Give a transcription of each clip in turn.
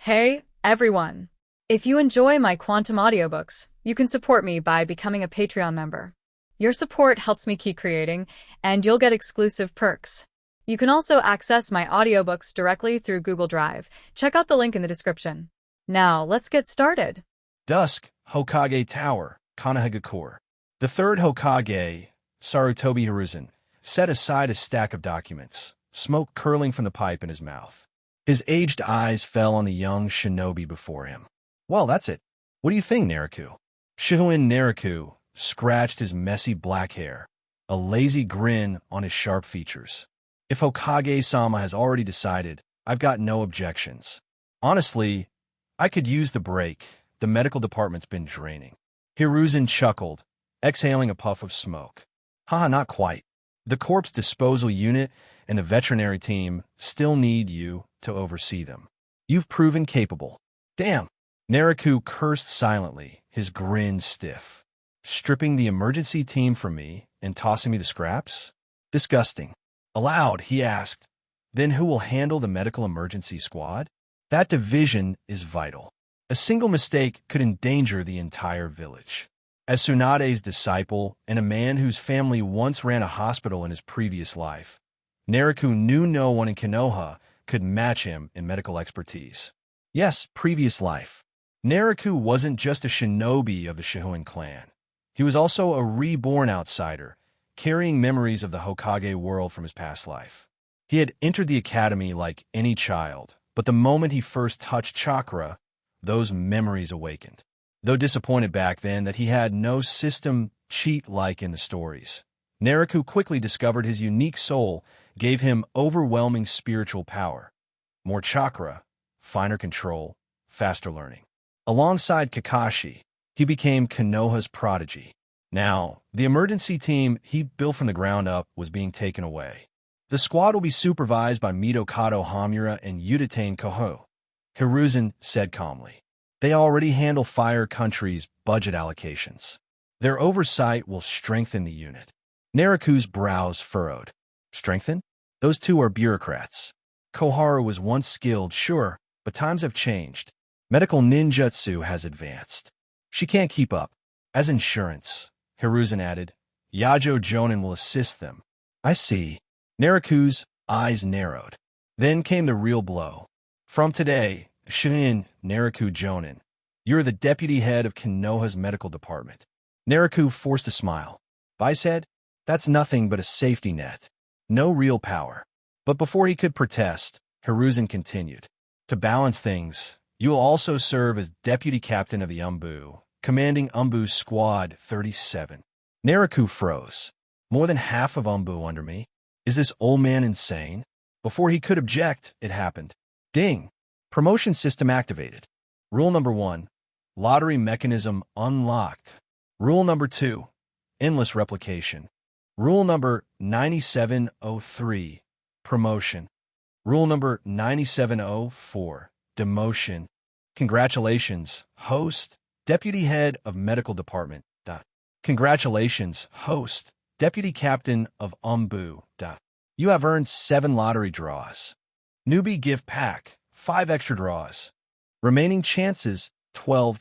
Hey, everyone! If you enjoy my quantum audiobooks, you can support me by becoming a Patreon member. Your support helps me keep creating, and you'll get exclusive perks. You can also access my audiobooks directly through Google Drive. Check out the link in the description. Now, let's get started. Dusk, Hokage Tower, Konoha. The third Hokage, Tobi Hiruzen, set aside a stack of documents, smoke curling from the pipe in his mouth. His aged eyes fell on the young shinobi before him. Well, that's it. What do you think, Naraku? Shihouin Naraku scratched his messy black hair, a lazy grin on his sharp features. If Hokage-sama has already decided, I've got no objections. Honestly, I could use the break. The medical department's been draining. Hiruzen chuckled, exhaling a puff of smoke. Haha, not quite. The corpse disposal unit and the veterinary team still need you to oversee them. You've proven capable. Damn. Naraku cursed silently, his grin stiff. Stripping the emergency team from me and tossing me the scraps? Disgusting. Aloud, he asked, then who will handle the medical emergency squad? That division is vital. A single mistake could endanger the entire village. As Tsunade's disciple and a man whose family once ran a hospital in his previous life, Naraku knew no one in Konoha could match him in medical expertise. Yes, previous life. Naraku wasn't just a shinobi of the Shihouin clan. He was also a reborn outsider, carrying memories of the Hokage world from his past life. He had entered the academy like any child, but the moment he first touched chakra, those memories awakened. Though disappointed back then that he had no system cheat like in the stories, Naraku quickly discovered his unique soul gave him overwhelming spiritual power. More chakra, finer control, faster learning. Alongside Kakashi, he became Konoha's prodigy. Now, the emergency team he built from the ground up was being taken away. The squad will be supervised by Midokado Hamura and Udatane Koho, Hiruzen said calmly. They already handle Fire Country's budget allocations. Their oversight will strengthen the unit. Naraku's brows furrowed. Strengthen? Those two are bureaucrats. Koharu was once skilled, sure, but times have changed. Medical ninjutsu has advanced. She can't keep up. As insurance, Hiruzen added, Yajiro Jonin will assist them. I see. Naraku's eyes narrowed. Then came the real blow. From today, Shinin Naraku Jonin, you're the deputy head of Konoha's medical department. Naraku forced a smile. By said, that's nothing but a safety net. No real power. But before he could protest, Hiruzen continued. To balance things, you will also serve as deputy captain of the Umbu, commanding Umbu Squad 37. Naraku froze. More than half of Umbu under me? Is this old man insane? Before he could object, it happened. Ding! Promotion system activated. Rule number 1. Lottery mechanism unlocked. Rule number 2. Endless replication. Rule number 9703. Promotion. Rule number 9704. Demotion. Congratulations, host, deputy head of medical department. Congratulations, host, deputy captain of Umbu. You have earned 7 lottery draws. Newbie gift pack, 5 extra draws. Remaining chances, 12.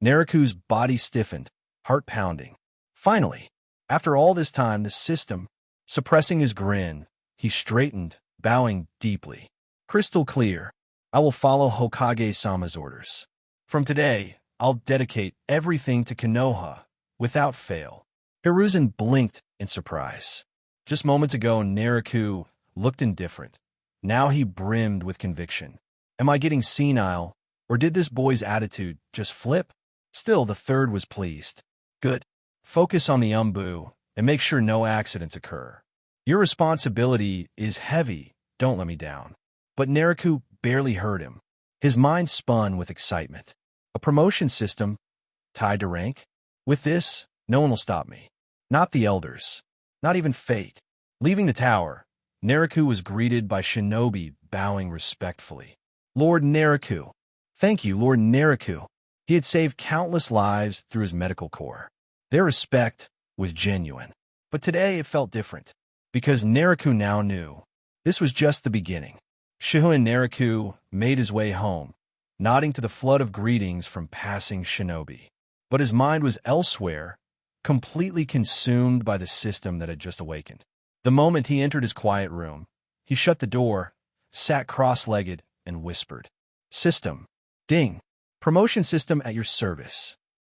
Naraku's body stiffened, heart pounding. Finally, after all this time, the system, suppressing his grin, he straightened, bowing deeply. Crystal clear. I will follow Hokage-sama's orders. From today, I'll dedicate everything to Konoha, without fail. Hiruzen blinked in surprise. Just moments ago, Naraku looked indifferent. Now he brimmed with conviction. Am I getting senile, or did this boy's attitude just flip? Still, the third was pleased. Good. Focus on the Umbu, and make sure no accidents occur. Your responsibility is heavy, don't let me down. But Naraku barely heard him. His mind spun with excitement. A promotion system, tied to rank? With this, no one will stop me. Not the elders. Not even fate. Leaving the tower, Naraku was greeted by shinobi bowing respectfully. Lord Naraku. Thank you, Lord Naraku. He had saved countless lives through his medical corps. Their respect was genuine. But today it felt different, because Naraku now knew this was just the beginning. Shihouin Naraku made his way home, nodding to the flood of greetings from passing shinobi. But his mind was elsewhere, completely consumed by the system that had just awakened. The moment he entered his quiet room, he shut the door, sat cross-legged, and whispered, "System. Ding. Promotion system at your service."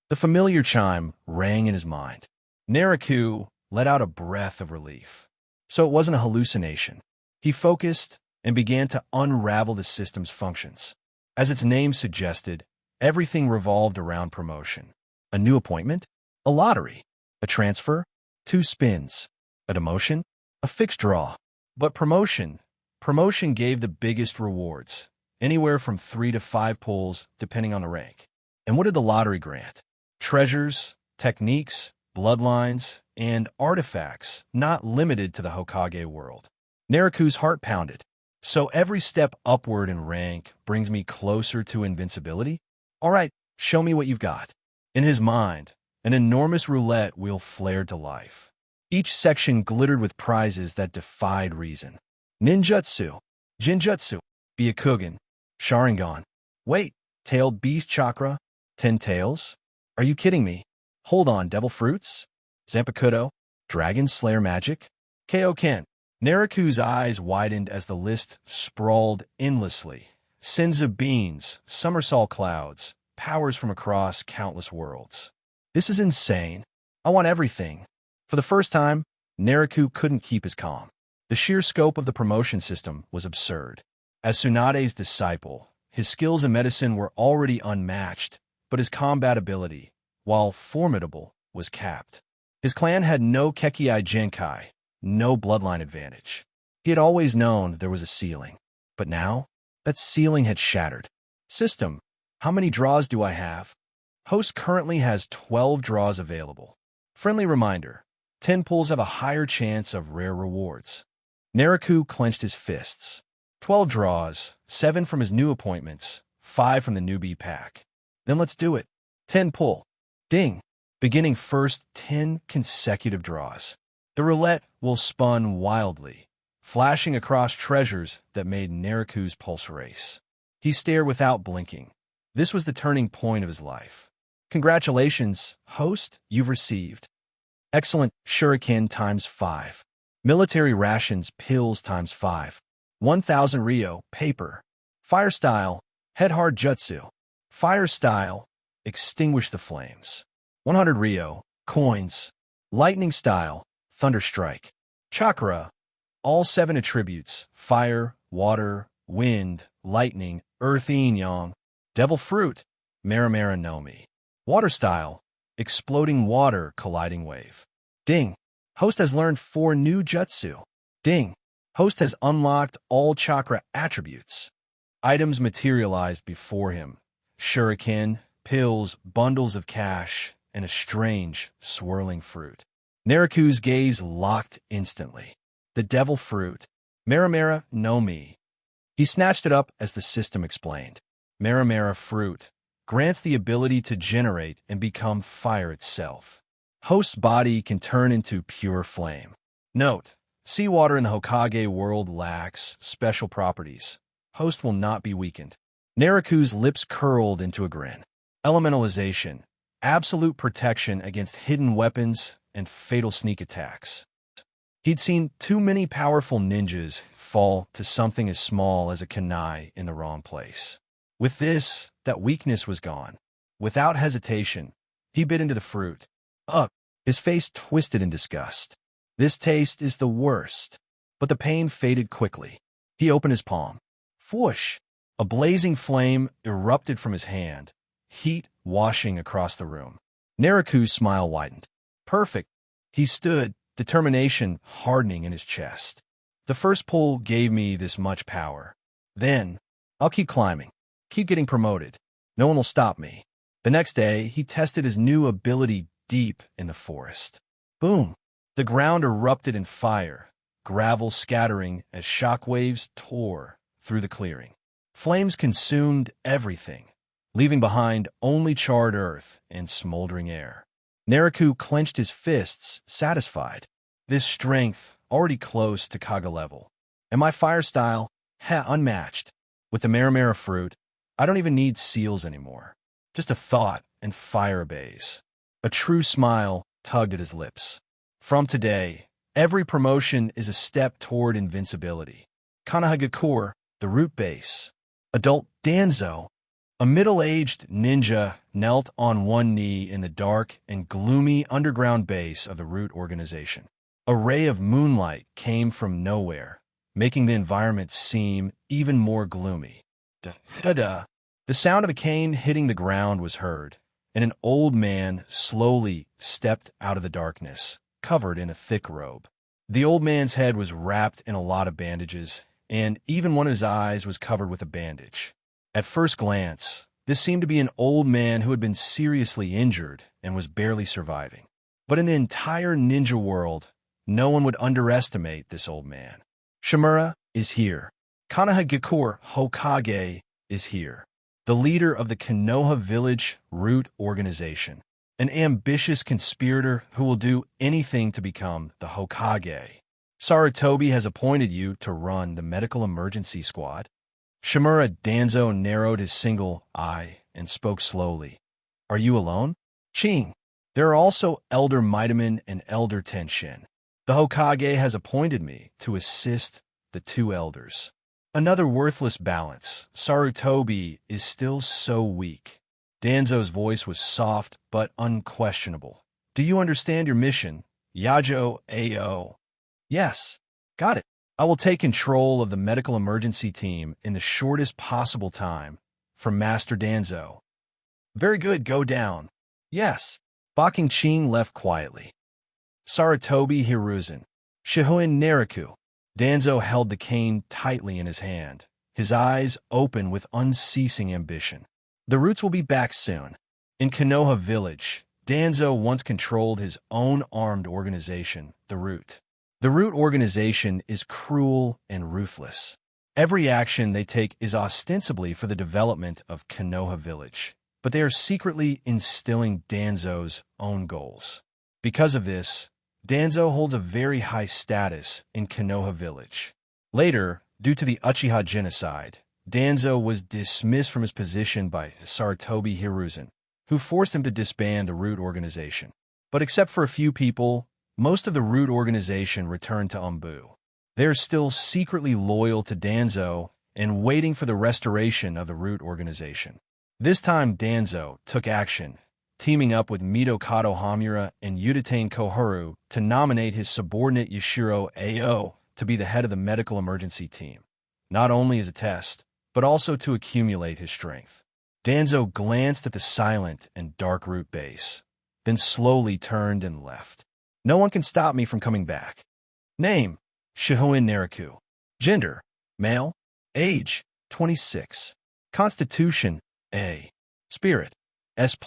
The familiar chime rang in his mind. Naraku let out a breath of relief. So it wasn't a hallucination. He focused and began to unravel the system's functions. As its name suggested, everything revolved around promotion. A new appointment, a lottery, a transfer, 2 spins, a demotion, a fixed draw. But promotion gave the biggest rewards, anywhere from 3 to 5 pulls, depending on the rank. And what did the lottery grant? Treasures, techniques, bloodlines, and artifacts not limited to the Hokage world. Naraku's heart pounded. So every step upward in rank brings me closer to invincibility? All right, show me what you've got. In his mind, an enormous roulette wheel flared to life. Each section glittered with prizes that defied reason. Ninjutsu, Jinjutsu, Byakugan, Sharingan. Wait, Tailed Beast Chakra, 10 Tails? Are you kidding me? Hold on, Devil Fruits? Zampakuro, Dragon Slayer Magic? Kaioken. Naraku's eyes widened as the list sprawled endlessly. Senzu beans, somersault clouds, powers from across countless worlds. This is insane. I want everything. For the first time, Naraku couldn't keep his calm. The sheer scope of the promotion system was absurd. As Tsunade's disciple, his skills in medicine were already unmatched, but his combat ability, while formidable, was capped. His clan had no Kekkei Genkai, no bloodline advantage. He had always known there was a ceiling, but now, that ceiling had shattered. System, how many draws do I have? Host currently has 12 draws available. Friendly reminder, 10 pulls have a higher chance of rare rewards. Naraku clenched his fists. 12 draws, 7 from his new appointments, 5 from the newbie pack. Then let's do it. 10 pull. Ding. Beginning first 10 consecutive draws. The roulette wheel spun wildly, flashing across treasures that made Naraku's pulse race. He stared without blinking. This was the turning point of his life. Congratulations, host, you've received. Excellent shuriken times 5. Military rations pills times 5. 1,000 Ryo paper. Fire style, head hard jutsu. Fire style, extinguish the flames. 100 Ryo coins. Lightning style, thunder strike. Chakra, all 7 attributes, fire, water, wind, lightning, earth yin-yang. Devil fruit, Maramara no Mi. Water style, exploding water colliding wave. Ding. Host has learned 4 new jutsu. Ding. Host has unlocked all chakra attributes. Items materialized before him. Shuriken, pills, bundles of cash, and a strange, swirling fruit. Naraku's gaze locked instantly. The devil fruit, Maramara no Mi. He snatched it up as the system explained. Maramara fruit grants the ability to generate and become fire itself. Host's body can turn into pure flame. Note, seawater in the Hokage world lacks special properties. Host will not be weakened. Naraku's lips curled into a grin. Elementalization, absolute protection against hidden weapons and fatal sneak attacks. He'd seen too many powerful ninjas fall to something as small as a kunai in the wrong place. With this, that weakness was gone. Without hesitation, he bit into the fruit. Ugh, his face twisted in disgust. This taste is the worst. But the pain faded quickly. He opened his palm. Whoosh! A blazing flame erupted from his hand, heat washing across the room. Naraku's smile widened. Perfect. He stood, determination hardening in his chest. The first pull gave me this much power. Then, I'll keep climbing, keep getting promoted. No one will stop me. The next day, he tested his new ability deep in the forest. Boom! The ground erupted in fire, gravel scattering as shockwaves tore through the clearing. Flames consumed everything, leaving behind only charred earth and smoldering air. Naraku clenched his fists, satisfied. This strength, already close to Kaga level. And my fire style, unmatched. With the Maramara fruit, I don't even need seals anymore. Just a thought and fire obeys. A true smile tugged at his lips. From today, every promotion is a step toward invincibility. Konoha, the root base. Adult Danzo, a middle-aged ninja, knelt on one knee in the dark and gloomy underground base of the root organization. A ray of moonlight came from nowhere, making the environment seem even more gloomy. Da-da-da. The sound of a cane hitting the ground was heard, and an old man slowly stepped out of the darkness, covered in a thick robe. The old man's head was wrapped in a lot of bandages, and even one of his eyes was covered with a bandage. At first glance, this seemed to be an old man who had been seriously injured and was barely surviving. But in the entire ninja world, no one would underestimate this old man. Shimura is here. Konoha Hokage is here. The leader of the Konoha Village Root Organization. An ambitious conspirator who will do anything to become the Hokage. Tobi has appointed you to run the medical emergency squad. Shimura Danzo narrowed his single eye and spoke slowly. Are you alone? Ching. There are also Elder Midaman and Elder Tenshin. The Hokage has appointed me to assist the two elders. Another worthless balance. Tobi is still so weak. Danzo's voice was soft but unquestionable. Do you understand your mission, Yajiro Ao? Yes. Got it. I will take control of the medical emergency team in the shortest possible time. From Master Danzo. Very good, go down. Yes. Baking Ching left quietly. Tobi Hiruzen. Shihouin Naraku. Danzo held the cane tightly in his hand, his eyes open with unceasing ambition. The Roots will be back soon. In Konoha Village, Danzo once controlled his own armed organization, the Root. The Root organization is cruel and ruthless. Every action they take is ostensibly for the development of Konoha Village, but they are secretly instilling Danzo's own goals. Because of this, Danzo holds a very high status in Konoha Village. Later, due to the Uchiha genocide, Danzo was dismissed from his position by Tobi Hiruzen, who forced him to disband the Root organization. But except for a few people, most of the Root organization returned to Umbu. They are still secretly loyal to Danzo and waiting for the restoration of the Root organization. This time Danzo took action, teaming up with Mitokado Hamura and Udatane Koharu to nominate his subordinate Yajiro Ao to be the head of the medical emergency team, not only as a test, but also to accumulate his strength. Danzo glanced at the silent and dark Root base, then slowly turned and left. No one can stop me from coming back. Name, Shihouin Naraku. Gender, male. Age, 26. Constitution, A. Spirit, S+.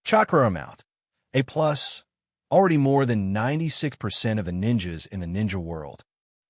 Chakra amount, A+. Already more than 96% of the ninjas in the ninja world.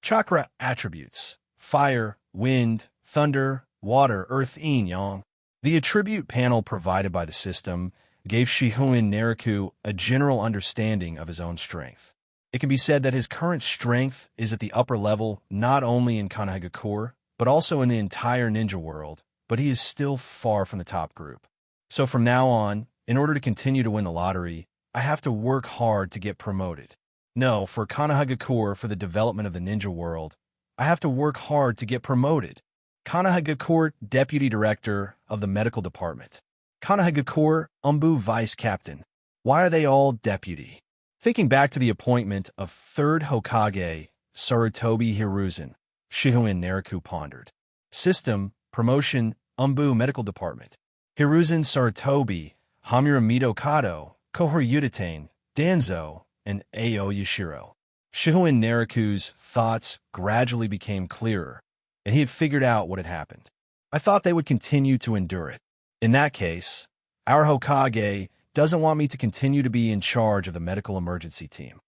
Chakra attributes, fire, wind, thunder, water, earth, yin, yang. The attribute panel provided by the system gave Shihouin Naraku a general understanding of his own strength. It can be said that his current strength is at the upper level not only in Konoha, but also in the entire ninja world, but he is still far from the top group. So from now on, in order to continue to win the lottery, I have to work hard to get promoted. No, for Konoha for the development of the ninja world, I have to work hard to get promoted. Konoha Deputy Director of the Medical Department. Konoha Umbu Vice Captain. Why are they all deputy? Thinking back to the appointment of 3rd Hokage, Tobi Hiruzen, Shihouin Naraku pondered. System, promotion, Umbu Medical Department. Hiruzen Tobi, Hamura Mitokado, Koharu Udatane, Danzo, and Ao Yashiro. Shihouin Naraku's thoughts gradually became clearer, and he had figured out what had happened. I thought they would continue to endure it. In that case, our Hokage doesn't want me to continue to be in charge of the medical emergency team.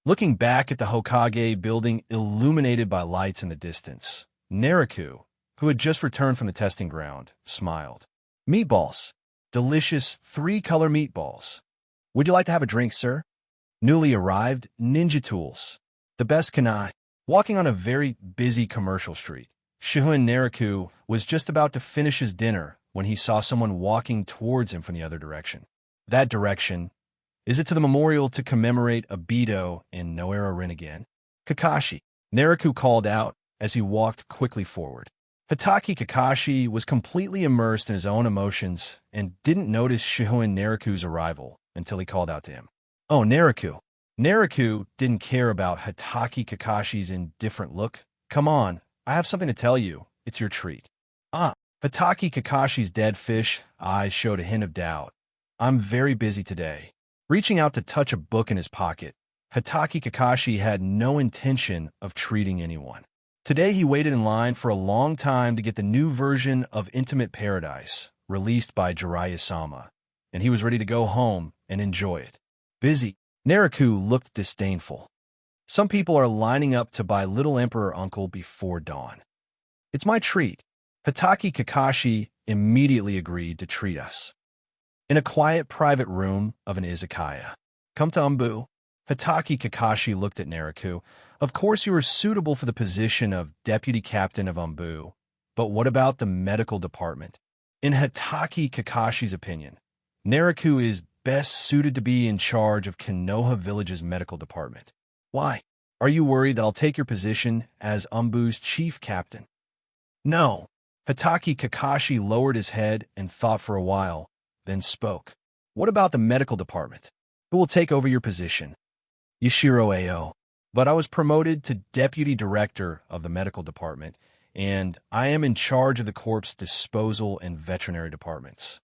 Looking back at the Hokage building illuminated by lights in the distance, Naraku, who had just returned from the testing ground, smiled. Meatballs. Delicious 3-color meatballs. Would you like to have a drink, sir? Newly arrived ninja tools. The best kanai. Walking on a very busy commercial street, Shihouin Naraku was just about to finish his dinner when he saw someone walking towards him from the other direction. That direction, is it to the memorial to commemorate Obito and Noera again? Kakashi, Naraku called out as he walked quickly forward. Hatake Kakashi was completely immersed in his own emotions and didn't notice Shihouin Naraku's arrival until he called out to him. Oh, Naraku. Naraku didn't care about Hatake Kakashi's indifferent look. Come on, I have something to tell you. It's your treat. Ah, Hatake Kakashi's dead fish eyes showed a hint of doubt. I'm very busy today. Reaching out to touch a book in his pocket, Hatake Kakashi had no intention of treating anyone. Today he waited in line for a long time to get the new version of Intimate Paradise, released by Jiraiya-sama, and he was ready to go home and enjoy it. Busy. Naraku looked disdainful. Some people are lining up to buy Little Emperor Uncle before dawn. It's my treat. Hatake Kakashi immediately agreed to treat us. In a quiet private room of an izakaya. Come to Umbu. Hatake Kakashi looked at Naraku. Of course you are suitable for the position of deputy captain of Umbu, but what about the medical department? In Hatake Kakashi's opinion, Naraku is best suited to be in charge of Konoha Village's medical department. Why? Are you worried that I'll take your position as Umbu's chief captain? No. Hatake Kakashi lowered his head and thought for a while, then spoke. What about the medical department? Who will take over your position? Yajiro Ao. But I was promoted to deputy director of the medical department, and I am in charge of the corpse disposal and veterinary departments.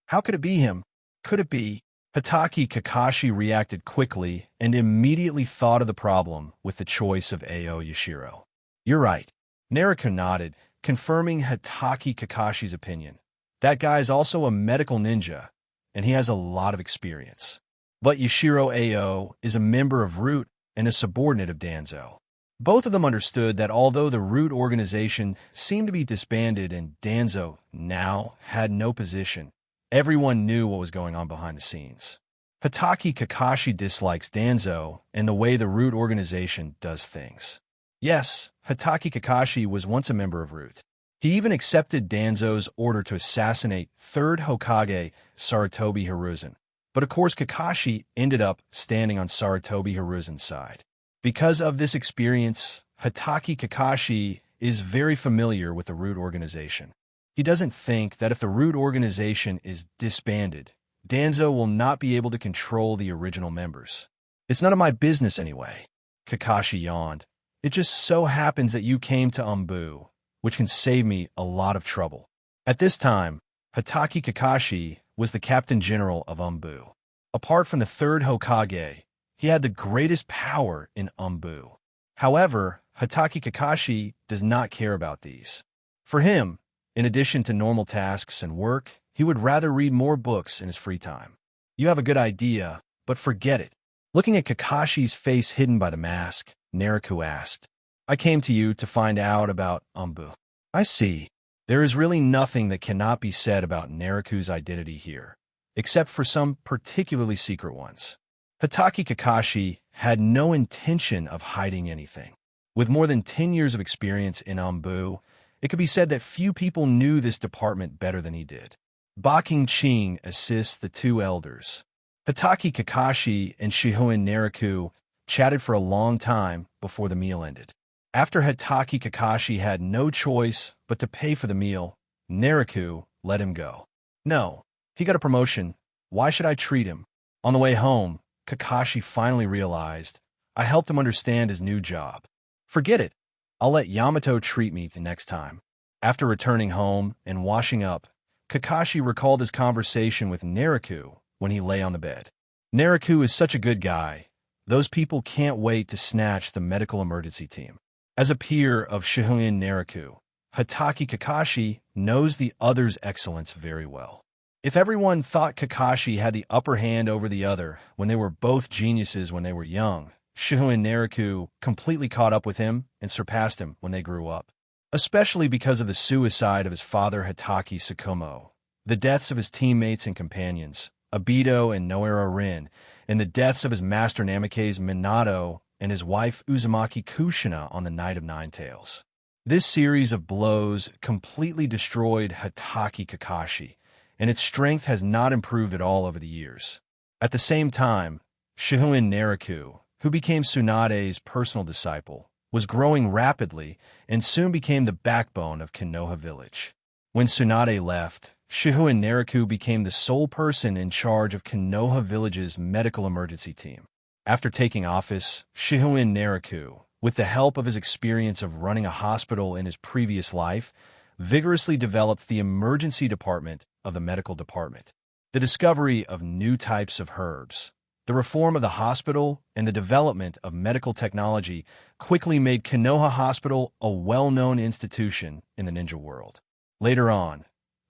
How could it be him? Could it be? Hatake Kakashi reacted quickly and immediately thought of the problem with the choice of Ao Yashiro. You're right. Naraku nodded, confirming Hatake Kakashi's opinion. That guy is also a medical ninja, and he has a lot of experience. But Yashiro Ao is a member of Root and a subordinate of Danzo. Both of them understood that although the Root organization seemed to be disbanded and Danzo now had no position, everyone knew what was going on behind the scenes. Hatake Kakashi dislikes Danzo and the way the Root organization does things. Yes, Hatake Kakashi was once a member of Root. He even accepted Danzo's order to assassinate 3rd Hokage Sarutobi Hiruzen. But of course Kakashi ended up standing on Sarutobi Hiruzen's side. Because of this experience, Hatake Kakashi is very familiar with the Root organization. He doesn't think that if the Root organization is disbanded, Danzo will not be able to control the original members. It's none of my business anyway. Kakashi yawned. It just so happens that you came to Umbu, which can save me a lot of trouble. At this time, Hatake Kakashi was the captain general of Umbu. Apart from the 3rd Hokage, he had the greatest power in Umbu. However, Hatake Kakashi does not care about these. For him, in addition to normal tasks and work, he would rather read more books in his free time. You have a good idea, but forget it. Looking at Kakashi's face hidden by the mask, Naraku asked, I came to you to find out about Umbu. I see. There is really nothing that cannot be said about Naraku's identity here, except for some particularly secret ones. Hatake Kakashi had no intention of hiding anything. With more than 10 years of experience in Umbu, it could be said that few people knew this department better than he did. Baking Ching assists the two elders. Hatake Kakashi and Shihouin Naraku chatted for a long time before the meal ended. After Hatake Kakashi had no choice but to pay for the meal, Naraku let him go. No, he got a promotion. Why should I treat him? On the way home, Kakashi finally realized, I helped him understand his new job. Forget it. I'll let Yamato treat me the next time. After returning home and washing up, Kakashi recalled his conversation with Naraku when he lay on the bed. Naraku is such a good guy. Those people can't wait to snatch the medical emergency team. As a peer of Shihouin Naraku, Hatake Kakashi knows the other's excellence very well. If everyone thought Kakashi had the upper hand over the other when they were both geniuses when they were young, Shihouin Naraku completely caught up with him and surpassed him when they grew up. Especially because of the suicide of his father Hatake Tsukumo, the deaths of his teammates and companions, Obito and Noera Rin, and the deaths of his master Namikaze Minato and his wife Uzumaki Kushina on the Night of Nine Tails. This series of blows completely destroyed Hatake Kakashi, and its strength has not improved at all over the years. At the same time, Shihouin Naraku, who became Tsunade's personal disciple, was growing rapidly and soon became the backbone of Konoha village. When Tsunade left, Shihouin Naraku became the sole person in charge of Konoha village's medical emergency team. After taking office, Shihouin Naraku, with the help of his experience of running a hospital in his previous life, vigorously developed the emergency department of the medical department. The discovery of new types of herbs, the reform of the hospital, and the development of medical technology quickly made Konoha Hospital a well-known institution in the ninja world. Later on,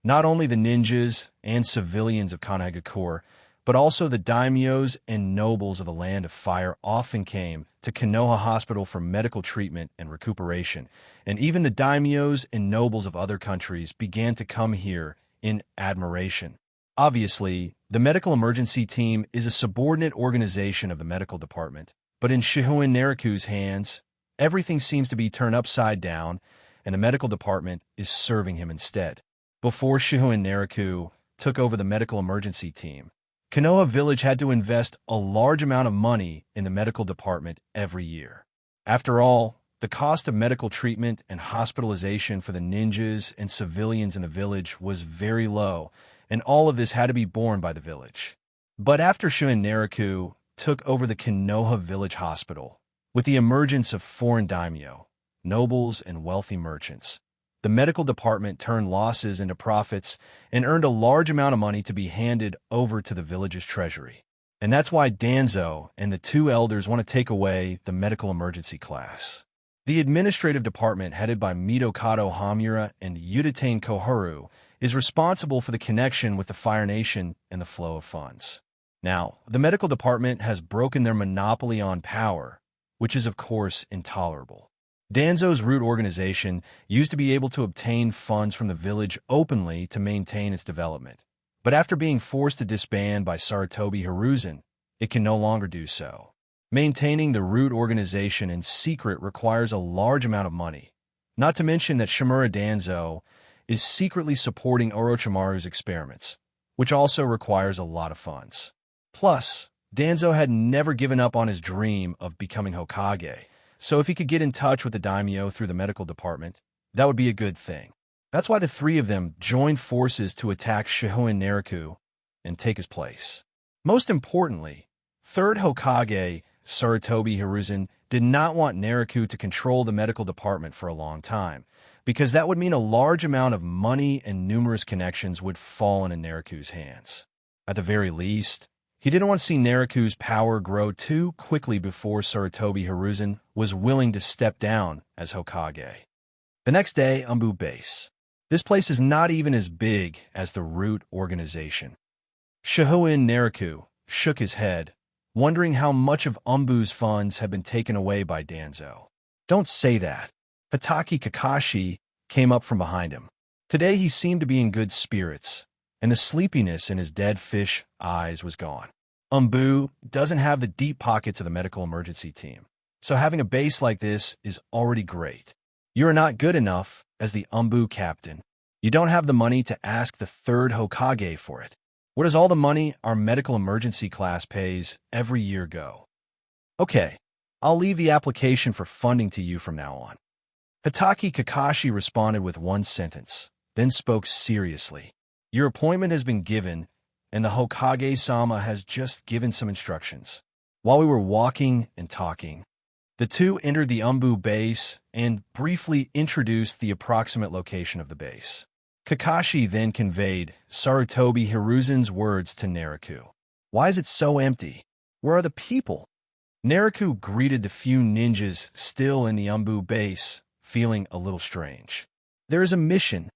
not only the ninjas and civilians of Sunagakure, but also the daimyos and nobles of the Land of Fire often came to Konoha Hospital for medical treatment and recuperation, and even the daimyos and nobles of other countries began to come here in admiration. Obviously, the medical emergency team is a subordinate organization of the medical department, but in Shihouin Naraku's hands, everything seems to be turned upside down, and the medical department is serving him instead. Before Shihouin Naraku took over the medical emergency team, Konoha Village had to invest a large amount of money in the medical department every year. After all, the cost of medical treatment and hospitalization for the ninjas and civilians in the village was very low, and all of this had to be borne by the village. But after Shihouin Naraku took over the Konoha Village Hospital, with the emergence of foreign daimyo, nobles, and wealthy merchants, the medical department turned losses into profits and earned a large amount of money to be handed over to the village's treasury. And that's why Danzo and the two elders want to take away the medical emergency class. The administrative department, headed by Midokado Hamura and Yuditane Koharu, is responsible for the connection with the Fire Nation and the flow of funds. Now, the medical department has broken their monopoly on power, which is of course intolerable. Danzo's root organization used to be able to obtain funds from the village openly to maintain its development. But after being forced to disband by Sarutobi Hiruzen, it can no longer do so. Maintaining the root organization in secret requires a large amount of money, not to mention that Shimura Danzo is secretly supporting Orochimaru's experiments, which also requires a lot of funds. Plus, Danzo had never given up on his dream of becoming Hokage, so if he could get in touch with the daimyo through the medical department, that would be a good thing. That's why the three of them joined forces to attack Shihouin Naraku and take his place. Most importantly, third Hokage, Sarutobi Hiruzen, did not want Naraku to control the medical department for a long time, because that would mean a large amount of money and numerous connections would fall into Naraku's hands. At the very least, he didn't want to see Naraku's power grow too quickly before Sarutobi Hiruzen was willing to step down as Hokage. The next day, Umbu Base. This place is not even as big as the root organization. Shihouin Naraku shook his head, wondering how much of Umbu's funds had been taken away by Danzo. Don't say that. Hatake Kakashi came up from behind him. Today he seemed to be in good spirits, and the sleepiness in his dead fish eyes was gone. Umbu doesn't have the deep pockets of the medical emergency team, so having a base like this is already great. You are not good enough as the Umbu captain. You don't have the money to ask the third Hokage for it. Where does all the money our medical emergency class pays every year go? Okay, I'll leave the application for funding to you from now on. Hatake Kakashi responded with one sentence, then spoke seriously. Your appointment has been given, and the Hokage-sama has just given some instructions. While we were walking and talking, the two entered the Umbu base and briefly introduced the approximate location of the base. Kakashi then conveyed Sarutobi Hiruzen's words to Naraku. Why is it so empty? Where are the people? Naraku greeted the few ninjas still in the Umbu base, feeling a little strange. There is a mission.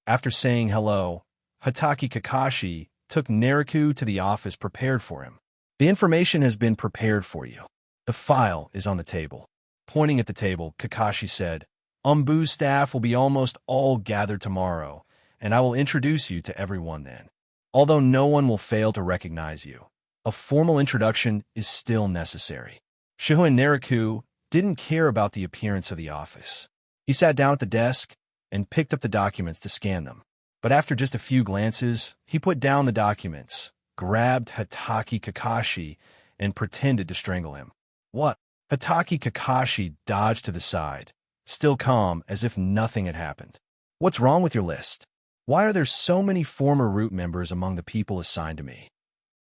After saying hello, Hatake Kakashi took Naraku to the office prepared for him. The information has been prepared for you. The file is on the table. Pointing at the table, Kakashi said, Umbu's staff will be almost all gathered tomorrow, and I will introduce you to everyone then. Although no one will fail to recognize you, a formal introduction is still necessary. Shihouin Naraku didn't care about the appearance of the office. He sat down at the desk and picked up the documents to scan them. But after just a few glances, he put down the documents, grabbed Hatake Kakashi, and pretended to strangle him. What? Hatake Kakashi dodged to the side, still calm as if nothing had happened. What's wrong with your list? Why are there so many former root members among the people assigned to me?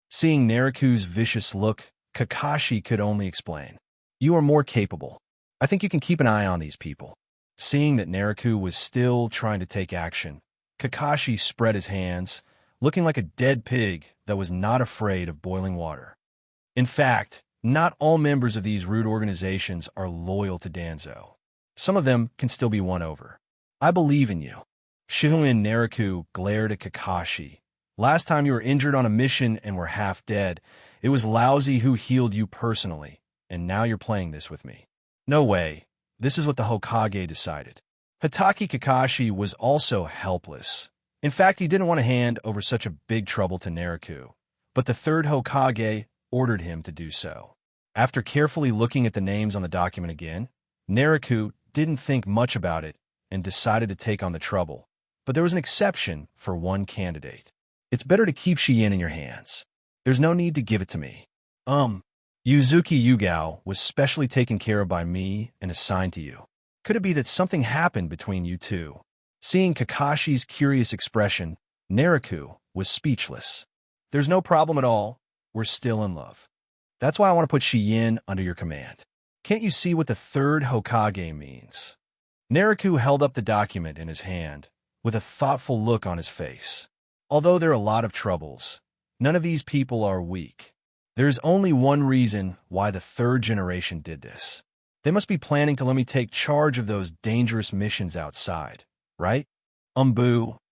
Seeing Naraku's vicious look, Kakashi could only explain. You are more capable. I think you can keep an eye on these people. Seeing that Naraku was still trying to take action, Kakashi spread his hands, looking like a dead pig that was not afraid of boiling water. In fact, not all members of these root organizations are loyal to Danzo. Some of them can still be won over. I believe in you. Shihouin Naraku glared at Kakashi. Last time you were injured on a mission and were half dead, it was Lousy who healed you personally, and now you're playing this with me. No way. This is what the Hokage decided. Hatake Kakashi was also helpless. In fact, he didn't want to hand over such a big trouble to Naraku, but the third Hokage ordered him to do so. After carefully looking at the names on the document again, Naraku didn't think much about it and decided to take on the trouble. But there was an exception for one candidate. It's better to keep Shihouin in your hands. There's no need to give it to me. Yuzuki Yugao was specially taken care of by me and assigned to you. Could it be that something happened between you two? Seeing Kakashi's curious expression, Naraku was speechless. There's no problem at all. We're still in love. That's why I want to put Shihouin under your command. Can't you see what the third Hokage means? Naraku held up the document in his hand, with a thoughtful look on his face. Although there are a lot of troubles, none of these people are weak. There's only one reason why the third generation did this. They must be planning to let me take charge of those dangerous missions outside, right?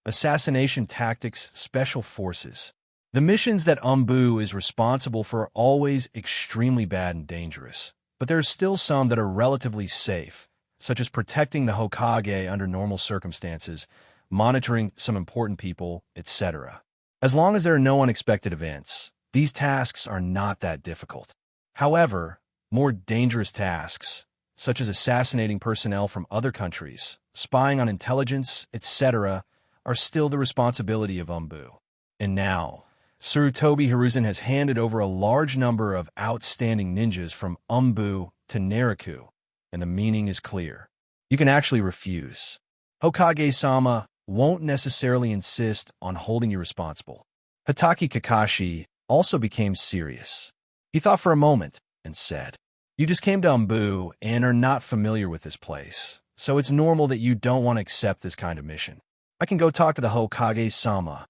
Assassination tactics, special forces. The missions that is responsible for are always extremely bad and dangerous, but there are still some that are relatively safe, such as protecting the Hokage under normal circumstances, monitoring some important people, etc. As long as there are no unexpected events, these tasks are not that difficult. However, more dangerous tasks, such as assassinating personnel from other countries, spying on intelligence, etc., are still the responsibility of And now, Tobi Hiruzen has handed over a large number of outstanding ninjas from to Naraku, and the meaning is clear. You can actually refuse. Hokage-sama won't necessarily insist on holding you responsible. Hatake Kakashi also became serious. He thought for a moment and said, You just came to and are not familiar with this place, so it's normal that you don't want to accept this kind of mission. I can go talk to the Hokage-sama.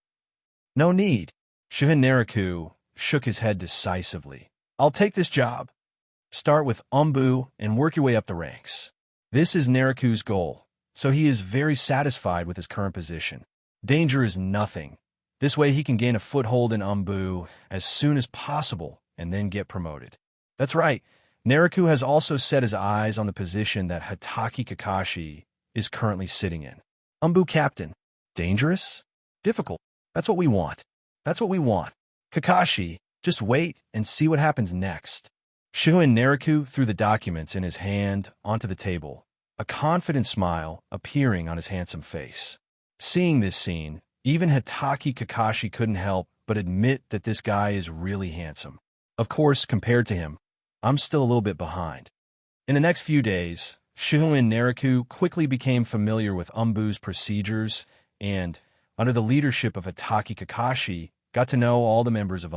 No need. Shihouin Naraku shook his head decisively. I'll take this job. Start with and work your way up the ranks. This is Naraku's goal, so he is very satisfied with his current position. Danger is nothing. This way he can gain a foothold in as soon as possible and then get promoted. That's right. Naraku has also set his eyes on the position that Hatake Kakashi is currently sitting in. Captain. Dangerous? Difficult. That's what we want. That's what we want. Kakashi, just wait and see what happens next. Shihouin Naraku threw the documents in his hand onto the table, a confident smile appearing on his handsome face. Seeing this scene, even Hatake Kakashi couldn't help but admit that this guy is really handsome. Of course, compared to him, I'm still a little bit behind. In the next few days, Shihouin Naraku quickly became familiar with procedures and, under the leadership of Hatake Kakashi, got to know all the members of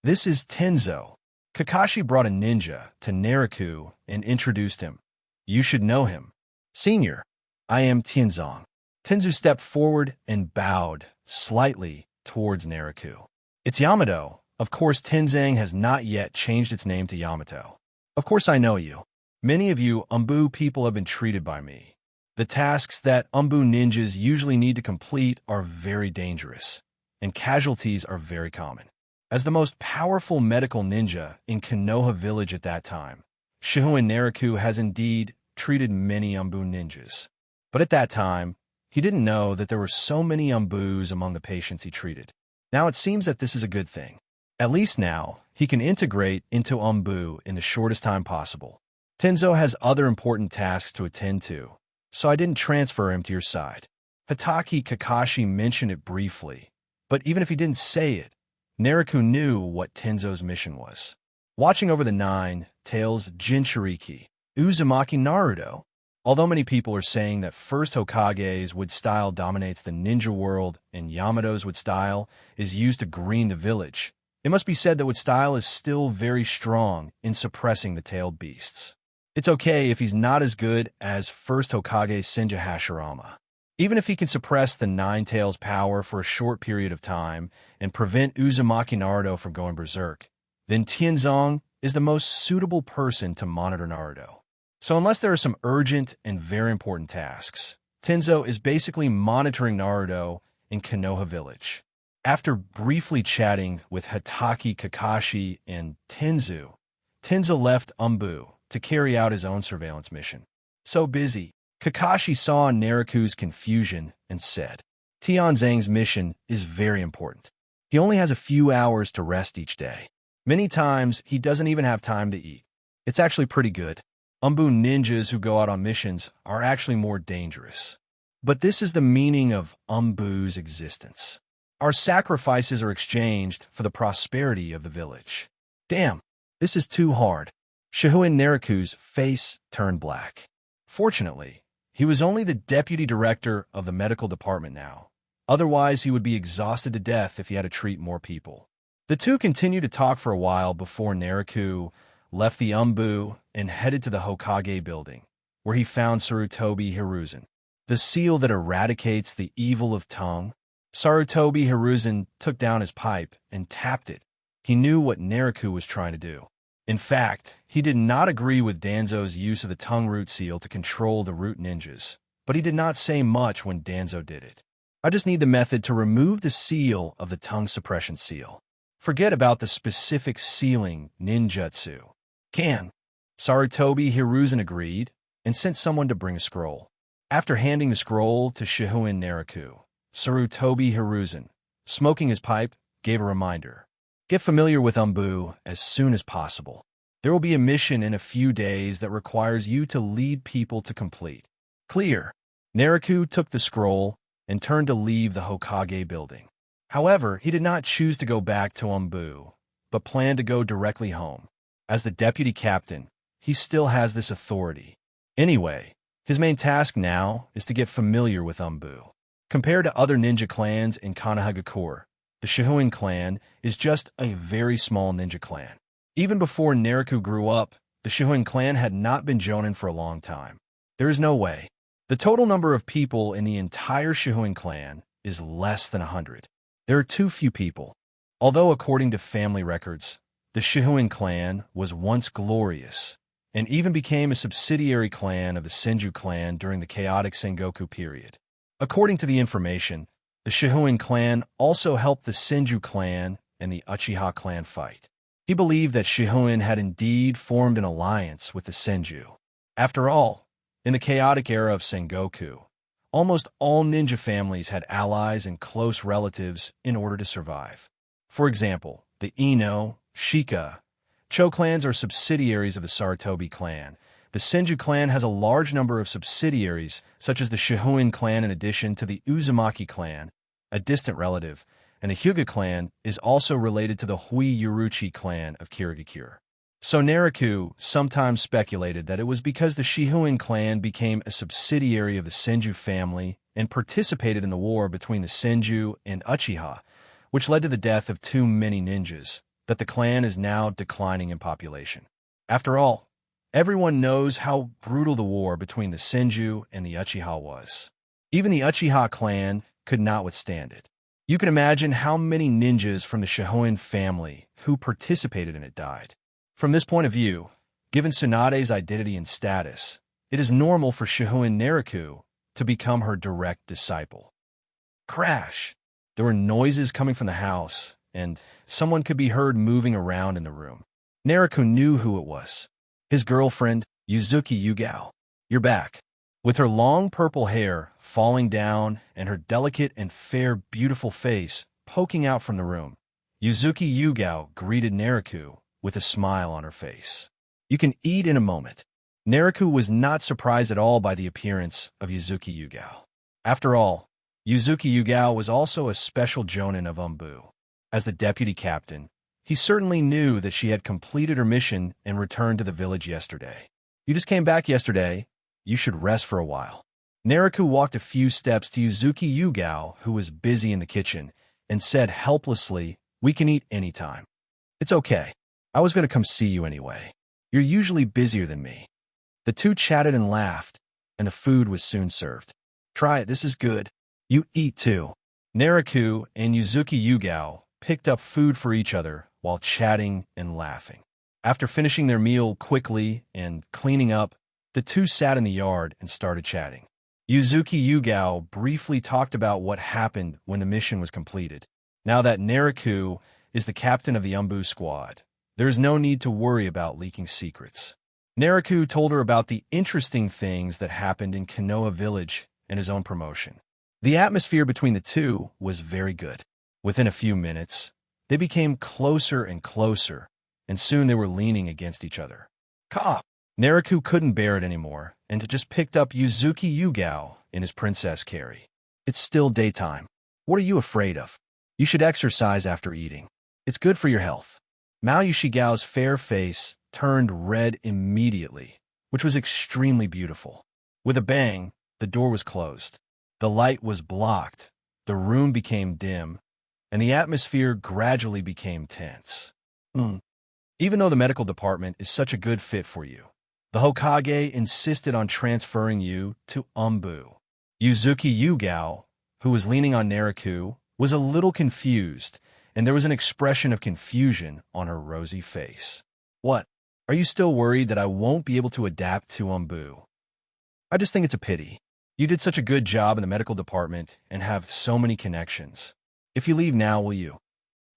This is Tenzo. Kakashi brought a ninja to Naraku and introduced him. You should know him. Senior, I am Tenzong. Tenzu stepped forward and bowed slightly towards Naraku. It's Yamato. Of course, Tenzang has not yet changed its name to Yamato. Of course I know you. Many of you people have been treated by me. The tasks that ninjas usually need to complete are very dangerous, and casualties are very common. As the most powerful medical ninja in Konoha village at that time, Shihouin Naraku has indeed treated many ninjas. But at that time, he didn't know that there were so many among the patients he treated. Now it seems that this is a good thing. At least now, he can integrate into in the shortest time possible. Tenzo has other important tasks to attend to, so I didn't transfer him to your side. Hatake Kakashi mentioned it briefly, but even if he didn't say it, Naraku knew what Tenzo's mission was. Watching over the nine tails jinchuriki, Uzumaki Naruto. Although many people are saying that first Hokage's wood style dominates the ninja world and Yamato's wood style is used to green the village, it must be said that wood style is still very strong in suppressing the tailed beasts. It's okay if he's not as good as first Hokage Senju Hashirama. Even if he can suppress the Nine Tails' power for a short period of time and prevent Uzumaki Naruto from going berserk, then Tenzong is the most suitable person to monitor Naruto. So unless there are some urgent and very important tasks, Tenzo is basically monitoring Naruto in Konoha village. After briefly chatting with Hatake Kakashi and Tenzo left Umbu to carry out his own surveillance mission. So busy, Kakashi saw Naraku's confusion and said, Tianzang's mission is very important. He only has a few hours to rest each day. Many times, he doesn't even have time to eat. It's actually pretty good. Umbu ninjas who go out on missions are actually more dangerous. But this is the meaning of Umbu's existence. Our sacrifices are exchanged for the prosperity of the village. Damn, this is too hard. Shihouin Naraku's face turned black. Fortunately, he was only the deputy director of the medical department now. Otherwise, he would be exhausted to death if he had to treat more people. The two continued to talk for a while before Naraku left the Umbu and headed to the Hokage building, where he found Sarutobi Hiruzen, the seal that eradicates the evil of tongue. Sarutobi Hiruzen took down his pipe and tapped it. He knew what Naraku was trying to do. In fact, he did not agree with Danzo's use of the tongue root seal to control the root ninjas, but he did not say much when Danzo did it. I just need the method to remove the seal of the tongue suppression seal. Forget about the specific sealing ninjutsu. Can. Sarutobi Hiruzen agreed and sent someone to bring a scroll. After handing the scroll to Shihouin Naraku, Sarutobi Hiruzen, smoking his pipe, gave a reminder. Get familiar with Umbu as soon as possible. There will be a mission in a few days that requires you to lead people to complete. Clear. Naraku took the scroll and turned to leave the Hokage building. However, he did not choose to go back to Umbu, but planned to go directly home. As the deputy captain, he still has this authority. Anyway, his main task now is to get familiar with Umbu. Compared to other ninja clans in Konoha, the Shihouin clan is just a very small ninja clan. Even before Naraku grew up, the Shihouin clan had not been Jonin for a long time. There is no way. The total number of people in the entire Shihouin clan is less than 100. There are too few people. Although according to family records, the Shihouin clan was once glorious, and even became a subsidiary clan of the Senju clan during the chaotic Sengoku period. According to the information, the Shihouin clan also helped the Senju clan and the Uchiha clan fight. He believed that Shihouin had indeed formed an alliance with the Senju. After all, in the chaotic era of Sengoku, almost all ninja families had allies and close relatives in order to survive. For example, the Ino, Shika, Cho clans are subsidiaries of the Sarutobi clan. The Senju clan has a large number of subsidiaries, such as the Shihouin clan in addition to the Uzumaki clan, a distant relative, and the Hyuga clan is also related to the Hui Uruchi clan of Kirigakure. So Naraku sometimes speculated that it was because the Shihouin clan became a subsidiary of the Senju family and participated in the war between the Senju and Uchiha, which led to the death of too many ninjas, that the clan is now declining in population. After all, everyone knows how brutal the war between the Senju and the Uchiha was. Even the Uchiha clan could not withstand it. You can imagine how many ninjas from the Shihouin family who participated in it died. From this point of view, given Tsunade's identity and status, it is normal for Shihouin Naraku to become her direct disciple. Crash! There were noises coming from the house, and someone could be heard moving around in the room. Naraku knew who it was. His girlfriend, Yuzuki Yugao. You're back. With her long purple hair falling down and her delicate and fair beautiful face poking out from the room, Yuzuki Yugao greeted Naraku with a smile on her face. You can eat in a moment. Naraku was not surprised at all by the appearance of Yuzuki Yugao. After all, Yuzuki Yugao was also a special Jonin of Umbu. As the deputy captain, he certainly knew that she had completed her mission and returned to the village yesterday. You just came back yesterday. You should rest for a while. Naraku walked a few steps to Yuzuki Yugao, who was busy in the kitchen, and said helplessly, "We can eat anytime." "It's okay. I was going to come see you anyway. You're usually busier than me." The two chatted and laughed, and the food was soon served. "Try it. This is good. You eat too." Naraku and Yuzuki Yugao picked up food for each other while chatting and laughing. After finishing their meal quickly and cleaning up, the two sat in the yard and started chatting. Yuzuki Yugao briefly talked about what happened when the mission was completed. Now that Naraku is the captain of the Umbu squad, there is no need to worry about leaking secrets. Naraku told her about the interesting things that happened in Kinoa village and his own promotion. The atmosphere between the two was very good. Within a few minutes, they became closer and closer, and soon they were leaning against each other. Naraku couldn't bear it anymore, and just picked up Yuzuki Yugao in his princess carry. "It's still daytime. What are you afraid of? You should exercise after eating. It's good for your health." Mao Yushigao's fair face turned red immediately, which was extremely beautiful. With a bang, the door was closed. The light was blocked, the room became dim, and the atmosphere gradually became tense. Even though the medical department is such a good fit for you, the Hokage insisted on transferring you to Umbu. Yuzuki Yugao, who was leaning on Naraku, was a little confused, and there was an expression of confusion on her rosy face. "What? Are you still worried that I won't be able to adapt to Umbu? I just think it's a pity. You did such a good job in the medical department and have so many connections. If you leave now, will you?"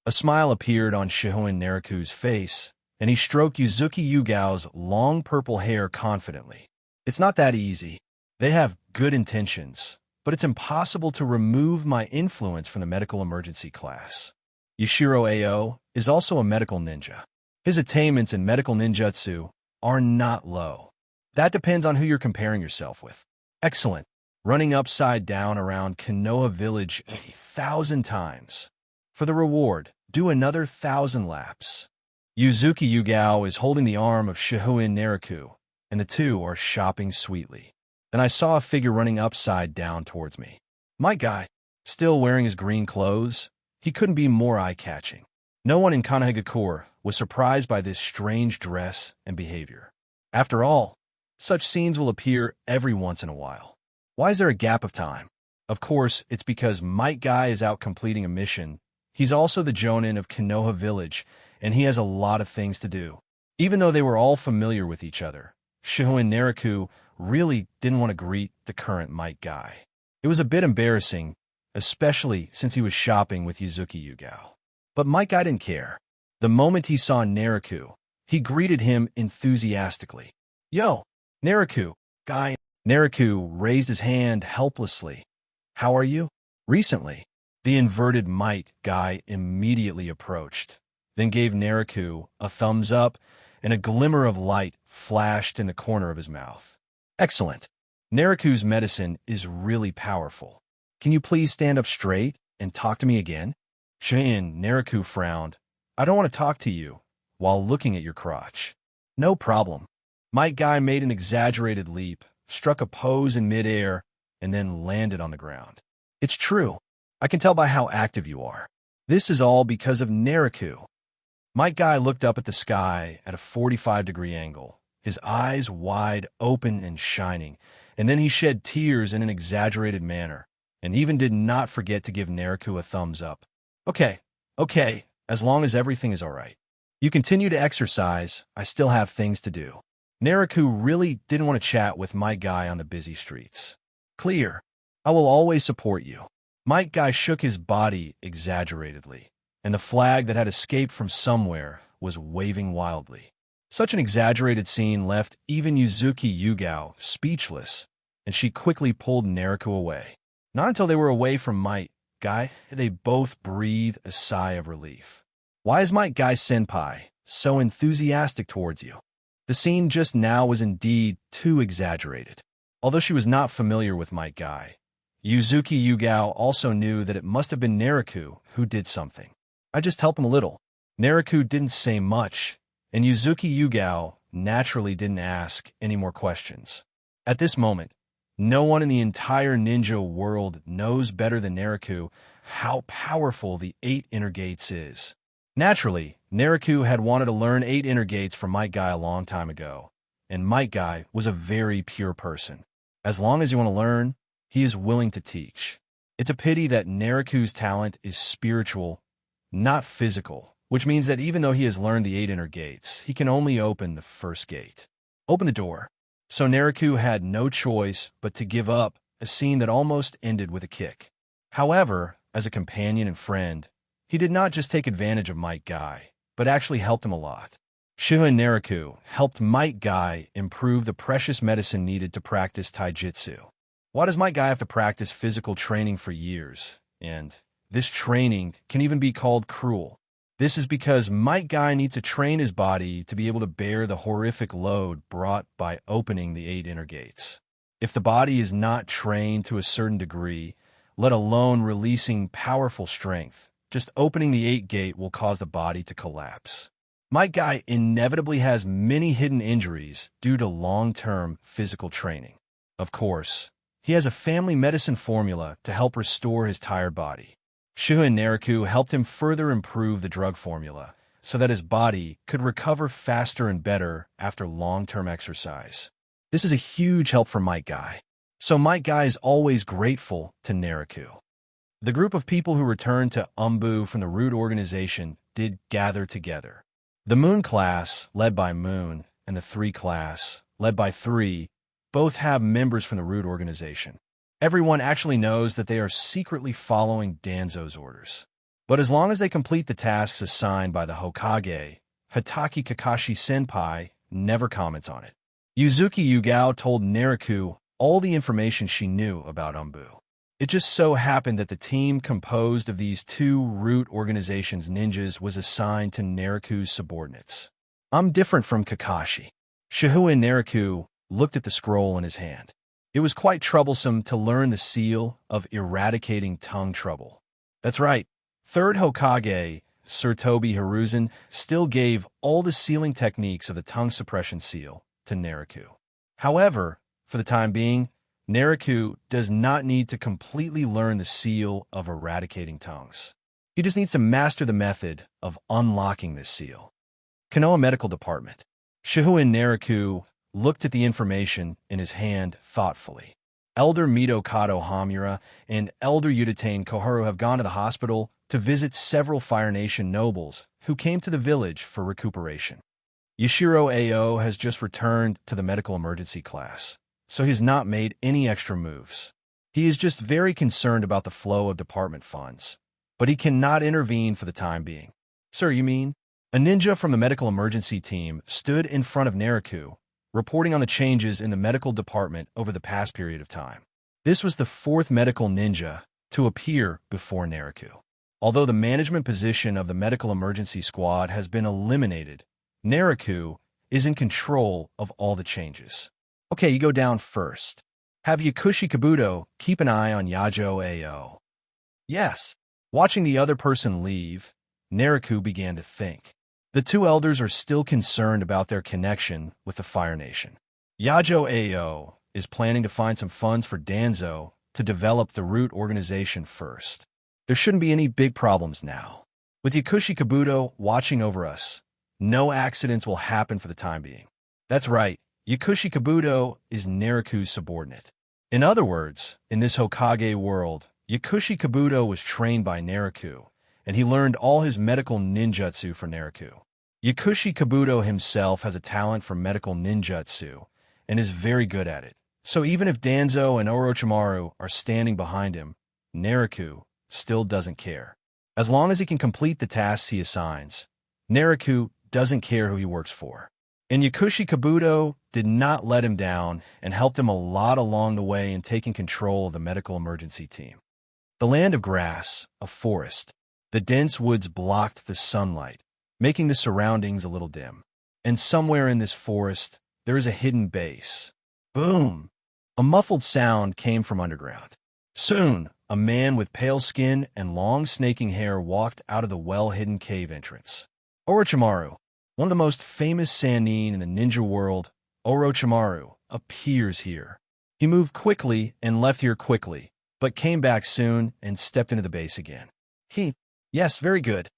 A smile appeared on Shihouin Naraku's face, and he stroked Yuzuki Yugao's long purple hair confidently. "It's not that easy. They have good intentions, but it's impossible to remove my influence from the medical emergency class. Yajiro Ao is also a medical ninja. His attainments in medical ninjutsu are not low. That depends on who you're comparing yourself with." "Excellent. Running upside down around Kinoa village 1,000 times. For the reward, do another 1,000 laps." Yuzuki Yugao is holding the arm of Shihouin Naraku, and the two are shopping sweetly. Then I saw a figure running upside down towards me. My guy, still wearing his green clothes, he couldn't be more eye-catching. No one in Sunagakure was surprised by this strange dress and behavior. After all, such scenes will appear every once in a while. Why is there a gap of time? Of course, it's because Might Guy is out completing a mission. He's also the Jonin of Konoha village, and he has a lot of things to do. Even though they were all familiar with each other, Shihouin Naraku really didn't want to greet the current Might Guy. It was a bit embarrassing, especially since he was shopping with Yuzuki Yugao. But Might Guy didn't care. The moment he saw Naraku, he greeted him enthusiastically. "Yo, Naraku, guy." Naraku raised his hand helplessly. "How are you?" "Recently." The inverted Might Guy immediately approached, then gave Naraku a thumbs up, and a glimmer of light flashed in the corner of his mouth. "Excellent. Naraku's medicine is really powerful. Can you please stand up straight and talk to me again?" Naraku frowned. "I don't want to talk to you while looking at your crotch." "No problem." Might Guy made an exaggerated leap, struck a pose in midair, and then landed on the ground. "It's true. I can tell by how active you are. This is all because of Naraku." Might Guy looked up at the sky at a 45-degree angle, his eyes wide open and shining, and then he shed tears in an exaggerated manner, and even did not forget to give Naraku a thumbs up. Okay, as long as everything is all right. You continue to exercise, I still have things to do." Naraku really didn't want to chat with Might Guy on the busy streets. "Clear. I will always support you." Might Guy shook his body exaggeratedly, and the flag that had escaped from somewhere was waving wildly. Such an exaggerated scene left even Yuzuki Yugao speechless, and she quickly pulled Naraku away. Not until they were away from Might Guy did they both breathe a sigh of relief. "Why is Might Guy Senpai so enthusiastic towards you?" The scene just now was indeed too exaggerated. Although she was not familiar with Might Guy, Yuzuki Yugao also knew that it must have been Naraku who did something. I just help him a little. Naraku didn't say much, and Yuzuki Yugao naturally didn't ask any more questions. At this moment, no one in the entire ninja world knows better than Naraku how powerful the 8 inner gates is. Naturally, Naraku had wanted to learn 8 inner gates from Might Guy a long time ago, and Might Guy was a very pure person. As long as you want to learn, he is willing to teach. It's a pity that Naraku's talent is spiritual, not physical, which means that even though he has learned the 8 inner gates, he can only open the first gate. Open the door. So Naraku had no choice but to give up, a scene that almost ended with a kick. However, as a companion and friend, he did not just take advantage of Might Guy, but actually helped him a lot. Shihouin Naraku helped Might Guy improve the precious medicine needed to practice taijutsu. Why does Might Guy have to practice physical training for years? And this training can even be called cruel. This is because Might Guy needs to train his body to be able to bear the horrific load brought by opening the 8 inner gates. If the body is not trained to a certain degree, let alone releasing powerful strength, just opening the 8 gate will cause the body to collapse. Might Guy inevitably has many hidden injuries due to long-term physical training. Of course, he has a family medicine formula to help restore his tired body. Shihouin Naraku helped him further improve the drug formula so that his body could recover faster and better after long-term exercise. This is a huge help for Might Guy. So Might Guy is always grateful to Naraku. The group of people who returned to Umbu from the Root organization did gather together. The Moon class, led by Moon, and the 3 class, led by 3, both have members from the Root organization. Everyone actually knows that they are secretly following Danzo's orders. But as long as they complete the tasks assigned by the Hokage, Hitaki Kakashi Senpai never comments on it. Yuzuki Yugao told Naraku all the information she knew about Umbu. It just so happened that the team composed of these 2 Root organization's ninjas was assigned to Naraku's subordinates. I'm different from Kakashi. Shihouin Naraku looked at the scroll in his hand. It was quite troublesome to learn the seal of eradicating tongue trouble. That's right, 3rd Hokage, Sir Tobi Hiruzen, still gave all the sealing techniques of the tongue suppression seal to Naraku. However, for the time being, Naraku does not need to completely learn the seal of eradicating tongues. He just needs to master the method of unlocking this seal. Kinoa Medical Department. Shihouin Naraku looked at the information in his hand thoughtfully. Elder Mito Kato Hamura and Elder Yuditane Koharu have gone to the hospital to visit several Fire Nation nobles who came to the village for recuperation. Yajiro Ao has just returned to the medical emergency class, so he has not made any extra moves. He is just very concerned about the flow of department funds, but he cannot intervene for the time being. Sir, you mean? A ninja from the medical emergency team stood in front of Naraku, reporting on the changes in the medical department over the past period of time. This was the 4th medical ninja to appear before Naraku. Although the management position of the medical emergency squad has been eliminated, Naraku is in control of all the changes. Okay, you go down first. Have Yakushi Kabuto keep an eye on Yajiro Ao. Yes. Watching the other person leave, Naraku began to think. The 2 elders are still concerned about their connection with the Fire Nation. Yajiro Ao is planning to find some funds for Danzo to develop the Root organization first. There shouldn't be any big problems now. With Yakushi Kabuto watching over us, no accidents will happen for the time being. That's right, Yakushi Kabuto is Naraku's subordinate. In other words, in this Hokage world, Yakushi Kabuto was trained by Naraku, and he learned all his medical ninjutsu from Naraku. Yakushi Kabuto himself has a talent for medical ninjutsu and is very good at it. So even if Danzo and Orochimaru are standing behind him, Naraku still doesn't care. As long as he can complete the tasks he assigns, Naraku doesn't care who he works for. And Yakushi Kabuto did not let him down and helped him a lot along the way in taking control of the medical emergency team. The land of grass, a forest. The dense woods blocked the sunlight, making the surroundings a little dim. And somewhere in this forest, there is a hidden base. Boom! A muffled sound came from underground. Soon, a man with pale skin and long snaking hair walked out of the well-hidden cave entrance. Orochimaru, one of the most famous sannin in the ninja world, Orochimaru, appears here. He moved quickly and left here quickly, but came back soon and stepped into the base again. Yes, very good.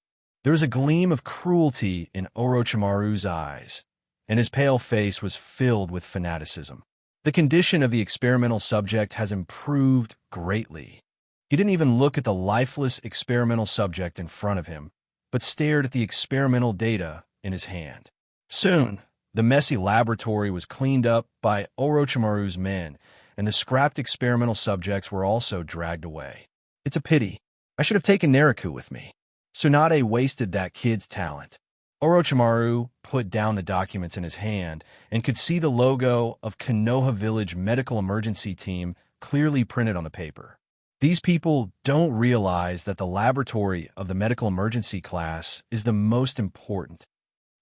There was a gleam of cruelty in Orochimaru's eyes, and his pale face was filled with fanaticism. The condition of the experimental subject has improved greatly. He didn't even look at the lifeless experimental subject in front of him, but stared at the experimental data in his hand. Soon, the messy laboratory was cleaned up by Orochimaru's men, and the scrapped experimental subjects were also dragged away. It's a pity. I should have taken Naraku with me. Tsunade wasted that kid's talent. Orochimaru put down the documents in his hand and could see the logo of Konoha Village Medical Emergency Team clearly printed on the paper. These people don't realize that the laboratory of the medical emergency class is the most important.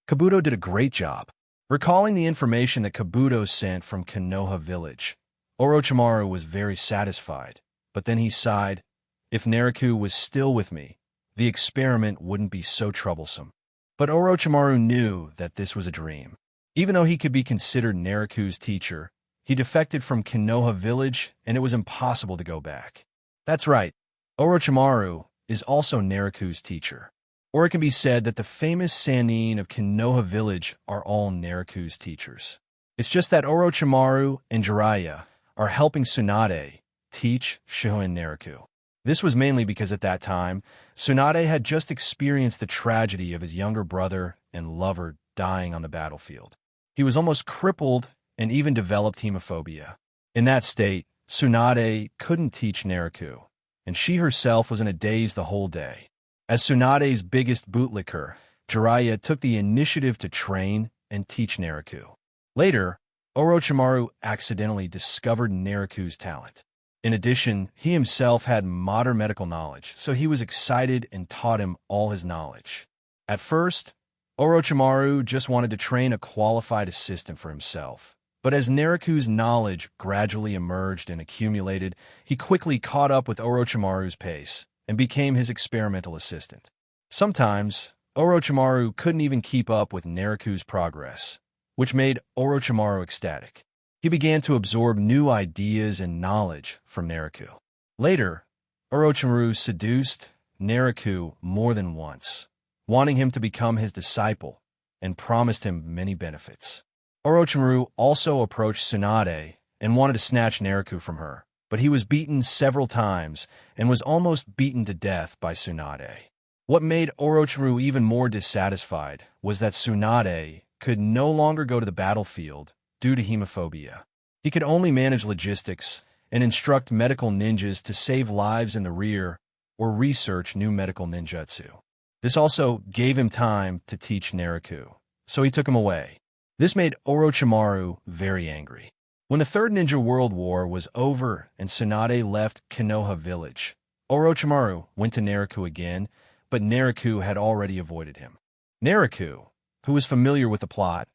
Kabuto did a great job. Recalling the information that Kabuto sent from Konoha Village, Orochimaru was very satisfied, but then he sighed. If Naraku was still with me, the experiment wouldn't be so troublesome. But Orochimaru knew that this was a dream. Even though he could be considered Naraku's teacher, he defected from Konoha Village and it was impossible to go back. That's right, Orochimaru is also Naraku's teacher. Or it can be said that the famous sannin of Konoha Village are all Naraku's teachers. It's just that Orochimaru and Jiraiya are helping Tsunade teach Shihouin Naraku. This was mainly because at that time, Tsunade had just experienced the tragedy of his younger brother and lover dying on the battlefield. He was almost crippled and even developed hemophobia. In that state, Tsunade couldn't teach Naraku, and she herself was in a daze the whole day. As Tsunade's biggest bootlicker, Jiraiya took the initiative to train and teach Naraku. Later, Orochimaru accidentally discovered Naraku's talent. In addition, he himself had modern medical knowledge, so he was excited and taught him all his knowledge. At first, Orochimaru just wanted to train a qualified assistant for himself. But as Naraku's knowledge gradually emerged and accumulated, he quickly caught up with Orochimaru's pace and became his experimental assistant. Sometimes, Orochimaru couldn't even keep up with Naraku's progress, which made Orochimaru ecstatic. He began to absorb new ideas and knowledge from Naraku. Later, Orochimaru seduced Naraku more than once, wanting him to become his disciple, and promised him many benefits. Orochimaru also approached Tsunade and wanted to snatch Naraku from her, but he was beaten several times and was almost beaten to death by Tsunade. What made Orochimaru even more dissatisfied was that Tsunade could no longer go to the battlefield due to hemophobia. He could only manage logistics and instruct medical ninjas to save lives in the rear or research new medical ninjutsu. This also gave him time to teach Naraku, so he took him away. This made Orochimaru very angry. When the Third Ninja World War was over and Tsunade left Konoha Village, Orochimaru went to Naraku again, but Naraku had already avoided him. Naraku, who was familiar with the plot,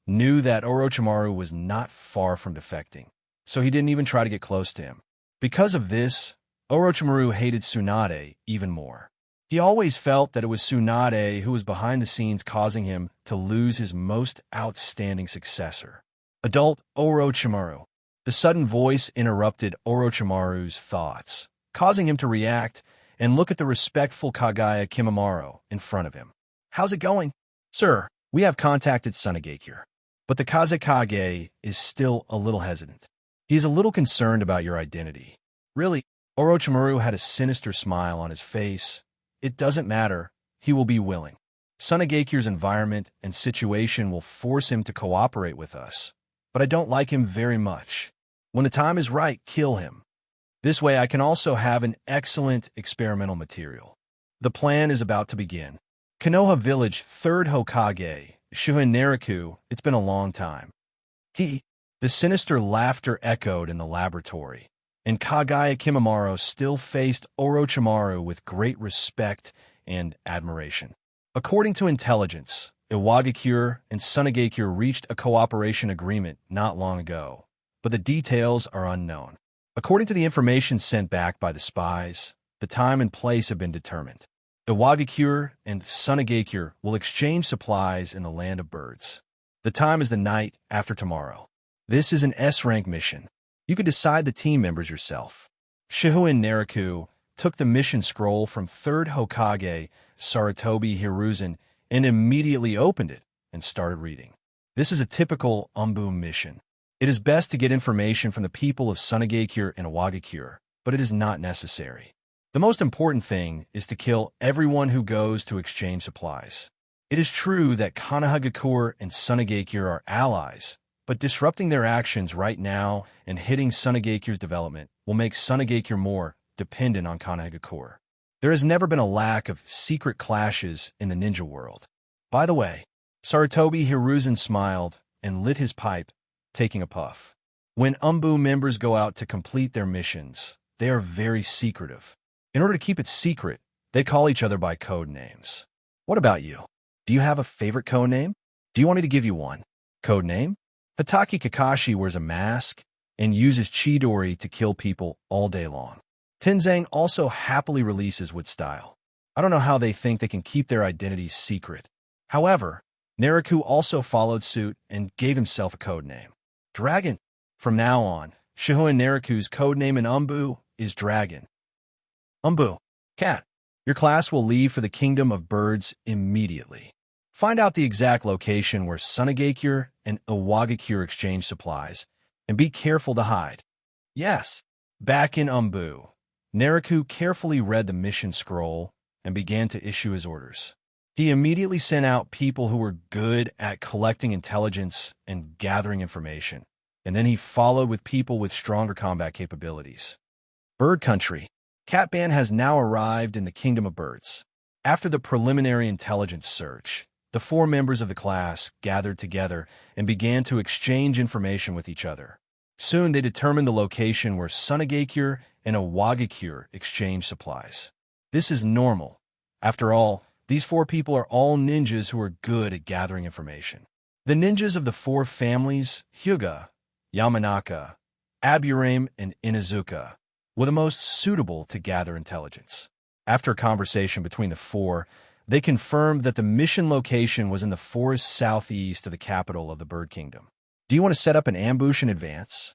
knew that Orochimaru was not far from defecting, so he didn't even try to get close to him. Because of this, Orochimaru hated Tsunade even more. He always felt that it was Tsunade who was behind the scenes causing him to lose his most outstanding successor. Adult Orochimaru. The sudden voice interrupted Orochimaru's thoughts, causing him to react and look at the respectful Kagaya Kimimaro in front of him. How's it going? Sir, we have contacted Sunagakure. But the Kazekage is still a little hesitant. He's a little concerned about your identity. Really, Orochimaru had a sinister smile on his face. It doesn't matter. He will be willing. Sunagakure's environment and situation will force him to cooperate with us. But I don't like him very much. When the time is right, kill him. This way I can also have an excellent experimental material. The plan is about to begin. Konoha Village, 3rd Hokage, Shihouin Naraku, it's been a long time. The sinister laughter echoed in the laboratory, and Kagaya Kimimaro still faced Orochimaru with great respect and admiration. According to intelligence, Iwagakure and Sunagakure reached a cooperation agreement not long ago, but the details are unknown. According to the information sent back by the spies, the time and place have been determined. Iwagakure and Sunagakure will exchange supplies in the land of birds. The time is the night after tomorrow. This is an S-rank mission. You could decide the team members yourself. Shihouin Naraku took the mission scroll from 3rd Hokage Tobi Hiruzen and immediately opened it and started reading. This is a typical Umbu mission. It is best to get information from the people of Sunagakure and Iwagakure, but it is not necessary. The most important thing is to kill everyone who goes to exchange supplies. It is true that Konoha and Sunagakure are allies, but disrupting their actions right now and hitting Sunagakure's development will make Sunagakure more dependent on Konoha. There has never been a lack of secret clashes in the ninja world. By the way, Tobi Hiruzen smiled and lit his pipe, taking a puff. When Umbu members go out to complete their missions, they are very secretive. In order to keep it secret, they call each other by code names. What about you? Do you have a favorite code name? Do you want me to give you one? Code name? Hatake Kakashi wears a mask and uses Chidori to kill people all day long. Tenzang also happily releases with style. I don't know how they think they can keep their identities secret. However, Naraku also followed suit and gave himself a code name. Dragon. From now on, Shihouin Naraku's code name in Umbu is Dragon. Umbu. Cat. Your class will leave for the Kingdom of Birds immediately. Find out the exact location where Sunagakure and Iwagakure exchange supplies, and be careful to hide. Yes. Back in Umbu, Naraku carefully read the mission scroll and began to issue his orders. He immediately sent out people who were good at collecting intelligence and gathering information, and then he followed with people with stronger combat capabilities. Bird Country. Catban has now arrived in the Kingdom of Birds. After the preliminary intelligence search, the 4 members of the class gathered together and began to exchange information with each other. Soon they determined the location where Sunagakure and Iwagakure exchange supplies. This is normal. After all, these 4 people are all ninjas who are good at gathering information. The ninjas of the 4 families, Hyuga, Yamanaka, Aburame, and Inuzuka, were the most suitable to gather intelligence. After a conversation between the 4, they confirmed that the mission location was in the forest southeast of the capital of the Bird Kingdom. Do you want to set up an ambush in advance?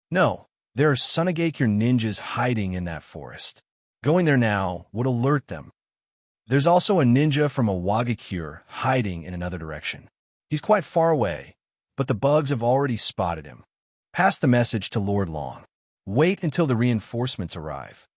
No, there are Sunagakure ninjas hiding in that forest. Going there now would alert them. There's also a ninja from Iwagakure hiding in another direction. He's quite far away, but the bugs have already spotted him. Pass the message to Lord Long. Wait until the reinforcements arrive.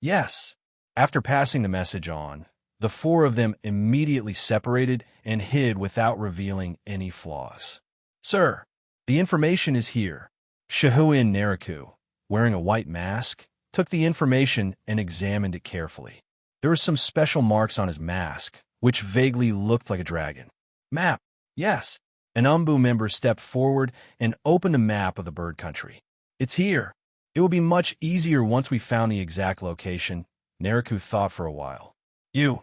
Yes. After passing the message on, the 4 of them immediately separated and hid without revealing any flaws. Sir, the information is here. Shihouin Naraku, wearing a white mask, took the information and examined it carefully. There were some special marks on his mask, which vaguely looked like a dragon. Map. Yes. An Umbu member stepped forward and opened the map of the bird country. It's here. It will be much easier once we found the exact location. Naraku thought for a while. You.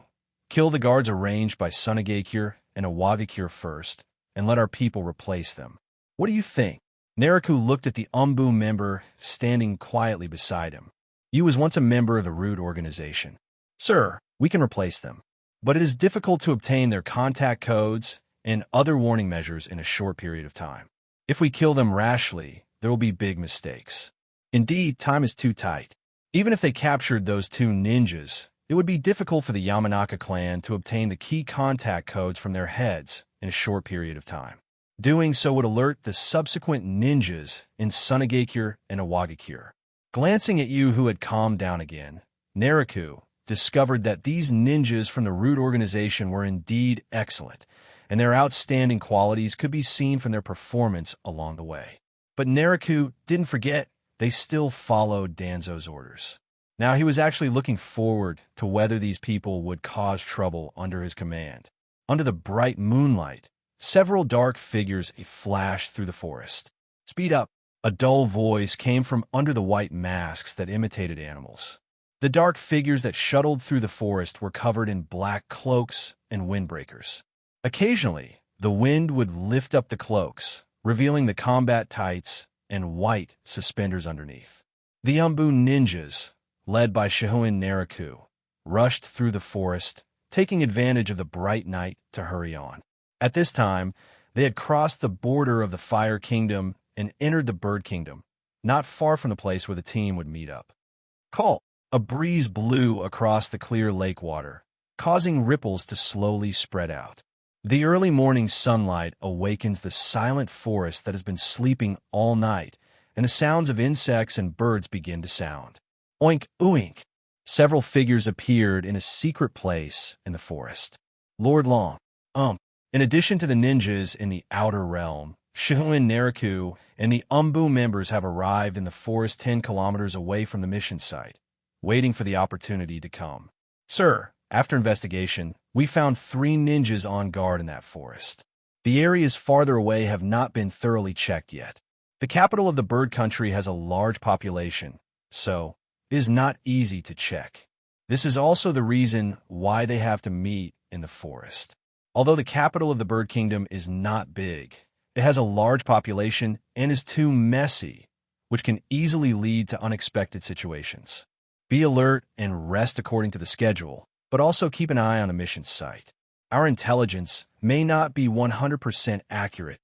Kill the guards arranged by Sunagakure and Iwagakure first, and let our people replace them. What do you think? Naraku looked at the Umbu member standing quietly beside him. You was once a member of the reorganization. Sir, we can replace them, but it is difficult to obtain their contact codes and other warning measures in a short period of time. If we kill them rashly, there will be big mistakes. Indeed, time is too tight. Even if they captured those 2 ninjas, it would be difficult for the Yamanaka clan to obtain the key contact codes from their heads in a short period of time. Doing so would alert the subsequent ninjas in Sunagakure and Iwagakure. Glancing at you who had calmed down again, Naraku discovered that these ninjas from the root organization were indeed excellent, and their outstanding qualities could be seen from their performance along the way. But Naraku didn't forget they still followed Danzo's orders. Now he was actually looking forward to whether these people would cause trouble under his command. Under the bright moonlight, several dark figures flashed through the forest. Speed up! A dull voice came from under the white masks that imitated animals. The dark figures that shuttled through the forest were covered in black cloaks and windbreakers. Occasionally, the wind would lift up the cloaks, revealing the combat tights and white suspenders underneath. The Umbu ninjas, led by Shihouin Naraku, rushed through the forest, taking advantage of the bright night to hurry on. At this time, they had crossed the border of the Fire Kingdom and entered the Bird Kingdom, not far from the place where the team would meet up. Call! A breeze blew across the clear lake water, causing ripples to slowly spread out. The early morning sunlight awakens the silent forest that has been sleeping all night, and the sounds of insects and birds begin to sound. Oink, oink! Several figures appeared in a secret place in the forest. Lord Long. In addition to the ninjas in the outer realm, Shihouin Naraku and the Umbu members have arrived in the forest 10 kilometers away from the mission site, waiting for the opportunity to come. Sir, after investigation, we found 3 ninjas on guard in that forest. The areas farther away have not been thoroughly checked yet. The capital of the bird country has a large population, so it is not easy to check. This is also the reason why they have to meet in the forest. Although the capital of the bird kingdom is not big, it has a large population and is too messy, which can easily lead to unexpected situations. Be alert and rest according to the schedule, but also keep an eye on the mission site. Our intelligence may not be 100% accurate.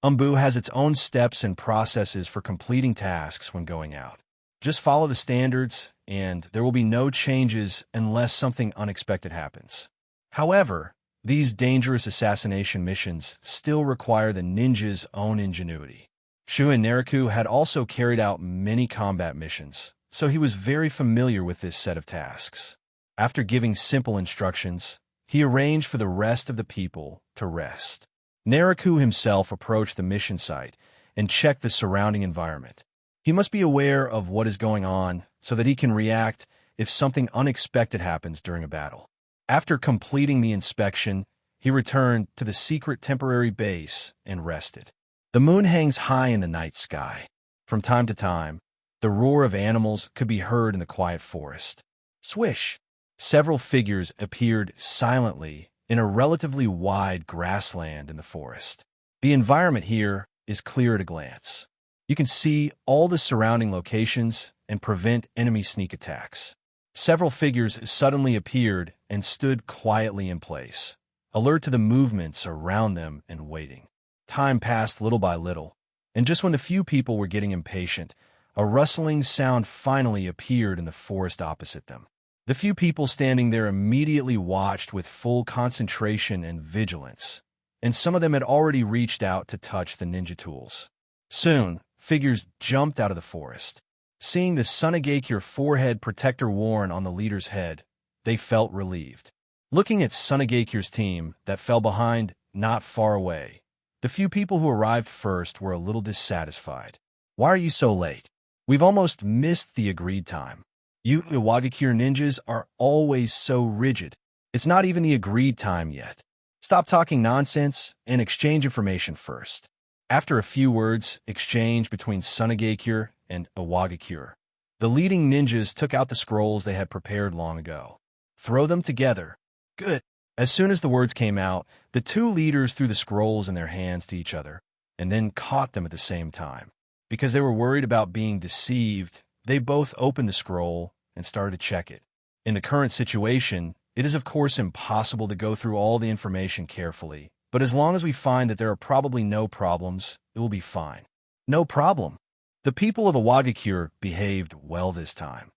Umbu has its own steps and processes for completing tasks when going out. Just follow the standards, and there will be no changes unless something unexpected happens. However, these dangerous assassination missions still require the ninja's own ingenuity. Shihouin Naraku had also carried out many combat missions, so he was very familiar with this set of tasks. After giving simple instructions, he arranged for the rest of the people to rest. Naraku himself approached the mission site and checked the surrounding environment. He must be aware of what is going on so that he can react if something unexpected happens during a battle. After completing the inspection, he returned to the secret temporary base and rested. The moon hangs high in the night sky. From time to time, the roar of animals could be heard in the quiet forest. Swish! Several figures appeared silently in a relatively wide grassland in the forest. The environment here is clear at a glance. You can see all the surrounding locations and prevent enemy sneak attacks. Several figures suddenly appeared and stood quietly in place, alert to the movements around them and waiting. Time passed little by little, and just when the few people were getting impatient, a rustling sound finally appeared in the forest opposite them. The few people standing there immediately watched with full concentration and vigilance, and some of them had already reached out to touch the ninja tools. Soon, figures jumped out of the forest. Seeing the Sunagakure forehead protector worn on the leader's head, they felt relieved. Looking at Sunagakure's team that fell behind not far away, the few people who arrived first were a little dissatisfied. Why are you so late? We've almost missed the agreed time. You Iwagakure ninjas are always so rigid. It's not even the agreed time yet. Stop talking nonsense and exchange information first. After a few words exchanged between Sunagakure and Iwagakure, the leading ninjas took out the scrolls they had prepared long ago. Throw them together. Good. As soon as the words came out, the 2 leaders threw the scrolls in their hands to each other, and then caught them at the same time. Because they were worried about being deceived, they both opened the scroll and started to check it. In the current situation, it is of course impossible to go through all the information carefully, but as long as we find that there are probably no problems, it will be fine. No problem. The people of Iwagakure behaved well this time.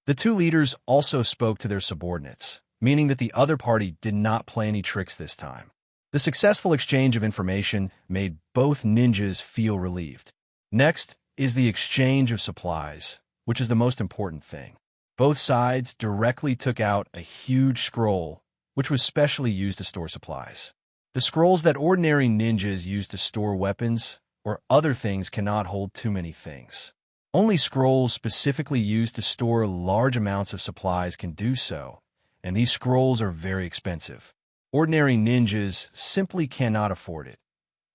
The 2 leaders also spoke to their subordinates, meaning that the other party did not play any tricks this time. The successful exchange of information made both ninjas feel relieved. Next is the exchange of supplies, which is the most important thing. Both sides directly took out a huge scroll, which was specially used to store supplies. The scrolls that ordinary ninjas use to store weapons or other things cannot hold too many things. Only scrolls specifically used to store large amounts of supplies can do so, and these scrolls are very expensive. Ordinary ninjas simply cannot afford it,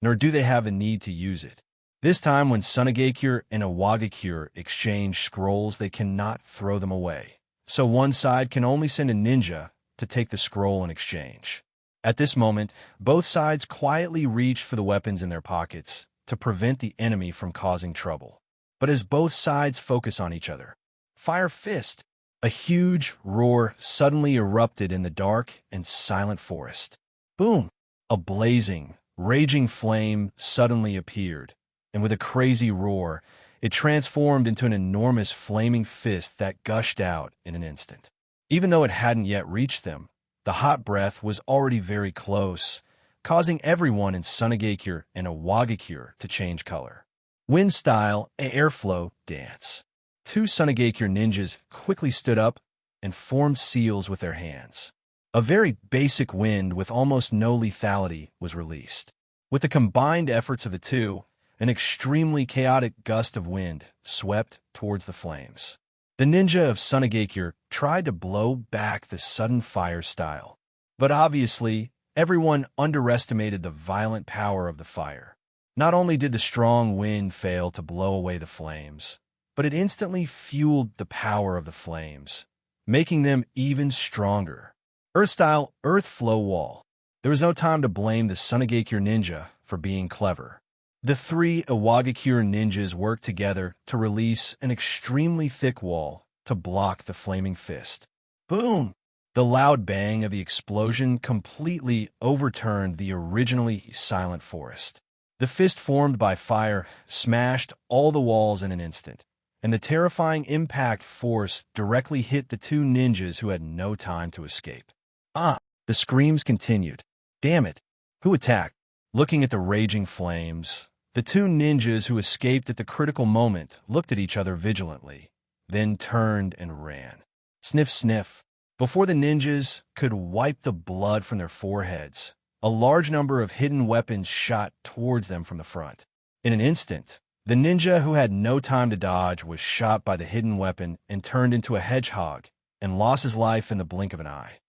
nor do they have a need to use it. This time when Sunagakure and Iwagakure exchange scrolls, they cannot throw them away. So one side can only send a ninja to take the scroll in exchange. At this moment, both sides quietly reached for the weapons in their pockets to prevent the enemy from causing trouble. But as both sides focus on each other, fire fist, a huge roar suddenly erupted in the dark and silent forest. Boom! A blazing, raging flame suddenly appeared, and with a crazy roar, it transformed into an enormous flaming fist that gushed out in an instant. Even though it hadn't yet reached them, the hot breath was already very close, causing everyone in Sunagakure and Iwagakure to change color. Wind style, airflow, dance. Two Sunagakure ninjas quickly stood up and formed seals with their hands. A very basic wind with almost no lethality was released. With the combined efforts of the two, an extremely chaotic gust of wind swept towards the flames. The ninja of Sunagakure tried to blow back the sudden fire style, but obviously, everyone underestimated the violent power of the fire. Not only did the strong wind fail to blow away the flames, but it instantly fueled the power of the flames, making them even stronger. Earth-style, earth flow wall. There was no time to blame the Sunagakure ninja for being clever. The three Iwagakure ninjas worked together to release an extremely thick wall to block the flaming fist. Boom! The loud bang of the explosion completely overturned the originally silent forest. The fist formed by fire smashed all the walls in an instant, and the terrifying impact force directly hit the two ninjas who had no time to escape. The screams continued. Damn it! Who attacked? Looking at the raging flames, the two ninjas who escaped at the critical moment looked at each other vigilantly, then turned and ran. Sniff, sniff. Before the ninjas could wipe the blood from their foreheads, a large number of hidden weapons shot towards them from the front. In an instant, the ninja who had no time to dodge was shot by the hidden weapon and turned into a hedgehog and lost his life in the blink of an eye.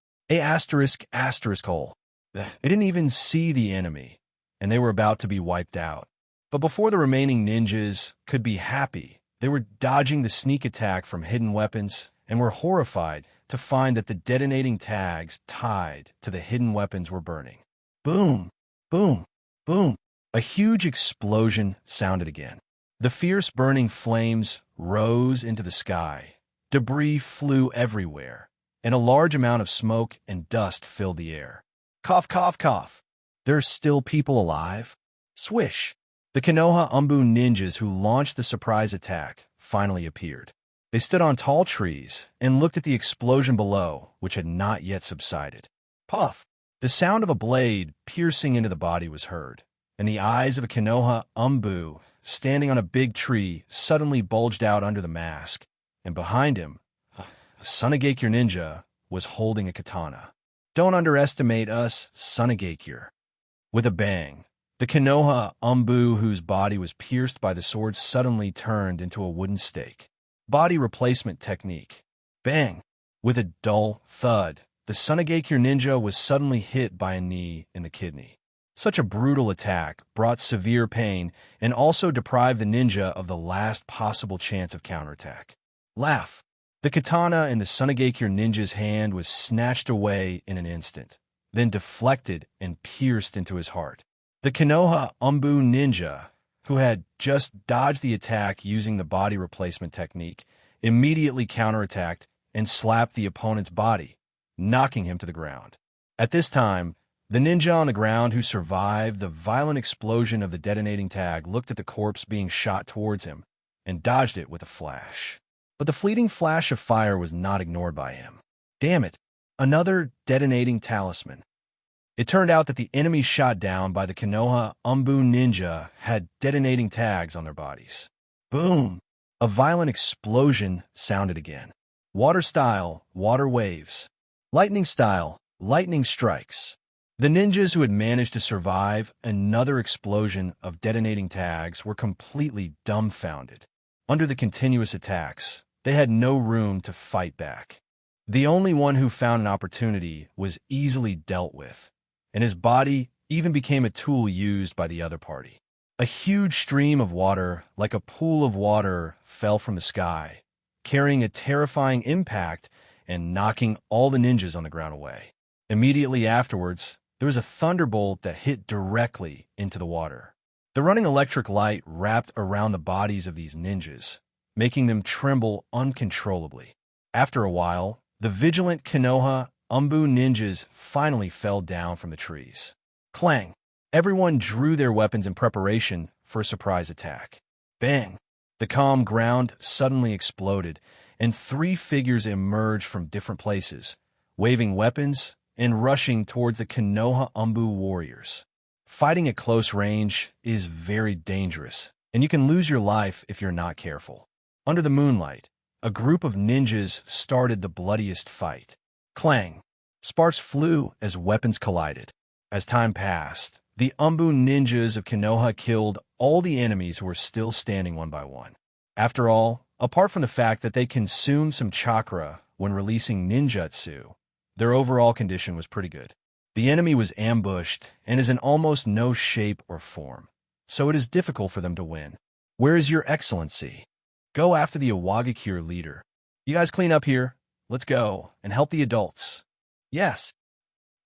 Hole. They didn't even see the enemy, and they were about to be wiped out. But before the remaining ninjas could be happy, they were dodging the sneak attack from hidden weapons and were horrified to find that the detonating tags tied to the hidden weapons were burning. Boom! Boom! Boom! A huge explosion sounded again. The fierce burning flames rose into the sky. Debris flew everywhere, and a large amount of smoke and dust filled the air. Cough, cough, cough. There's still people alive? Swish! The Konoha Umbu ninjas who launched the surprise attack finally appeared. They stood on tall trees and looked at the explosion below, which had not yet subsided. Puff! The sound of a blade piercing into the body was heard, and the eyes of a Konoha Umbu standing on a big tree suddenly bulged out under the mask, and behind him, a Sunagakure ninja was holding a katana. Don't underestimate us, Sunagakure. With a bang, the Konoha Umbu whose body was pierced by the sword suddenly turned into a wooden stake. Body replacement technique. Bang! With a dull thud, the Sunagakure ninja was suddenly hit by a knee in the kidney. Such a brutal attack brought severe pain and also deprived the ninja of the last possible chance of counterattack. Laugh! The katana in the Sunagakure ninja's hand was snatched away in an instant, then deflected and pierced into his heart. The Konoha Umbu ninja, who had just dodged the attack using the body replacement technique, immediately counterattacked and slapped the opponent's body, knocking him to the ground. At this time, the ninja on the ground who survived the violent explosion of the detonating tag looked at the corpse being shot towards him and dodged it with a flash. But the fleeting flash of fire was not ignored by him. Damn it! Another detonating talisman. It turned out that the enemies shot down by the Konoha Umbu ninja had detonating tags on their bodies. Boom! A violent explosion sounded again. Water style, water waves. Lightning style, lightning strikes. The ninjas who had managed to survive another explosion of detonating tags were completely dumbfounded. Under the continuous attacks, they had no room to fight back. The only one who found an opportunity was easily dealt with, and his body even became a tool used by the other party. A huge stream of water, like a pool of water, fell from the sky, carrying a terrifying impact and knocking all the ninjas on the ground away. Immediately afterwards, there was a thunderbolt that hit directly into the water. The running electric light wrapped around the bodies of these ninjas, making them tremble uncontrollably. After a while, the vigilant Konoha Umbu ninjas finally fell down from the trees. Clang! Everyone drew their weapons in preparation for a surprise attack. Bang! The calm ground suddenly exploded, and 3 figures emerged from different places, waving weapons and rushing towards the Konoha Umbu warriors. Fighting at close range is very dangerous, and you can lose your life if you're not careful. Under the moonlight, a group of ninjas started the bloodiest fight. Clang! Sparks flew as weapons collided. As time passed, the Umbu ninjas of Konoha killed all the enemies who were still standing one by one. After all, apart from the fact that they consumed some chakra when releasing ninjutsu, their overall condition was pretty good. The enemy was ambushed and is in almost no shape or form, so it is difficult for them to win. Where is your excellency? Go after the Iwagakure leader. You guys clean up here. Let's go and help the adults. Yes.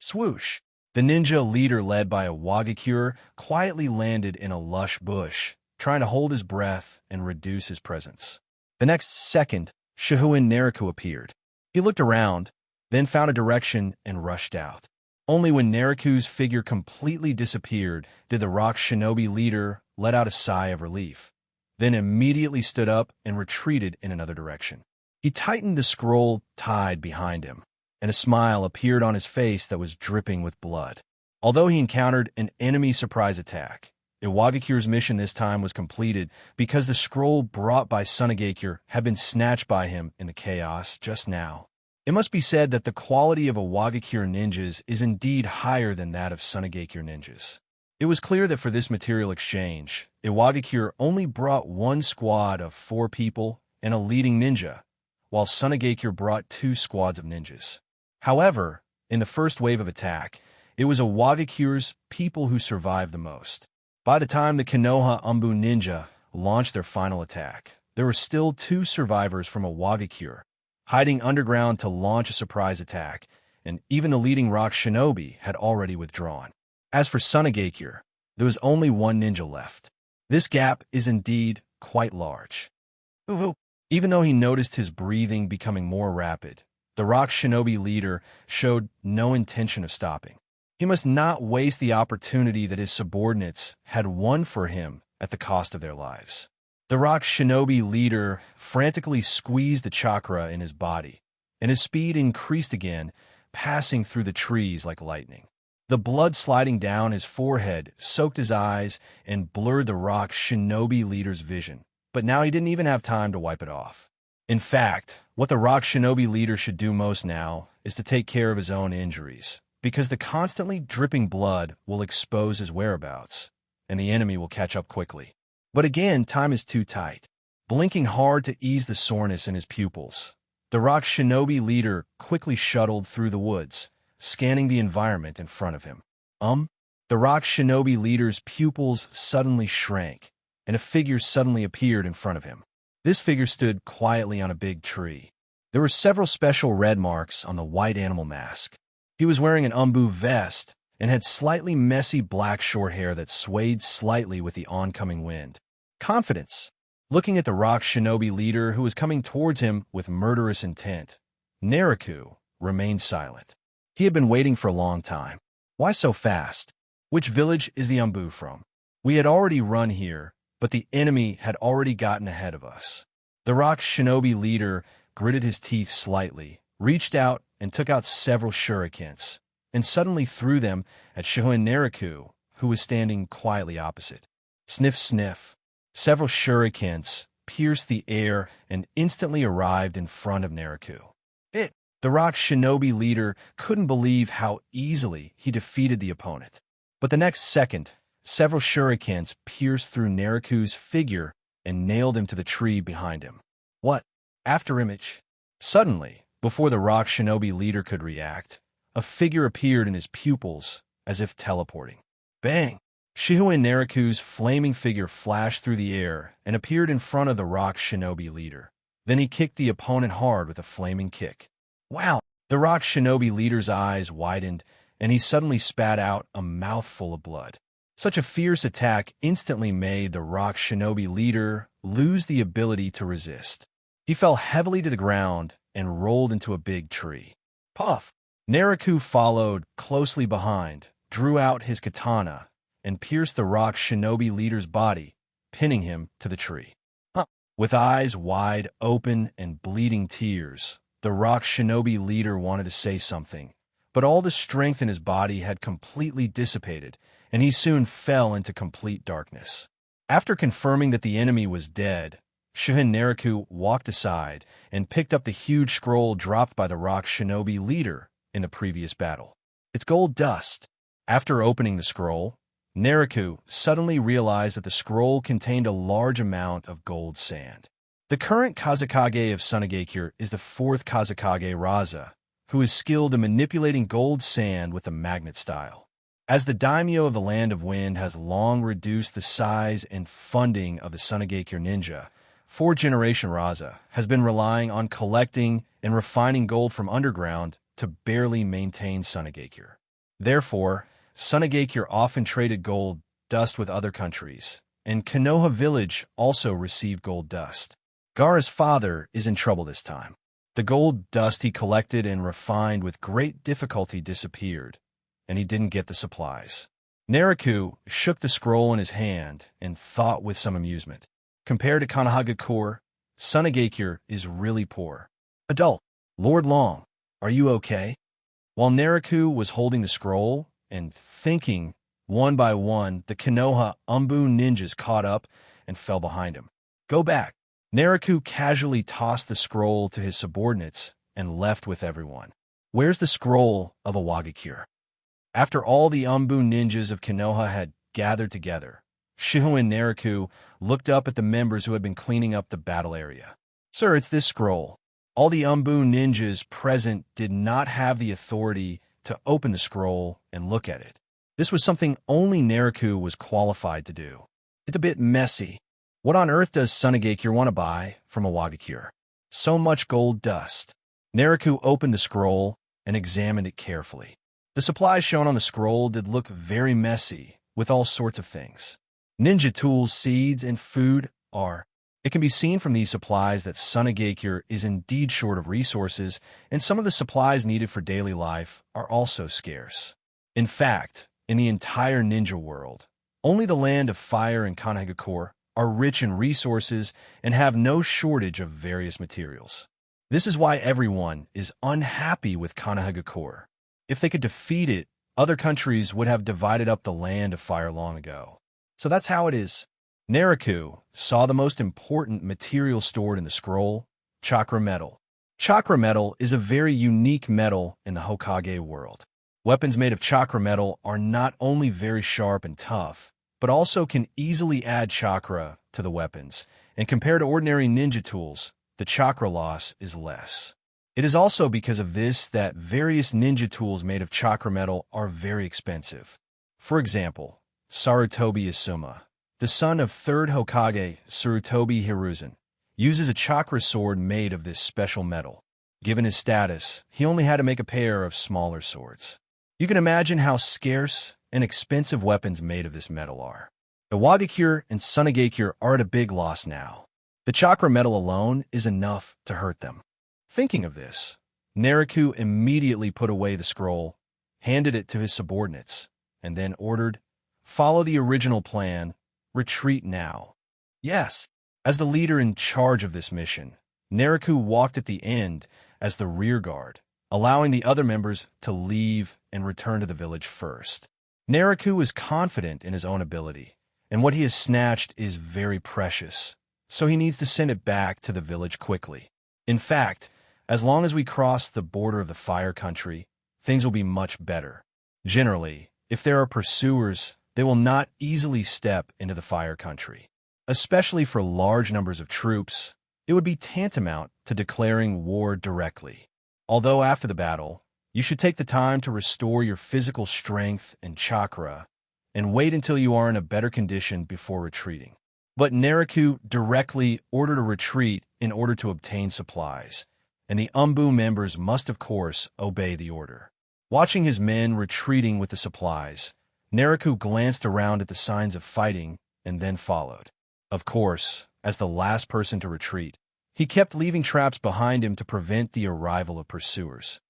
Swoosh. The ninja leader led by Iwagakure quietly landed in a lush bush, trying to hold his breath and reduce his presence. The next second, Shihouin Naraku appeared. He looked around, then found a direction and rushed out. Only when Naraku's figure completely disappeared did the rock shinobi leader let out a sigh of relief, then immediately stood up and retreated in another direction. He tightened the scroll tied behind him, and a smile appeared on his face that was dripping with blood. Although he encountered an enemy surprise attack, Iwagakure's mission this time was completed because the scroll brought by Sunagakure had been snatched by him in the chaos just now. It must be said that the quality of Iwagakure ninjas is indeed higher than that of Sunagakure ninjas. It was clear that for this material exchange, Iwagakure only brought 1 squad of 4 people and a leading ninja, while Sunagakure brought 2 squads of ninjas. However, in the first wave of attack, it was Iwagakure's people who survived the most. By the time the Konoha Umbu ninja launched their final attack, there were still 2 survivors from Iwagakure, hiding underground to launch a surprise attack, and even the leading rock shinobi had already withdrawn. As for Sunagakure, there was only 1 ninja left. This gap is indeed quite large. Even though he noticed his breathing becoming more rapid, the rock shinobi leader showed no intention of stopping. He must not waste the opportunity that his subordinates had won for him at the cost of their lives. The rock shinobi leader frantically squeezed the chakra in his body, and his speed increased again, passing through the trees like lightning. The blood sliding down his forehead soaked his eyes and blurred the rock shinobi leader's vision, but now he didn't even have time to wipe it off. In fact, what the rock shinobi leader should do most now is to take care of his own injuries, because the constantly dripping blood will expose his whereabouts, and the enemy will catch up quickly. But again, time is too tight. Blinking hard to ease the soreness in his pupils, the rock shinobi leader quickly shuttled through the woods, scanning the environment in front of him. The rock shinobi leader's pupils suddenly shrank, and a figure suddenly appeared in front of him. This figure stood quietly on a big tree. There were several special red marks on the white animal mask. He was wearing an umbu vest and had slightly messy black short hair that swayed slightly with the oncoming wind. Confidence. Looking at the rock shinobi leader who was coming towards him with murderous intent, Naraku remained silent. He had been waiting for a long time. Why so fast? Which village is the umbu from? We had already run here, but the enemy had already gotten ahead of us. The rock shinobi leader gritted his teeth slightly, reached out and took out several shurikens, and suddenly threw them at Shihouin Naraku, who was standing quietly opposite. Sniff, sniff. Several shurikens pierced the air and instantly arrived in front of Naraku. The rock shinobi leader couldn't believe how easily he defeated the opponent. But the next second, several shurikens pierced through Naraku's figure and nailed him to the tree behind him. What? After image. Suddenly, before the rock shinobi leader could react, a figure appeared in his pupils, as if teleporting. Bang! Shihouin Naraku's flaming figure flashed through the air and appeared in front of the rock shinobi leader. Then he kicked the opponent hard with a flaming kick. Wow! The rock shinobi leader's eyes widened, and he suddenly spat out a mouthful of blood. Such a fierce attack instantly made the rock shinobi leader lose the ability to resist. He fell heavily to the ground and rolled into a big tree. Puff! Naraku followed closely behind, drew out his katana, and pierced the rock shinobi leader's body, pinning him to the tree. With eyes wide open and bleeding tears, the rock shinobi leader wanted to say something, but all the strength in his body had completely dissipated, and he soon fell into complete darkness. After confirming that the enemy was dead, Shihouin Naraku walked aside and picked up the huge scroll dropped by the rock shinobi leader in the previous battle. It's gold dust. After opening the scroll, Naraku suddenly realized that the scroll contained a large amount of gold sand. The current Kazekage of Sunagakure is the fourth Kazekage Raza, who is skilled in manipulating gold sand with the magnet style. As the daimyo of the Land of Wind has long reduced the size and funding of the Sunagakure ninja, fourth generation Raza has been relying on collecting and refining gold from underground to barely maintain Sunagakure. Therefore, Sunagakure often traded gold dust with other countries, and Konoha village also received gold dust. Gaara's father is in trouble this time. The gold dust he collected and refined with great difficulty disappeared, and he didn't get the supplies. Naraku shook the scroll in his hand and thought with some amusement. Compared to Konohagakure, Sunagakure is really poor. Adult, Lord Long, are you okay? While Naraku was holding the scroll and thinking, one by one, the Konoha Umbu ninjas caught up and fell behind him. Go back. Naraku casually tossed the scroll to his subordinates and left with everyone. Where's the scroll of Awagakure? After all the Umbu ninjas of Konoha had gathered together, Shihouin Naraku looked up at the members who had been cleaning up the battle area. Sir, it's this scroll. All the Umbu ninjas present did not have the authority to open the scroll and look at it. This was something only Naraku was qualified to do. It's a bit messy. What on earth does Sunagakure want to buy from Awagakure? So much gold dust. Naraku opened the scroll and examined it carefully. The supplies shown on the scroll did look very messy, with all sorts of things. Ninja tools, seeds, and food are. It can be seen from these supplies that Sunagakure is indeed short of resources, and some of the supplies needed for daily life are also scarce. In fact, in the entire ninja world, only the Land of Fire and Konohagakure are rich in resources and have no shortage of various materials. This is why everyone is unhappy with Konohagakure. If they could defeat it, other countries would have divided up the Land of Fire long ago. So that's how it is. Naraku saw the most important material stored in the scroll, chakra metal. Chakra metal is a very unique metal in the Hokage world. Weapons made of chakra metal are not only very sharp and tough, but also can easily add chakra to the weapons, and compared to ordinary ninja tools, the chakra loss is less. It is also because of this that various ninja tools made of chakra metal are very expensive. For example, Sarutobi Asuma, the son of 3rd Hokage Sarutobi Hiruzen, uses a chakra sword made of this special metal. Given his status, he only had to make a pair of smaller swords. You can imagine how scarce and expensive weapons made of this metal are. Awagakure and Sunagakure are at a big loss now. The chakra metal alone is enough to hurt them. Thinking of this, Naraku immediately put away the scroll, handed it to his subordinates, and then ordered, "Follow the original plan. Retreat now." Yes, as the leader in charge of this mission, Naraku walked at the end as the rear guard, allowing the other members to leave and return to the village first. Naraku is confident in his own ability, and what he has snatched is very precious, so he needs to send it back to the village quickly. In fact, as long as we cross the border of the Fire Country, things will be much better. Generally, if there are pursuers, they will not easily step into the Fire Country. Especially for large numbers of troops, it would be tantamount to declaring war directly. Although after the battle, you should take the time to restore your physical strength and chakra, and wait until you are in a better condition before retreating. But Naraku directly ordered a retreat in order to obtain supplies, and the Umbu members must of course obey the order. Watching his men retreating with the supplies, Naraku glanced around at the signs of fighting and then followed. Of course, as the last person to retreat, he kept leaving traps behind him to prevent the arrival of pursuers.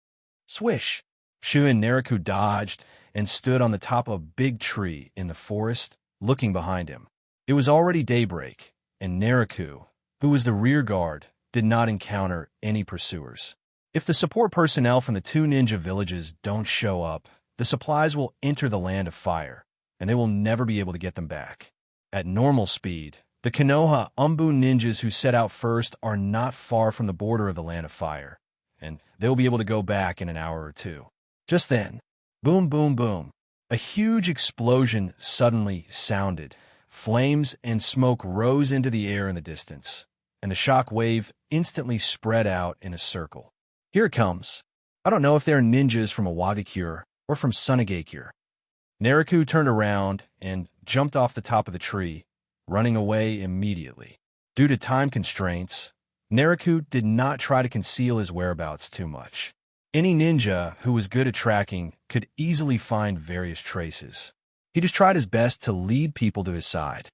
Swish! Shu and Naraku dodged and stood on the top of a big tree in the forest, looking behind him. It was already daybreak, and Naraku, who was the rear guard, did not encounter any pursuers. If the support personnel from the two ninja villages don't show up, the supplies will enter the land of fire, and they will never be able to get them back. At normal speed, the Konoha Umbu ninjas who set out first are not far from the border of the land of fire, and they'll be able to go back in an hour or two. Just then, boom, boom, boom, a huge explosion suddenly sounded. Flames and smoke rose into the air in the distance, and the shock wave instantly spread out in a circle. Here it comes. I don't know if they're ninjas from Awadikure or from Sunagakure. Naraku turned around and jumped off the top of the tree, running away immediately. Due to time constraints, Naraku did not try to conceal his whereabouts too much. Any ninja who was good at tracking could easily find various traces. He just tried his best to lead people to his side.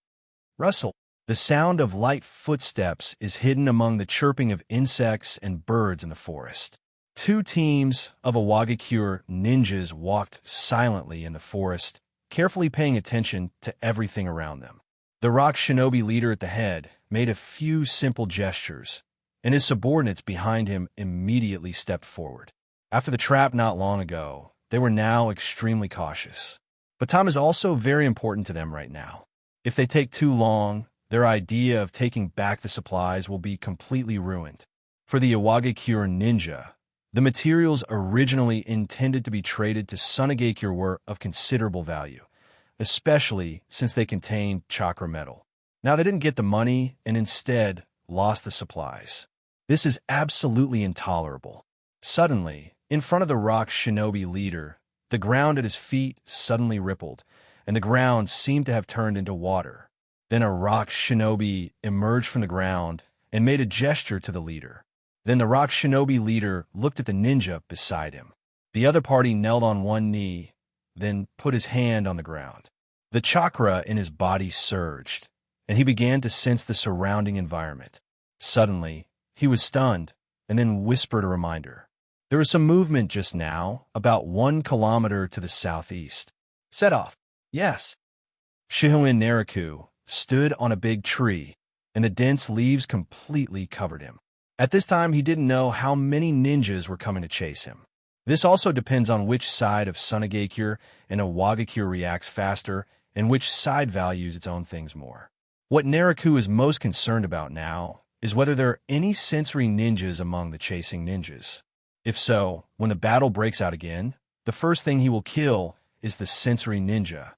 Rustle. The sound of light footsteps is hidden among the chirping of insects and birds in the forest. Two teams of Awagakure ninjas walked silently in the forest, carefully paying attention to everything around them. The rock shinobi leader at the head made a few simple gestures, and his subordinates behind him immediately stepped forward. After the trap not long ago, they were now extremely cautious. But time is also very important to them right now. If they take too long, their idea of taking back the supplies will be completely ruined. For the Awagakure ninja, the materials originally intended to be traded to Sunagakure were of considerable value, especially since they contained chakra metal. Now they didn't get the money and instead lost the supplies. This is absolutely intolerable. Suddenly, in front of the rock shinobi leader, the ground at his feet suddenly rippled, and the ground seemed to have turned into water. Then a rock shinobi emerged from the ground and made a gesture to the leader. Then the rock shinobi leader looked at the ninja beside him. The other party knelt on one knee, then put his hand on the ground. The chakra in his body surged, and he began to sense the surrounding environment. Suddenly, he was stunned, and then whispered a reminder. There was some movement just now, about 1 kilometer to the southeast. Set off. Yes. Shihouin Naraku stood on a big tree, and the dense leaves completely covered him. At this time, he didn't know how many ninjas were coming to chase him. This also depends on which side of Sunagakure and Awagakure reacts faster and which side values its own things more. What Naraku is most concerned about now is whether there are any sensory ninjas among the chasing ninjas. If so, when the battle breaks out again, the first thing he will kill is the sensory ninja.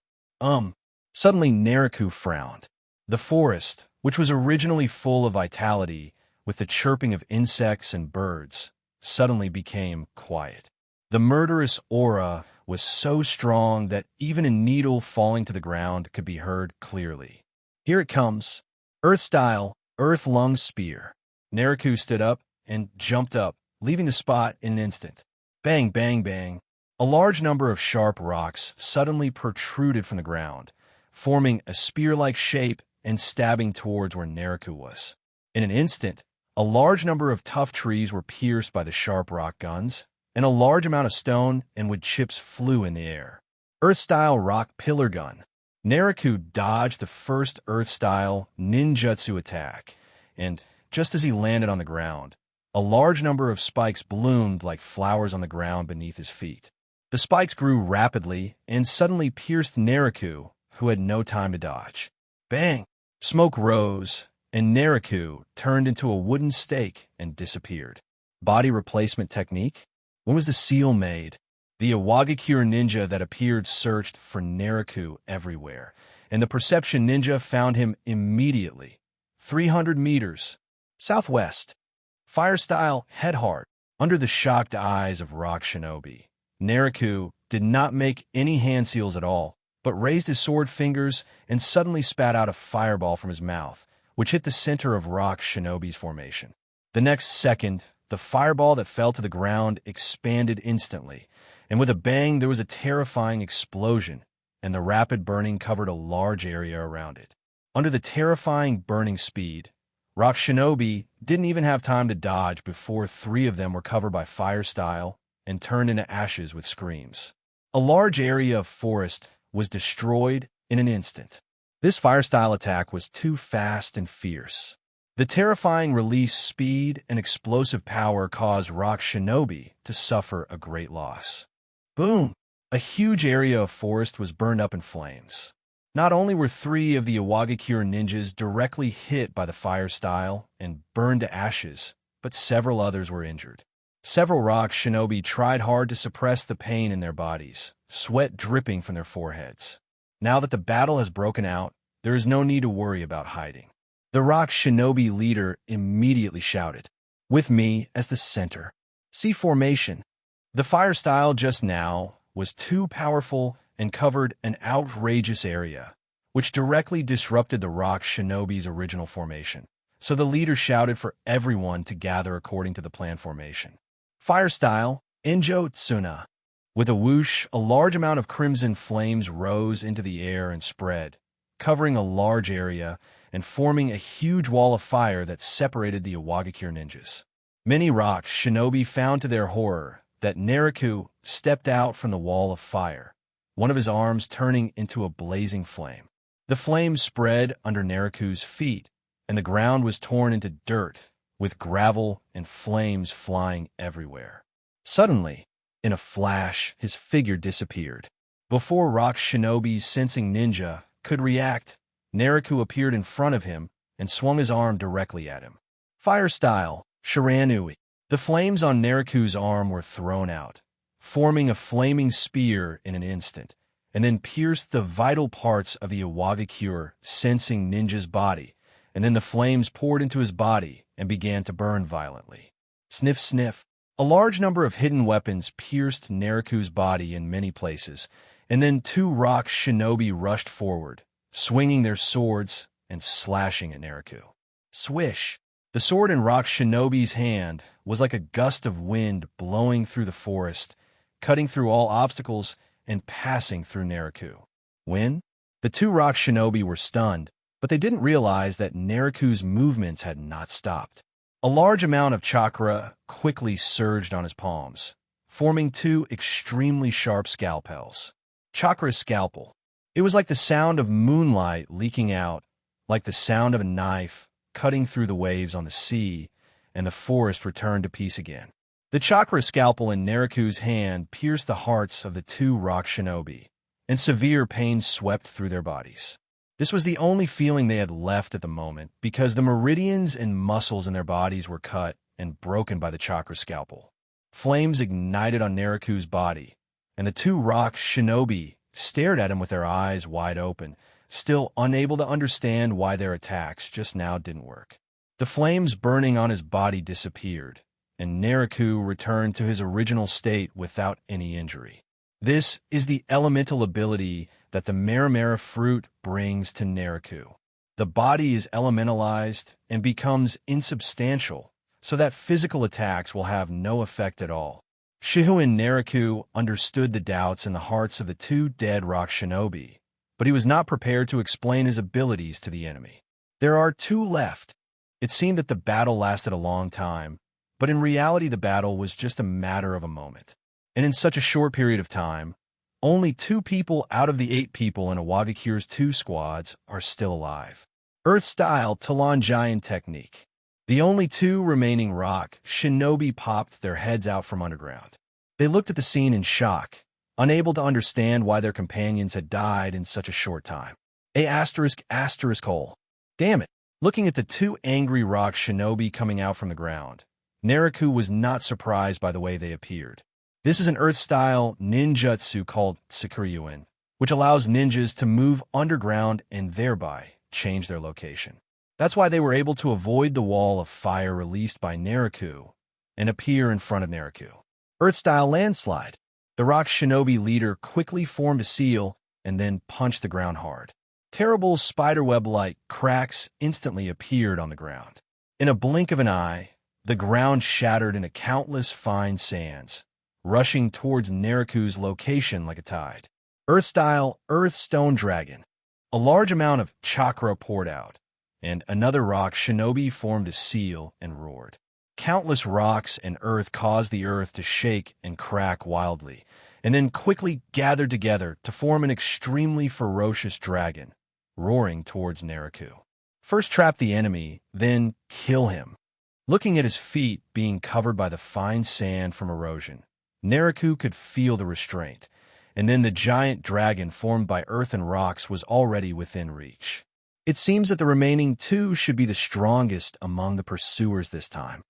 Suddenly Naraku frowned. The forest, which was originally full of vitality, with the chirping of insects and birds, suddenly became quiet. The murderous aura was so strong that even a needle falling to the ground could be heard clearly. Here it comes. Earth-style, earth-lung spear. Naraku stood up and jumped up, leaving the spot in an instant. Bang, bang, bang. A large number of sharp rocks suddenly protruded from the ground, forming a spear-like shape and stabbing towards where Naraku was. In an instant, a large number of tough trees were pierced by the sharp rock guns, and a large amount of stone and wood chips flew in the air. Earth-style rock pillar gun. Naraku dodged the first Earth-style ninjutsu attack, and just as he landed on the ground, a large number of spikes bloomed like flowers on the ground beneath his feet. The spikes grew rapidly and suddenly pierced Naraku, who had no time to dodge. Bang! Smoke rose, and Naraku turned into a wooden stake and disappeared. Body replacement technique? When was the seal made? The Awagakure ninja that appeared searched for Naraku everywhere, and the perception ninja found him immediately. 300 meters. Southwest. Fire-style head hard. Under the shocked eyes of rock shinobi, Naraku did not make any hand seals at all, but raised his sword fingers and suddenly spat out a fireball from his mouth, which hit the center of rock shinobi's formation. The next second, the fireball that fell to the ground expanded instantly, and with a bang there was a terrifying explosion, and the rapid burning covered a large area around it. Under the terrifying burning speed, Rock Shinobi didn't even have time to dodge before 3 of them were covered by fire style and turned into ashes with screams. A large area of forest was destroyed in an instant. This fire style attack was too fast and fierce. The terrifying release speed and explosive power caused Rock Shinobi to suffer a great loss. Boom! A huge area of forest was burned up in flames. Not only were 3 of the Iwagakure ninjas directly hit by the fire style and burned to ashes, but several others were injured. Several Rock Shinobi tried hard to suppress the pain in their bodies, sweat dripping from their foreheads. Now that the battle has broken out, there is no need to worry about hiding. The Rock Shinobi leader immediately shouted, "With me as the center. See formation." The fire style just now was too powerful and covered an outrageous area, which directly disrupted the Rock Shinobi's original formation. So the leader shouted for everyone to gather according to the planned formation. Fire style, Enjo Tsuna. With a whoosh, a large amount of crimson flames rose into the air and spread, covering a large area and forming a huge wall of fire that separated the Iwagakure ninjas. Many Rock Shinobi found to their horror that Naraku stepped out from the wall of fire, one of his arms turning into a blazing flame. The flames spread under Naraku's feet, and the ground was torn into dirt, with gravel and flames flying everywhere. Suddenly, in a flash, his figure disappeared. Before Rock Shinobi's sensing ninja could react, Naraku appeared in front of him and swung his arm directly at him. Fire style, Shiranui. The flames on Naraku's arm were thrown out, forming a flaming spear in an instant, and then pierced the vital parts of the Iwagakure sensing ninja's body, and then the flames poured into his body and began to burn violently. Sniff, sniff. A large number of hidden weapons pierced Naraku's body in many places, and then 2 Rock Shinobi rushed forward, swinging their swords and slashing at Naraku. Swish! The sword in Rock Shinobi's hand was like a gust of wind blowing through the forest, cutting through all obstacles and passing through Naraku. When? The 2 Rock Shinobi were stunned, but they didn't realize that Naraku's movements had not stopped. A large amount of chakra quickly surged on his palms, forming 2 extremely sharp scalpels. Chakra scalpel. It was like the sound of moonlight leaking out, like the sound of a knife cutting through the waves on the sea, and the forest returned to peace again. The chakra scalpel in Naraku's hand pierced the hearts of the 2 Rock Shinobi, and severe pain swept through their bodies. This was the only feeling they had left at the moment, because the meridians and muscles in their bodies were cut and broken by the chakra scalpel. Flames ignited on Naraku's body, and the 2 Rock Shinobi stared at him with their eyes wide open, still unable to understand why their attacks just now didn't work. The flames burning on his body disappeared, and Naraku returned to his original state without any injury. This is the elemental ability that the Maramara fruit brings to Naraku. The body is elementalized and becomes insubstantial, so that physical attacks will have no effect at all. Shihouin Naraku understood the doubts in the hearts of the 2 dead Rock Shinobi, but he was not prepared to explain his abilities to the enemy. There are 2 left. It seemed that the battle lasted a long time, but in reality the battle was just a matter of a moment. And in such a short period of time, only 2 people out of the 8 people in Iwagakure's 2 squads are still alive. Earth-style Talon Giant technique. The only 2 remaining Rock Shinobi popped their heads out from underground. They looked at the scene in shock, unable to understand why their companions had died in such a short time. ****. Damn it. Looking at the 2 angry Rock Shinobi coming out from the ground, Naraku was not surprised by the way they appeared. This is an Earth-style ninjutsu called Tsukuryuin, which allows ninjas to move underground and thereby change their location. That's why they were able to avoid the wall of fire released by Naraku and appear in front of Naraku. Earth-style landslide. The Rock Shinobi leader quickly formed a seal and then punched the ground hard. Terrible spiderweb-like cracks instantly appeared on the ground. In a blink of an eye, the ground shattered into countless fine sands, rushing towards Naraku's location like a tide. Earth-style, Earth-stone dragon. A large amount of chakra poured out, and another rock shinobi formed a seal and roared. Countless rocks and earth caused the earth to shake and crack wildly, and then quickly gathered together to form an extremely ferocious dragon, roaring towards Naraku. First trap the enemy, then kill him. Looking at his feet being covered by the fine sand from erosion, Naraku could feel the restraint, and then the giant dragon formed by earth and rocks was already within reach. It seems that the remaining two should be the strongest among the pursuers this time.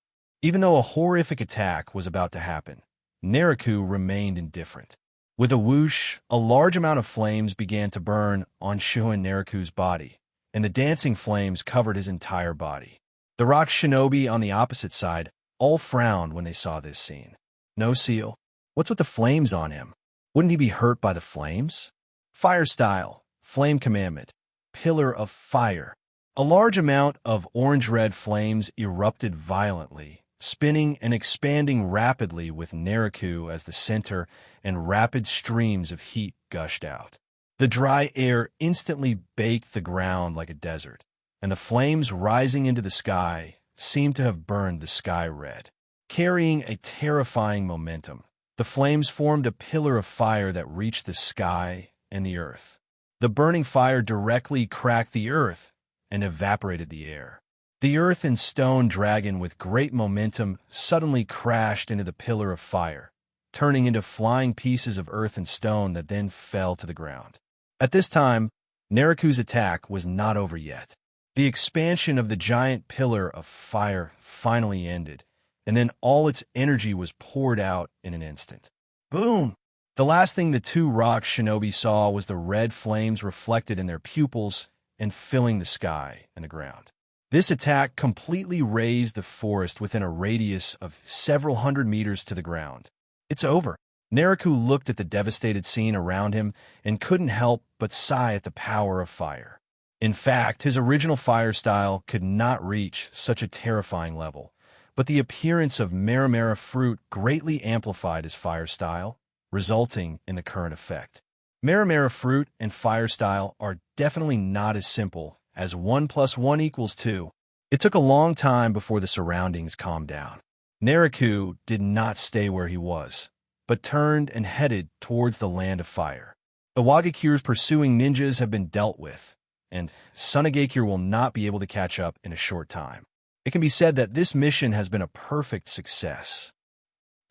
Even though a horrific attack was about to happen, Naraku remained indifferent. With a whoosh, a large amount of flames began to burn on Shihouin Naraku's body, and the dancing flames covered his entire body. The rock shinobi on the opposite side all frowned when they saw this scene. No seal. What's with the flames on him? Wouldn't he be hurt by the flames? Fire style, flame commandment, pillar of fire. A large amount of orange-red flames erupted violently, spinning and expanding rapidly with Naraku as the center, and rapid streams of heat gushed out. The dry air instantly baked the ground like a desert, and the flames rising into the sky seemed to have burned the sky red. Carrying a terrifying momentum, the flames formed a pillar of fire that reached the sky and the earth. The burning fire directly cracked the earth and evaporated the air. The earth and stone dragon with great momentum suddenly crashed into the pillar of fire, turning into flying pieces of earth and stone that then fell to the ground. At this time, Naraku's attack was not over yet. The expansion of the giant pillar of fire finally ended, and then all its energy was poured out in an instant. Boom! The last thing the two rock shinobi saw was the red flames reflected in their pupils and filling the sky and the ground. This attack completely razed the forest within a radius of several hundred meters to the ground. It's over. Naraku looked at the devastated scene around him and couldn't help but sigh at the power of fire. In fact, his original fire style could not reach such a terrifying level, but the appearance of Maramara fruit greatly amplified his fire style, resulting in the current effect. Maramara fruit and fire style are definitely not as simple as 1 + 1 = 2. It took a long time before the surroundings calmed down. Naraku did not stay where he was, but turned and headed towards the land of fire. Iwagakure's pursuing ninjas have been dealt with, and Sunagakure will not be able to catch up in a short time. It can be said that this mission has been a perfect success.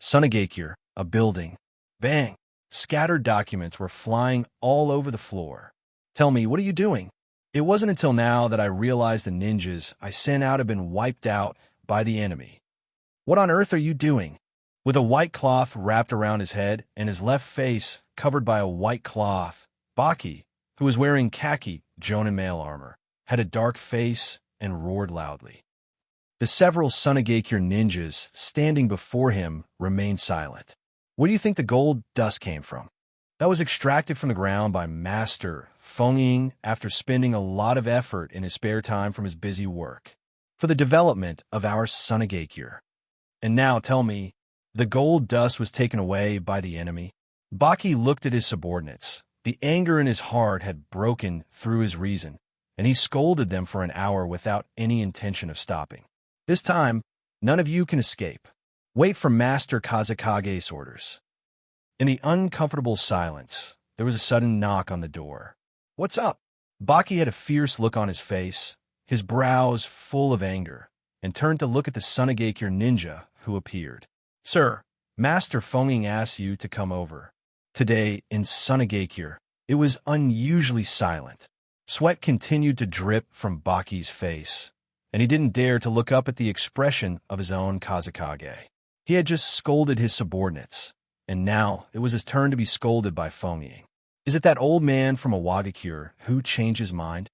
Sunagakure, a building. Bang! Scattered documents were flying all over the floor. Tell me, what are you doing? It wasn't until now that I realized the ninjas I sent out had been wiped out by the enemy. What on earth are you doing? With a white cloth wrapped around his head and his left face covered by a white cloth, Baki, who was wearing khaki Jonin male armor, had a dark face and roared loudly. The several Sunagakure ninjas standing before him remained silent. Where do you think the gold dust came from? That was extracted from the ground by Master Fengying after spending a lot of effort in his spare time from his busy work for the development of our Sunagakure. And now tell me, the gold dust was taken away by the enemy? Baki looked at his subordinates. The anger in his heart had broken through his reason, and he scolded them for an hour without any intention of stopping. This time, none of you can escape. Wait for Master Kazakage's orders. In the uncomfortable silence, there was a sudden knock on the door. What's up? Baki had a fierce look on his face, his brows full of anger, and turned to look at the Sunagakure ninja who appeared. Sir, Master Fengying asks you to come over. Today, in Sunagakure, it was unusually silent. Sweat continued to drip from Baki's face, and he didn't dare to look up at the expression of his own Kazakage. He had just scolded his subordinates, and now it was his turn to be scolded by Fengying. Is it that old man from Iwagakure who changed his mind?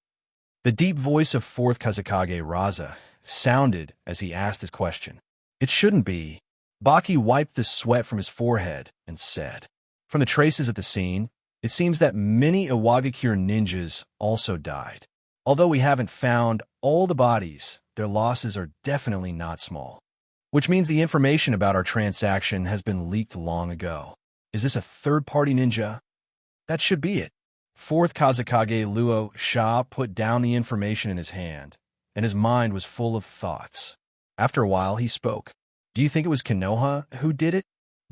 The deep voice of 4th Kazakage Raza sounded as he asked his question. It shouldn't be. Baki wiped the sweat from his forehead and said. From the traces at the scene, it seems that many Iwagakure ninjas also died. Although we haven't found all the bodies, their losses are definitely not small. which means the information about our transaction has been leaked long ago. Is this a third-party ninja? That should be it. Fourth Kazekage Luo Sha put down the information in his hand, and his mind was full of thoughts. After a while, he spoke. Do you think it was Konoha who did it?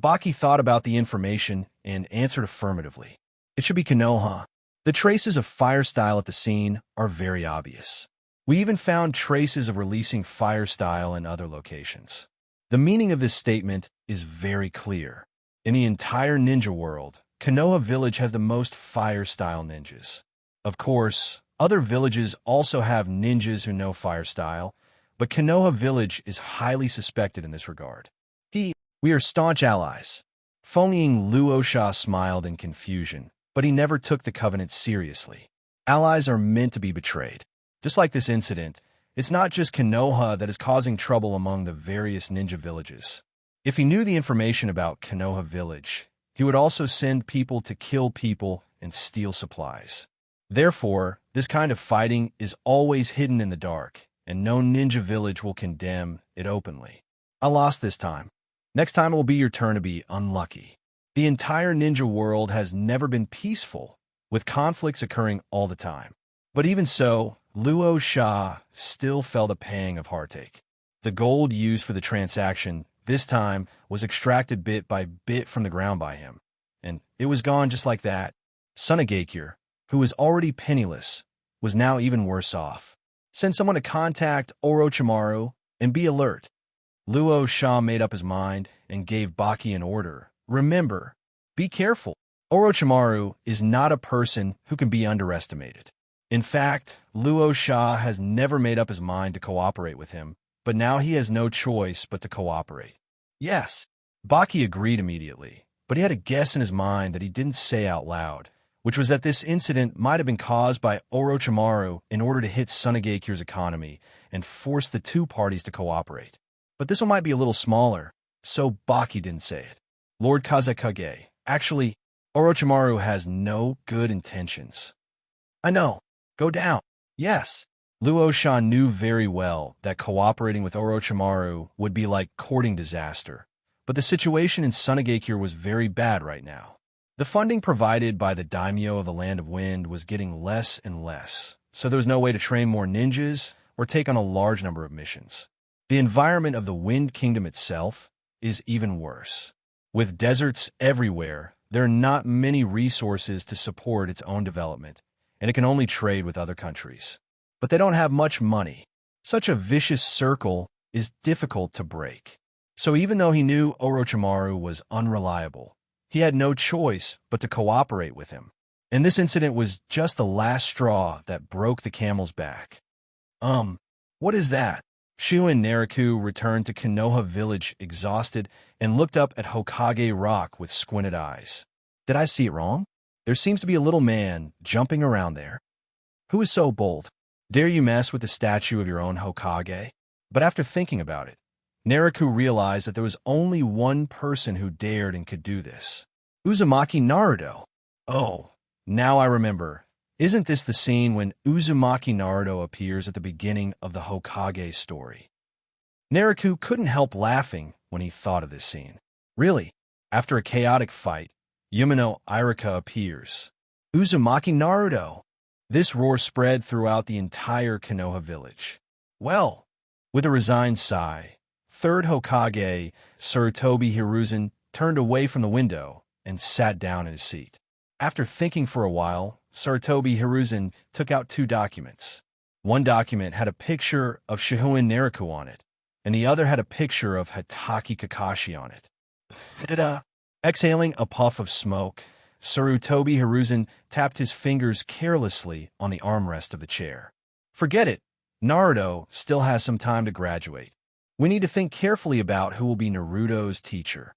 Baki thought about the information and answered affirmatively. It should be Konoha. The traces of fire style at the scene are very obvious. We even found traces of releasing fire style in other locations. The meaning of this statement is very clear. In the entire ninja world, Konoha village has the most fire style ninjas. Of course, other villages also have ninjas who know fire style, but Konoha village is highly suspected in this regard. We are staunch allies. Feng Luosha smiled in confusion, but he never took the covenant seriously. Allies are meant to be betrayed. Just like this incident, it's not just Konoha that is causing trouble among the various ninja villages. If he knew the information about Konoha village, he would also send people to kill people and steal supplies. Therefore, this kind of fighting is always hidden in the dark, and no ninja village will condemn it openly. I lost this time. Next time it will be your turn to be unlucky. The entire ninja world has never been peaceful, with conflicts occurring all the time. But even so, Luo Sha still felt a pang of heartache. The gold used for the transaction this time was extracted bit by bit from the ground by him, and it was gone just like that. Sunagakure, who was already penniless, was now even worse off. Send someone to contact Orochimaru and be alert. Luo Sha made up his mind and gave Baki an order. Remember, be careful. Orochimaru is not a person who can be underestimated. In fact, Luo Sha has never made up his mind to cooperate with him, but now he has no choice but to cooperate. Yes, Baki agreed immediately, but he had a guess in his mind that he didn't say out loud, which was that this incident might have been caused by Orochimaru in order to hit Sunagakure's economy and force the two parties to cooperate. But this one might be a little smaller, so Baki didn't say it. Lord Kazekage, actually, Orochimaru has no good intentions. I know. Go down. Yes. Luo Sha knew very well that cooperating with Orochimaru would be like courting disaster, but the situation in Sunagakure was very bad right now. The funding provided by the daimyo of the Land of Wind was getting less and less, so there was no way to train more ninjas or take on a large number of missions. The environment of the Wind Kingdom itself is even worse. With deserts everywhere, there are not many resources to support its own development, and it can only trade with other countries. But they don't have much money. Such a vicious circle is difficult to break. So even though he knew Orochimaru was unreliable, he had no choice but to cooperate with him. And this incident was just the last straw that broke the camel's back. What is that? Shihouin Naraku returned to Konoha village exhausted and looked up at Hokage Rock with squinted eyes. Did I see it wrong? There seems to be a little man jumping around there. Who is so bold? Dare you mess with the statue of your own Hokage? But after thinking about it, Naraku realized that there was only one person who dared and could do this. Uzumaki Naruto. Oh, now I remember. Isn't this the scene when Uzumaki Naruto appears at the beginning of the Hokage story? Naraku couldn't help laughing when he thought of this scene. Really, after a chaotic fight, Yumino Irika appears. Uzumaki Naruto! This roar spread throughout the entire Konoha village. Well, with a resigned sigh, third Hokage, Sir Tobi Hiruzen, turned away from the window and sat down in his seat. After thinking for a while, Sir Tobi Hiruzen took out two documents. One document had a picture of Shihouin Naraku on it, and the other had a picture of Hatake Kakashi on it. Ta-da! Exhaling a puff of smoke, Sir Tobi Hiruzen tapped his fingers carelessly on the armrest of the chair. Forget it. Naruto still has some time to graduate. We need to think carefully about who will be Naruto's teacher.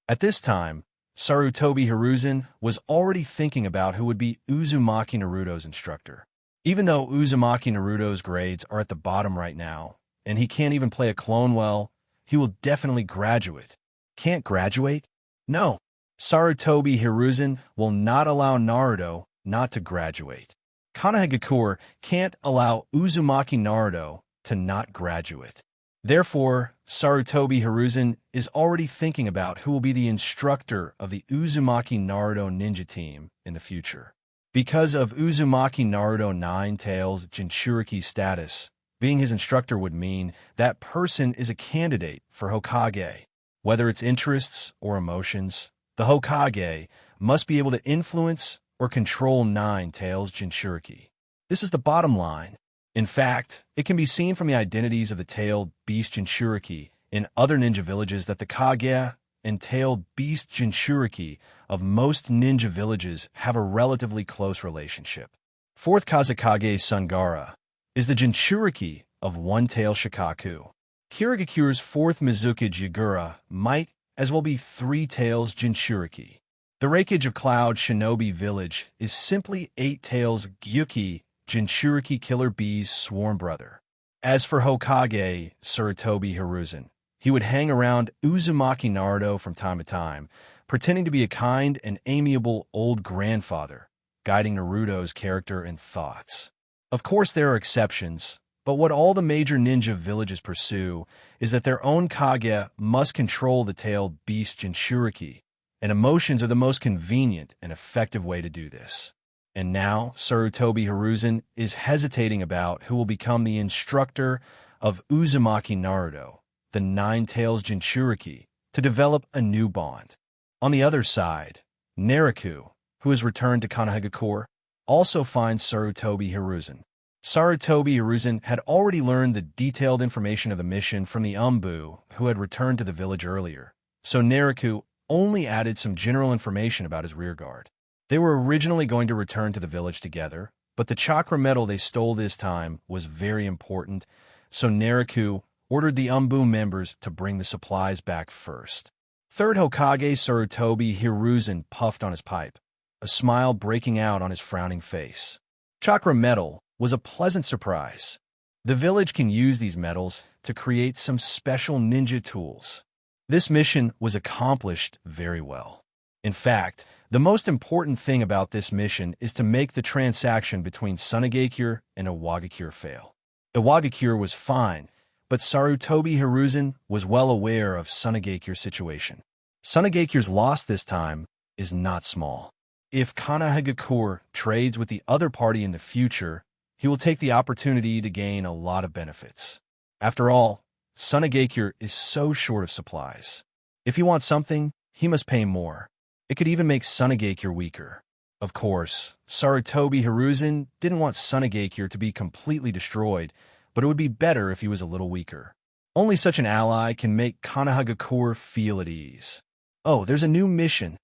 At this time, Sarutobi Hiruzen was already thinking about who would be Uzumaki Naruto's instructor. Even though Uzumaki Naruto's grades are at the bottom right now, and he can't even play a clone well, he will definitely graduate. Can't graduate? No. Sarutobi Hiruzen will not allow Naruto not to graduate. Konohagakure can't allow Uzumaki Naruto to not graduate. Therefore, Sarutobi Hiruzen is already thinking about who will be the instructor of the Uzumaki Naruto ninja team in the future. Because of Uzumaki Naruto Nine Tails Jinchuriki status, being his instructor would mean that person is a candidate for Hokage. Whether it's interests or emotions, the Hokage must be able to influence or control Nine Tails Jinchuriki. This is the bottom line. In fact, it can be seen from the identities of the tailed beast Jinchuriki in other ninja villages that the Kage and tailed beast Jinchuriki of most ninja villages have a relatively close relationship. Fourth Kazekage Sungara is the Jinchuriki of one-tail Shikaku. Kirigakure's fourth Mizukage Yagura might as well be three tails Jinchuriki. The Reikage of Cloud Shinobi Village is simply eight tails Gyuki Jinchuriki Killer Bee's sworn brother. As for Hokage Sarutobi Hiruzen, he would hang around Uzumaki Naruto from time to time, pretending to be a kind and amiable old grandfather, guiding Naruto's character and thoughts. Of course, there are exceptions, but what all the major ninja villages pursue is that their own Kage must control the tailed beast Jinchuriki, and emotions are the most convenient and effective way to do this. And now, Sarutobi Hiruzen is hesitating about who will become the instructor of Uzumaki Naruto, the Nine Tails Jinchuriki, to develop a new bond. On the other side, Naraku, who has returned to Konoha, also finds Sarutobi Hiruzen. Sarutobi Hiruzen had already learned the detailed information of the mission from the Umbu, who had returned to the village earlier, so Naraku only added some general information about his rearguard. They were originally going to return to the village together, but the chakra metal they stole this time was very important, so Naraku ordered the Umbu members to bring the supplies back first. Third Hokage Sarutobi Hiruzen puffed on his pipe, a smile breaking out on his frowning face. Chakra metal was a pleasant surprise. The village can use these metals to create some special ninja tools. This mission was accomplished very well. In fact, the most important thing about this mission is to make the transaction between Sunagakure and Iwagakure fail. Iwagakure was fine, but Sarutobi Hiruzen was well aware of Sunagakure's situation. Sunagakure's loss this time is not small. If Konoha trades with the other party in the future, he will take the opportunity to gain a lot of benefits. After all, Sunagakure is so short of supplies. If he wants something, he must pay more. It could even make Sunagakure weaker. Of course, Sarutobi Hiruzen didn't want Sunagakure to be completely destroyed, but it would be better if he was a little weaker. Only such an ally can make Konoha feel at ease. Oh, there's a new mission.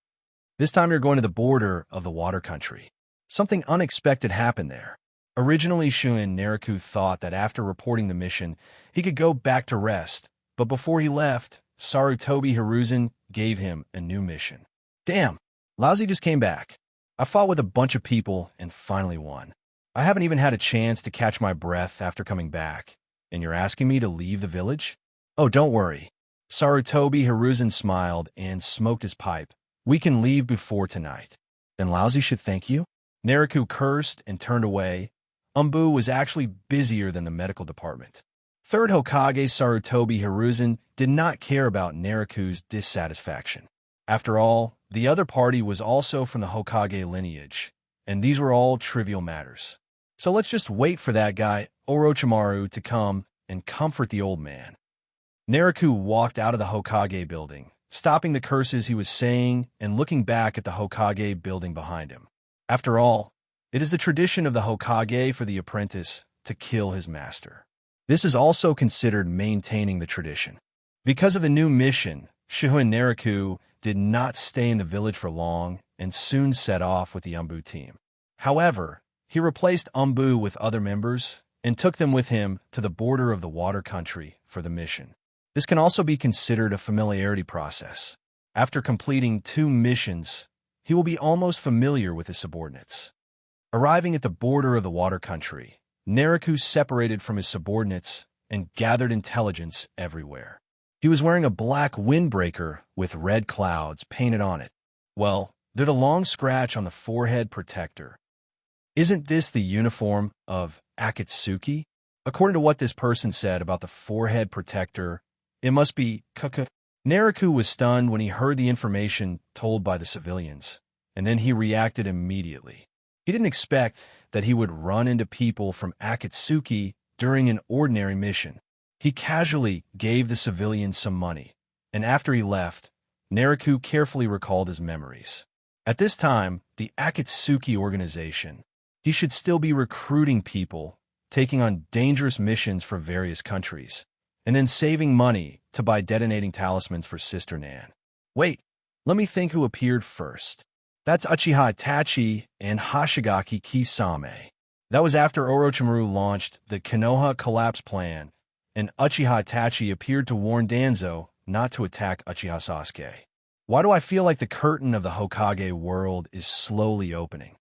This time you're going to the border of the water country. Something unexpected happened there. Originally, Shihouin Naraku thought that after reporting the mission, he could go back to rest, but before he left, Sarutobi Hiruzen gave him a new mission. Damn, Lousy just came back. I fought with a bunch of people and finally won. I haven't even had a chance to catch my breath after coming back, and you're asking me to leave the village? Oh, don't worry. Sarutobi Hiruzen smiled and smoked his pipe. We can leave before tonight. Then Lousy should thank you? Naraku cursed and turned away. Umbu was actually busier than the medical department. Third Hokage Sarutobi Hiruzen did not care about Naraku's dissatisfaction. After all, the other party was also from the Hokage lineage, and these were all trivial matters. So let's just wait for that guy, Orochimaru, to come and comfort the old man. Naraku walked out of the Hokage building, stopping the curses he was saying and looking back at the Hokage building behind him. After all, it is the tradition of the Hokage for the apprentice to kill his master. This is also considered maintaining the tradition. Because of the new mission, Shihouin Naraku did not stay in the village for long and soon set off with the Umbu team. However, he replaced Umbu with other members and took them with him to the border of the water country for the mission. This can also be considered a familiarity process. After completing 2 missions, he will be almost familiar with his subordinates. Arriving at the border of the water country, Naraku separated from his subordinates and gathered intelligence everywhere. He was wearing a black windbreaker with red clouds painted on it. Well, there's a long scratch on the forehead protector. Isn't this the uniform of Akatsuki? According to what this person said about the forehead protector, it must be Kaka. Naraku was stunned when he heard the information told by the civilians, and then he reacted immediately. He didn't expect that he would run into people from Akatsuki during an ordinary mission. He casually gave the civilians some money, and after he left, Naraku carefully recalled his memories. At this time, the Akatsuki organization, he should still be recruiting people, taking on dangerous missions for various countries, and then saving money to buy detonating talismans for Sister Nan. Wait, let me think who appeared first. That's Uchiha Itachi and Hoshigaki Kisame. That was after Orochimaru launched the Konoha collapse plan, and Uchiha Itachi appeared to warn Danzo not to attack Uchiha Sasuke. Why do I feel like the curtain of the Hokage world is slowly opening?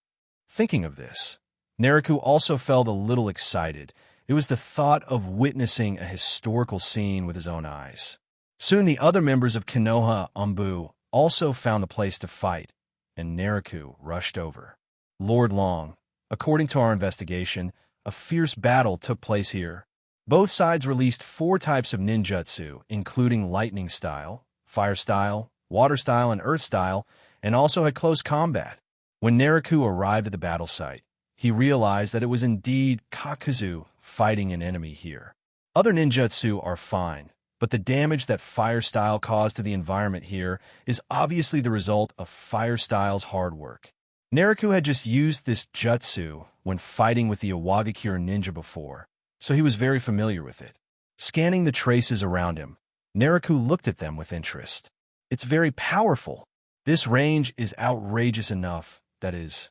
Thinking of this, Naraku also felt a little excited. It was the thought of witnessing a historical scene with his own eyes. Soon the other members of Kinoha Umbu also found a place to fight, and Naraku rushed over. Lord Long, according to our investigation, a fierce battle took place here. Both sides released 4 types of ninjutsu, including lightning style, fire style, water style, and earth style, and also had close combat. When Naraku arrived at the battle site, he realized that it was indeed Kakashi fighting an enemy here. Other ninjutsu are fine, but the damage that fire style caused to the environment here is obviously the result of fire style's hard work. Naraku had just used this jutsu when fighting with the Iwagakure ninja before, so he was very familiar with it. Scanning the traces around him, Naraku looked at them with interest. It's very powerful. This range is outrageous enough, that is.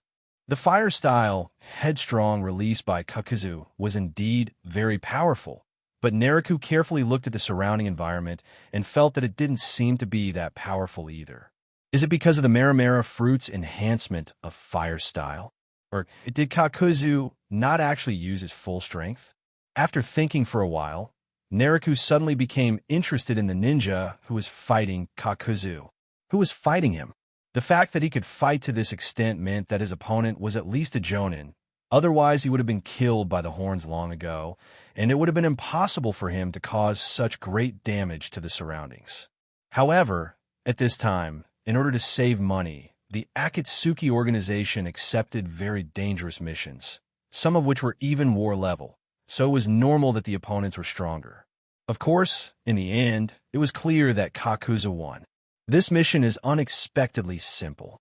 The fire style, headstrong release by Kakashi was indeed very powerful, but Naraku carefully looked at the surrounding environment and felt that it didn't seem to be that powerful either. Is it because of the Maramara fruit's enhancement of fire style? Or did Kakashi not actually use his full strength? After thinking for a while, Naraku suddenly became interested in the ninja who was fighting Kakashi. Who was fighting him? The fact that he could fight to this extent meant that his opponent was at least a Jonin. Otherwise, he would have been killed by the horns long ago, and it would have been impossible for him to cause such great damage to the surroundings. However, at this time, in order to save money, the Akatsuki organization accepted very dangerous missions, some of which were even war level, so it was normal that the opponents were stronger. Of course, in the end, it was clear that Kakashi won. This mission is unexpectedly simple.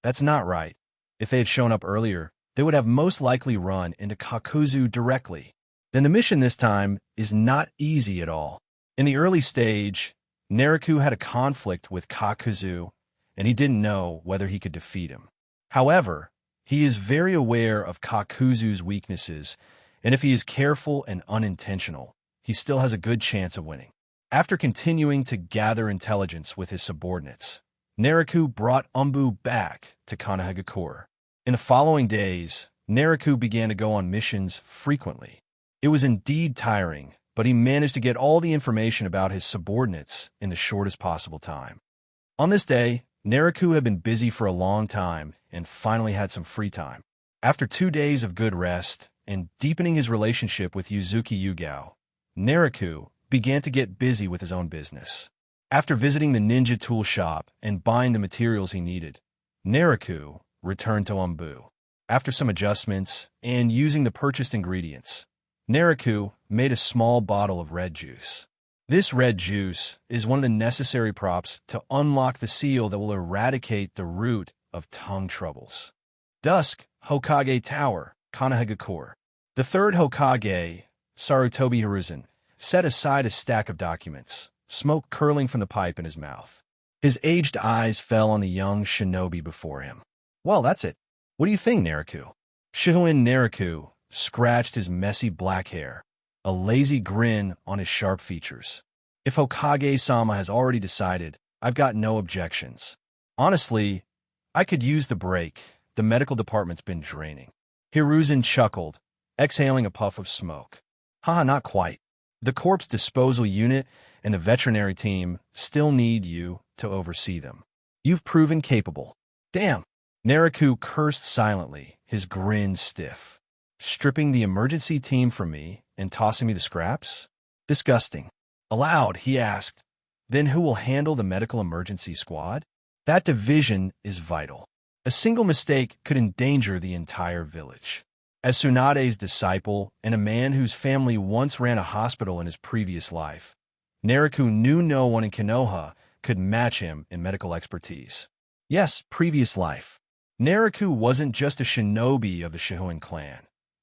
That's not right. If they had shown up earlier, they would have most likely run into Kakashi directly. Then the mission this time is not easy at all. In the early stage, Naraku had a conflict with Kakashi, and he didn't know whether he could defeat him. However, he is very aware of Kakashi's weaknesses, and if he is careful and unintentional, he still has a good chance of winning. After continuing to gather intelligence with his subordinates, Naraku brought Umbu back to Sunagakure. In the following days, Naraku began to go on missions frequently. It was indeed tiring, but he managed to get all the information about his subordinates in the shortest possible time. On this day, Naraku had been busy for a long time and finally had some free time. After 2 days of good rest and deepening his relationship with Yugao, Naraku began to get busy with his own business. After visiting the ninja tool shop and buying the materials he needed, Naraku returned to Umbu. After some adjustments and using the purchased ingredients, Naraku made a small bottle of red juice. This red juice is one of the necessary props to unlock the seal that will eradicate the root of tongue troubles. Dusk, Hokage Tower, Sunagakure. The third Hokage, Tobi set aside a stack of documents, smoke curling from the pipe in his mouth. His aged eyes fell on the young shinobi before him. Well, that's it. What do you think, Naraku? Shihouin Naraku scratched his messy black hair, a lazy grin on his sharp features. If Hokage-sama has already decided, I've got no objections. Honestly, I could use the break. The medical department's been draining. Hiruzen chuckled, exhaling a puff of smoke. Haha, not quite. The corpse disposal unit and the veterinary team still need you to oversee them. You've proven capable. Damn. Naraku cursed silently, his grin stiff. Stripping the emergency team from me and tossing me the scraps? Disgusting. Aloud, he asked, then who will handle the medical emergency squad? That division is vital. A single mistake could endanger the entire village. As Tsunade's disciple and a man whose family once ran a hospital in his previous life, Naraku knew no one in Konoha could match him in medical expertise. Yes, previous life. Naraku wasn't just a shinobi of the Shihouin clan.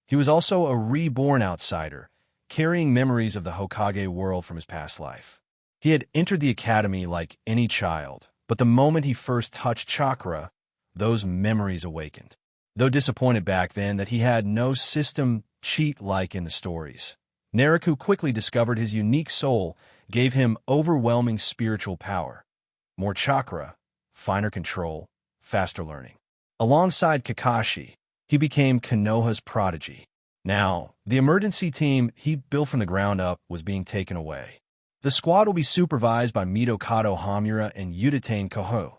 He was also a reborn outsider, carrying memories of the Hokage world from his past life. He had entered the academy like any child, but the moment he first touched chakra, those memories awakened. Though disappointed back then that he had no system cheat-like in the stories, Naraku quickly discovered his unique soul gave him overwhelming spiritual power. More chakra, finer control, faster learning. Alongside Kakashi, he became Konoha's prodigy. Now, the emergency team he built from the ground up was being taken away. The squad will be supervised by Mitokado Hamura and Udatane Koho,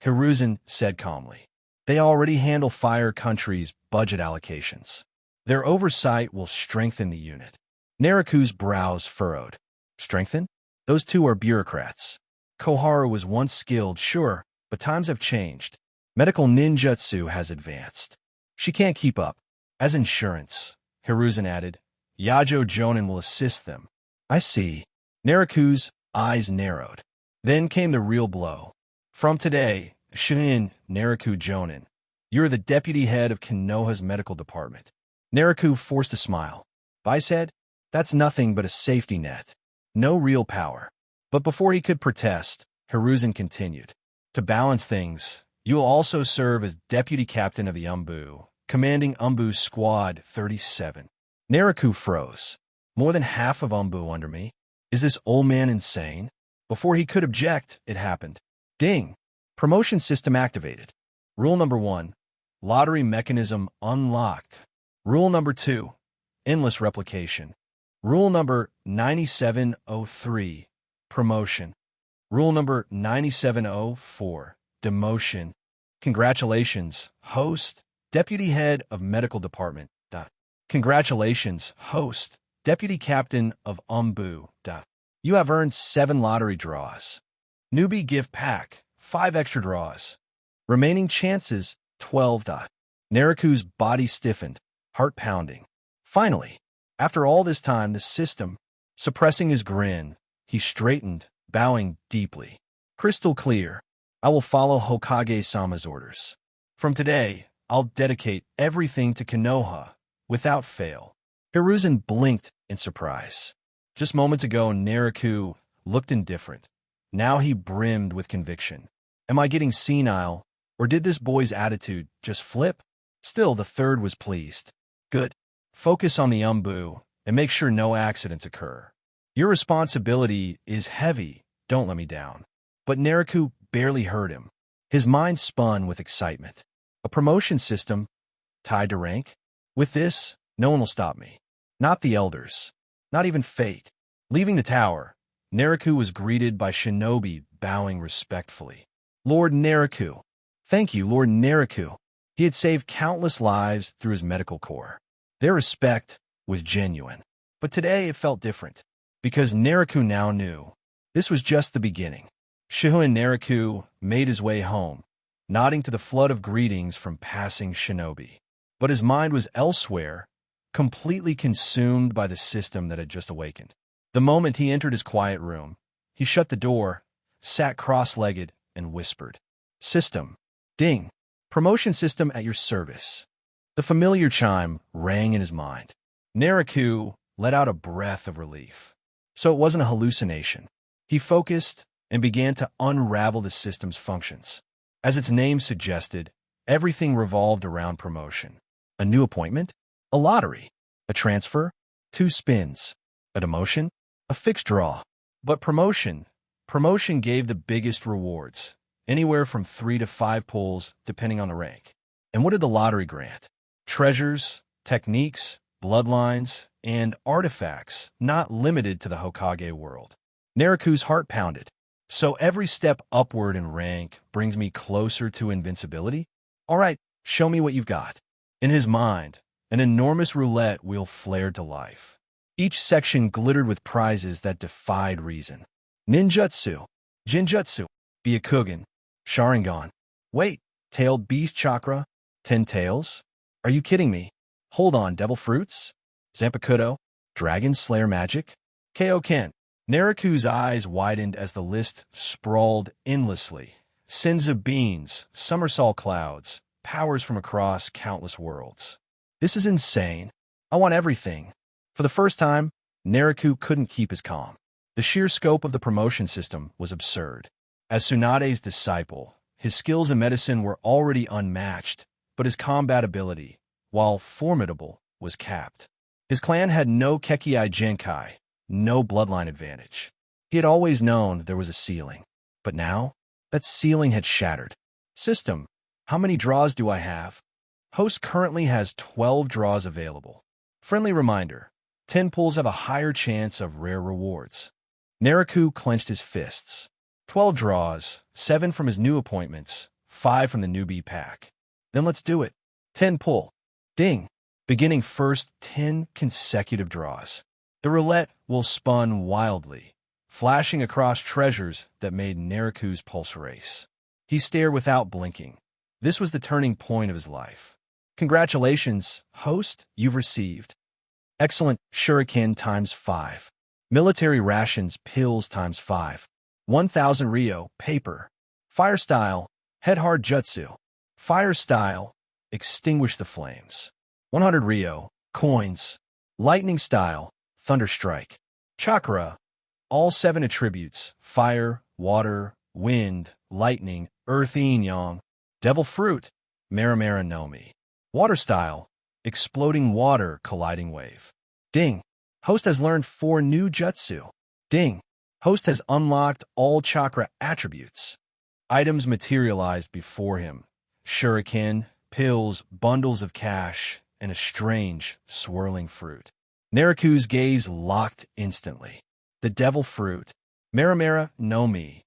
Hiruzen said calmly. They already handle Fire Country's budget allocations. Their oversight will strengthen the unit. Naraku's brows furrowed. Strengthen? Those two are bureaucrats. Koharu was once skilled, sure, but times have changed. Medical ninjutsu has advanced. She can't keep up. As insurance, Hiruzen added, Yajo Jonin will assist them. I see. Naraku's eyes narrowed. Then came the real blow. From today, Shinin Naraku Jonin, you're the deputy head of Konoha's medical department. Naraku forced a smile. Bai said, that's nothing but a safety net. No real power. But before he could protest, Hiruzen continued. To balance things, you will also serve as deputy captain of the Umbu, commanding Umbu Squad 37. Naraku froze. More than half of Umbu under me? Is this old man insane? Before he could object, it happened. Ding! Promotion system activated. Rule number 1. Lottery mechanism unlocked. Rule number 2. Endless replication. Rule number 9703. Promotion. Rule number 9704. Demotion. Congratulations, host, deputy head of medical department. Congratulations, host, deputy captain of Umbu. You have earned 7 lottery draws. Newbie gift pack, 5 extra draws. Remaining chances, 12. Naraku's body stiffened, heart pounding. Finally, after all this time, the system, suppressing his grin, he straightened, bowing deeply. Crystal clear. I will follow Hokage-sama's orders. From today, I'll dedicate everything to Konoha, without fail. Hiruzen blinked in surprise. Just moments ago, Naraku looked indifferent. Now he brimmed with conviction. Am I getting senile, or did this boy's attitude just flip? Still, the third was pleased. Good. Focus on the Umbu, and make sure no accidents occur. Your responsibility is heavy, don't let me down. But Naraku barely heard him. His mind spun with excitement. A promotion system, tied to rank? With this, no one will stop me. Not the elders. Not even fate. Leaving the tower, Naraku was greeted by shinobi bowing respectfully. Lord Naraku. Thank you, Lord Naraku. He had saved countless lives through his medical corps. Their respect was genuine. But today it felt different, because Naraku now knew this was just the beginning. Shihouin Naraku made his way home, nodding to the flood of greetings from passing shinobi. But his mind was elsewhere, completely consumed by the system that had just awakened. The moment he entered his quiet room, he shut the door, sat cross-legged, and whispered, System. Ding. Promotion system at your service. The familiar chime rang in his mind. Naraku let out a breath of relief. So it wasn't a hallucination. He focused and began to unravel the system's functions. As its name suggested, everything revolved around promotion. A new appointment? A lottery. A transfer? 2 spins. A demotion? A fixed draw. But promotion gave the biggest rewards, anywhere from 3 to 5 pulls, depending on the rank. And what did the lottery grant? Treasures, techniques, bloodlines, and artifacts not limited to the Hokage world. Naraku's heart pounded. So every step upward in rank brings me closer to invincibility? All right, show me what you've got. In his mind, an enormous roulette wheel flared to life. Each section glittered with prizes that defied reason. Ninjutsu, Jinjutsu, Byakugan, Sharingan. Wait, Tailed Beast Chakra? 10 tails? Are you kidding me? Hold on, Devil Fruits? Zampakuro, Dragon Slayer Magic? Kaioken. Naraku's eyes widened as the list sprawled endlessly. Sins of Beans, Somersault Clouds, powers from across countless worlds. This is insane. I want everything. For the first time, Naraku couldn't keep his calm. The sheer scope of the promotion system was absurd. As Tsunade's disciple, his skills in medicine were already unmatched, but his combat ability, while formidable, was capped. His clan had no Kekkei Genkai, no bloodline advantage. He had always known there was a ceiling, but now, that ceiling had shattered. System, how many draws do I have? Host currently has 12 draws available. Friendly reminder, 10 pulls have a higher chance of rare rewards. Naraku clenched his fists. 12 draws, 7 from his new appointments, 5 from the newbie pack. Then let's do it. 10 pull. Ding. Beginning first 10 consecutive draws. The roulette will spun wildly, flashing across treasures that made Naraku's pulse race. He stared without blinking. This was the turning point of his life. Congratulations, host, you've received. Excellent shuriken times 5. Military rations pills times 5. 1,000 Ryo paper. Fire style, head hard jutsu. Fire style, extinguish the flames. 100 Ryo coins. Lightning style, thunder strike. Chakra, all 7 attributes, fire, water, wind, lightning, earth yin-yang. Devil fruit, Maramara no Mi. Water style, exploding water colliding wave. Ding. Host has learned 4 new jutsu. Ding. Host has unlocked all chakra attributes. Items materialized before him. Shuriken, pills, bundles of cash, and a strange, swirling fruit. Naraku's gaze locked instantly. The devil fruit. Maramara no Mi.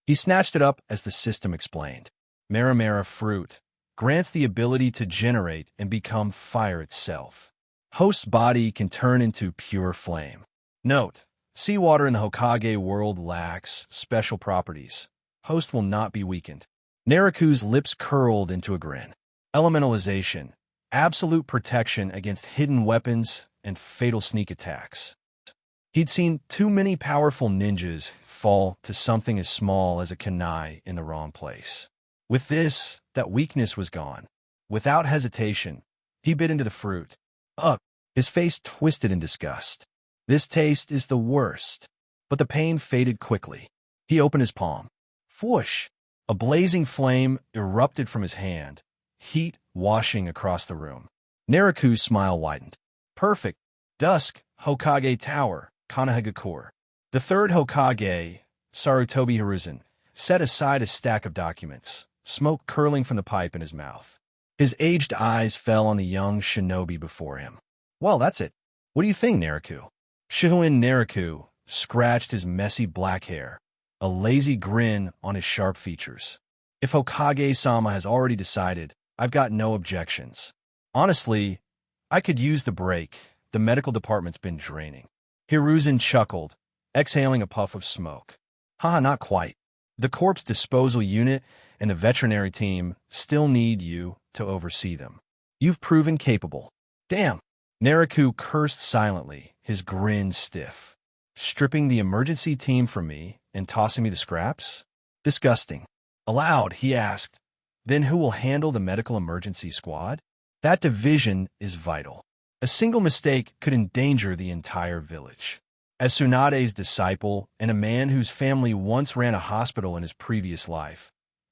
He snatched it up as the system explained. Maramara fruit grants the ability to generate and become fire itself. Host's body can turn into pure flame. Note, seawater in the Hokage world lacks special properties. Host will not be weakened. Naraku's lips curled into a grin. Elementalization, absolute protection against hidden weapons and fatal sneak attacks. He'd seen too many powerful ninjas fall to something as small as a kunai in the wrong place. With this, that weakness was gone. Without hesitation, he bit into the fruit. Ugh! His face twisted in disgust. This taste is the worst. But the pain faded quickly. He opened his palm. Whoosh! A blazing flame erupted from his hand, heat washing across the room. Naraku's smile widened. Perfect. Dusk, Hokage Tower, Konoha. The third Hokage, Tobi Hiruzen, set aside a stack of documents, smoke curling from the pipe in his mouth. His aged eyes fell on the young shinobi before him. Well, that's it. What do you think, Naraku? Shihouin Naraku scratched his messy black hair, a lazy grin on his sharp features. If Hokage-sama has already decided, I've got no objections. Honestly, I could use the break. The medical department's been draining. Hiruzen chuckled, exhaling a puff of smoke. Haha, not quite. The corpse disposal unit and the veterinary team still need you to oversee them. You've proven capable. Damn. Naraku cursed silently, his grin stiff. Stripping the emergency team from me and tossing me the scraps? Disgusting. Aloud, he asked, then who will handle the medical emergency squad? That division is vital. A single mistake could endanger the entire village. As Tsunade's disciple and a man whose family once ran a hospital in his previous life,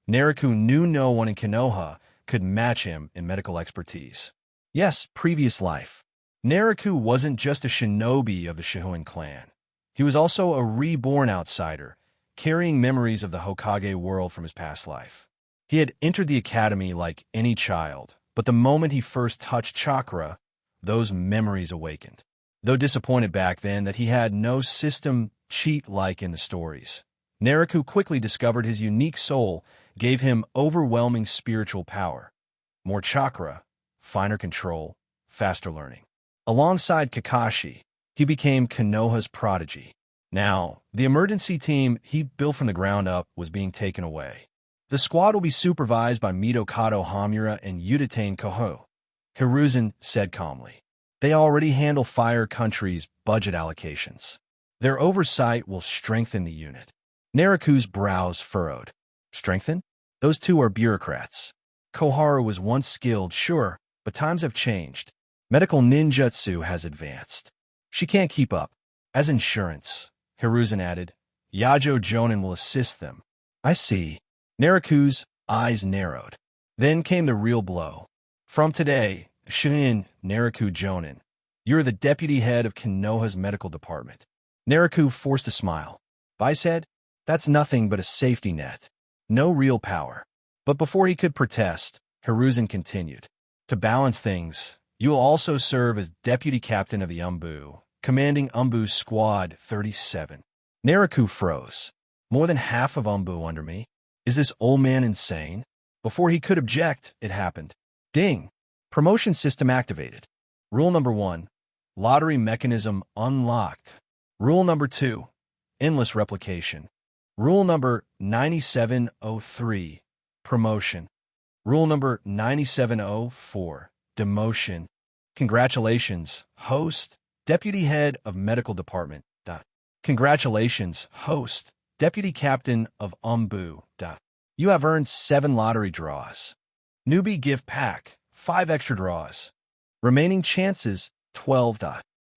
Naraku knew no one in Kinoha could match him in medical expertise. Yes, previous life. Naraku wasn't just a shinobi of the Shihouin clan. He was also a reborn outsider, carrying memories of the Hokage world from his past life. He had entered the academy like any child, but the moment he first touched chakra, those memories awakened. Though disappointed back then that he had no system cheat like in the stories, Naraku quickly discovered his unique soul gave him overwhelming spiritual power. More chakra, finer control, faster learning. Alongside Kakashi, He became Konoha's prodigy. Now, the emergency team he built from the ground up was being taken away. The squad will be supervised by Midokado Hamura and Udatane Koho, Hiruzen said calmly. They already handle Fire Country's budget allocations. Their oversight will strengthen the unit. Naraku's brows furrowed. Strengthen? Those two are bureaucrats. Koharu was once skilled, sure, but times have changed. Medical ninjutsu has advanced. She can't keep up. As insurance, Hiruzen added, Yajo Jonin will assist them. I see. Naraku's eyes narrowed. Then came the real blow. From today, Shihouin Naraku Jonin, you're the deputy head of Konoha's medical department. Naraku forced a smile. Bai said, that's nothing but a safety net. No real power. But before he could protest, Hiruzen continued. To balance things, you will also serve as deputy captain of the Umbu, commanding Umbu Squad 37. Naraku froze. More than half of Umbu under me? Is this old man insane? Before he could object, it happened. Ding! Promotion system activated. Rule number 1. Lottery mechanism unlocked. Rule number 2. Endless replication. Rule number 9703. Promotion. Rule number 9704. Demotion. Congratulations, host, deputy head of medical department. Congratulations, host, deputy captain of Umbu. You have earned 7 lottery draws. Newbie gift pack, 5 extra draws. Remaining chances, 12.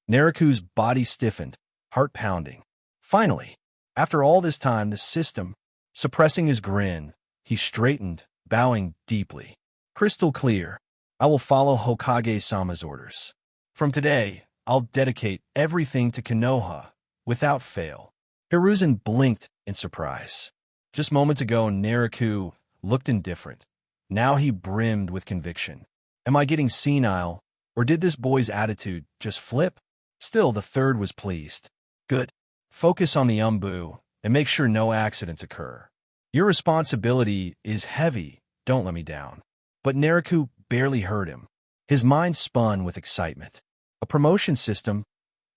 Naraku's body stiffened, heart pounding. Finally, after all this time, the system, suppressing his grin, he straightened, bowing deeply. Crystal clear. I will follow Hokage-sama's orders. From today, I'll dedicate everything to Konoha, without fail. Hiruzen blinked in surprise. Just moments ago, Naraku looked indifferent. Now he brimmed with conviction. Am I getting senile, or did this boy's attitude just flip? Still, the third was pleased. Good. Focus on the Umbu, and make sure no accidents occur. Your responsibility is heavy, don't let me down. But Naraku barely heard him. His mind spun with excitement. A promotion system,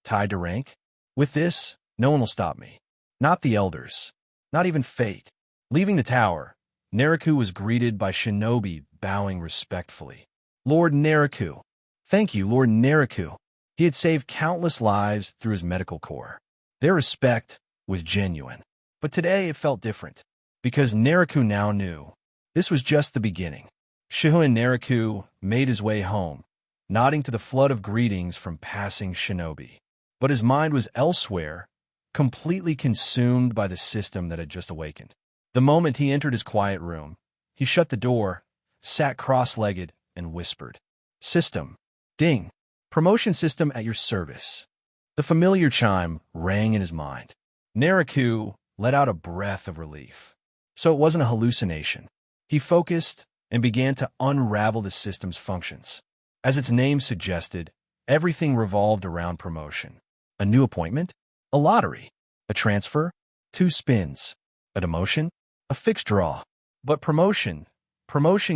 tied to rank? With this, no one will stop me. Not the elders. Not even fate. Leaving the tower, Naraku was greeted by shinobi bowing respectfully. Lord Naraku. Thank you, Lord Naraku. He had saved countless lives through his medical corps. Their respect was genuine. But today it felt different, because Naraku now knew this was just the beginning. Shihouin Naraku made his way home, nodding to the flood of greetings from passing shinobi. But his mind was elsewhere, completely consumed by the system that had just awakened. The moment he entered his quiet room, he shut the door, sat cross-legged, and whispered, System. Ding. Promotion system at your service. The familiar chime rang in his mind. Naraku let out a breath of relief. So it wasn't a hallucination. He focused and began to unravel the system's functions. As its name suggested, everything revolved around promotion. A new appointment? A lottery. A transfer? 2 spins. A demotion? A fixed draw. But promotion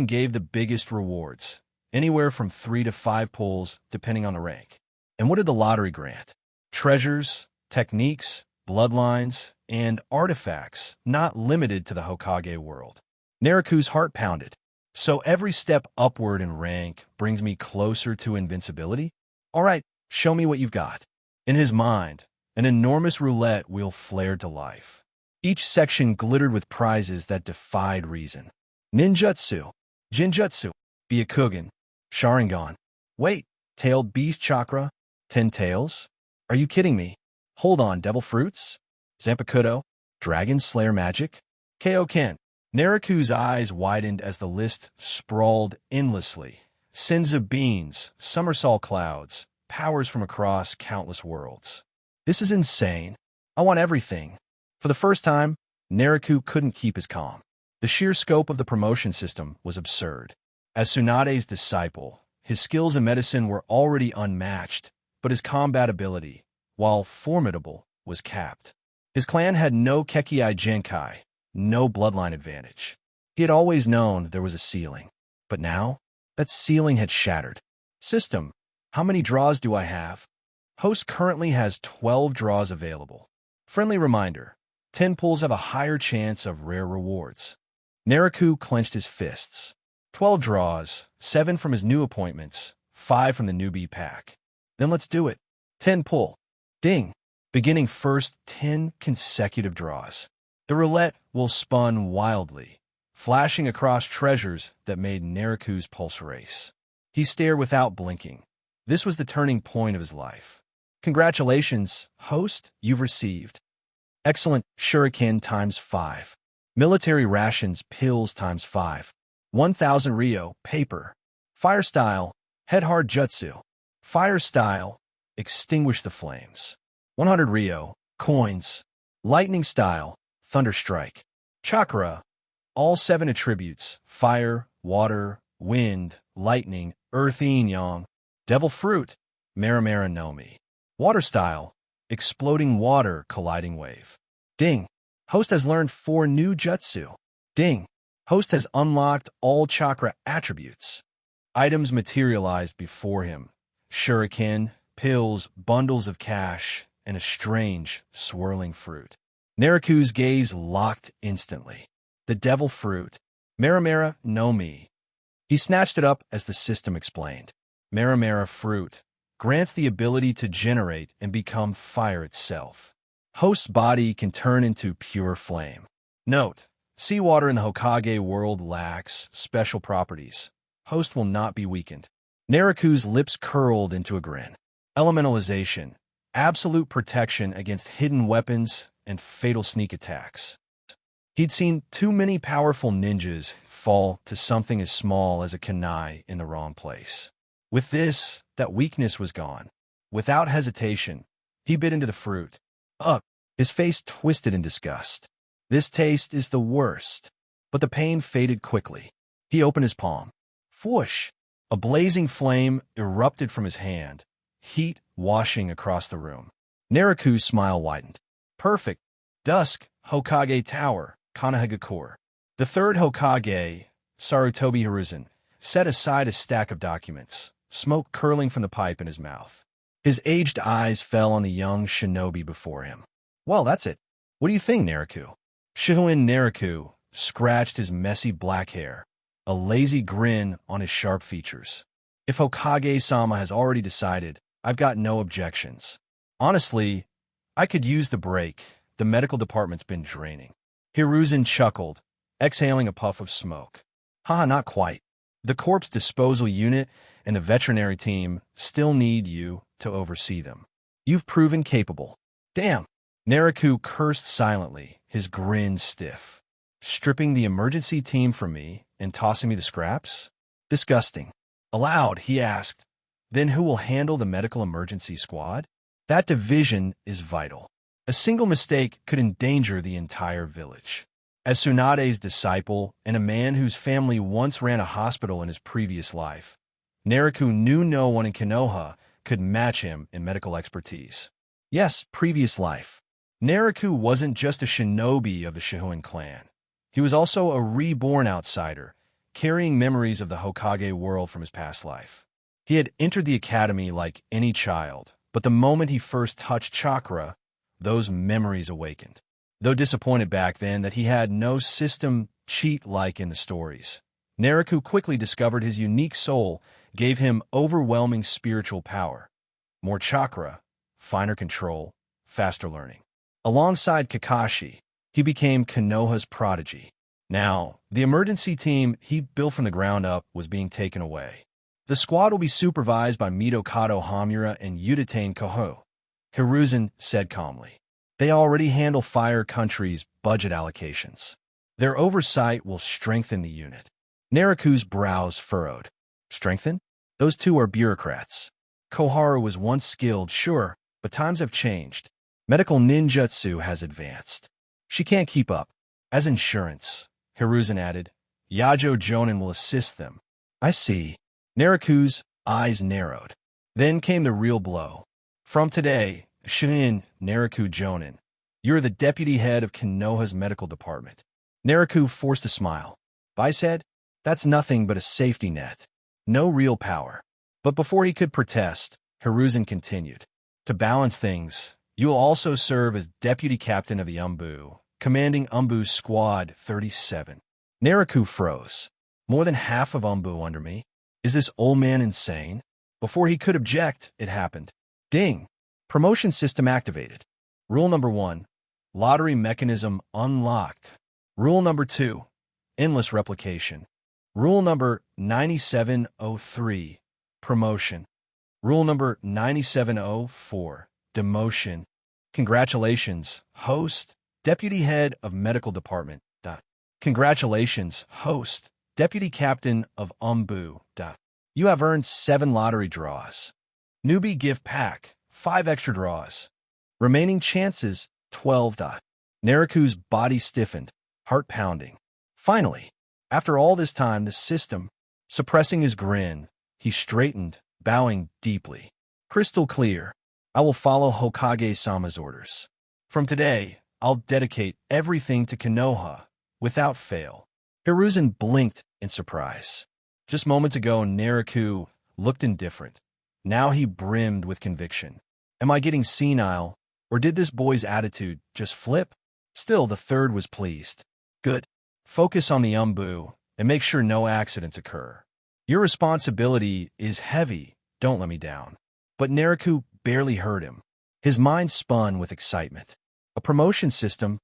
gave the biggest rewards, anywhere from 3 to 5 pulls, depending on the rank. And what did the lottery grant? Treasures, techniques, bloodlines, and artifacts not limited to the Hokage world. Naraku's heart pounded. So every step upward in rank brings me closer to invincibility? All right, show me what you've got. In his mind, an enormous roulette wheel flared to life. Each section glittered with prizes that defied reason. Ninjutsu, Jinjutsu, Byakugan, Sharingan. Wait, Tailed Beast Chakra, 10 tails? Are you kidding me? Hold on, Devil Fruits? Zampakuro, Dragon Slayer Magic? Kaioken. Naraku's eyes widened as the list sprawled endlessly. Sins of beans, somersault clouds, powers from across countless worlds. This is insane. I want everything. For the first time, Naraku couldn't keep his calm. The sheer scope of the promotion system was absurd. As Tsunade's disciple, his skills in medicine were already unmatched, but his combat ability, while formidable, was capped. His clan had no Kekkei Genkai, no bloodline advantage. He had always known there was a ceiling, but now, that ceiling had shattered. System, how many draws do I have? Host currently has 12 draws available. Friendly reminder, 10 pulls have a higher chance of rare rewards. Naraku clenched his fists. 12 draws, 7 from his new appointments, 5 from the newbie pack. Then let's do it. 10 pull. Ding. Beginning first 10 consecutive draws. The roulette will spun wildly, flashing across treasures that made Naraku's pulse race. He stared without blinking. This was the turning point of his life. Congratulations, host, you've received. Excellent shuriken times 5. Military rations pills times 5. 1,000 Ryo paper. Fire style, head hard jutsu. Fire style, extinguish the flames. 100 Ryo coins. Lightning style, thunder strike. Chakra, all 7 attributes, fire, water, wind, lightning, earth yin yang. Devil fruit, Maramara no Mi. Water style, exploding water colliding wave. Ding. Host has learned 4 new jutsu. Ding. Host has unlocked all chakra attributes. Items materialized before him. Shuriken, pills, bundles of cash, and a strange, swirling fruit. Naraku's gaze locked instantly. The devil fruit. Maramara no Mi. He snatched it up as the system explained. Maramara fruit grants the ability to generate and become fire itself. Host's body can turn into pure flame. Note: seawater in the Hokage world lacks special properties. Host will not be weakened. Naraku's lips curled into a grin. Elementalization. Absolute protection against hidden weapons and fatal sneak attacks. He'd seen too many powerful ninjas fall to something as small as a kunai in the wrong place. With this, that weakness was gone. Without hesitation, he bit into the fruit. Ugh! His face twisted in disgust. This taste is the worst. But the pain faded quickly. He opened his palm. Whoosh! A blazing flame erupted from his hand, heat washing across the room. Naraku's smile widened. Perfect. Dusk, Hokage Tower, Konoha. The third Hokage, Tobi Hiruzen, set aside a stack of documents, smoke curling from the pipe in his mouth. His aged eyes fell on the young shinobi before him. Well, that's it. What do you think, Naraku? Shihouin Naraku scratched his messy black hair, a lazy grin on his sharp features. If Hokage-sama has already decided, I've got no objections. Honestly, I could use the break. The medical department's been draining. Hiruzen chuckled, exhaling a puff of smoke. Haha, not quite. The corpse disposal unit and the veterinary team still need you to oversee them. You've proven capable. Damn! Naraku cursed silently, his grin stiff. Stripping the emergency team from me and tossing me the scraps? Disgusting. Aloud, he asked, then who will handle the medical emergency squad? That division is vital. A single mistake could endanger the entire village. As Tsunade's disciple and a man whose family once ran a hospital in his previous life, Naraku knew no one in Konoha could match him in medical expertise. Yes, previous life. Naraku wasn't just a shinobi of the Shihouin clan. He was also a reborn outsider, carrying memories of the Hokage world from his past life. He had entered the academy like any child, but the moment he first touched chakra, those memories awakened. Though disappointed back then that he had no system cheat-like in the stories, Naraku quickly discovered his unique soul gave him overwhelming spiritual power. More chakra, finer control, faster learning. Alongside Kakashi, he became Konoha's prodigy. Now, the emergency team he built from the ground up was being taken away. The squad will be supervised by Midokado Hamura and Yuditane Koho, Hiruzen said calmly. They already handle Fire Country's budget allocations. Their oversight will strengthen the unit. Naraku's brows furrowed. Strengthen? Those two are bureaucrats. Koharu was once skilled, sure, but times have changed. Medical ninjutsu has advanced. She can't keep up. As insurance, Hiruzen added, Yajo Jonin will assist them. I see. Naraku's eyes narrowed. Then came the real blow. From today, Shinin Naraku Jonin, you're the deputy head of Konoha's medical department. Naraku forced a smile. I said, that's nothing but a safety net. No real power. But before he could protest, Hiruzen continued. To balance things, you will also serve as deputy captain of the Umbu, commanding Umbu Squad 37. Naraku froze. More than half of Umbu under me? Is this old man insane? Before he could object, it happened. Ding! Promotion system activated. Rule number 1. Lottery mechanism unlocked. Rule number 2. Endless replication. Rule number 9703. Promotion. Rule number 9704. Demotion. Congratulations, host, deputy head of medical department. Congratulations, host, deputy captain of Umbu. You have earned 7 lottery draws. Newbie gift pack, 5 extra draws. Remaining chances, 12. Naraku's body stiffened, heart pounding. Finally, after all this time, the system, suppressing his grin, he straightened, bowing deeply. Crystal clear. I will follow Hokage-sama's orders. From today, I'll dedicate everything to Konoha, without fail. Hiruzen blinked in surprise. Just moments ago, Naraku looked indifferent. Now he brimmed with conviction. Am I getting senile, or did this boy's attitude just flip? Still, the third was pleased. Good. Focus on the Umbu, and make sure no accidents occur. Your responsibility is heavy, don't let me down. But Naraku barely heard him. His mind spun with excitement. A promotion system,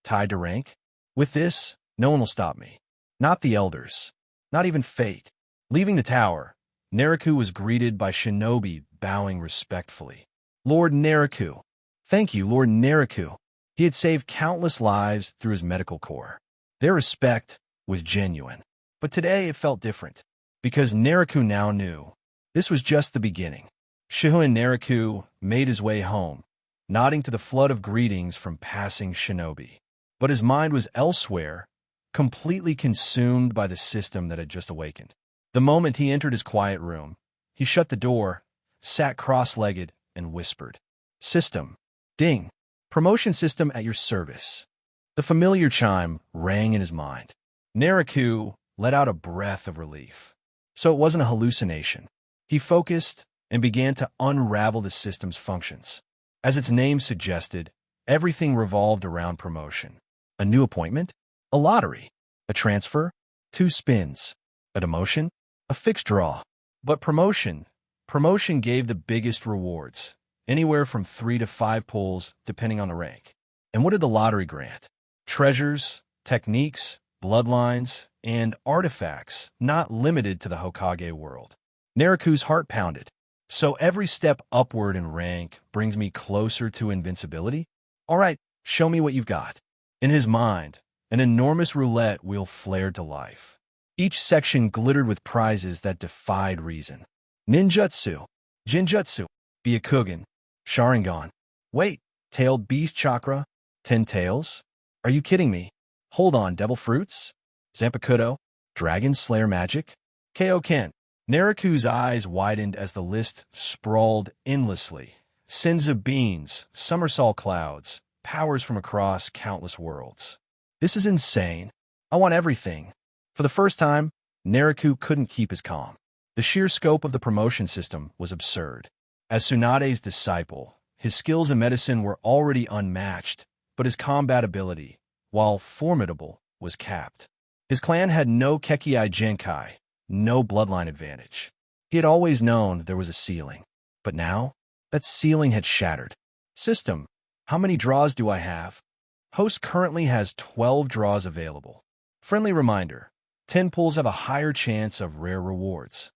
tied to rank? With this, no one will stop me. Not the elders. Not even fate. Leaving the tower, Naraku was greeted by shinobi bowing respectfully. Lord Naraku. Thank you, Lord Naraku. He had saved countless lives through his medical corps. Their respect was genuine. But today it felt different, because Naraku now knew this was just the beginning. Shihouin Naraku made his way home, nodding to the flood of greetings from passing shinobi. But his mind was elsewhere, completely consumed by the system that had just awakened. The moment he entered his quiet room, he shut the door, sat cross-legged, and whispered, System. Ding. Promotion system at your service. The familiar chime rang in his mind. Naraku let out a breath of relief. So it wasn't a hallucination. He focused and began to unravel the system's functions. As its name suggested, everything revolved around promotion. A new appointment? A lottery? A transfer? 2 spins? A demotion? A fixed draw? But promotion gave the biggest rewards, anywhere from 3 to 5 pulls depending on the rank. And what did the lottery grant? Treasures, techniques, bloodlines, and artifacts not limited to the Hokage world. Naraku's heart pounded. So every step upward in rank brings me closer to invincibility? All right, show me what you've got. In his mind, an enormous roulette wheel flared to life. Each section glittered with prizes that defied reason. Ninjutsu, Jinjutsu, Byakugan, Sharingan. Wait, Tailed Beast Chakra? 10 tails? Are you kidding me? Hold on, Devil Fruits? Zampakuro? Dragon Slayer Magic? Kaioken. Naraku's eyes widened as the list sprawled endlessly. Senzu beans, somersault clouds, powers from across countless worlds. This is insane. I want everything. For the first time, Naraku couldn't keep his calm. The sheer scope of the promotion system was absurd. As Tsunade's disciple, his skills in medicine were already unmatched, but his combat ability, while formidable, was capped. His clan had no Kekkei Genkai, no bloodline advantage. He had always known there was a ceiling, but now, that ceiling had shattered. System, how many draws do I have? Host currently has 12 draws available. Friendly reminder, 10 pulls have a higher chance of rare rewards.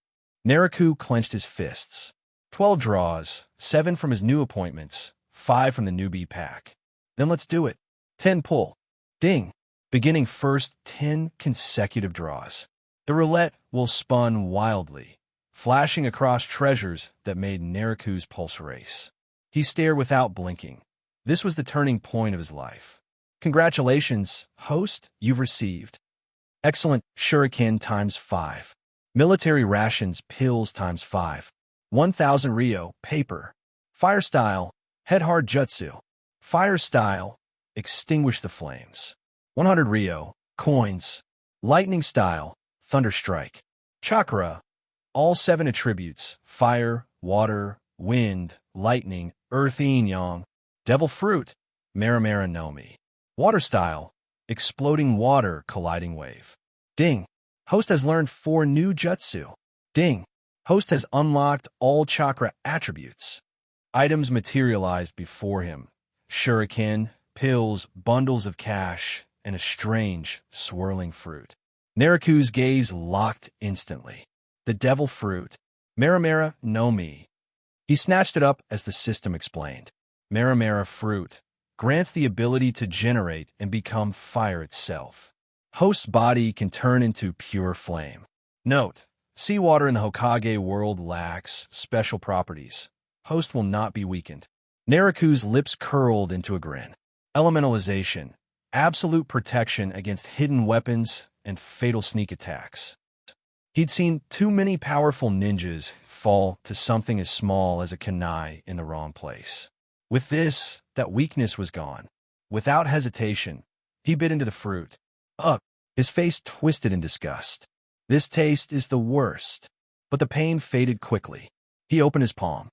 Naraku clenched his fists. 12 draws, 7 from his new appointments, 5 from the newbie pack. Then let's do it. 10 pull. Ding. Beginning first 10 consecutive draws. The roulette will spun wildly, flashing across treasures that made Naraku's pulse race. He stared without blinking. This was the turning point of his life. Congratulations, host, you've received. Excellent shuriken times 5. Military rations pills times 5. 1,000 Ryo paper. Fire style, head hard jutsu. Fire style, extinguish the flames. 100 Ryo coins. Lightning style, Thunderstrike. Chakra, all 7 attributes, fire, water, wind, lightning, Earth yin yang. Devil fruit, Maramara no Mi. Water style, exploding water colliding wave. Ding. Host has learned 4 new jutsu. Ding. Host has unlocked all chakra attributes. Items materialized before him. Shuriken, pills, bundles of cash, and a strange, swirling fruit. Naraku's gaze locked instantly. The devil fruit. Maramara no Mi. He snatched it up as the system explained. Maramara fruit grants the ability to generate and become fire itself. Host's body can turn into pure flame. Note: seawater in the Hokage world lacks special properties. Host will not be weakened. Naraku's lips curled into a grin. Elementalization. Absolute protection against hidden weapons and fatal sneak attacks. He'd seen too many powerful ninjas fall to something as small as a kunai in the wrong place. With this, that weakness was gone. Without hesitation, he bit into the fruit. Ugh! His face twisted in disgust. This taste is the worst. But the pain faded quickly. He opened his palm.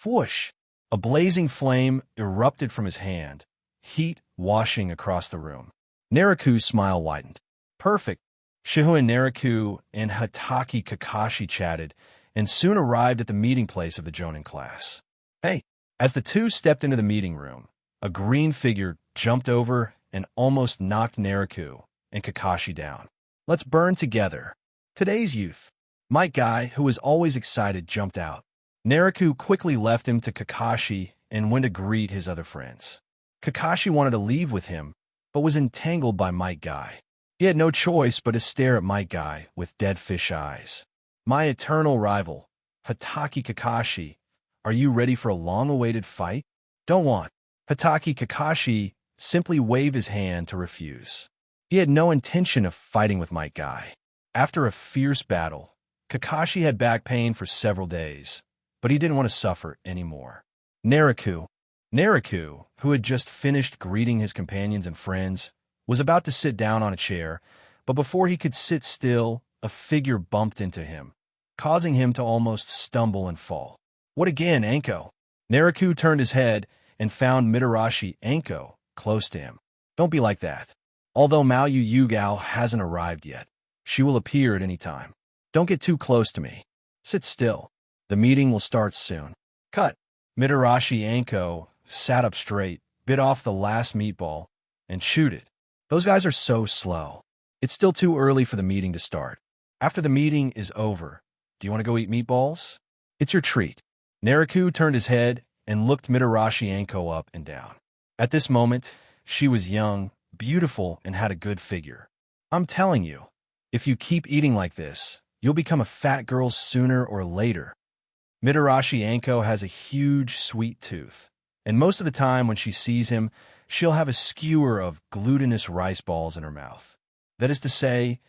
Whoosh! A blazing flame erupted from his hand, heat washing across the room. Naraku's smile widened. Perfect. Shihouin Naraku and Hatake Kakashi chatted, and soon arrived at the meeting place of the Jonin class. Hey! As the two stepped into the meeting room, a green figure jumped over and almost knocked Naraku and Kakashi down. Let's burn together. Today's youth. Might Guy, who was always excited, jumped out. Naraku quickly left him to Kakashi and went to greet his other friends. Kakashi wanted to leave with him, but was entangled by Might Guy. He had no choice but to stare at Might Guy with dead fish eyes. My eternal rival, Hatake Kakashi, are you ready for a long-awaited fight? Don't want. Hatake Kakashi simply waved his hand to refuse. He had no intention of fighting with Might Guy. After a fierce battle, Kakashi had back pain for several days, but he didn't want to suffer anymore. Naraku, who had just finished greeting his companions and friends, was about to sit down on a chair, but before he could sit still, a figure bumped into him, causing him to almost stumble and fall. What again, Anko? Naraku turned his head and found Mitarashi Anko close to him. Don't be like that. Although Mayu Yugao hasn't arrived yet, she will appear at any time. Don't get too close to me. Sit still. The meeting will start soon. Cut. Mitarashi Anko sat up straight, bit off the last meatball, and chewed it. Those guys are so slow. It's still too early for the meeting to start. After the meeting is over, do you want to go eat meatballs? It's your treat. Naraku turned his head and looked Mitarashi Anko up and down. At this moment, she was young, beautiful, and had a good figure. I'm telling you, if you keep eating like this, you'll become a fat girl sooner or later. Mitarashi Anko has a huge, sweet tooth, and most of the time when she sees him, she'll have a skewer of glutinous rice balls in her mouth. That is to say,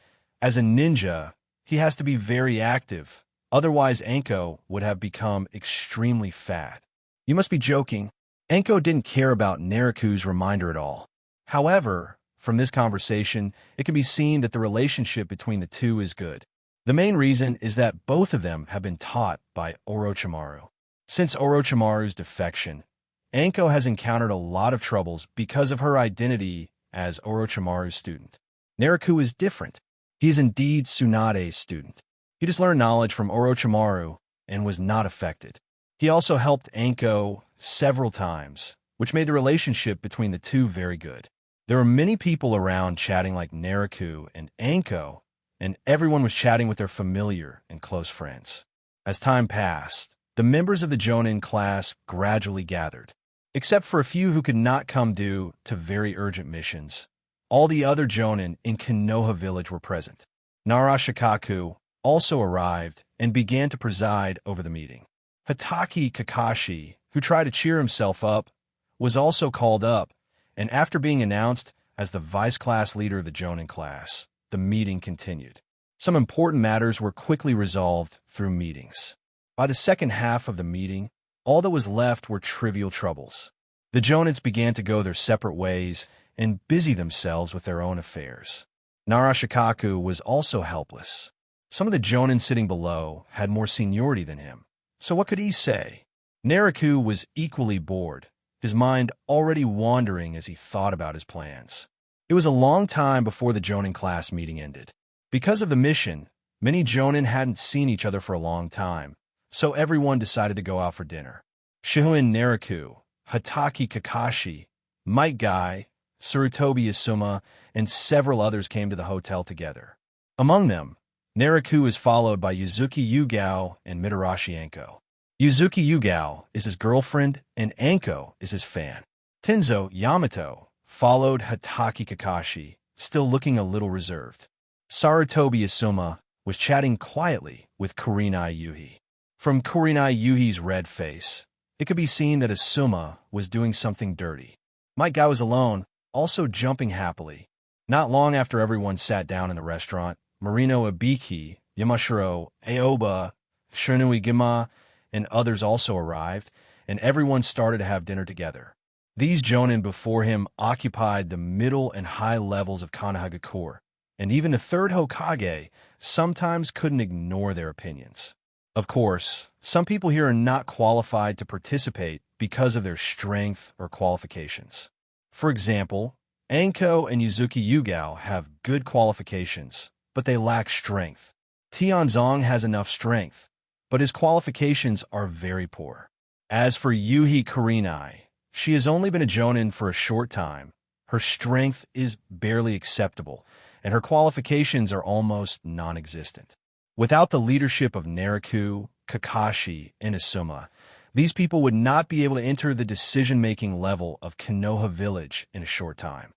as a ninja, he has to be very active. Otherwise, Anko would have become extremely fat. You must be joking. Anko didn't care about Naraku's reminder at all. However, from this conversation, it can be seen that the relationship between the two is good. The main reason is that both of them have been taught by Orochimaru. Since Orochimaru's defection, Anko has encountered a lot of troubles because of her identity as Orochimaru's student. Naraku is different. He is indeed Tsunade's student. He just learned knowledge from Orochimaru and was not affected. He also helped Anko several times, which made the relationship between the two very good. There were many people around chatting like Naraku and Anko, and everyone was chatting with their familiar and close friends. As time passed, the members of the Jonin class gradually gathered. Except for a few who could not come due to very urgent missions, all the other Jonin in Konoha village were present. Narashikaku also arrived and began to preside over the meeting. Hatake Kakashi, who tried to cheer himself up, was also called up, and after being announced as the vice class leader of the Jonin class, the meeting continued. Some important matters were quickly resolved through meetings. By the second half of the meeting, all that was left were trivial troubles. The Jonins began to go their separate ways and busy themselves with their own affairs. Narashikaku was also helpless. Some of the Jonin sitting below had more seniority than him, so what could he say? Naraku was equally bored, his mind already wandering as he thought about his plans. It was a long time before the Jonin class meeting ended. Because of the mission, many Jonin hadn't seen each other for a long time, so everyone decided to go out for dinner. Shihouin Naraku, Hatake Kakashi, Might Guy, Sarutobi Asuma, and several others came to the hotel together. Among them, Naraku is followed by Yuzuki Yugao and Mitarashi Anko. Yuzuki Yugao is his girlfriend, and Anko is his fan. Tenzo Yamato followed Hatake Kakashi, still looking a little reserved. Sarutobi Asuma was chatting quietly with Kurenai Yuhi. From Kurenai Yuhi's red face, it could be seen that Asuma was doing something dirty. Might Guy was alone, also jumping happily. Not long after everyone sat down in the restaurant, Marino Ibiki, Yamashiro, Aoba, Shinui Gima, and others also arrived, and everyone started to have dinner together. These Jonin before him occupied the middle and high levels of Konoha, and even the third Hokage sometimes couldn't ignore their opinions. Of course, some people here are not qualified to participate because of their strength or qualifications. For example, Anko and Yuzuki Yugao have good qualifications, but they lack strength. Tianzong has enough strength, but his qualifications are very poor. As for Yuhi Kurenai, she has only been a Jonin for a short time. Her strength is barely acceptable, and her qualifications are almost non-existent. Without the leadership of Naraku, Kakashi, and Asuma, these people would not be able to enter the decision-making level of Konoha Village in a short time.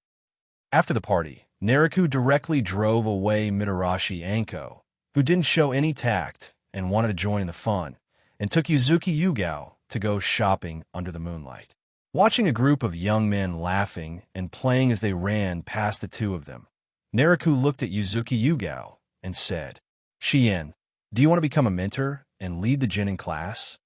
After the party, Naraku directly drove away Mitarashi Anko, who didn't show any tact and wanted to join in the fun, and took Yuzuki Yugao to go shopping under the moonlight. Watching a group of young men laughing and playing as they ran past the two of them, Naraku looked at Yuzuki Yugao and said, "Shien, do you want to become a mentor and lead the Jonin class?"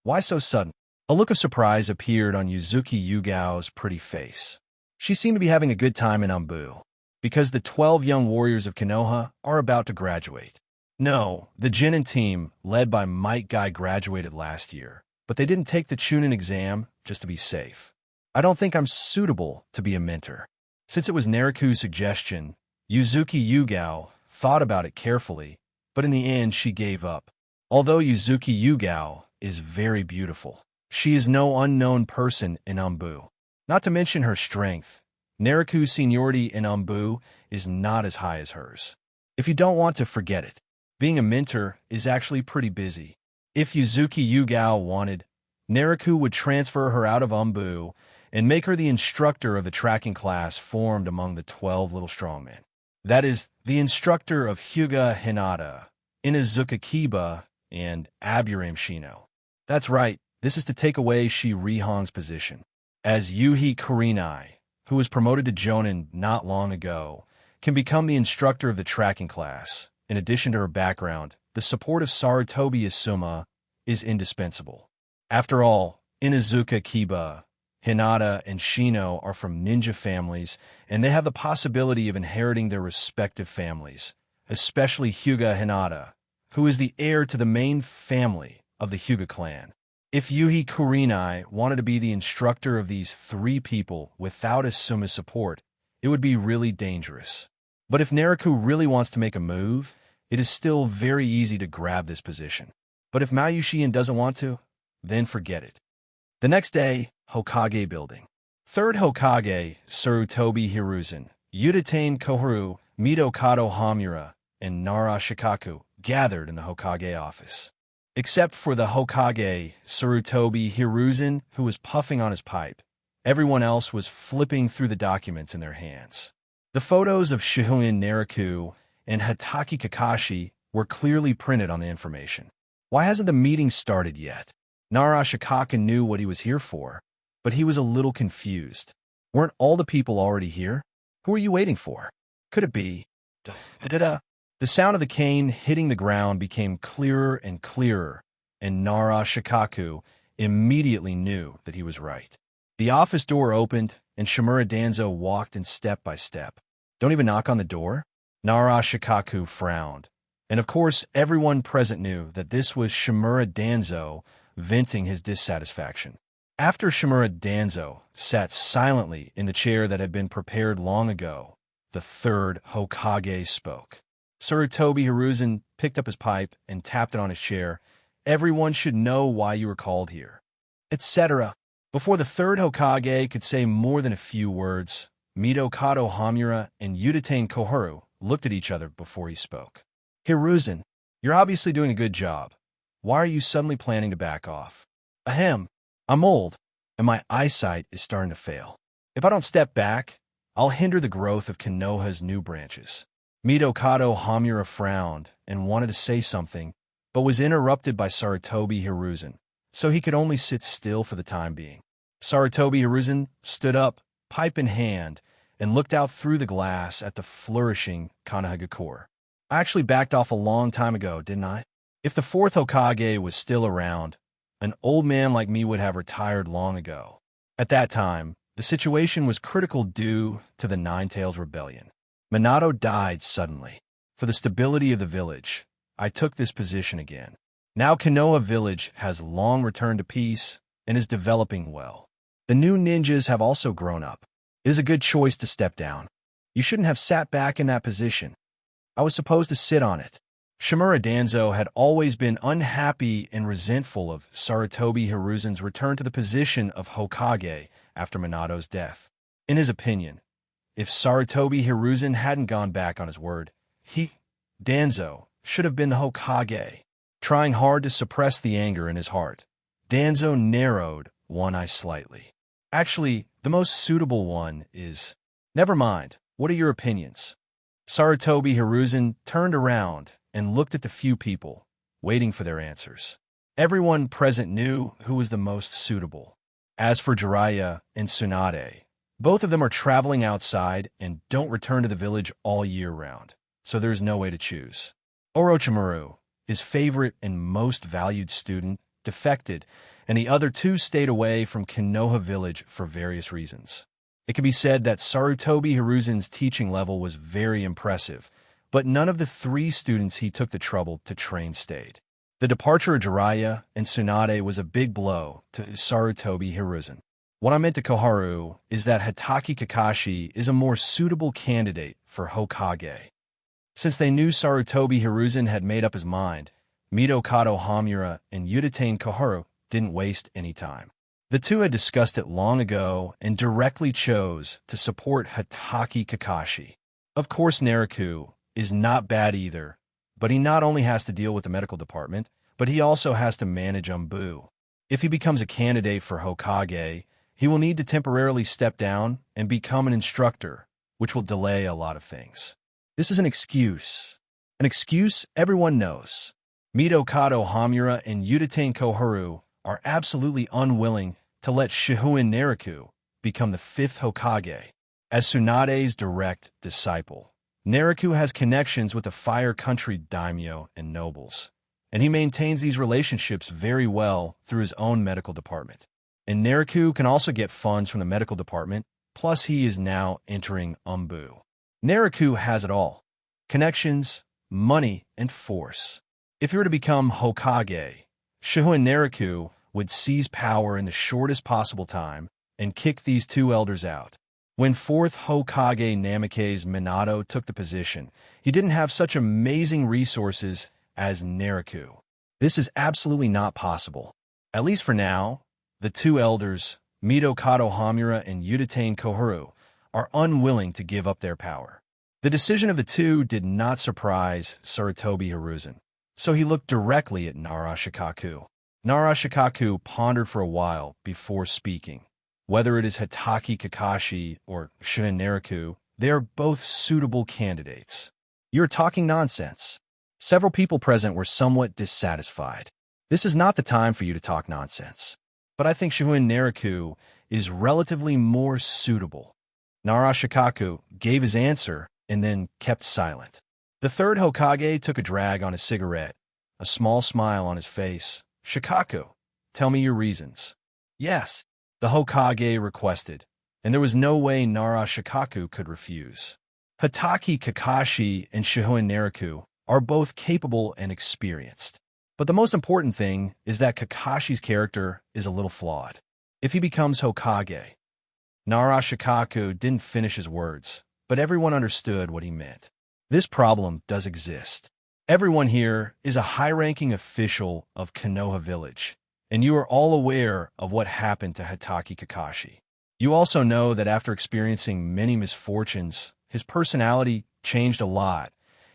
Why so sudden? A look of surprise appeared on Yuzuki Yugao's pretty face. She seemed to be having a good time in Umbu, because the 12 young warriors of Konoha are about to graduate. No, the Jonin team, led by Might Guy, graduated last year, but they didn't take the Chunin exam just to be safe. I don't think I'm suitable to be a mentor. Since it was Naraku's suggestion, Yuzuki Yugao thought about it carefully, but in the end she gave up. Although Yuzuki Yugao is very beautiful, she is no unknown person in Umbu. Not to mention her strength, Naraku's seniority in Umbu is not as high as hers. If you don't want to, forget it. Being a mentor is actually pretty busy. If Yuzuki Yugao wanted, Naraku would transfer her out of Umbu and make her the instructor of the tracking class formed among the 12 little strongmen. That is, the instructor of Hyuga Hinata, Inazuka Kiba, and Aburame Shino. That's right, this is to take away Shi Rihong's position. As Yuhi Kurenai, who was promoted to Jonin not long ago, can become the instructor of the tracking class, in addition to her background, the support of Sarutobi Asuma is indispensable. After all, Inazuka Kiba, Hinata, and Shino are from ninja families, and they have the possibility of inheriting their respective families, especially Hyuga Hinata, who is the heir to the main family of the Hyuga clan. If Yuhi Kurenai wanted to be the instructor of these three people without Asuma's support, it would be really dangerous. But if Naraku really wants to make a move, it is still very easy to grab this position. But if Mayushien doesn't want to, then forget it. The next day, Hokage building. Third Hokage, Sarutobi Hiruzen, Udatane Koharu, Mito Kato Hamura, and Nara Shikaku gathered in the Hokage office. Except for the Hokage, Sarutobi Hiruzen, who was puffing on his pipe, everyone else was flipping through the documents in their hands. The photos of Shihouin Naraku and Hatake Kakashi were clearly printed on the information. Why hasn't the meeting started yet? Nara Shikaku knew what he was here for, but he was a little confused. Weren't all the people already here? Who are you waiting for? Could it be? Da-da-da. The sound of the cane hitting the ground became clearer and clearer, and Nara Shikaku immediately knew that he was right. The office door opened, and Shimura Danzo walked in step by step. Don't even knock on the door? Nara Shikaku frowned. And of course, everyone present knew that this was Shimura Danzo, venting his dissatisfaction. After Shimura Danzo sat silently in the chair that had been prepared long ago, the third Hokage spoke. Tobi Hiruzen picked up his pipe and tapped it on his chair. "Everyone should know why you were called here," etc. Before the third Hokage could say more than a few words, Midokado Hamura and Udatain Koharu looked at each other before he spoke. "Hiruzen, you're obviously doing a good job. Why are you suddenly planning to back off?" "Ahem, I'm old, and my eyesight is starting to fail. If I don't step back, I'll hinder the growth of Konoha's new branches." Midokado Hamura frowned and wanted to say something, but was interrupted by Tobi Hiruzen, so he could only sit still for the time being. Tobi Hiruzen stood up, pipe in hand, and looked out through the glass at the flourishing Konahagakure. "I actually backed off a long time ago, didn't I? If the fourth Hokage was still around, an old man like me would have retired long ago. At that time, the situation was critical due to the Nine-Tails Rebellion. Minato died suddenly. For the stability of the village, I took this position again. Now Kinoa village has long returned to peace and is developing well. The new ninjas have also grown up. It is a good choice to step down. You shouldn't have sat back in that position. I was supposed to sit on it." Shimura Danzo had always been unhappy and resentful of Tobi Hiruzen's return to the position of Hokage after Minato's death. In his opinion, if Tobi Hiruzen hadn't gone back on his word, Danzo, should have been the Hokage. Trying hard to suppress the anger in his heart, Danzo narrowed one eye slightly. "Actually, the most suitable one is—" "Never mind. What are your opinions?" Tobi Hiruzen turned around and looked at the few people, waiting for their answers. Everyone present knew who was the most suitable. As for Jiraiya and Tsunade, both of them are traveling outside and don't return to the village all year round, so there's no way to choose. Orochimaru, his favorite and most valued student, defected, and the other two stayed away from Konoha village for various reasons. It can be said that Tobi Hiruzen's teaching level was very impressive, but none of the three students he took the trouble to train stayed. The departure of Jiraiya and Tsunade was a big blow to Tobi Hiruzen. What I meant to Koharu is that Hatake Kakashi is a more suitable candidate for Hokage. Since they knew Tobi Hiruzen had made up his mind, Midokado Hamura and Udatain Koharu didn't waste any time. The two had discussed it long ago and directly chose to support Hatake Kakashi. Of course, Naraku is not bad either, but he not only has to deal with the medical department, but he also has to manage Umbu. If he becomes a candidate for Hokage, he will need to temporarily step down and become an instructor, which will delay a lot of things. This is an excuse. An excuse everyone knows. Midokado Hamura and Udatain Koharu are absolutely unwilling to let Shihouin Naraku become the fifth Hokage. As Tsunade's direct disciple, Naraku has connections with the Fire Country daimyo and nobles, and he maintains these relationships very well through his own medical department. And Naraku can also get funds from the medical department, plus he is now entering Umbu. Naraku has it all: connections, money, and force. If he were to become Hokage, Shihouin Naraku would seize power in the shortest possible time and kick these two elders out. When fourth Hokage Namikaze Minato took the position, he didn't have such amazing resources as Naraku. This is absolutely not possible. At least for now, the two elders, Midokado Hamura and Udatain Koharu, are unwilling to give up their power. The decision of the two did not surprise Tobi Hiruzen, so he looked directly at Naraku. Naraku pondered for a while before speaking. Whether it is Hatake Kakashi or Shihouin Naraku, they are both suitable candidates. "You're talking nonsense." Several people present were somewhat dissatisfied. "This is not the time for you to talk nonsense. But I think Shihouin Naraku is relatively more suitable." Naraku gave his answer and then kept silent. The third Hokage took a drag on his cigarette, a small smile on his face. "Shikaku, tell me your reasons." "Yes," the Hokage requested, and there was no way Naraku could refuse. "Hatake Kakashi and Shihouin Naraku are both capable and experienced. But the most important thing is that Kakashi's character is a little flawed. If he becomes Hokage, Naraku didn't finish his words, but everyone understood what he meant. This problem does exist. Everyone here is a high-ranking official of Konoha village, and you are all aware of what happened to Hatake Kakashi. You also know that after experiencing many misfortunes, his personality changed a lot,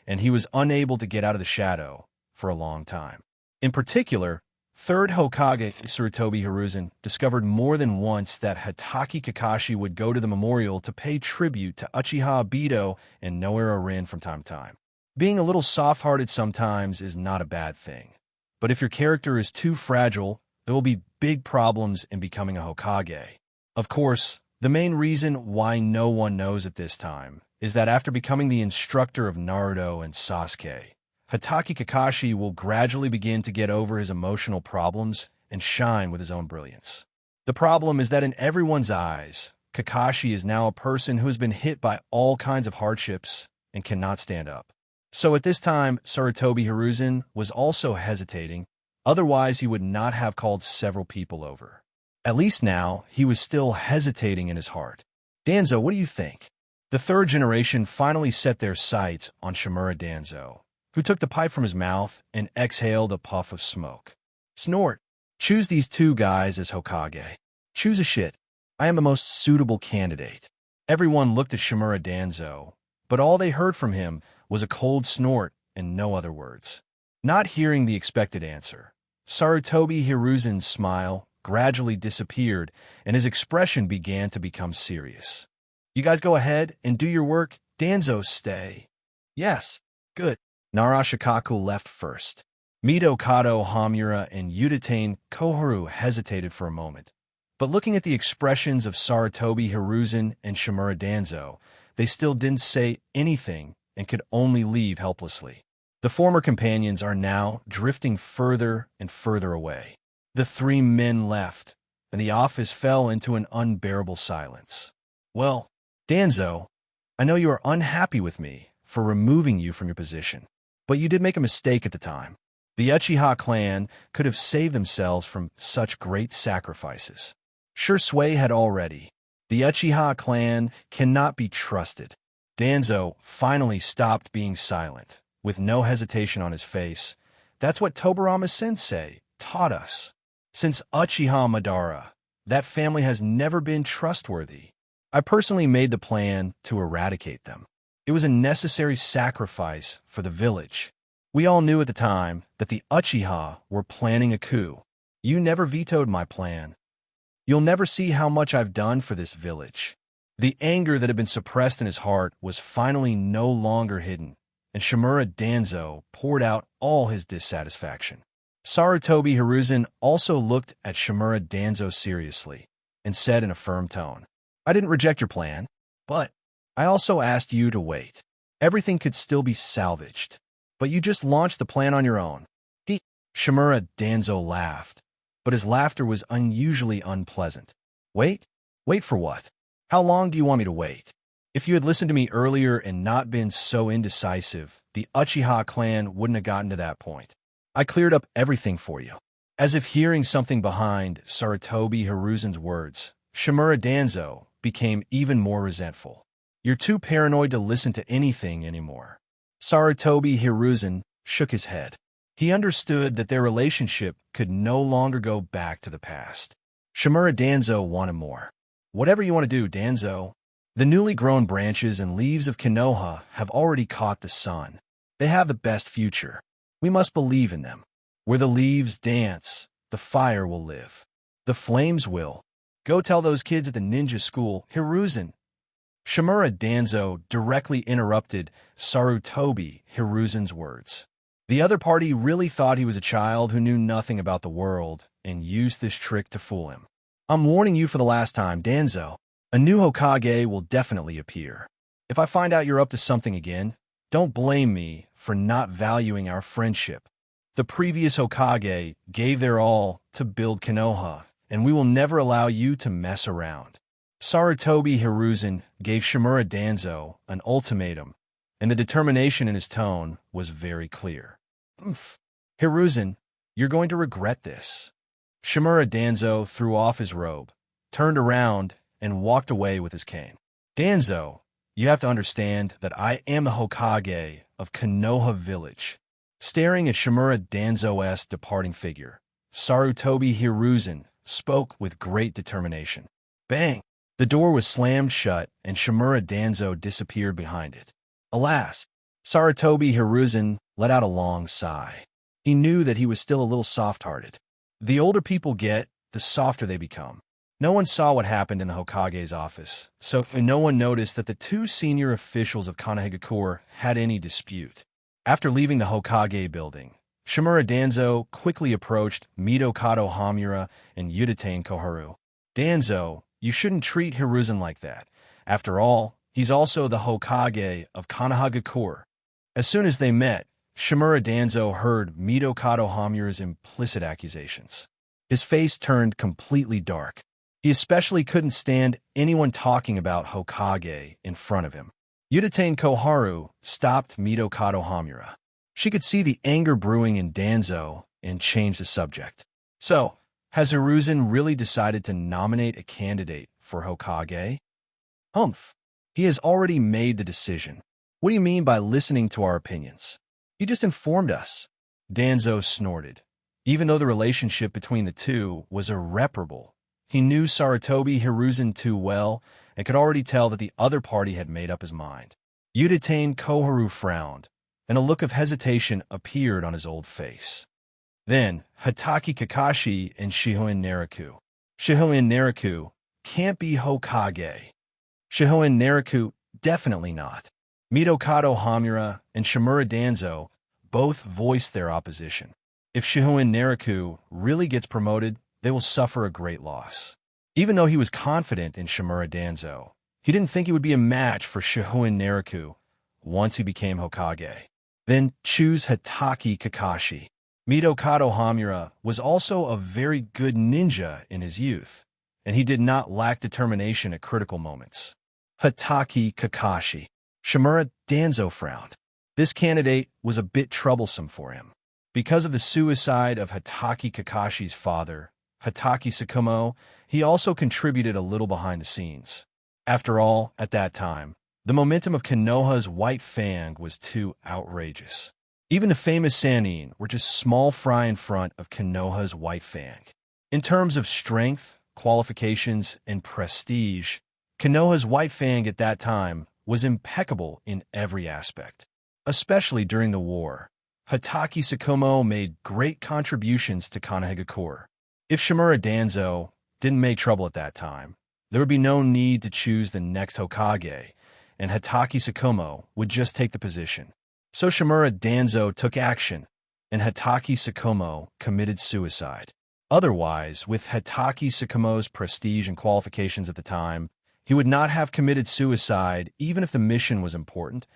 and he was unable to get out of the shadow for a long time. In particular, third Hokage Tobi Hiruzen discovered more than once that Hatake Kakashi would go to the memorial to pay tribute to Uchiha Obito and Noara Rin from time to time. Being a little soft-hearted sometimes is not a bad thing, but if your character is too fragile, there will be big problems in becoming a Hokage. Of course, the main reason why no one knows at this time is that after becoming the instructor of Naruto and Sasuke, Hatake Kakashi will gradually begin to get over his emotional problems and shine with his own brilliance. The problem is that in everyone's eyes, Kakashi is now a person who has been hit by all kinds of hardships and cannot stand up. So at this time, Tobi Hiruzen was also hesitating, otherwise he would not have called several people over. At least now, he was still hesitating in his heart. Danzo, what do you think? The third generation finally set their sights on Shimura Danzo, who took the pipe from his mouth and exhaled a puff of smoke. Snort. Choose these two guys as Hokage. Choose a shit. I am the most suitable candidate. Everyone looked at Shimura Danzo, but all they heard from him was a cold snort and no other words. Not hearing the expected answer, Tobi Hiruzen's smile gradually disappeared and his expression began to become serious. You guys go ahead and do your work. Danzo, stay. Yes. Good. Naraku left first. Mido Kato, Hamura, and Udatane Koharu hesitated for a moment. But looking at the expressions of Tobi Hiruzen and Shimura Danzo, they still didn't say anything and could only leave helplessly. The former companions are now drifting further and further away. The three men left, and the office fell into an unbearable silence. Well, Danzo, I know you are unhappy with me for removing you from your position, but you did make a mistake at the time. The Uchiha clan could have saved themselves from such great sacrifices. Sure, Sway had already. The Uchiha clan cannot be trusted. Danzo finally stopped being silent, with no hesitation on his face. That's what Tobirama-sensei taught us. Since Uchiha Madara, that family has never been trustworthy. I personally made the plan to eradicate them. It was a necessary sacrifice for the village. We all knew at the time that the Uchiha were planning a coup. You never vetoed my plan. You'll never see how much I've done for this village. The anger that had been suppressed in his heart was finally no longer hidden, and Shimura Danzo poured out all his dissatisfaction. Tobi Hiruzen also looked at Shimura Danzo seriously and said in a firm tone, I didn't reject your plan, but I also asked you to wait. Everything could still be salvaged, but you just launched the plan on your own. Shimura Danzo laughed, but his laughter was unusually unpleasant. Wait? Wait for what? How long do you want me to wait? If you had listened to me earlier and not been so indecisive, the Uchiha clan wouldn't have gotten to that point. I cleared up everything for you. As if hearing something behind Tobi Hiruzen's words, Shimura Danzo became even more resentful. You're too paranoid to listen to anything anymore. Tobi Hiruzen shook his head. He understood that their relationship could no longer go back to the past. Shimura Danzo wanted more. Whatever you want to do, Danzo. The newly grown branches and leaves of Konoha have already caught the sun. They have the best future. We must believe in them. Where the leaves dance, the fire will live. The flames will. Go tell those kids at the ninja school, Hiruzen. Shimura Danzo directly interrupted Tobi Hiruzen's words. The other party really thought he was a child who knew nothing about the world and used this trick to fool him. I'm warning you for the last time, Danzo. A new Hokage will definitely appear. If I find out you're up to something again, don't blame me for not valuing our friendship. The previous Hokage gave their all to build Konoha, and we will never allow you to mess around. Tobi Hiruzen gave Shimura Danzo an ultimatum, and the determination in his tone was very clear. Hiruzen, You're going to regret this. Shimura Danzo threw off his robe, turned around, and walked away with his cane. Danzo, you have to understand that I am the Hokage of Konoha Village. Staring at Shimura Danzo's departing figure, Tobi Hiruzen spoke with great determination. Bang! The door was slammed shut, and Shimura Danzo disappeared behind it. Alas, Tobi Hiruzen let out a long sigh. He knew that he was still a little soft-hearted. The older people get, the softer they become. No one saw what happened in the Hokage's office, so no one noticed that the two senior officials of Konohagakure had any dispute. After leaving the Hokage building, Shimura Danzo quickly approached Midokado Hamura and Yuditane Koharu. Danzo, you shouldn't treat Hiruzen like that. After all, he's also the Hokage of Konohagakure. As soon as they met, Shimura Danzo heard Midokado Hamura's implicit accusations. His face turned completely dark. He especially couldn't stand anyone talking about Hokage in front of him. Yuditane Koharu stopped Midokado Hamura. She could see the anger brewing in Danzo and changed the subject. So, has Hiruzen really decided to nominate a candidate for Hokage? Humph. He has already made the decision. What do you mean by listening to our opinions? You just informed us. Danzo snorted. Even though the relationship between the two was irreparable, he knew Tobi Hiruzen too well and could already tell that the other party had made up his mind. Yuditane Koharu frowned, and a look of hesitation appeared on his old face. Then, Hatake Kakashi and Shihouin Naraku. Shihouin Naraku can't be Hokage. Shihouin Naraku definitely not. Midokado Hamura and Shimura Danzo both voiced their opposition. If Shihouin Naraku really gets promoted, they will suffer a great loss. Even though he was confident in Shimura Danzo, he didn't think he would be a match for Shihouin Naraku once he became Hokage. Then choose Hatake Kakashi. Midokado Hamura was also a very good ninja in his youth, and he did not lack determination at critical moments. Hatake Kakashi. Shimura Danzo frowned. This candidate was a bit troublesome for him. Because of the suicide of Hatake Kakashi's father, Hatake Sakumo, he also contributed a little behind the scenes. After all, at that time, the momentum of Konoha's White Fang was too outrageous. Even the famous Sannin were just small fry in front of Konoha's White Fang. In terms of strength, qualifications, and prestige, Konoha's White Fang at that time was impeccable in every aspect. Especially during the war, Hatake Sakumo made great contributions to Konohagakure. If Shimura Danzo didn't make trouble at that time, there would be no need to choose the next Hokage, and Hatake Sakumo would just take the position. So Shimura Danzo took action, and Hatake Sakumo committed suicide. Otherwise, with Hatake Sakumo's prestige and qualifications at the time, he would not have committed suicide even if the mission was important,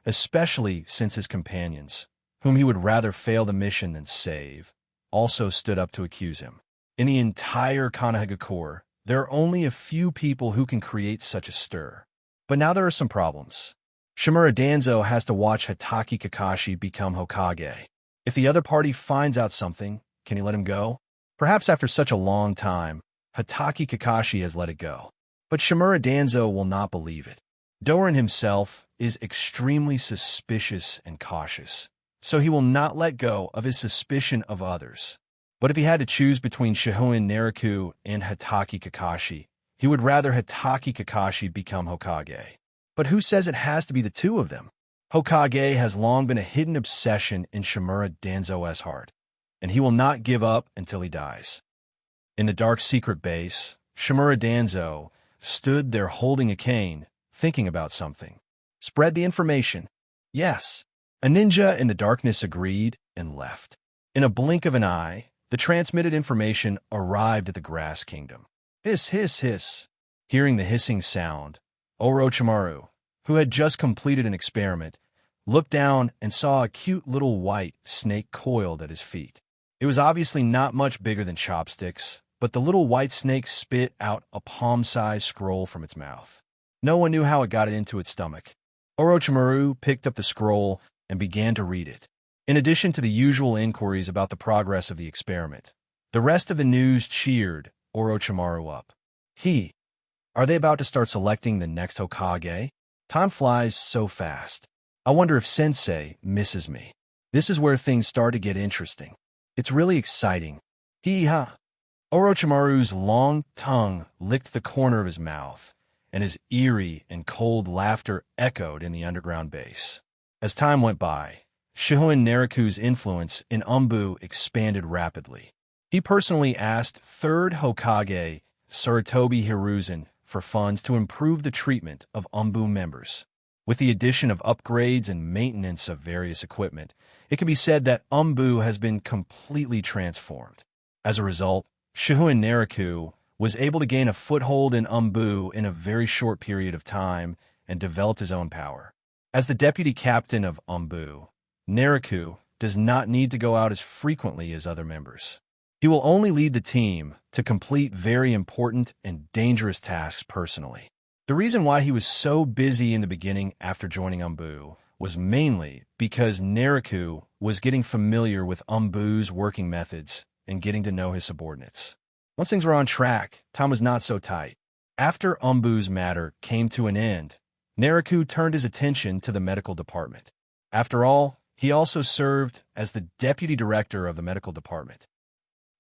especially since his companions, whom he would rather fail the mission than save, also stood up to accuse him. In the entire Konohagakure, there are only a few people who can create such a stir. But now there are some problems. Shimura Danzo has to watch Hatake Kakashi become Hokage. If the other party finds out something, can he let him go? Perhaps after such a long time, Hatake Kakashi has let it go. But Shimura Danzo will not believe it. Doran himself is extremely suspicious and cautious, so he will not let go of his suspicion of others. But if he had to choose between Shihouin Naraku and Hatake Kakashi, he would rather Hatake Kakashi become Hokage. But who says it has to be the two of them? Hokage has long been a hidden obsession in Shimura Danzo's heart, and he will not give up until he dies. In the dark secret base, Shimura Danzo stood there holding a cane, thinking about something. Spread the information. Yes. A ninja in the darkness agreed and left. In a blink of an eye, the transmitted information arrived at the Grass Kingdom. Hiss, hiss, hiss. Hearing the hissing sound, Orochimaru, who had just completed an experiment, looked down and saw a cute little white snake coiled at his feet. It was obviously not much bigger than chopsticks, but the little white snake spit out a palm-sized scroll from its mouth. No one knew how it got it into its stomach. Orochimaru picked up the scroll and began to read it. In addition to the usual inquiries about the progress of the experiment, the rest of the news cheered Orochimaru up. Are they about to start selecting the next Hokage? Time flies so fast. I wonder if Sensei misses me. This is where things start to get interesting. It's really exciting. Orochimaru's long tongue licked the corner of his mouth, and his eerie and cold laughter echoed in the underground base. As time went by, Shihouin Naraku's influence in Umbu expanded rapidly. He personally asked 3rd Hokage Tobi for funds to improve the treatment of Umbu members. With the addition of upgrades and maintenance of various equipment, it can be said that Umbu has been completely transformed. As a result, Shihouin Naraku was able to gain a foothold in Umbu in a very short period of time and developed his own power. As the deputy captain of Umbu, Naraku does not need to go out as frequently as other members. He will only lead the team to complete very important and dangerous tasks personally. The reason why he was so busy in the beginning after joining Umbu was mainly because Naraku was getting familiar with Umbu's working methods and getting to know his subordinates. Once things were on track, time was not so tight. After Umbu's matter came to an end, Naraku turned his attention to the medical department. After all, he also served as the deputy director of the medical department.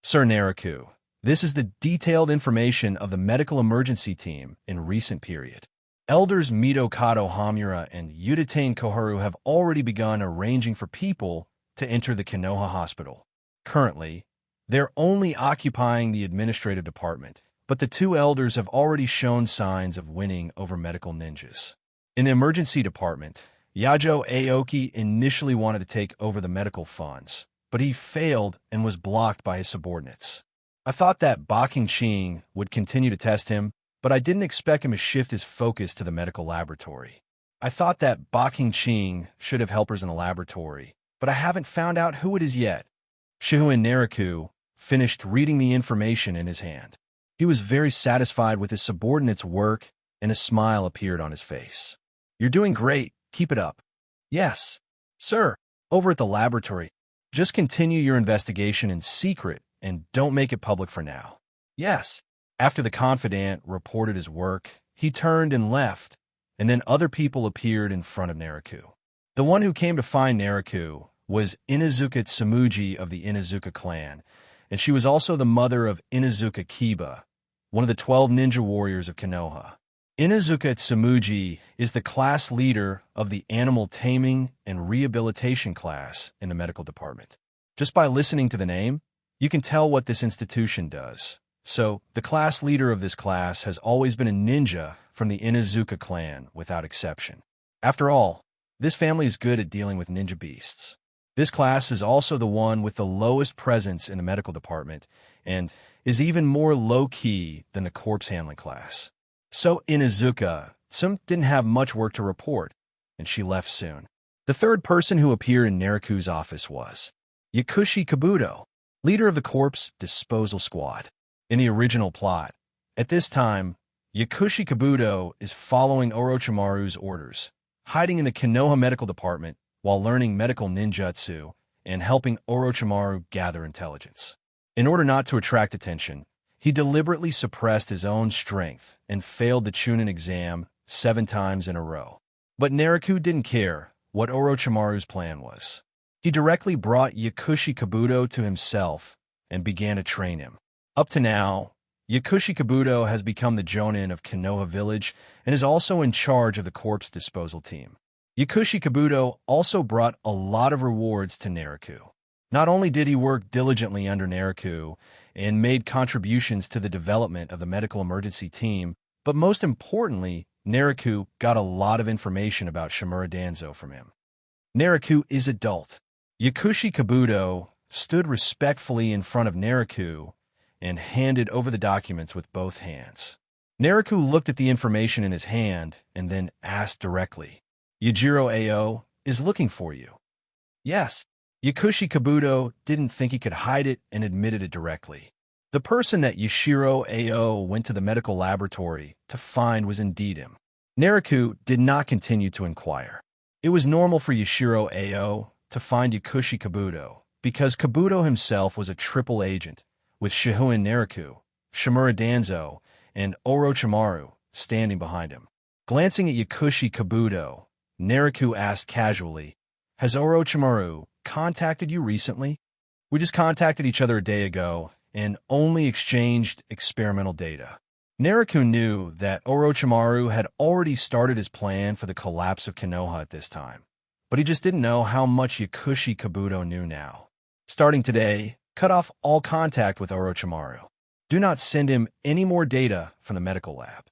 Sir Naraku, this is the detailed information of the medical emergency team in recent period. Elders Midokado Hamura and Udatain Koharu have already begun arranging for people to enter the Kinoa hospital. Currently, they're only occupying the administrative department, but the 2 elders have already shown signs of winning over medical ninjas. In the emergency department, Yajiro Ao initially wanted to take over the medical funds, but he failed and was blocked by his subordinates. I thought that Baking would continue to test him, but I didn't expect him to shift his focus to the medical laboratory. I thought that Baking should have helpers in the laboratory, but I haven't found out who it is yet. Shihouin Naraku finished reading the information in his hand. He was very satisfied with his subordinate's work, and a smile appeared on his face. You're doing great. Keep it up. Yes, sir. Over at the laboratory. Just continue your investigation in secret and don't make it public for now. Yes. After the confidant reported his work, he turned and left, and then other people appeared in front of Naraku. The one who came to find Naraku was Inuzuka Tsumuji of the Inuzuka clan, and she was also the mother of Inuzuka Kiba, one of the 12 ninja warriors of Konoha. Inuzuka Tsumuji is the class leader of the animal taming and rehabilitation class in the medical department. Just by listening to the name, you can tell what this institution does. So, the class leader of this class has always been a ninja from the Inuzuka clan, without exception. After all, this family is good at dealing with ninja beasts. This class is also the one with the lowest presence in the medical department, and is even more low-key than the corpse handling class. So Inuzuka didn't have much work to report, and she left soon. The 3rd person who appeared in Naraku's office was Yakushi Kabuto, leader of the corpse disposal squad. In the original plot, at this time, Yakushi Kabuto is following Orochimaru's orders, hiding in the Konoha medical department while learning medical ninjutsu and helping Orochimaru gather intelligence. In order not to attract attention, he deliberately suppressed his own strength and failed the Chunin exam 7 times in a row. But Naraku didn't care what Orochimaru's plan was. He directly brought Yakushi Kabuto to himself and began to train him. Up to now, Yakushi Kabuto has become the Jonin of Konoha village and is also in charge of the corpse disposal team. Yakushi Kabuto also brought a lot of rewards to Naraku. Not only did he work diligently under Naraku and made contributions to the development of the medical emergency team, but most importantly, Naraku got a lot of information about Shimura Danzo from him. Naraku is adult. Yakushi Kabuto stood respectfully in front of Naraku and handed over the documents with both hands. Naraku looked at the information in his hand and then asked directly, Yajiro Ao is looking for you. Yes. Yakushi Kabuto didn't think he could hide it and admitted it directly. The person that Yajiro Ao went to the medical laboratory to find was indeed him. Naraku did not continue to inquire. It was normal for Yajiro Ao to find Yakushi Kabuto, because Kabuto himself was a triple agent, with Shihouin Naraku, Shimura Danzo, and Orochimaru standing behind him. Glancing at Yakushi Kabuto, Naraku asked casually, "Has Orochimaru contacted you recently?" "We just contacted each other a day ago and only exchanged experimental data." Naraku knew that Orochimaru had already started his plan for the collapse of Konoha at this time, but he just didn't know how much Yakushi Kabuto knew now. "Starting today, cut off all contact with Orochimaru. Do not send him any more data from the medical lab."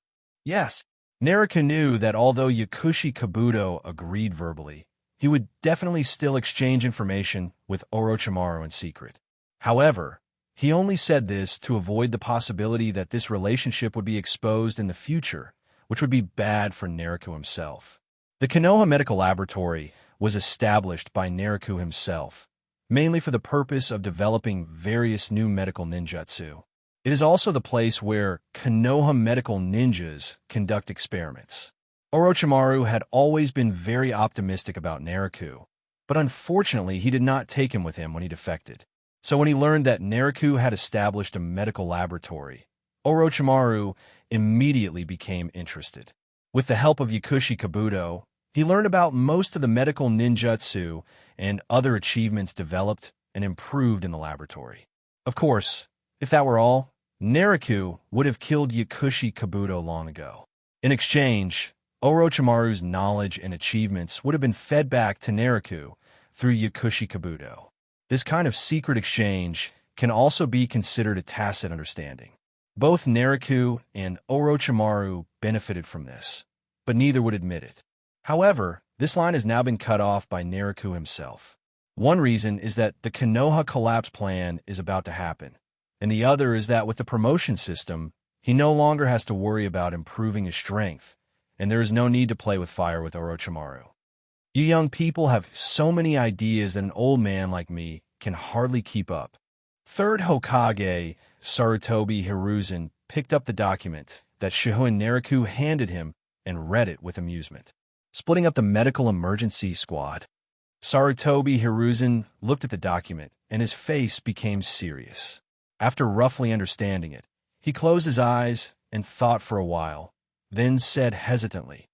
"Yes." Naraku knew that although Yakushi Kabuto agreed verbally, he would definitely still exchange information with Orochimaru in secret. However, he only said this to avoid the possibility that this relationship would be exposed in the future, which would be bad for Naraku himself. The Konoha Medical Laboratory was established by Naraku himself, mainly for the purpose of developing various new medical ninjutsu. It is also the place where Konoha medical ninjas conduct experiments. Orochimaru had always been very optimistic about Naraku, but unfortunately he did not take him with him when he defected. So when he learned that Naraku had established a medical laboratory, Orochimaru immediately became interested. With the help of Yakushi Kabuto, he learned about most of the medical ninjutsu and other achievements developed and improved in the laboratory. Of course, if that were all, Naraku would have killed Yakushi Kabuto long ago. In exchange, Orochimaru's knowledge and achievements would have been fed back to Naraku through Yakushi Kabuto. This kind of secret exchange can also be considered a tacit understanding. Both Naraku and Orochimaru benefited from this, but neither would admit it. However, this line has now been cut off by Naraku himself. One reason is that the Konoha collapse plan is about to happen, and the other is that with the promotion system, he no longer has to worry about improving his strength, and there is no need to play with fire with Orochimaru. "You young people have so many ideas that an old man like me can hardly keep up." Third Hokage, Tobi Hiruzen, picked up the document that Shihouin Naraku handed him and read it with amusement. Splitting up the medical emergency squad. Tobi Hiruzen looked at the document, and his face became serious. After roughly understanding it, he closed his eyes and thought for a while, then said hesitantly,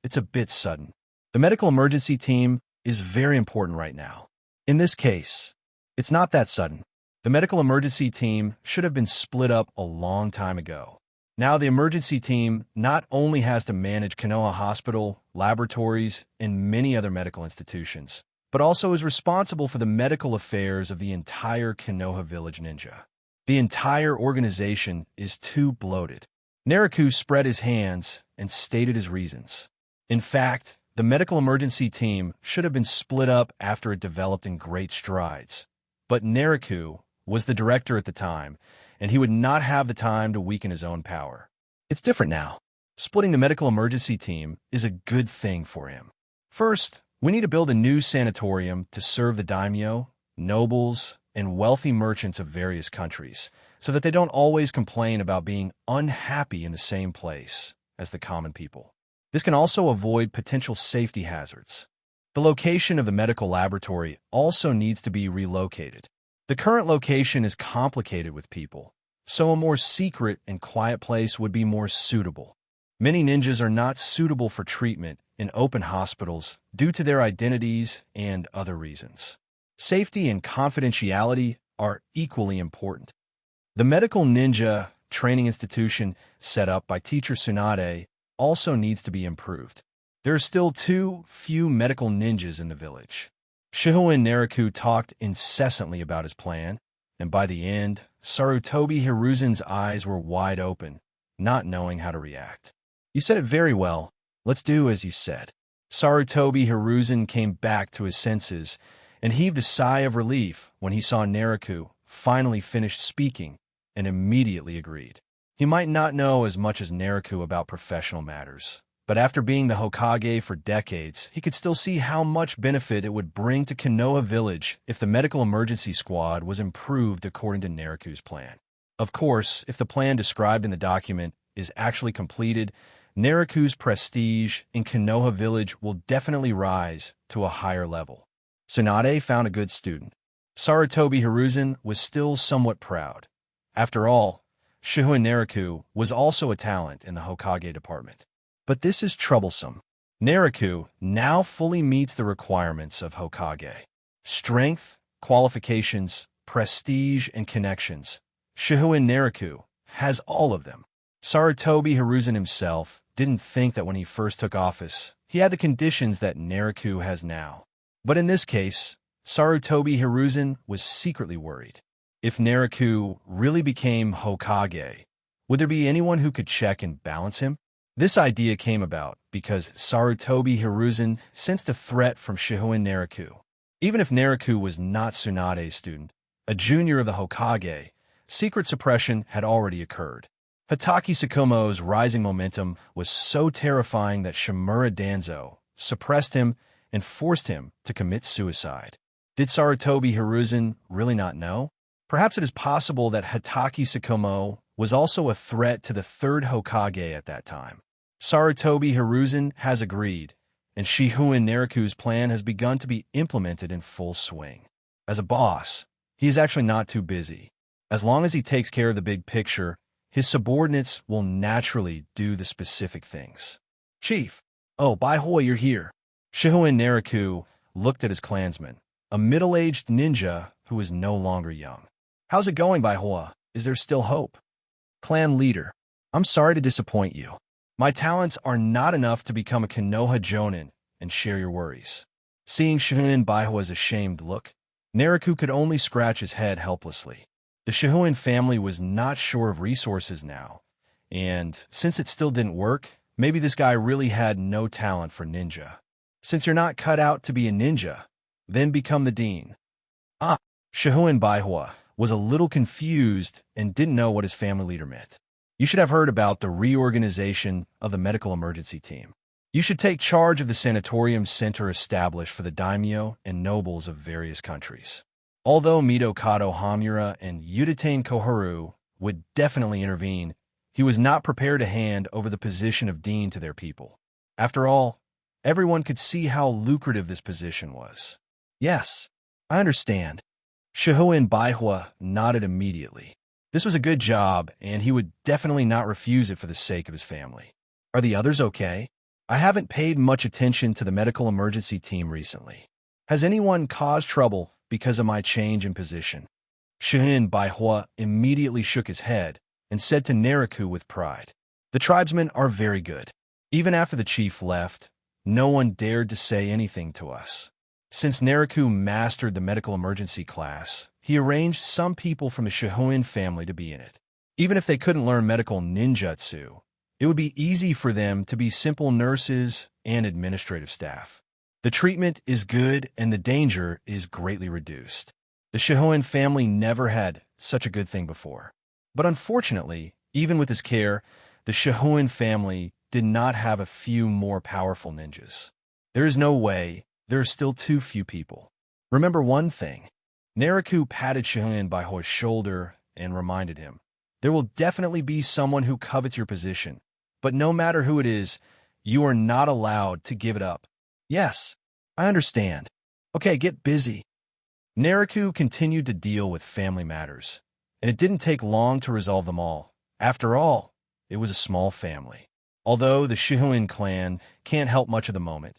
"It's a bit sudden. The medical emergency team is very important right now. In this case, it's not that sudden. The medical emergency team should have been split up a long time ago. Now the emergency team not only has to manage Kinoa Hospital, laboratories, and many other medical institutions, but also is responsible for the medical affairs of the entire Konoha village ninja. The entire organization is too bloated." Naraku spread his hands and stated his reasons. In fact, the medical emergency team should have been split up after it developed in great strides. But Naraku was the director at the time, and he would not have the time to weaken his own power. It's different now. Splitting the medical emergency team is a good thing for him. First, we need to build a new sanatorium to serve the daimyo, nobles, and wealthy merchants of various countries, so that they don't always complain about being unhappy in the same place as the common people. This can also avoid potential safety hazards. The location of the medical laboratory also needs to be relocated. The current location is complicated with people, so a more secret and quiet place would be more suitable. Many ninjas are not suitable for treatment in open hospitals due to their identities and other reasons. Safety and confidentiality are equally important. The medical ninja training institution set up by teacher Tsunade also needs to be improved. There are still too few medical ninjas in the village. Shihouin Naraku talked incessantly about his plan, and by the end, Tobi Hiruzen's eyes were wide open, not knowing how to react. "You said it very well. Let's do as you said." Tobi Hiruzen came back to his senses and heaved a sigh of relief when he saw Naraku finally finished speaking and immediately agreed. He might not know as much as Naraku about professional matters, but after being the Hokage for decades, he could still see how much benefit it would bring to Kinoa Village if the medical emergency squad was improved according to Naraku's plan. Of course, if the plan described in the document is actually completed, Naraku's prestige in Kinoa Village will definitely rise to a higher level. Tsunade found a good student. Sarutobi Hiruzen was still somewhat proud. After all, Shihouin Naraku was also a talent in the Hokage department. But this is troublesome. Naraku now fully meets the requirements of Hokage. Strength, qualifications, prestige, and connections. Shihouin Naraku has all of them. Sarutobi Hiruzen himself didn't think that when he first took office, he had the conditions that Naraku has now. But in this case, Sarutobi Hiruzen was secretly worried. If Naraku really became Hokage, would there be anyone who could check and balance him? This idea came about because Sarutobi Hiruzen sensed a threat from Shihouin Naraku. Even if Naraku was not Tsunade's student, a junior of the Hokage, secret suppression had already occurred. Hatake Tsukumo's rising momentum was so terrifying that Shimura Danzo suppressed him and forced him to commit suicide. Did Sarutobi Hiruzen really not know? Perhaps it is possible that Hatake Tsukumo was also a threat to the third Hokage at that time. Sarutobi Hiruzen has agreed, and Shihouin Naraku's plan has begun to be implemented in full swing. As a boss, he is actually not too busy. As long as he takes care of the big picture, his subordinates will naturally do the specific things. Chief, oh, Baihoi, you're here. Shihouin Naraku looked at his clansman, a middle-aged ninja who is no longer young. How's it going, Baihoi? Is there still hope? Clan leader, I'm sorry to disappoint you. My talents are not enough to become a Konoha Jonin and share your worries. Seeing Shihouin Baihoi's ashamed look, Naraku could only scratch his head helplessly. The Shihouin family was not sure of resources now, and since it still didn't work, maybe this guy really had no talent for ninja. Since you're not cut out to be a ninja, then become the dean. Shihouin Baihoi was a little confused and didn't know what his family leader meant. You should have heard about the reorganization of the medical emergency team. You should take charge of the sanatorium center established for the daimyo and nobles of various countries. Although Mito Kato Hamura and Yuditane Koharu would definitely intervene, he was not prepared to hand over the position of dean to their people. After all, everyone could see how lucrative this position was. Yes, I understand. Shihouin Baihoi nodded immediately. This was a good job, and he would definitely not refuse it for the sake of his family. Are the others okay? I haven't paid much attention to the medical emergency team recently. Has anyone caused trouble because of my change in position? Shihouin Baihoi immediately shook his head and said to Naraku with pride, The tribesmen are very good. Even after the chief left, no one dared to say anything to us. Since Naraku mastered the medical emergency class, he arranged some people from the Shihouin family to be in it. Even if they couldn't learn medical ninjutsu, it would be easy for them to be simple nurses and administrative staff. The treatment is good and the danger is greatly reduced. The Shihouin family never had such a good thing before. But unfortunately, even with his care, the Shihouin family did not have a few more powerful ninjas. There is no way. There are still too few people. Remember one thing. Naraku patted Shihouin Baihoi's shoulder and reminded him, There will definitely be someone who covets your position, but no matter who it is, you are not allowed to give it up. Yes, I understand. Okay, get busy. Naraku continued to deal with family matters, and it didn't take long to resolve them all. After all, it was a small family. Although the Shihouin clan can't help much at the moment,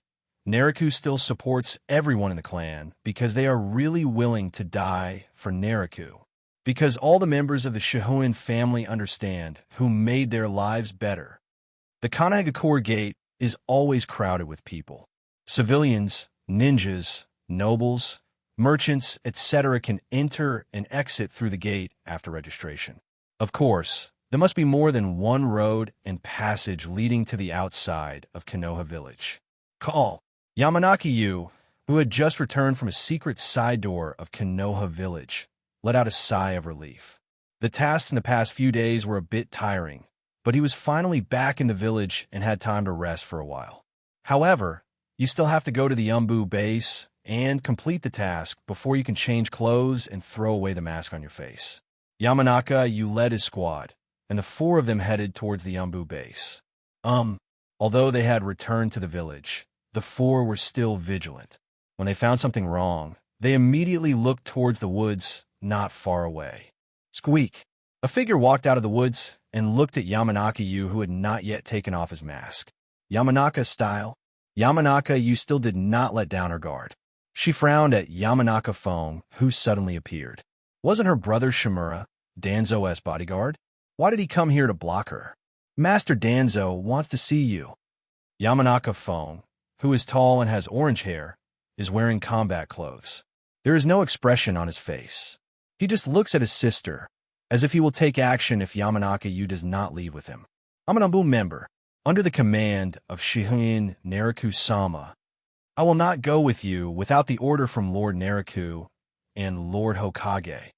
Naraku still supports everyone in the clan because they are really willing to die for Naraku. Because all the members of the Shihouin family understand who made their lives better. The Sunagakure gate is always crowded with people. Civilians, ninjas, nobles, merchants, etc. can enter and exit through the gate after registration. Of course, there must be more than one road and passage leading to the outside of Konoha village. Call. Yamanaki Yu, who had just returned from a secret side door of Konoha village, let out a sigh of relief. The tasks in the past few days were a bit tiring, but he was finally back in the village and had time to rest for a while. However, you still have to go to the Umbu base and complete the task before you can change clothes and throw away the mask on your face. Yamanaka Yu led his squad, and the four of them headed towards the Umbu base. Although they had returned to the village, the four were still vigilant. When they found something wrong, they immediately looked towards the woods not far away. Squeak! A figure walked out of the woods and looked at Yamanaka-Yu, who had not yet taken off his mask. Yamanaka style? Yamanaka-Yu still did not let down her guard. She frowned at Yamanaka-Fong, who suddenly appeared. Wasn't her brother Shimura, Danzo's bodyguard? Why did he come here to block her? Master Danzo wants to see you. Yamanaka-Fong, who is tall and has orange hair, is wearing combat clothes. There is no expression on his face. He just looks at his sister, as if he will take action if Yamanaka-Yu does not leave with him. I'm an Umbu member, under the command of Shihouin Naraku-sama. I will not go with you without the order from Lord Naraku and Lord Hokage.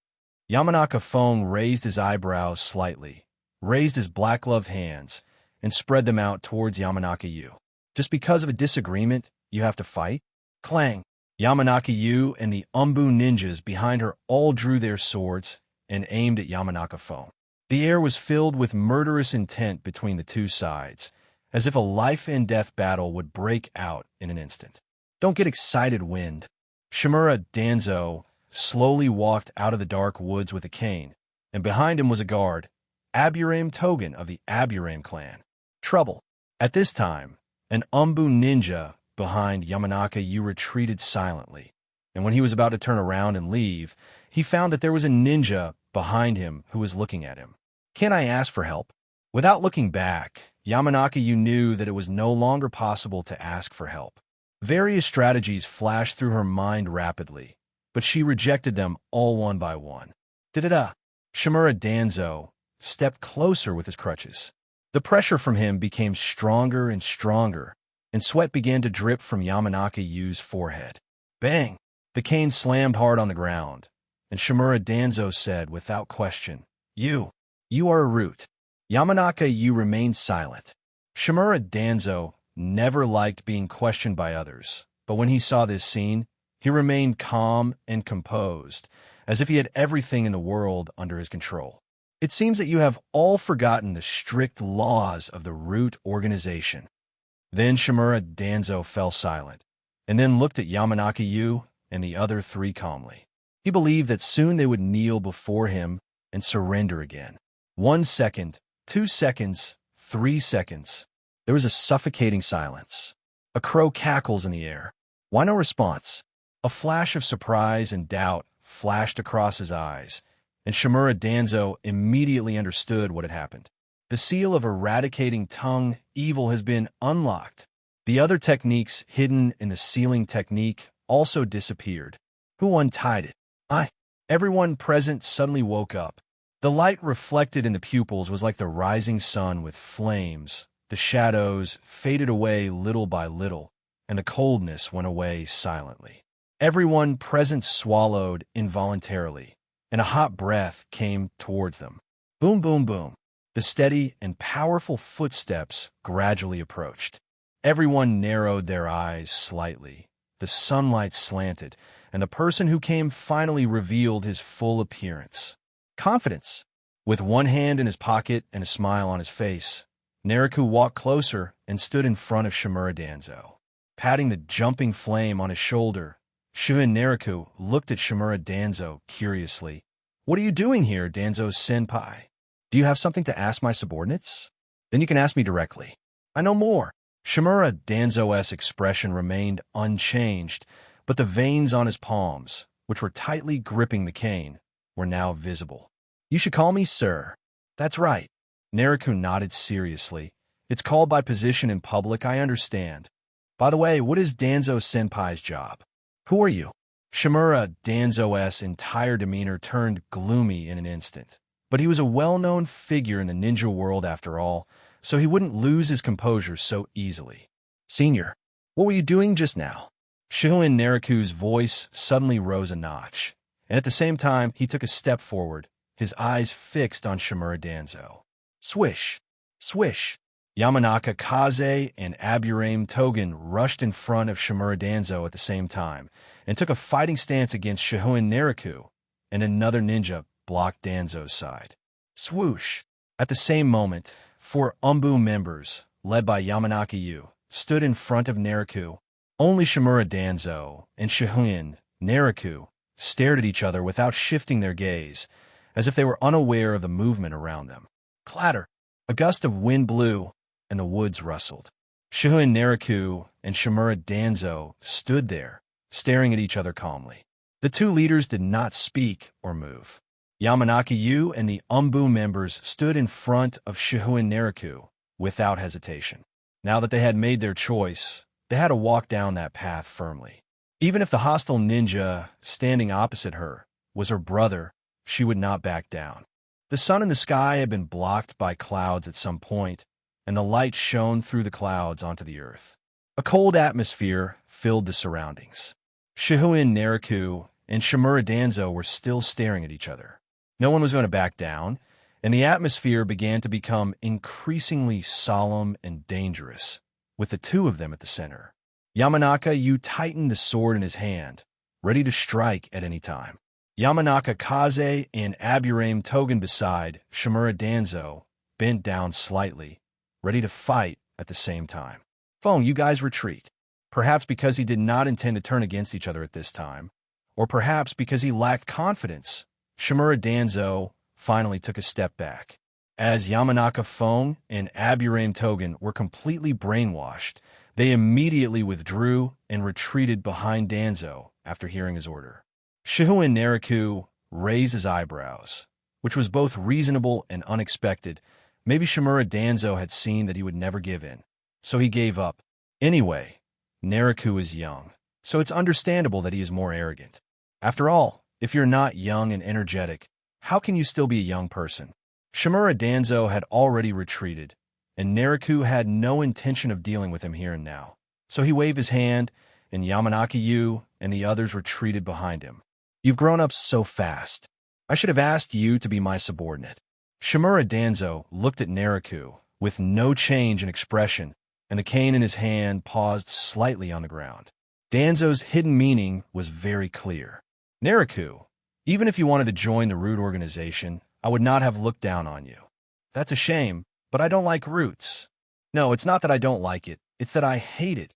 Yamanaka-Fong raised his eyebrows slightly, raised his black-gloved hands, and spread them out towards Yamanaka-Yu. Just because of a disagreement, you have to fight? Clang! Yamanaka-Yu and the Umbu ninjas behind her all drew their swords and aimed at Yamanaka-Fong. The air was filled with murderous intent between the two sides, as if a life-and-death battle would break out in an instant. Don't get excited, Wind. Shimura Danzo slowly walked out of the dark woods with a cane, and behind him was a guard, Aburame Togen of the Aburame clan. Trouble. At this time, an Umbu ninja behind Yamanaka-Yu retreated silently, and when he was about to turn around and leave, he found that there was a ninja behind him who was looking at him. Can I ask for help? Without looking back, Yamanaka-Yu knew that it was no longer possible to ask for help. Various strategies flashed through her mind rapidly, but she rejected them all one by one. Da-da-da! Shimura Danzo stepped closer with his crutches. The pressure from him became stronger and stronger, and sweat began to drip from Yamanaka-Yu's forehead. Bang! The cane slammed hard on the ground, and Shimura Danzo said without question, You are a root. Yamanaka-Yu remained silent. Shimura Danzo never liked being questioned by others, but when he saw this scene, he remained calm and composed, as if he had everything in the world under his control. It seems that you have all forgotten the strict laws of the root organization. Then Shimura Danzo fell silent, and then looked at Yamanaka-Yu and the other three calmly. He believed that soon they would kneel before him and surrender again. 1 second, 2 seconds, 3 seconds. There was a suffocating silence. A crow cackles in the air. Why no response? A flash of surprise and doubt flashed across his eyes, and Shimura Danzo immediately understood what had happened. The seal of eradicating tongue evil has been unlocked. The other techniques hidden in the sealing technique also disappeared. Who untied it? Everyone present suddenly woke up. The light reflected in the pupils was like the rising sun with flames. The shadows faded away little by little, and the coldness went away silently. Everyone present swallowed involuntarily, and a hot breath came towards them. Boom, boom, boom. The steady and powerful footsteps gradually approached. Everyone narrowed their eyes slightly. The sunlight slanted, and the person who came finally revealed his full appearance. Confidence. With one hand in his pocket and a smile on his face, Naraku walked closer and stood in front of Shimura Danzo. Patting the jumping flame on his shoulder, Shihouin Naraku looked at Shimura Danzo curiously. What are you doing here, Danzo-senpai? Do you have something to ask my subordinates? Then you can ask me directly. I know more. Shimura Danzo's expression remained unchanged, but the veins on his palms, which were tightly gripping the cane, were now visible. You should call me sir. That's right. Naraku nodded seriously. It's called by position in public, I understand. By the way, what is Danzo-senpai's job? Who are you? Shimura Danzo's entire demeanor turned gloomy in an instant. But he was a well-known figure in the ninja world after all, so he wouldn't lose his composure so easily. Senior, what were you doing just now? Shihouin Naraku's voice suddenly rose a notch, and at the same time he took a step forward, his eyes fixed on Shimura Danzo. Swish! Swish! Yamanaka Kaze and Aburame Togen rushed in front of Shimura Danzo at the same time, and took a fighting stance against Shihouin Naraku, and another ninja blocked Danzo's side. Swoosh! At the same moment, 4 Umbu members, led by Yamanaka-Yu, stood in front of Naraku. Only Shimura Danzo and Shihouin, Naraku, stared at each other without shifting their gaze, as if they were unaware of the movement around them. Clatter! A gust of wind blew, and the woods rustled. Shihouin Naraku and Shimura Danzo stood there, staring at each other calmly. The two leaders did not speak or move. Yamanaka Yu and the Umbu members stood in front of Shihouin Naraku without hesitation. Now that they had made their choice, they had to walk down that path firmly. Even if the hostile ninja standing opposite her was her brother, she would not back down. The sun in the sky had been blocked by clouds at some point, and the light shone through the clouds onto the earth. A cold atmosphere filled the surroundings. Shihouin Naraku and Shimura Danzo were still staring at each other. No one was going to back down, and the atmosphere began to become increasingly solemn and dangerous, with the two of them at the center. Yamanaka Yu tightened the sword in his hand, ready to strike at any time. Yamanaka Kaze and Aburame Togen beside Shimura Danzo bent down slightly, ready to fight at the same time. "Fong, you guys retreat." Perhaps because he did not intend to turn against each other at this time, or perhaps because he lacked confidence, Shimura Danzo finally took a step back. As Yamanaka Fong and Aburame Togen were completely brainwashed, they immediately withdrew and retreated behind Danzo after hearing his order. Shihouin Naraku raised his eyebrows, which was both reasonable and unexpected. Maybe Shimura Danzo had seen that he would never give in, so he gave up. Anyway, Naraku is young, so it's understandable that he is more arrogant. After all, if you're not young and energetic, how can you still be a young person? Shimura Danzo had already retreated, and Naraku had no intention of dealing with him here and now. So he waved his hand, and Yamanaka Yu and the others retreated behind him. "You've grown up so fast. I should have asked you to be my subordinate." Shimura Danzo looked at Naraku with no change in expression, and the cane in his hand paused slightly on the ground. Danzo's hidden meaning was very clear. "Naraku, even if you wanted to join the root organization, I would not have looked down on you. That's a shame, but I don't like roots. No, it's not that I don't like it, it's that I hate it."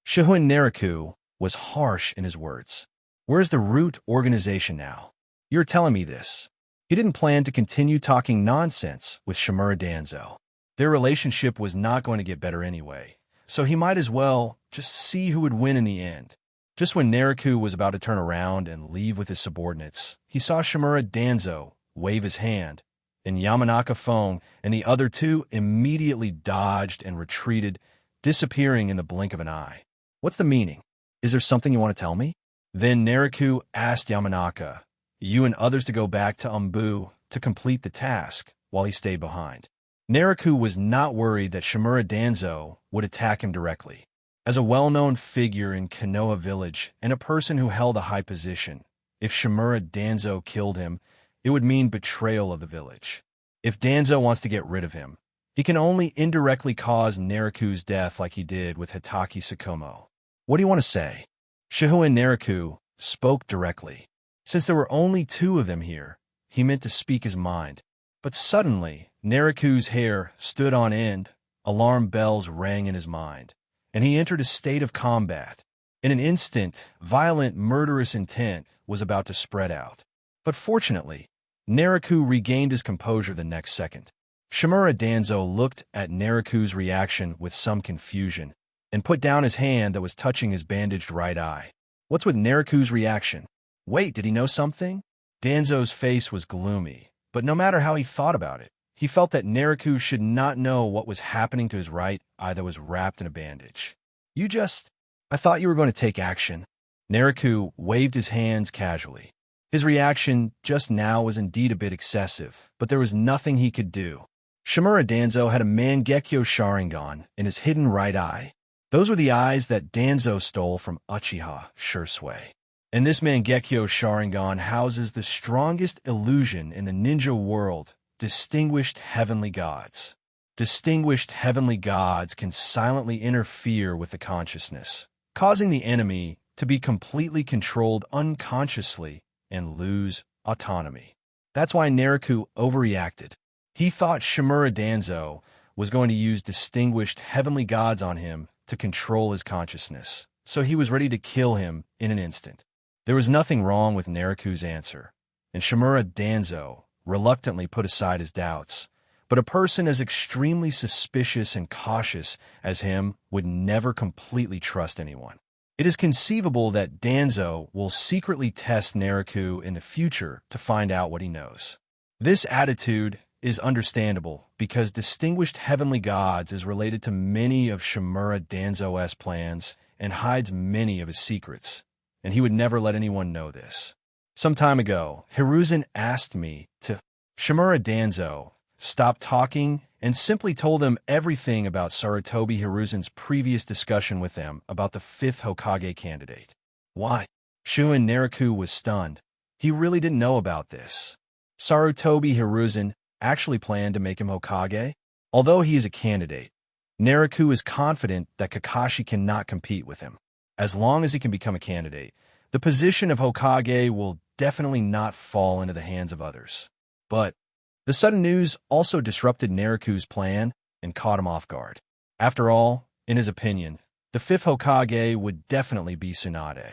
Shihouin Naraku was harsh in his words. "Where's the root organization now? You're telling me this." He didn't plan to continue talking nonsense with Shimura Danzo. Their relationship was not going to get better anyway, so he might as well just see who would win in the end. Just when Naraku was about to turn around and leave with his subordinates, he saw Shimura Danzo wave his hand, and Yamanaka Fong and the other two immediately dodged and retreated, disappearing in the blink of an eye. "What's the meaning? Is there something you want to tell me?" Then Naraku asked Yamanaka, Yu and others to go back to Umbu to complete the task while he stayed behind. Naraku was not worried that Shimura Danzo would attack him directly. As a well-known figure in Kinoa village and a person who held a high position, if Shimura Danzo killed him, it would mean betrayal of the village. If Danzo wants to get rid of him, he can only indirectly cause Naraku's death like he did with Hitaki Tsukumo. "What do you want to say?" Shihouin Naraku spoke directly. Since there were only two of them here, he meant to speak his mind. But suddenly, Naraku's hair stood on end, alarm bells rang in his mind, and he entered a state of combat. In an instant, violent, murderous intent was about to spread out. But fortunately, Naraku regained his composure the next second. Shimura Danzo looked at Naraku's reaction with some confusion, and put down his hand that was touching his bandaged right eye. What's with Naraku's reaction? Wait, did he know something? Danzo's face was gloomy, but no matter how he thought about it, he felt that Naraku should not know what was happening to his right eye that was wrapped in a bandage. I thought you were going to take action." Naraku waved his hands casually. His reaction just now was indeed a bit excessive, but there was nothing he could do. Shimura Danzo had a Mangekyo Sharingan in his hidden right eye. Those were the eyes that Danzo stole from Uchiha Shursui. And this Mangekyo Sharingan houses the strongest illusion in the ninja world, distinguished heavenly gods. Distinguished heavenly gods can silently interfere with the consciousness, causing the enemy to be completely controlled unconsciously and lose autonomy. That's why Naraku overreacted. He thought Shimura Danzo was going to use distinguished heavenly gods on him to control his consciousness, so he was ready to kill him in an instant. There was nothing wrong with Naraku's answer, and Shimura Danzo reluctantly put aside his doubts. But a person as extremely suspicious and cautious as him would never completely trust anyone. It is conceivable that Danzo will secretly test Naraku in the future to find out what he knows. This attitude is understandable because distinguished heavenly gods is related to many of Shimura Danzo's plans and hides many of his secrets, and he would never let anyone know this. Some time ago, Hiruzen asked me to Shimura Danzo stop talking and simply told them everything about Sarutobi Hiruzen's previous discussion with them about the 5th Hokage candidate. Why? Shihouin Naraku was stunned. He really didn't know about this. Sarutobi Hiruzen actually planned to make him Hokage? Although he is a candidate, Naraku is confident that Kakashi cannot compete with him. As long as he can become a candidate, the position of Hokage will definitely not fall into the hands of others. But the sudden news also disrupted Naraku's plan and caught him off guard. After all, in his opinion, the 5th Hokage would definitely be Tsunade.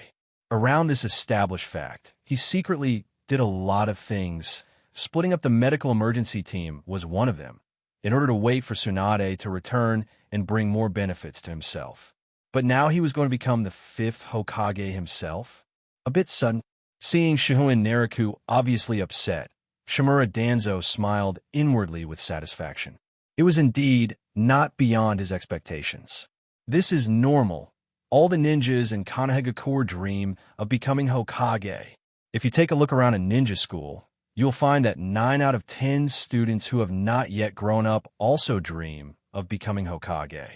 Around this established fact, he secretly did a lot of things. Splitting up the medical emergency team was one of them, in order to wait for Tsunade to return and bring more benefits to himself. But now he was going to become the 5th Hokage himself? A bit sudden. Seeing Shihouin Naraku obviously upset, Shimura Danzo smiled inwardly with satisfaction. It was indeed not beyond his expectations. This is normal. All the ninjas in Konoha dream of becoming Hokage. If you take a look around a ninja school, you'll find that 9 out of 10 students who have not yet grown up also dream of becoming Hokage.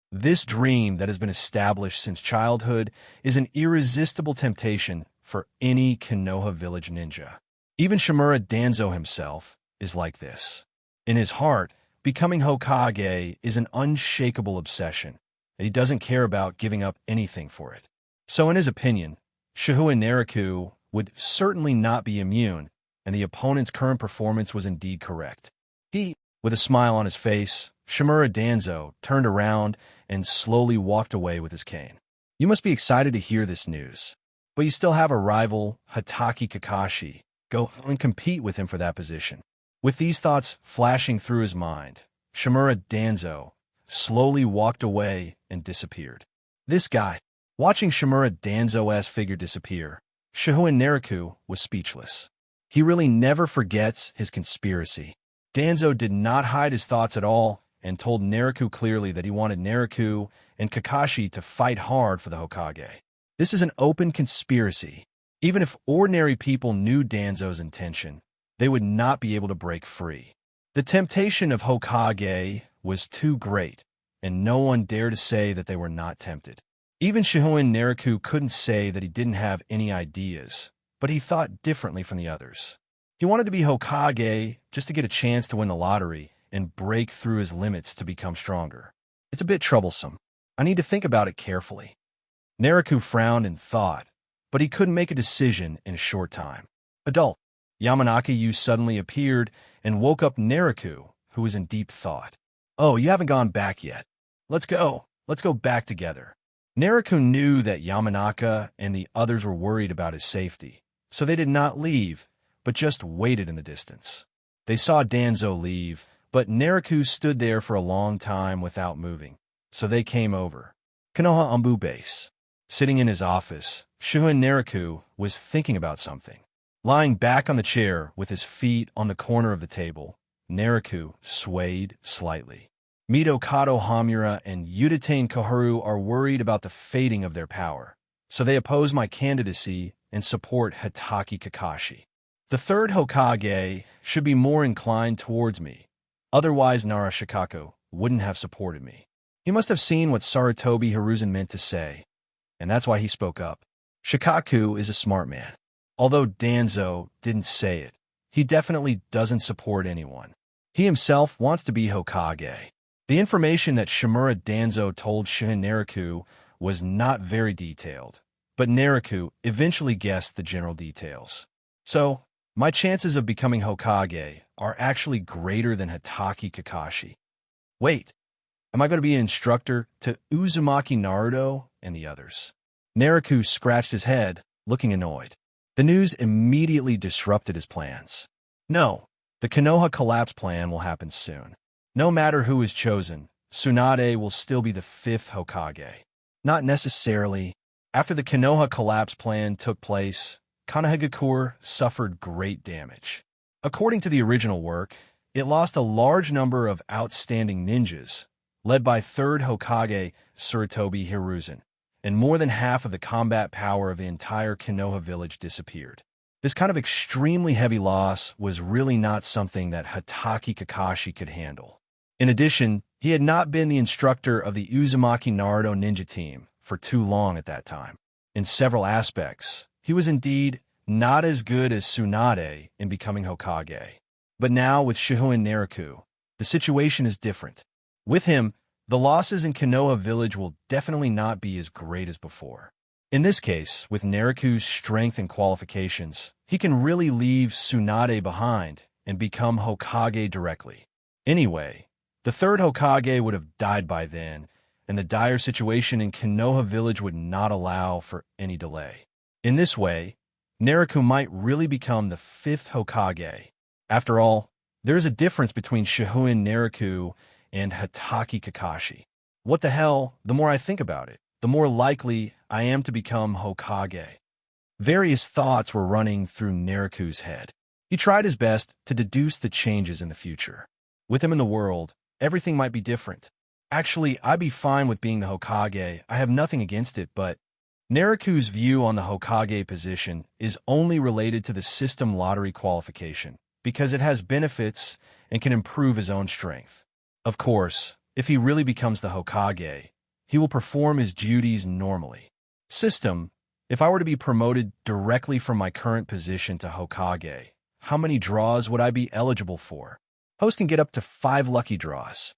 This dream that has been established since childhood is an irresistible temptation for any Konoha village ninja. Even Shimura Danzo himself is like this. In his heart, becoming Hokage is an unshakable obsession, and he doesn't care about giving up anything for it. So in his opinion, Shihouin Naraku would certainly not be immune, and the opponent's current performance was indeed correct. With a smile on his face, Shimura Danzo turned around and slowly walked away with his cane. You must be excited to hear this news, but you still have a rival, Hatake Kakashi. Go and compete with him for that position. With these thoughts flashing through his mind, Shimura Danzo slowly walked away and disappeared. This guy. Watching Shimura Danzo's figure disappear, Shihouin Naraku was speechless. He really never forgets his conspiracy. Danzo did not hide his thoughts at all and told Naraku clearly that he wanted Naraku and Kakashi to fight hard for the Hokage. This is an open conspiracy. Even if ordinary people knew Danzo's intention, they would not be able to break free. The temptation of Hokage was too great, and no one dared to say that they were not tempted. Even Shihouin Naraku couldn't say that he didn't have any ideas, but he thought differently from the others. He wanted to be Hokage just to get a chance to win the lottery and break through his limits to become stronger. It's a bit troublesome. I need to think about it carefully. Naraku frowned and thought, but he couldn't make a decision in a short time. Adult Yamanaka suddenly appeared and woke up Naraku, who was in deep thought. Oh, you haven't gone back yet. Let's go. Let's go back together. Naraku knew that Yamanaka and the others were worried about his safety, so they did not leave, but just waited in the distance. They saw Danzo leave, but Naraku stood there for a long time without moving, so they came over. Konoha Umbu Base. Sitting in his office, Shihouin Naraku was thinking about something. Lying back on the chair with his feet on the corner of the table, Naraku swayed slightly. Midokado Hamura and Udatain Koharu are worried about the fading of their power, so they oppose my candidacy and support Hatake Kakashi. The 3rd Hokage should be more inclined towards me, otherwise Nara Shikaku wouldn't have supported me. He must have seen what Sarutobi Hiruzen meant to say, and that's why he spoke up. Shikaku is a smart man. Although Danzo didn't say it, he definitely doesn't support anyone. He himself wants to be Hokage. The information that Shimura Danzo told Shihouin Naraku was not very detailed, but Naraku eventually guessed the general details. So, my chances of becoming Hokage are actually greater than Hatake Kakashi. Wait, am I going to be an instructor to Uzumaki Naruto and the others? Naraku scratched his head, looking annoyed. The news immediately disrupted his plans. No, the Konoha collapse plan will happen soon. No matter who is chosen, Tsunade will still be the 5th Hokage. Not necessarily. After the Konoha collapse plan took place, Konohagakure suffered great damage. According to the original work, it lost a large number of outstanding ninjas, led by 3rd Hokage Tobi Hiruzen, and more than half of the combat power of the entire Konoha village disappeared. This kind of extremely heavy loss was really not something that Hatake Kakashi could handle. In addition, he had not been the instructor of the Uzumaki Naruto ninja team for too long at that time. In several aspects, he was indeed not as good as Tsunade in becoming Hokage. But now, with Shihouin Naraku, the situation is different. With him, the losses in Konoha village will definitely not be as great as before. In this case, with Naraku's strength and qualifications, he can really leave Tsunade behind and become Hokage directly. Anyway, the 3rd Hokage would have died by then, and the dire situation in Konoha village would not allow for any delay. In this way, Naraku might really become the 5th Hokage. After all, there is a difference between Shihouin Naraku and Hatake Kakashi. What the hell, the more I think about it, the more likely I am to become Hokage. Various thoughts were running through Naraku's head. He tried his best to deduce the changes in the future. With him in the world, everything might be different. Actually, I'd be fine with being the Hokage. I have nothing against it, but Naraku's view on the Hokage position is only related to the system lottery qualification, because it has benefits and can improve his own strength. Of course, if he really becomes the Hokage, he will perform his duties normally. System, if I were to be promoted directly from my current position to Hokage, how many draws would I be eligible for? Host can get up to 5 lucky draws.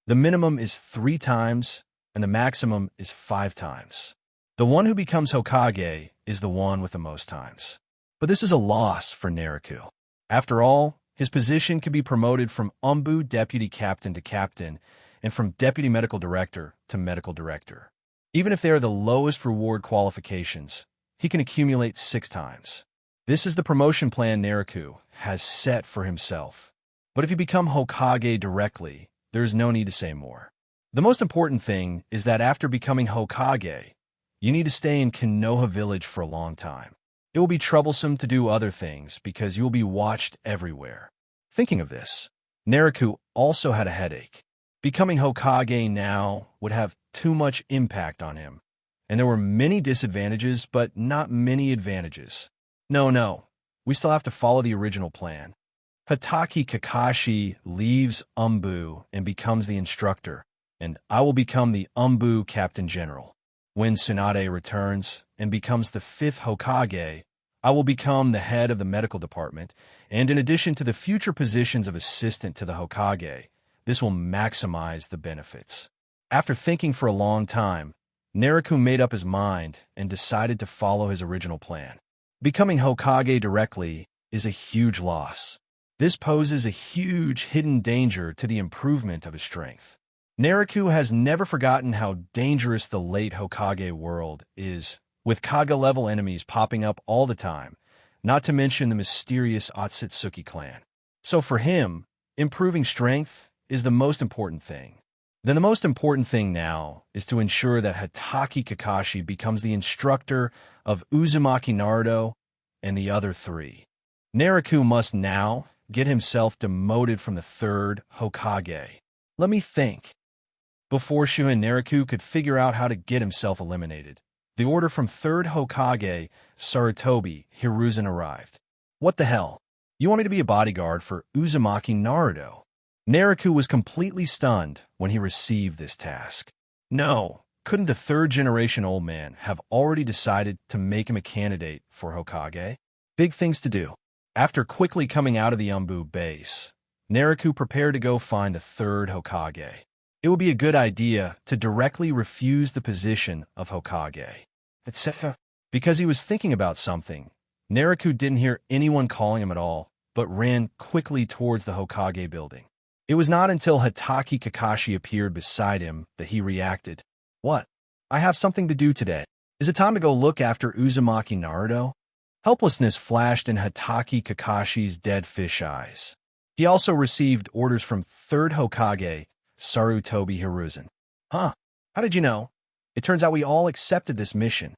The minimum is 3 times, and the maximum is 5 times. The one who becomes Hokage is the one with the most times. But this is a loss for Naraku. After all, his position could be promoted from Umbu Deputy Captain to Captain, and from Deputy Medical Director to Medical Director. Even if they are the lowest reward qualifications, he can accumulate 6 times. This is the promotion plan Naraku has set for himself. But if you become Hokage directly, there is no need to say more. The most important thing is that after becoming Hokage, you need to stay in Konoha village for a long time. It will be troublesome to do other things because you will be watched everywhere. Thinking of this, Naraku also had a headache. Becoming Hokage now would have too much impact on him, and there were many disadvantages but not many advantages. No, we still have to follow the original plan. Hatake Kakashi leaves Umbu and becomes the instructor, and I will become the Umbu Captain General. When Tsunade returns and becomes the 5th Hokage, I will become the head of the medical department, and in addition to the future positions of assistant to the Hokage, this will maximize the benefits. After thinking for a long time, Naraku made up his mind and decided to follow his original plan. Becoming Hokage directly is a huge loss. This poses a huge hidden danger to the improvement of his strength. Naraku has never forgotten how dangerous the late Hokage world is, with Kaga-level enemies popping up all the time, not to mention the mysterious Akatsuki clan. So for him, improving strength is the most important thing. Then the most important thing now is to ensure that Hatake Kakashi becomes the instructor of Uzumaki Naruto and the other 3. Naraku must now get himself demoted from the 3rd Hokage. Let me think. Before Shihouin Naraku could figure out how to get himself eliminated, the order from 3rd Hokage Tobi Hiruzen arrived. What the hell? You want me to be a bodyguard for Uzumaki Naruto? Naraku was completely stunned when he received this task. No, couldn't the 3rd-generation old man have already decided to make him a candidate for Hokage? Big things to do. After quickly coming out of the Umbu base, Naraku prepared to go find the 3rd Hokage. It would be a good idea to directly refuse the position of Hokage, etc. Because he was thinking about something, Naraku didn't hear anyone calling him at all, but ran quickly towards the Hokage building. It was not until Hatake Kakashi appeared beside him that he reacted. What? I have something to do today. Is it time to go look after Uzumaki Naruto? Helplessness flashed in Hatake Kakashi's dead fish eyes. He also received orders from 3rd Hokage, Tobi Hiruzen. Huh, how did you know? It turns out we all accepted this mission.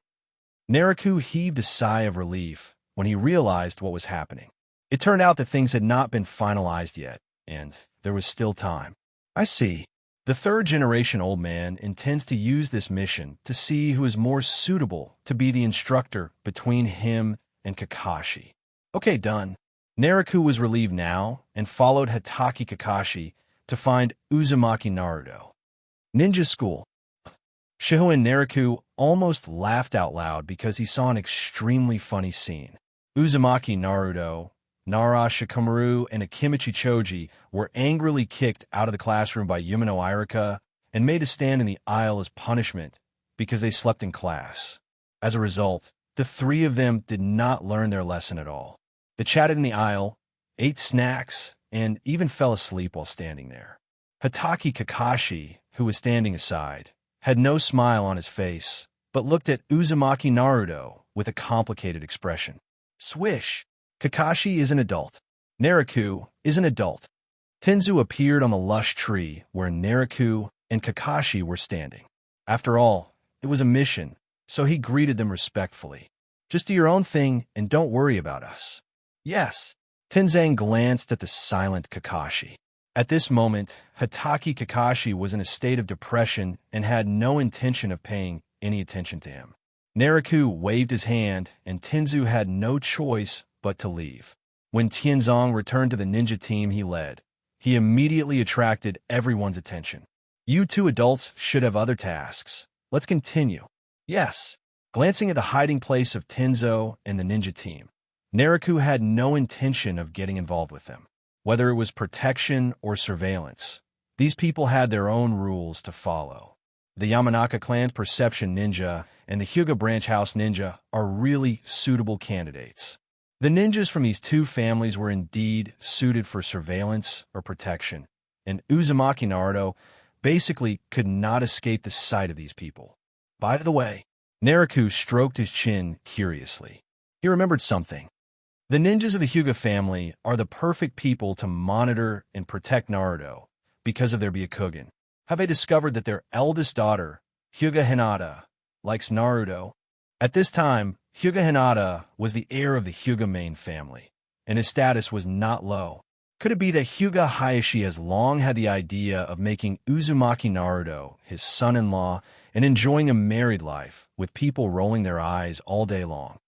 Naraku heaved a sigh of relief when he realized what was happening. It turned out that things had not been finalized yet, and there was still time. I see. The 3rd-generation old man intends to use this mission to see who is more suitable to be the instructor between him and Kakashi. Okay, done. Naraku was relieved now and followed Hatake Kakashi to find Uzumaki Naruto. Ninja School. Shihouin Naraku almost laughed out loud because he saw an extremely funny scene. Uzumaki Naruto, Naraku Shihouin, and Akimichi Choji were angrily kicked out of the classroom by Yumino Irika and made to stand in the aisle as punishment because they slept in class. As a result, the 3 of them did not learn their lesson at all. They chatted in the aisle, ate snacks, and even fell asleep while standing there. Hatake Kakashi, who was standing aside, had no smile on his face, but looked at Uzumaki Naruto with a complicated expression. Swish! Kakashi is an adult. Naraku is an adult. Tenzu appeared on the lush tree where Naraku and Kakashi were standing. After all, it was a mission, so he greeted them respectfully. Just do your own thing and don't worry about us. Yes. Tenzan glanced at the silent Kakashi. At this moment, Hatake Kakashi was in a state of depression and had no intention of paying any attention to him. Naraku waved his hand, and Tenzu had no choice but to leave. When Tianzong returned to the ninja team he led, he immediately attracted everyone's attention. You 2 adults should have other tasks. Let's continue. Yes. Glancing at the hiding place of Tenzo and the ninja team, Naraku had no intention of getting involved with them. Whether it was protection or surveillance, these people had their own rules to follow. The Yamanaka clan's Perception Ninja and the Hyuga Branch House Ninja are really suitable candidates. The ninjas from these 2 families were indeed suited for surveillance or protection, and Uzumaki Naruto basically could not escape the sight of these people. By the way, Naraku stroked his chin curiously. He remembered something. The ninjas of the Hyuga family are the perfect people to monitor and protect Naruto because of their Byakugan. Have they discovered that their eldest daughter, Hyuga Hinata, likes Naruto? At this time, Hyuga Hinata was the heir of the Hyuga main family, and his status was not low. Could it be that Hyuga Hayashi has long had the idea of making Uzumaki Naruto his son-in-law and enjoying a married life with people rolling their eyes all day long?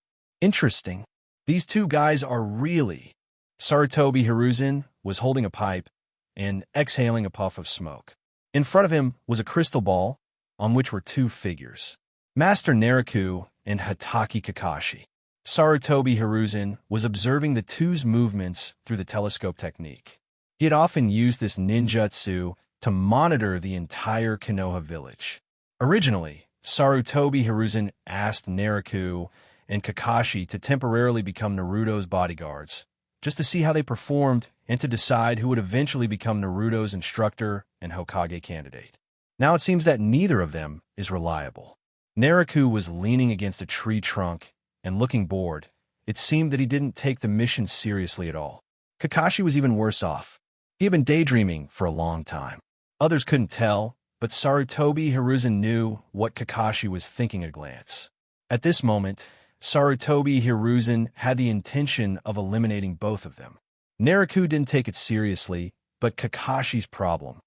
Interesting. These 2 guys are really... Sarutobi Hiruzen was holding a pipe and exhaling a puff of smoke. In front of him was a crystal ball on which were 2 figures, Master Naraku and Hatake Kakashi. Sarutobi Hiruzen was observing the 2's movements through the telescope technique. He had often used this ninjutsu to monitor the entire Konoha village. Originally, Sarutobi Hiruzen asked Naraku and Kakashi to temporarily become Naruto's bodyguards, just to see how they performed and to decide who would eventually become Naruto's instructor and Hokage candidate. Now it seems that neither of them is reliable. Naraku was leaning against a tree trunk and looking bored. It seemed that he didn't take the mission seriously at all. Kakashi was even worse off. He had been daydreaming for a long time. Others couldn't tell, but Sarutobi Hiruzen knew what Kakashi was thinking at a glance. At this moment, Sarutobi Hiruzen had the intention of eliminating both of them. Naraku didn't take it seriously, but Kakashi's problem.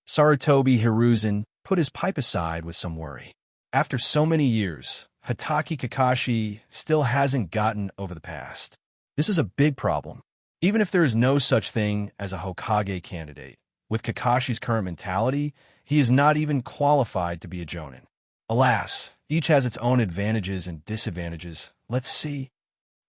Sarutobi Hiruzen put his pipe aside with some worry. After so many years, Hatake Kakashi still hasn't gotten over the past. This is a big problem. Even if there is no such thing as a Hokage candidate, with Kakashi's current mentality, he is not even qualified to be a Jonin. Alas, each has its own advantages and disadvantages. Let's see.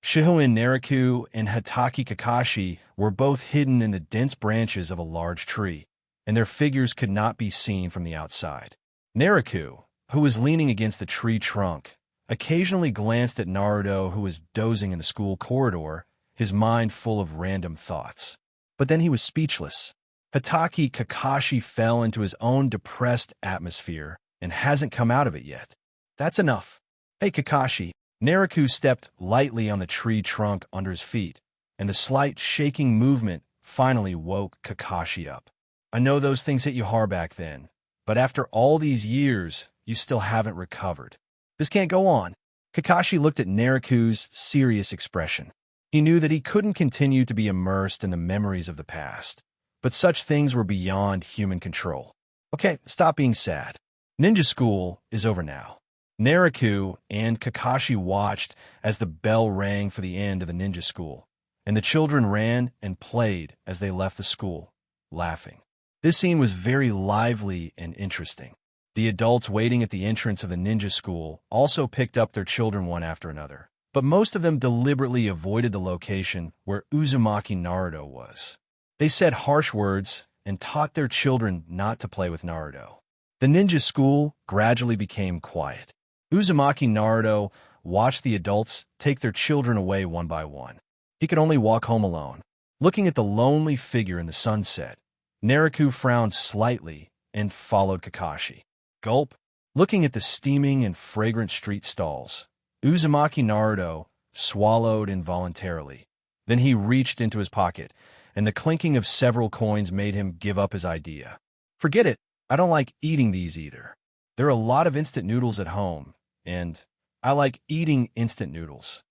Shihouin Naraku and Hatake Kakashi were both hidden in the dense branches of a large tree, and their figures could not be seen from the outside. Naraku, who was leaning against the tree trunk, occasionally glanced at Naruto, who was dozing in the school corridor, his mind full of random thoughts. But then he was speechless. Hatake Kakashi fell into his own depressed atmosphere and hasn't come out of it yet. That's enough. Hey, Kakashi. Naraku stepped lightly on the tree trunk under his feet, and the slight shaking movement finally woke Kakashi up. I know those things hit you hard back then, but after all these years, you still haven't recovered. This can't go on. Kakashi looked at Naraku's serious expression. He knew that he couldn't continue to be immersed in the memories of the past, but such things were beyond human control. Okay, stop being sad. Ninja school is over now. Naraku and Kakashi watched as the bell rang for the end of the ninja school, and the children ran and played as they left the school, laughing. This scene was very lively and interesting. The adults waiting at the entrance of the ninja school also picked up their children one after another, but most of them deliberately avoided the location where Uzumaki Naruto was. They said harsh words and taught their children not to play with Naruto. The ninja school gradually became quiet. Uzumaki Naruto watched the adults take their children away one by one. He could only walk home alone. Looking at the lonely figure in the sunset, Naraku frowned slightly and followed Kakashi. Gulp. Looking at the steaming and fragrant street stalls, Uzumaki Naruto swallowed involuntarily. Then he reached into his pocket, and the clinking of several coins made him give up his idea. Forget it. I don't like eating these either. There are a lot of instant noodles at home, and I like eating instant noodles.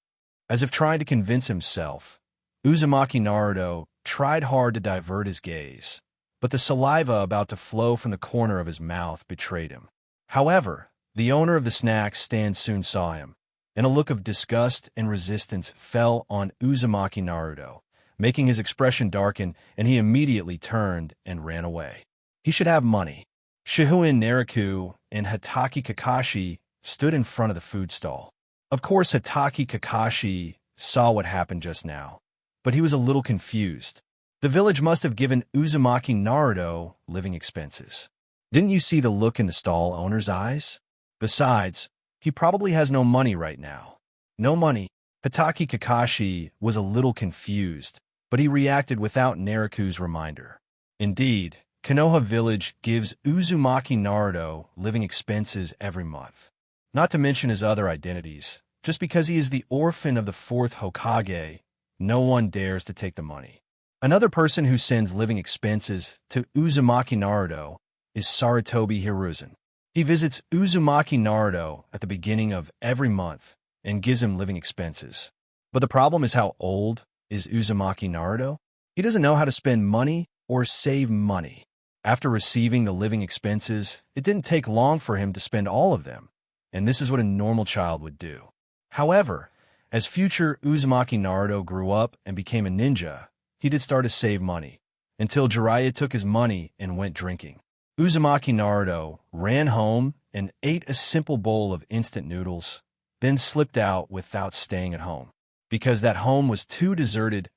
As if trying to convince himself, Uzumaki Naruto tried hard to divert his gaze, but the saliva about to flow from the corner of his mouth betrayed him. However, the owner of the snack stand soon saw him, and a look of disgust and resistance fell on Uzumaki Naruto, making his expression darken, and he immediately turned and ran away. He should have money. Shihouin Naraku and Hatake Kakashi stood in front of the food stall. Of course, Hatake Kakashi saw what happened just now, but he was a little confused. The village must have given Uzumaki Naruto living expenses. Didn't you see the look in the stall owner's eyes? Besides, he probably has no money right now. No money. Hatake Kakashi was a little confused, but he reacted without Naraku's reminder. Indeed, Konoha Village gives Uzumaki Naruto living expenses every month. Not to mention his other identities. Just because he is the orphan of the fourth Hokage, no one dares to take the money. Another person who sends living expenses to Uzumaki Naruto is Tobi Hiruzen. He visits Uzumaki Naruto at the beginning of every month and gives him living expenses. But the problem is, how old is Uzumaki Naruto? He doesn't know how to spend money or save money. After receiving the living expenses, it didn't take long for him to spend all of them, and this is what a normal child would do. However, as future Uzumaki Naruto grew up and became a ninja, he did start to save money, until Jiraiya took his money and went drinking. Uzumaki Naruto ran home and ate a simple bowl of instant noodles, then slipped out without staying at home. Because that home was too deserted,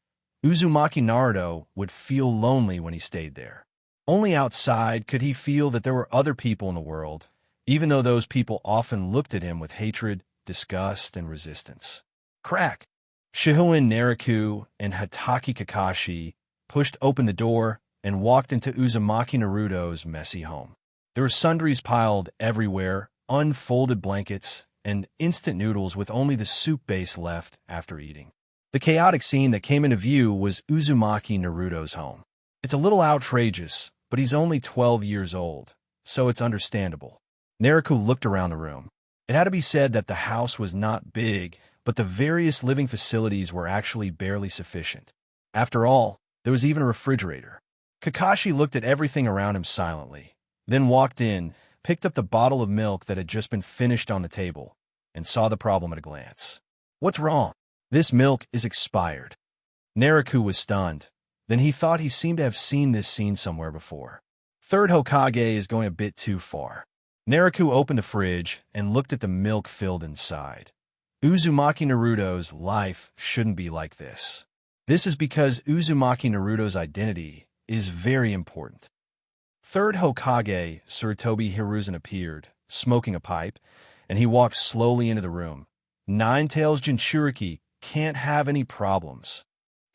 Uzumaki Naruto would feel lonely when he stayed there. Only outside could he feel that there were other people in the world, even though those people often looked at him with hatred, disgust, and resistance. Crack! Shihouin Naraku and Hatake Kakashi pushed open the door and walked into Uzumaki Naruto's messy home. There were sundries piled everywhere, unfolded blankets, and instant noodles with only the soup base left after eating. The chaotic scene that came into view was Uzumaki Naruto's home. It's a little outrageous, but he's only 12 years old, so it's understandable. Naraku looked around the room. It had to be said that the house was not big, but the various living facilities were actually barely sufficient. After all, there was even a refrigerator. Kakashi looked at everything around him silently, then walked in, picked up the bottle of milk that had just been finished on the table, and saw the problem at a glance. What's wrong? This milk is expired. Naraku was stunned. Then he thought he seemed to have seen this scene somewhere before. Third Hokage is going a bit too far. Naraku opened the fridge and looked at the milk filled inside. Uzumaki Naruto's life shouldn't be like this. This is because Uzumaki Naruto's identity is very important. Third Hokage, Sir Tobi Hiruzen, appeared, smoking a pipe, and he walked slowly into the room. Nine-Tails Jinchuriki can't have any problems.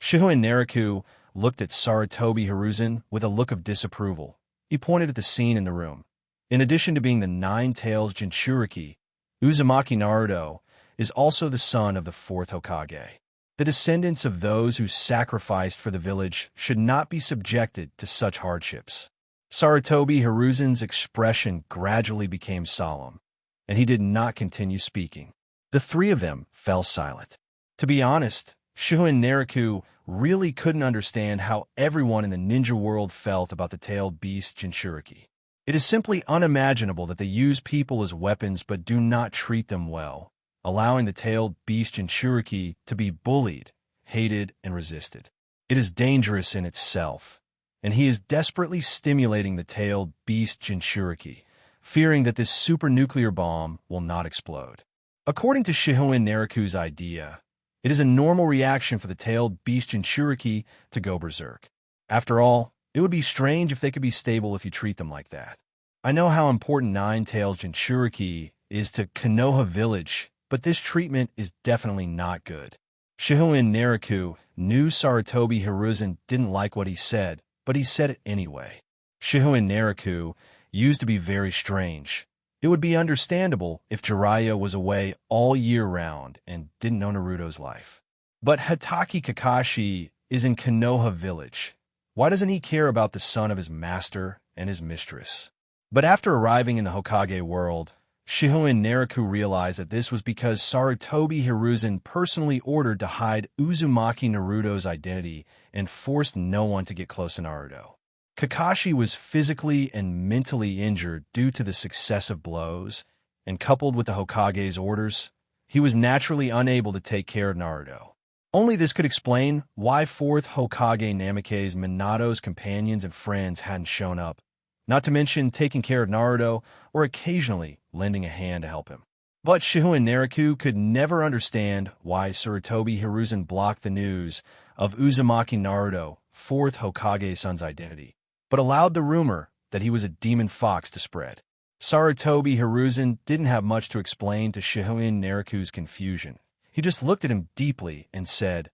Shihouin Naraku looked at Sarutobi Hiruzen with a look of disapproval. He pointed at the scene in the room. In addition to being the Nine-Tails Jinchuriki, Uzumaki Naruto is also the son of the fourth Hokage. The descendants of those who sacrificed for the village should not be subjected to such hardships. Sarutobi Hiruzen's expression gradually became solemn, and he did not continue speaking. The three of them fell silent. To be honest, Shihouin Naraku really couldn't understand how everyone in the ninja world felt about the tailed beast jinchuriki. It is simply unimaginable that they use people as weapons but do not treat them well, allowing the tailed beast jinchuriki to be bullied, hated, and resisted. It is dangerous in itself, and he is desperately stimulating the tailed beast jinchuriki, fearing that this super nuclear bomb will not explode. According to Shihouin Naraku's idea, it is a normal reaction for the tailed beast jinchuriki to go berserk. After all, it would be strange if they could be stable if you treat them like that. I know how important Nine-Tails jinchuriki is to Konoha village, but this treatment is definitely not good. Shihouin Naraku knew Sarutobi Hiruzen didn't like what he said, but he said it anyway. Shihouin Naraku used to be very strange. It would be understandable if Jiraiya was away all year round and didn't know Naruto's life. But Hatake Kakashi is in Konoha village. Why doesn't he care about the son of his master and his mistress? But after arriving in the Hokage world, Shihouin Naraku realized that this was because Sarutobi Hiruzen personally ordered to hide Uzumaki Naruto's identity and forced no one to get close to Naruto. Kakashi was physically and mentally injured due to the successive blows, and coupled with the Hokage's orders, he was naturally unable to take care of Naruto. Only this could explain why 4th Hokage Namake's Minato's companions and friends hadn't shown up, not to mention taking care of Naruto or occasionally lending a hand to help him. But Shihouin Naraku could never understand why Sarutobi Hiruzen blocked the news of Uzumaki Naruto, 4th Hokage's son's identity, but allowed the rumor that he was a demon fox to spread. Sarutobi Hiruzen didn't have much to explain to Shihouin Naraku's confusion. He just looked at him deeply and said,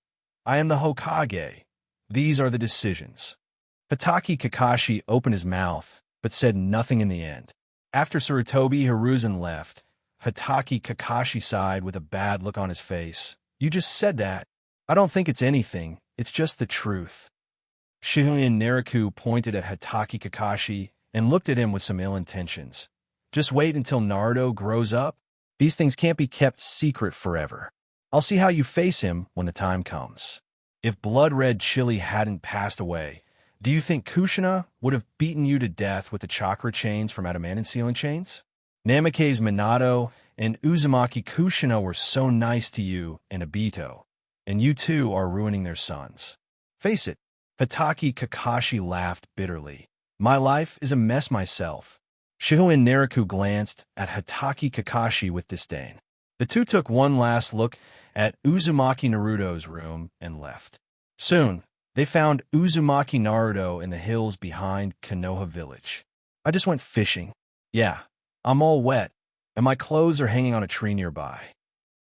"I am the Hokage. These are the decisions." Hatake Kakashi opened his mouth, but said nothing in the end. After Sarutobi Hiruzen left, Hatake Kakashi sighed with a bad look on his face. "You just said that. I don't think it's anything. It's just the truth." Shihouin Naraku pointed at Hatake Kakashi and looked at him with some ill intentions. "Just wait until Naruto grows up. These things can't be kept secret forever. I'll see how you face him when the time comes." If Blood Red Chili hadn't passed away, do you think Kushina would have beaten you to death with the chakra chains from adamantine sealing chains? Namake's Minato and Uzumaki Kushina were so nice to you and Obito, and you too are ruining their sons. Face it. Hatake Kakashi laughed bitterly. "My life is a mess myself." Shihouin Naraku glanced at Hatake Kakashi with disdain. The two took one last look at Uzumaki Naruto's room and left. Soon, they found Uzumaki Naruto in the hills behind Konoha village. "I just went fishing. Yeah, I'm all wet, and my clothes are hanging on a tree nearby."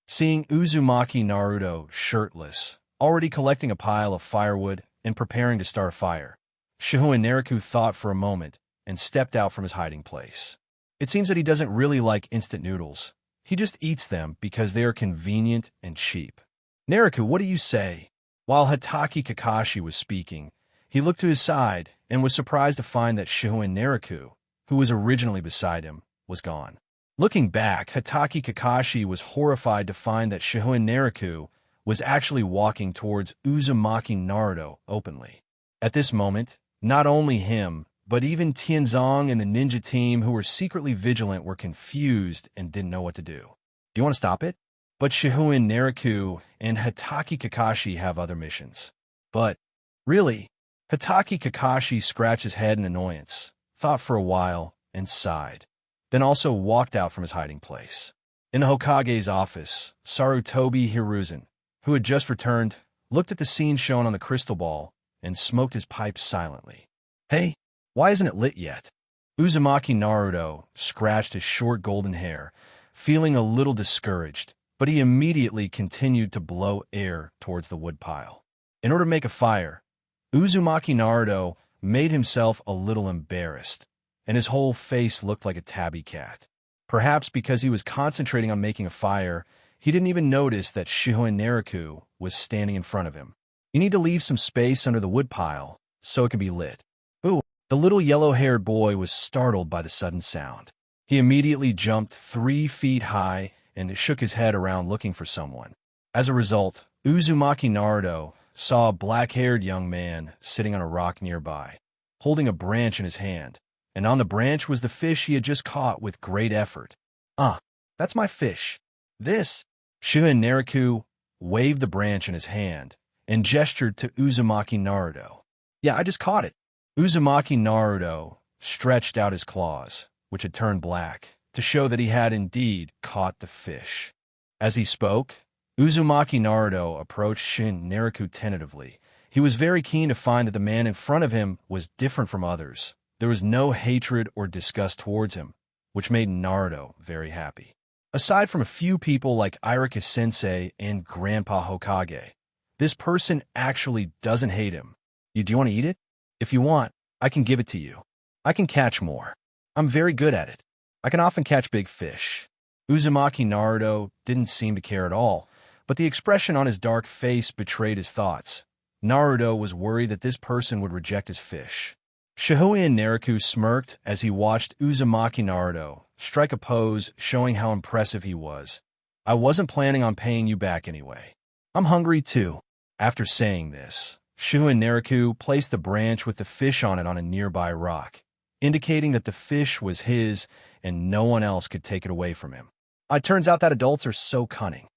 Seeing Uzumaki Naruto shirtless, already collecting a pile of firewood and preparing to start a fire, Shihouin Naraku thought for a moment and stepped out from his hiding place. It seems that he doesn't really like instant noodles. He just eats them because they are convenient and cheap. "Naraku, what do you say?" While Hatake Kakashi was speaking, he looked to his side and was surprised to find that Shihouin Naraku, who was originally beside him, was gone. Looking back, Hatake Kakashi was horrified to find that Shihouin Naraku was actually walking towards Uzumaki Naruto openly. At this moment, not only him, but even Tianzong and the ninja team who were secretly vigilant were confused and didn't know what to do. "Do you want to stop it?" But Shihouin Naraku and Hatake Kakashi have other missions. "But, really?" Hatake Kakashi scratched his head in annoyance, thought for a while, and sighed, then also walked out from his hiding place. In the Hokage's office, Sarutobi Hiruzen, who had just returned, looked at the scene shown on the crystal ball and smoked his pipe silently. "Hey, why isn't it lit yet?" Uzumaki Naruto scratched his short golden hair, feeling a little discouraged, but he immediately continued to blow air towards the woodpile. In order to make a fire, Uzumaki Naruto made himself a little embarrassed, and his whole face looked like a tabby cat. Perhaps because he was concentrating on making a fire, he didn't even notice that Shihouin Naraku was standing in front of him. You need to leave some space under the woodpile so it can be lit. Ooh, the little yellow-haired boy was startled by the sudden sound. He immediately jumped 3 feet high and shook his head around looking for someone. As a result, Uzumaki Naruto saw a black-haired young man sitting on a rock nearby, holding a branch in his hand, and on the branch was the fish he had just caught with great effort. "Ah, that's my fish. This." Shihouin Naraku waved the branch in his hand and gestured to Uzumaki Naruto. "Yeah, I just caught it." Uzumaki Naruto stretched out his claws, which had turned black, to show that he had indeed caught the fish. As he spoke, Uzumaki Naruto approached Shihouin Naraku tentatively. He was very keen to find that the man in front of him was different from others. There was no hatred or disgust towards him, which made Naruto very happy. Aside from a few people like Irika-sensei and Grandpa Hokage, this person actually doesn't hate him. Do you want to eat it? If you want, I can give it to you. I can catch more. I'm very good at it. I can often catch big fish. Uzumaki Naruto didn't seem to care at all, but the expression on his dark face betrayed his thoughts. Naruto was worried that this person would reject his fish. Shihouin Naraku smirked as he watched Uzumaki Naruto strike a pose showing how impressive he was. "I wasn't planning on paying you back anyway. I'm hungry too." After saying this, Shihouin Naraku placed the branch with the fish on it on a nearby rock, indicating that the fish was his and no one else could take it away from him. It turns out that adults are so cunning.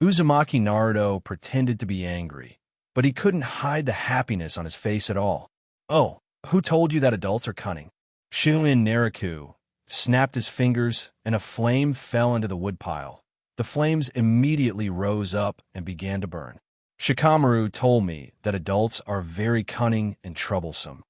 Uzumaki Naruto pretended to be angry, but he couldn't hide the happiness on his face at all. "Oh, who told you that adults are cunning?" Shihouin Naraku snapped his fingers and a flame fell into the woodpile. The flames immediately rose up and began to burn. "Shikamaru told me that adults are very cunning and troublesome,"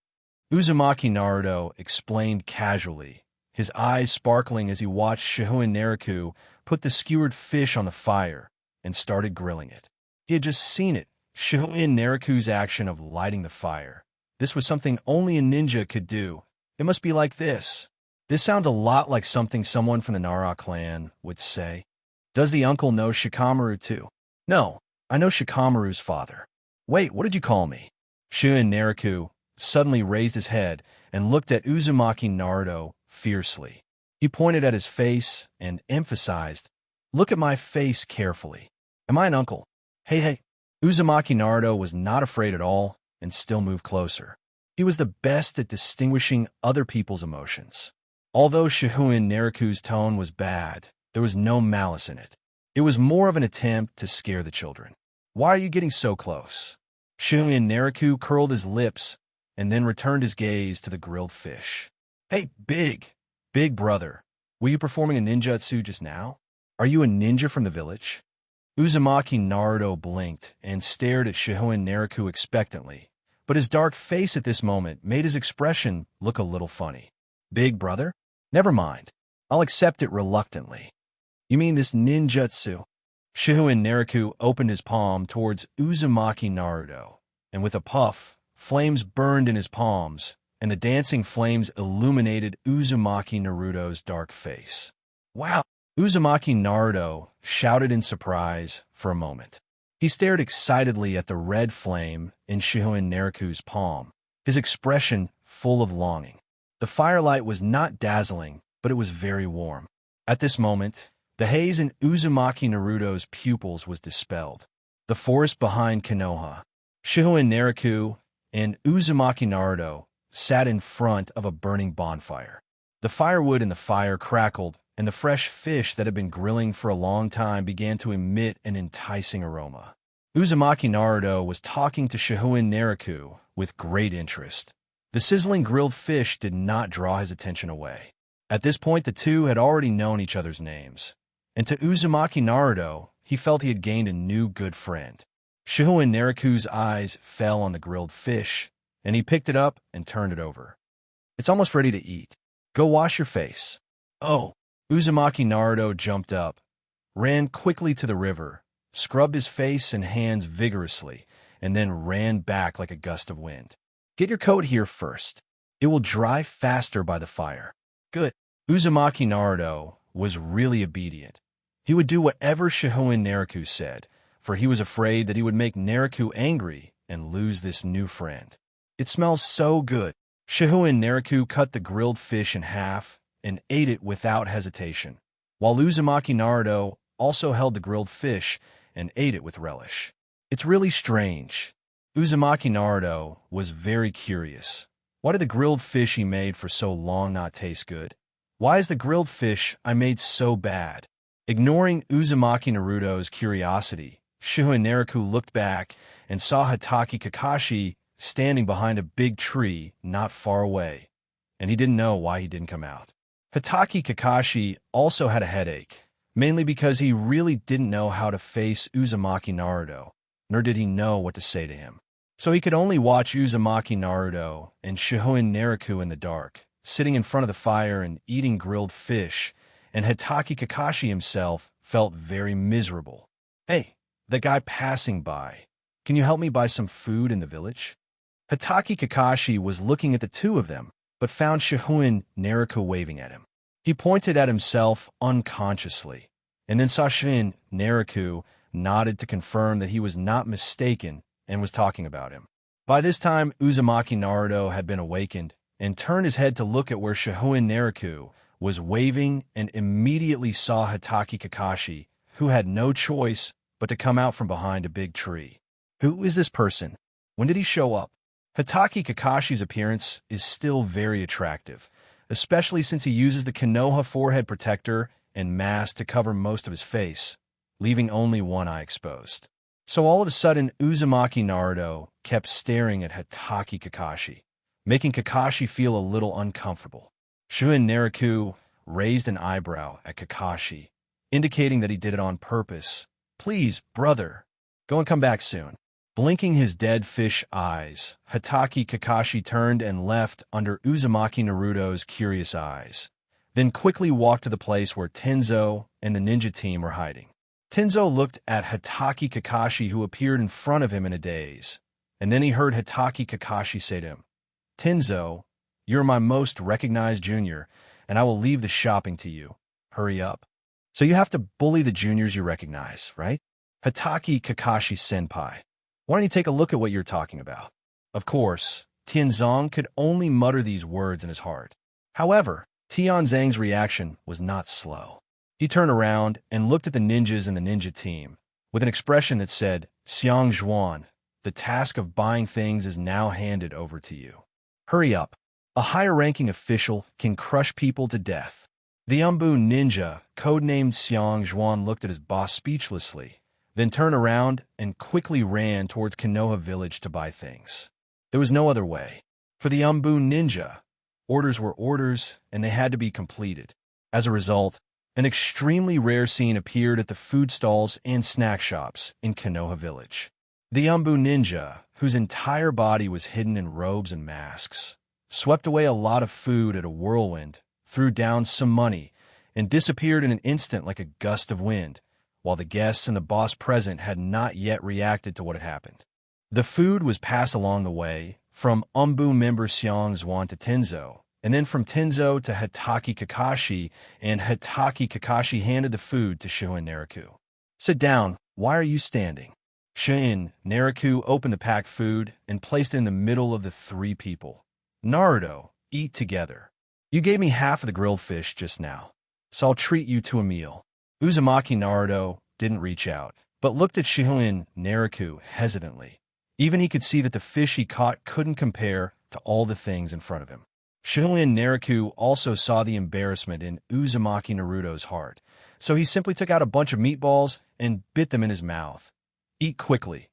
Uzumaki Naruto explained casually, his eyes sparkling as he watched Shihouin Naraku put the skewered fish on the fire and started grilling it. He had just seen it, Shihouin Naraku's action of lighting the fire. This was something only a ninja could do. It must be like this. This sounds a lot like something someone from the Nara clan would say. "Does the uncle know Shikamaru too?" "No, I know Shikamaru's father." "Wait, what did you call me?" Shihouin Naraku suddenly raised his head and looked at Uzumaki Naruto fiercely. He pointed at his face and emphasized, "Look at my face carefully. Am I an uncle?" Hey. Uzumaki Naruto was not afraid at all and still moved closer. He was the best at distinguishing other people's emotions. Although Shihouin Naraku's tone was bad, there was no malice in it. It was more of an attempt to scare the children. "Why are you getting so close?" Shihouin Naraku curled his lips and then returned his gaze to the grilled fish. "Hey, big brother, were you performing a ninjutsu just now? Are you a ninja from the village?" Uzumaki Naruto blinked and stared at Shihouin Naraku expectantly, but his dark face at this moment made his expression look a little funny. "Big brother? Never mind. I'll accept it reluctantly." "You mean this ninjutsu?" Shihouin Naraku opened his palm towards Uzumaki Naruto, and with a puff, flames burned in his palms, and the dancing flames illuminated Uzumaki Naruto's dark face. "Wow!" Uzumaki Naruto shouted in surprise for a moment. He stared excitedly at the red flame in Shihouin Naraku's palm, his expression full of longing. The firelight was not dazzling, but it was very warm. At this moment, the haze in Uzumaki Naruto's pupils was dispelled. The forest behind Kinoa, Shihouin Naraku and Uzumaki Naruto sat in front of a burning bonfire. The firewood in the fire crackled, and the fresh fish that had been grilling for a long time began to emit an enticing aroma. Uzumaki Naruto was talking to Shihouin Naraku with great interest. The sizzling grilled fish did not draw his attention away. At this point, the two had already known each other's names, and to Uzumaki Naruto, he felt he had gained a new good friend. Shihouin Naraku's eyes fell on the grilled fish, and he picked it up and turned it over. "It's almost ready to eat. Go wash your face." "Oh!" Uzumaki Naruto jumped up, ran quickly to the river, scrubbed his face and hands vigorously, and then ran back like a gust of wind. "Get your coat here first. It will dry faster by the fire." "Good." Uzumaki Naruto was really obedient. He would do whatever Shihouin Naraku said, for he was afraid that he would make Naraku angry and lose this new friend. It smells so good. Shihouin Naraku cut the grilled fish in half and ate it without hesitation, while Uzumaki Naruto also held the grilled fish and ate it with relish. It's really strange. Uzumaki Naruto was very curious. Why did the grilled fish he made for so long not taste good? Why is the grilled fish I made so bad? Ignoring Uzumaki Naruto's curiosity, Shihouin Naraku looked back and saw Hatake Kakashi standing behind a big tree not far away, and he didn't know why he didn't come out. Hatake Kakashi also had a headache, mainly because he really didn't know how to face Uzumaki Naruto, nor did he know what to say to him. So he could only watch Uzumaki Naruto and Shihouin Naraku in the dark, sitting in front of the fire and eating grilled fish, and Hatake Kakashi himself felt very miserable. "Hey, the guy passing by, can you help me buy some food in the village?" Hatake Kakashi was looking at the two of them, but found Shihouin Naraku waving at him. He pointed at himself unconsciously, and then saw Shihouin Naraku nodded to confirm that he was not mistaken and was talking about him. By this time, Uzumaki Naruto had been awakened and turned his head to look at where Shihouin Naraku was waving and immediately saw Hatake Kakashi, who had no choice but to come out from behind a big tree. Who is this person? When did he show up? Hatake Kakashi's appearance is still very attractive, especially since he uses the Kinoa forehead protector and mask to cover most of his face, leaving only one eye exposed. So all of a sudden, Uzumaki Naruto kept staring at Hatake Kakashi, making Kakashi feel a little uncomfortable. Shihouin Naraku raised an eyebrow at Kakashi, indicating that he did it on purpose. "Please, brother, go and come back soon." Blinking his dead fish eyes, Hatake Kakashi turned and left under Uzumaki Naruto's curious eyes, then quickly walked to the place where Tenzo and the ninja team were hiding. Tenzo looked at Hatake Kakashi, who appeared in front of him in a daze, and then he heard Hatake Kakashi say to him, "Tenzo, you're my most recognized junior, and I will leave the shopping to you. Hurry up." "So you have to bully the juniors you recognize, right? Hatake Kakashi senpai, why don't you take a look at what you're talking about?" Of course, Tianzong could only mutter these words in his heart. However, Tianzong's reaction was not slow. He turned around and looked at the ninjas in the ninja team, with an expression that said, "Xiang Zhuan, the task of buying things is now handed over to you. Hurry up. A higher-ranking official can crush people to death." The Umbu ninja, codenamed Xiang Zhuan, looked at his boss speechlessly, then turned around and quickly ran towards Konoha village to buy things. There was no other way. For the Umbu ninja, orders were orders, and they had to be completed. As a result, an extremely rare scene appeared at the food stalls and snack shops in Konoha village. The Umbu ninja, whose entire body was hidden in robes and masks, swept away a lot of food at a whirlwind, threw down some money, and disappeared in an instant like a gust of wind, while the guests and the boss present had not yet reacted to what had happened. The food was passed along the way, from Umbu member Xiang Zhuan to Tenzo, and then from Tenzo to Hatake Kakashi, and Hatake Kakashi handed the food to Shihouin Naraku. "Sit down. Why are you standing?" Shihouin Naraku opened the packed food and placed it in the middle of the three people. "Naruto, eat together. You gave me half of the grilled fish just now, so I'll treat you to a meal." Uzumaki Naruto didn't reach out, but looked at Shihouin Naraku hesitantly. Even he could see that the fish he caught couldn't compare to all the things in front of him. Shihouin Naraku also saw the embarrassment in Uzumaki Naruto's heart, so he simply took out a bunch of meatballs and bit them in his mouth. "Eat quickly.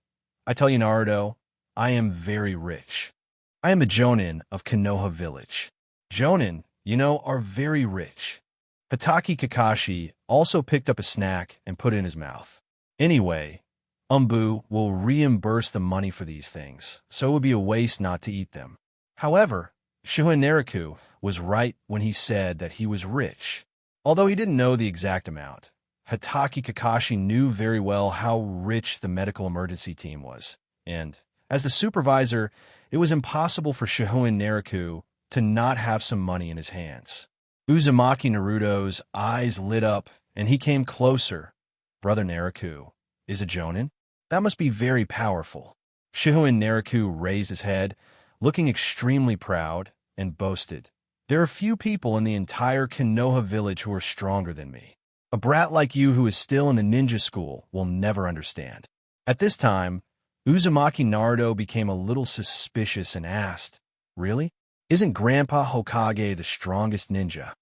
I tell you, Naruto, I am very rich. I am the Jonin of Konoha village. Jonin, are very rich." Hatake Kakashi also picked up a snack and put it in his mouth. "Anyway, Umbu will reimburse the money for these things, so it would be a waste not to eat them." However, Shihouin Naraku was right when he said that he was rich. Although he didn't know the exact amount, Hatake Kakashi knew very well how rich the medical emergency team was, and, as the supervisor, it was impossible for Shihouin Naraku to not have some money in his hands. Uzumaki Naruto's eyes lit up, and he came closer. Brother Naraku is a Jonin? That must be very powerful. Shihouin Naraku raised his head, looking extremely proud, and boasted. There are few people in the entire Konoha village who are stronger than me. A brat like you who is still in the ninja school will never understand. At this time, Uzumaki Naruto became a little suspicious and asked, Really? Isn't Grandpa Hokage the strongest ninja?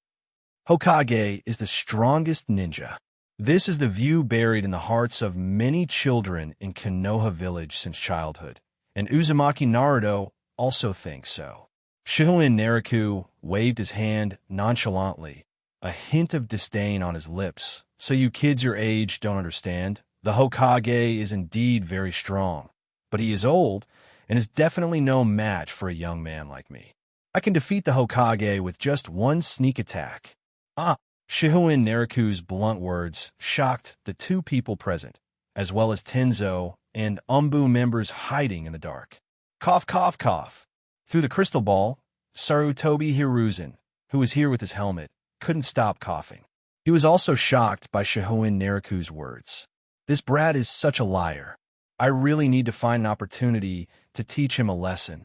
Hokage is the strongest ninja. This is the view buried in the hearts of many children in Konoha village since childhood, and Uzumaki Naruto also thinks so. Shihouin Naraku waved his hand nonchalantly, a hint of disdain on his lips. So you kids your age don't understand? The Hokage is indeed very strong, but he is old and is definitely no match for a young man like me. I can defeat the Hokage with just one sneak attack. Shihouin Naraku's blunt words shocked the two people present, as well as Tenzo and Umbu members hiding in the dark. Cough, cough, cough. Through the crystal ball, Tobi Hiruzen, who was here with his helmet, couldn't stop coughing. He was also shocked by Shihouin Naraku's words. This brat is such a liar. I really need to find an opportunity to teach him a lesson.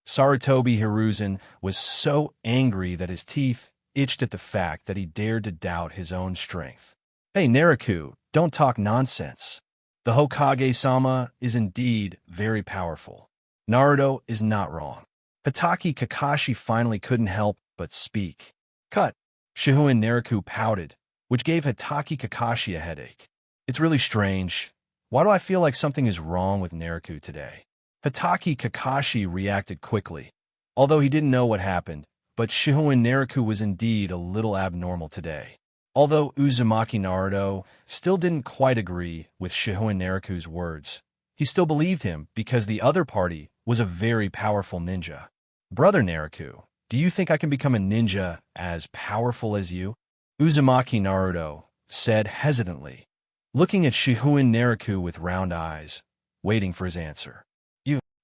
Tobi Hiruzen was so angry that his teeth itched at the fact that he dared to doubt his own strength. Hey, Naraku, don't talk nonsense. The Hokage-sama is indeed very powerful. Naruto is not wrong. Hitaki Kakashi finally couldn't help but speak. Cut. Shihouin Naraku pouted, which gave Hitaki Kakashi a headache. It's really strange. Why do I feel like something is wrong with Naraku today? Hitaki Kakashi reacted quickly, although he didn't know what happened, but Shihouin Naraku was indeed a little abnormal today. Although Uzumaki Naruto still didn't quite agree with Shihouin Naraku's words, he still believed him because the other party was a very powerful ninja. Brother Naraku, do you think I can become a ninja as powerful as you? Uzumaki Naruto said hesitantly, looking at Shihouin Naraku with round eyes, waiting for his answer.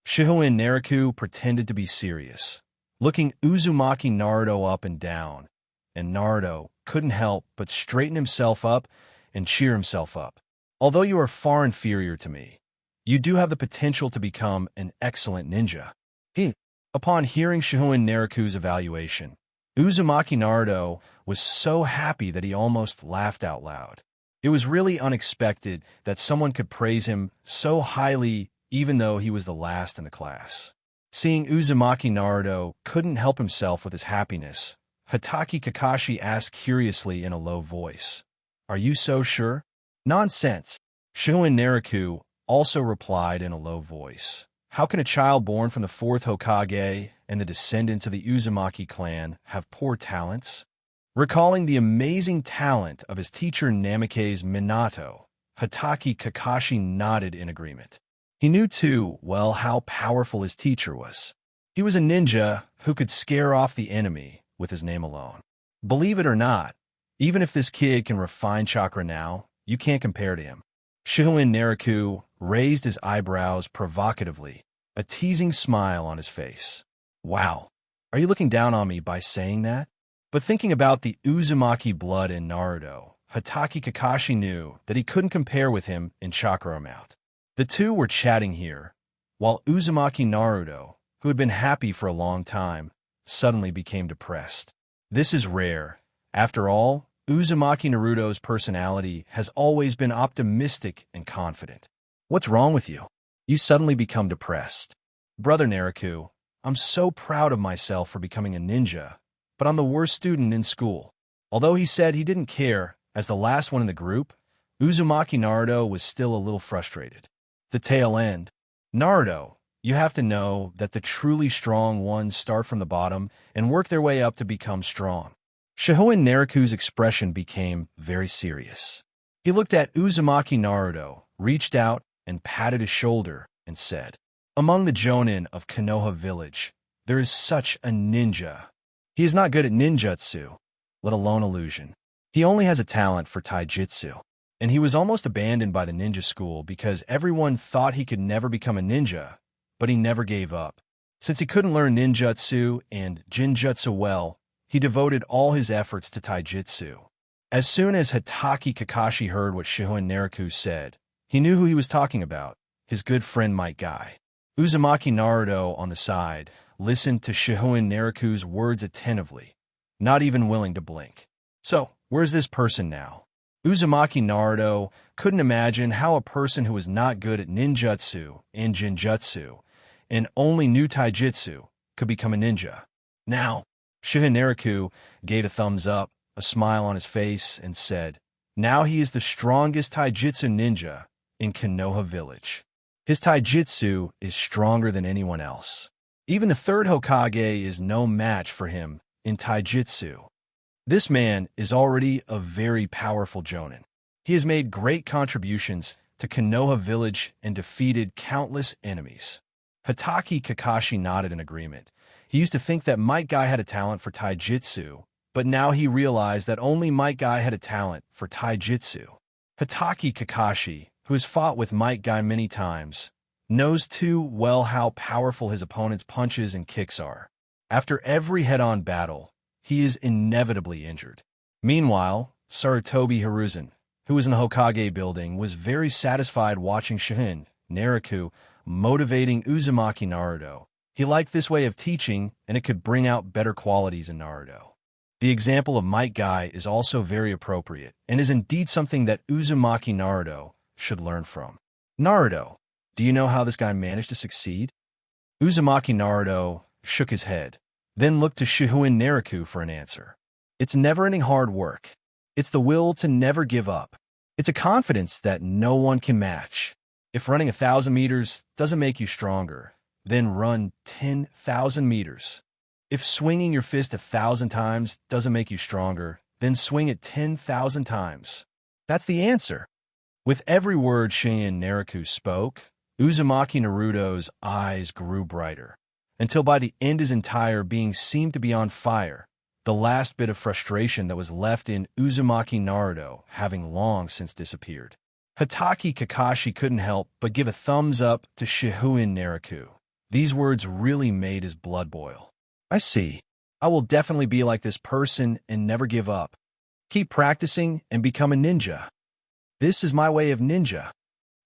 Shihouin Naraku pretended to be serious, looking Uzumaki Naruto up and down, and Naruto couldn't help but straighten himself up and cheer himself up. Although you are far inferior to me, you do have the potential to become an excellent ninja. Upon hearing Shihouin Naraku's evaluation, Uzumaki Naruto was so happy that he almost laughed out loud. It was really unexpected that someone could praise him so highly even though he was the last in the class. Seeing Uzumaki Naruto couldn't help himself with his happiness, Hitaki Kakashi asked curiously in a low voice, Are you so sure? Nonsense. Shihouin Naraku also replied in a low voice. How can a child born from the fourth Hokage and the descendants of the Uzumaki clan have poor talents? Recalling the amazing talent of his teacher Namake's Minato, Hitaki Kakashi nodded in agreement. He knew too well how powerful his teacher was. He was a ninja who could scare off the enemy with his name alone. Believe it or not, even if this kid can refine chakra now, you can't compare to him. Shihouin Naraku raised his eyebrows provocatively, a teasing smile on his face. Wow, are you looking down on me by saying that? But thinking about the Uzumaki blood in Naruto, Hitaki Kakashi knew that he couldn't compare with him in chakra amount. The two were chatting here, while Uzumaki Naruto, who had been happy for a long time, suddenly became depressed. This is rare. After all, Uzumaki Naruto's personality has always been optimistic and confident. What's wrong with you? You suddenly become depressed. Brother Naraku, I'm so proud of myself for becoming a ninja, but I'm the worst student in school. Although he said he didn't care, as the last one in the group, Uzumaki Naruto was still a little frustrated. The tail end. Naruto, you have to know that the truly strong ones start from the bottom and work their way up to become strong. Shihouin Naraku's expression became very serious. He looked at Uzumaki Naruto, reached out and patted his shoulder, and said, Among the Jonin of Konoha village, there is such a ninja. He is not good at ninjutsu, let alone illusion. He only has a talent for taijutsu. And he was almost abandoned by the ninja school because everyone thought he could never become a ninja, but he never gave up. Since he couldn't learn ninjutsu and jinjutsu well, he devoted all his efforts to taijutsu. As soon as Hatake Kakashi heard what Shihouin Naraku said, he knew who he was talking about, his good friend Might Guy. Uzumaki Naruto, on the side, listened to Shihouin Naraku's words attentively, not even willing to blink. So, where's this person now? Uzumaki Naruto couldn't imagine how a person who was not good at ninjutsu and jinjutsu and only knew taijutsu could become a ninja. Now, Shihouin Naraku gave a thumbs up, a smile on his face, and said, "Now he is the strongest taijutsu ninja in Konoha village. His taijutsu is stronger than anyone else. Even the third Hokage is no match for him in taijutsu. This man is already a very powerful Jonin. He has made great contributions to Konoha village and defeated countless enemies." Hatake Kakashi nodded in agreement. He used to think that Might Guy had a talent for taijutsu, but now he realized that only Might Guy had a talent for taijutsu. Hatake Kakashi, who has fought with Might Guy many times, knows too well how powerful his opponent's punches and kicks are. After every head-on battle, he is inevitably injured. Meanwhile, Tobi Hiruzen, who was in the Hokage building, was very satisfied watching Shihouin Naraku motivating Uzumaki Naruto. He liked this way of teaching, and it could bring out better qualities in Naruto. The example of Might Guy is also very appropriate, and is indeed something that Uzumaki Naruto should learn from. "Naruto, do you know how this guy managed to succeed?" Uzumaki Naruto shook his head, then looked to Shihouin Naraku for an answer. "It's never-ending hard work. It's the will to never give up. It's a confidence that no one can match. If running 1,000 meters doesn't make you stronger, then run 10,000 meters. If swinging your fist 1,000 times doesn't make you stronger, then swing it 10,000 times. That's the answer." With every word Shihouin Naraku spoke, Uzumaki Naruto's eyes grew brighter, until by the end his entire being seemed to be on fire, the last bit of frustration that was left in Uzumaki Naruto having long since disappeared. Hatake Kakashi couldn't help but give a thumbs up to Shihouin Naraku. These words really made his blood boil. "I see. I will definitely be like this person and never give up. Keep practicing and become a ninja. This is my way of ninja."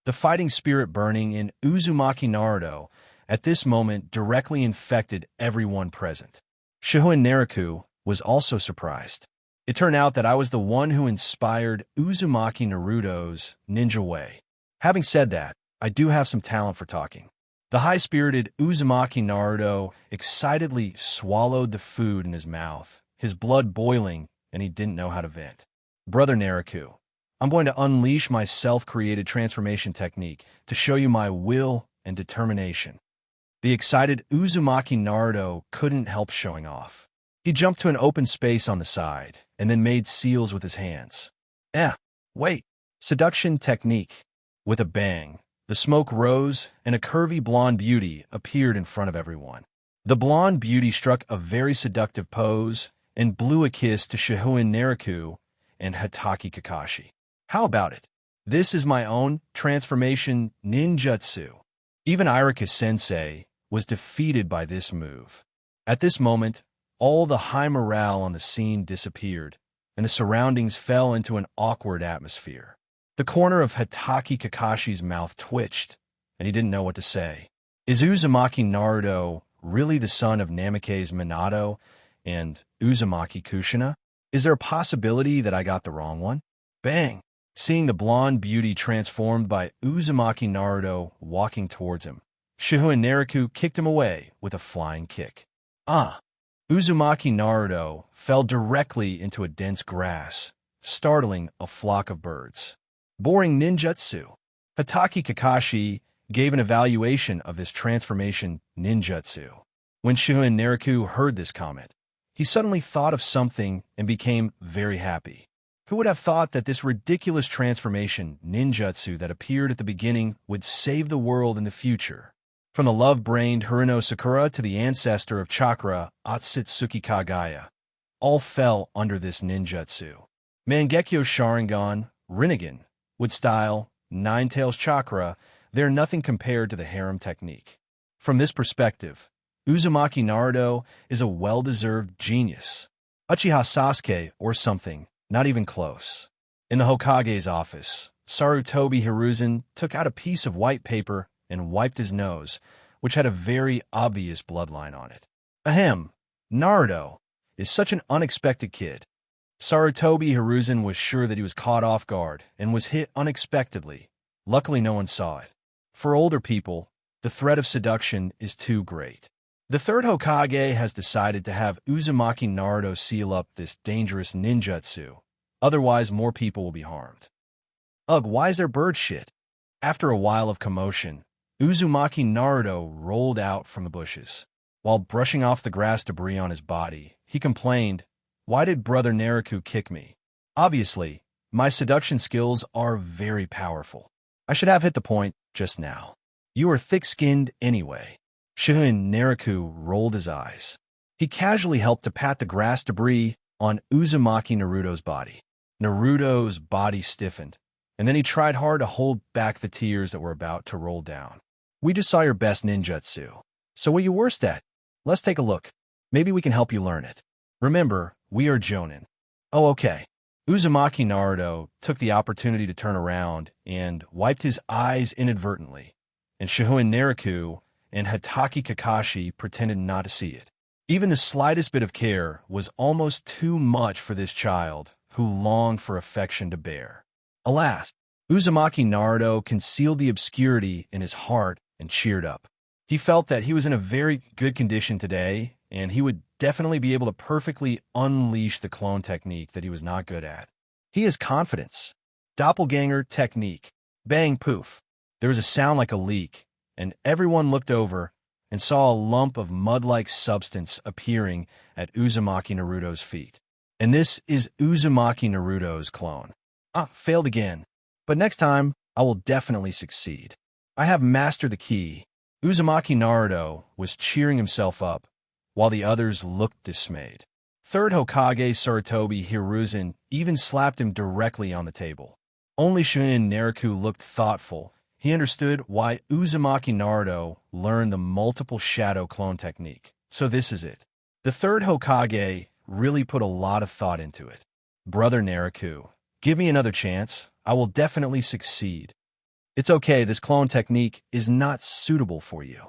The fighting spirit burning in Uzumaki Naruto at this moment directly infected everyone present. Shihouin Naraku was also surprised. "It turned out that I was the one who inspired Uzumaki Naruto's ninja way. Having said that, I do have some talent for talking." The high-spirited Uzumaki Naruto excitedly swallowed the food in his mouth, his blood boiling, and he didn't know how to vent. "Brother Naraku, I'm going to unleash my self-created transformation technique to show you my will and determination." The excited Uzumaki Naruto couldn't help showing off. He jumped to an open space on the side, and then made seals with his hands. Wait. Seduction technique. With a bang, the smoke rose, and a curvy blonde beauty appeared in front of everyone. The blonde beauty struck a very seductive pose and blew a kiss to Shihouin Naraku and Hatake Kakashi. "How about it? This is my own transformation ninjutsu." Even Irika-sensei was defeated by this move. At this moment, all the high morale on the scene disappeared, and the surroundings fell into an awkward atmosphere. The corner of Hatake Kakashi's mouth twitched, and he didn't know what to say. Is Uzumaki Naruto really the son of Namikaze Minato and Uzumaki Kushina? Is there a possibility that I got the wrong one? Bang! Seeing the blonde beauty transformed by Uzumaki Naruto walking towards him, Shihouin Naraku kicked him away with a flying kick. Uzumaki Naruto fell directly into a dense grass, startling a flock of birds. Boring ninjutsu. Hatake Kakashi gave an evaluation of this transformation ninjutsu. When Shihouin Naraku heard this comment, he suddenly thought of something and became very happy. Who would have thought that this ridiculous transformation ninjutsu that appeared at the beginning would save the world in the future? From the love-brained Haruno Sakura to the ancestor of chakra, Otsutsuki Kagaya, all fell under this ninjutsu. Mangekyo Sharingan, Rinnegan, Wood Style, Nine Tails Chakra, they're nothing compared to the harem technique. From this perspective, Uzumaki Naruto is a well-deserved genius. Uchiha Sasuke or something, not even close. In the Hokage's office, Tobi Hiruzen took out a piece of white paper and wiped his nose, which had a very obvious bloodline on it. Ahem, Naruto is such an unexpected kid. Sarutobi Hiruzen was sure that he was caught off guard and was hit unexpectedly. Luckily, no one saw it. For older people, the threat of seduction is too great. The third Hokage has decided to have Uzumaki Naruto seal up this dangerous ninjutsu. Otherwise, more people will be harmed. Ugh, why is there bird shit? After a while of commotion, Uzumaki Naruto rolled out from the bushes. While brushing off the grass debris on his body, he complained, "Why did Brother Naraku kick me? Obviously, my seduction skills are very powerful. I should have hit the point just now. You are thick-skinned anyway." Shihouin Naraku rolled his eyes. He casually helped to pat the grass debris on Uzumaki Naruto's body. Naruto's body stiffened, and then he tried hard to hold back the tears that were about to roll down. "We just saw your best ninjutsu. So what are you worst at? Let's take a look. Maybe we can help you learn it. Remember, we are Jonin." "Oh, okay." Uzumaki Naruto took the opportunity to turn around and wiped his eyes inadvertently, and Shihouin Naraku and Hatake Kakashi pretended not to see it. Even the slightest bit of care was almost too much for this child who longed for affection to bear. Alas, Uzumaki Naruto concealed the obscurity in his heart and cheered up. He felt that he was in a very good condition today, and he would definitely be able to perfectly unleash the clone technique that he was not good at. He has confidence. Doppelganger technique. Bang, poof. There was a sound like a leak, and everyone looked over and saw a lump of mud-like substance appearing at Uzumaki Naruto's feet. And this is Uzumaki Naruto's clone. Failed again. But next time, I will definitely succeed. I have mastered the key. Uzumaki Naruto was cheering himself up, while the others looked dismayed. Third Hokage Sarutobi Hiruzen even slapped him directly on the table. Only Shihouin Naraku looked thoughtful. He understood why Uzumaki Naruto learned the multiple shadow clone technique. So this is it. The third Hokage really put a lot of thought into it. Brother Naraku, give me another chance. I will definitely succeed. It's okay, this clone technique is not suitable for you.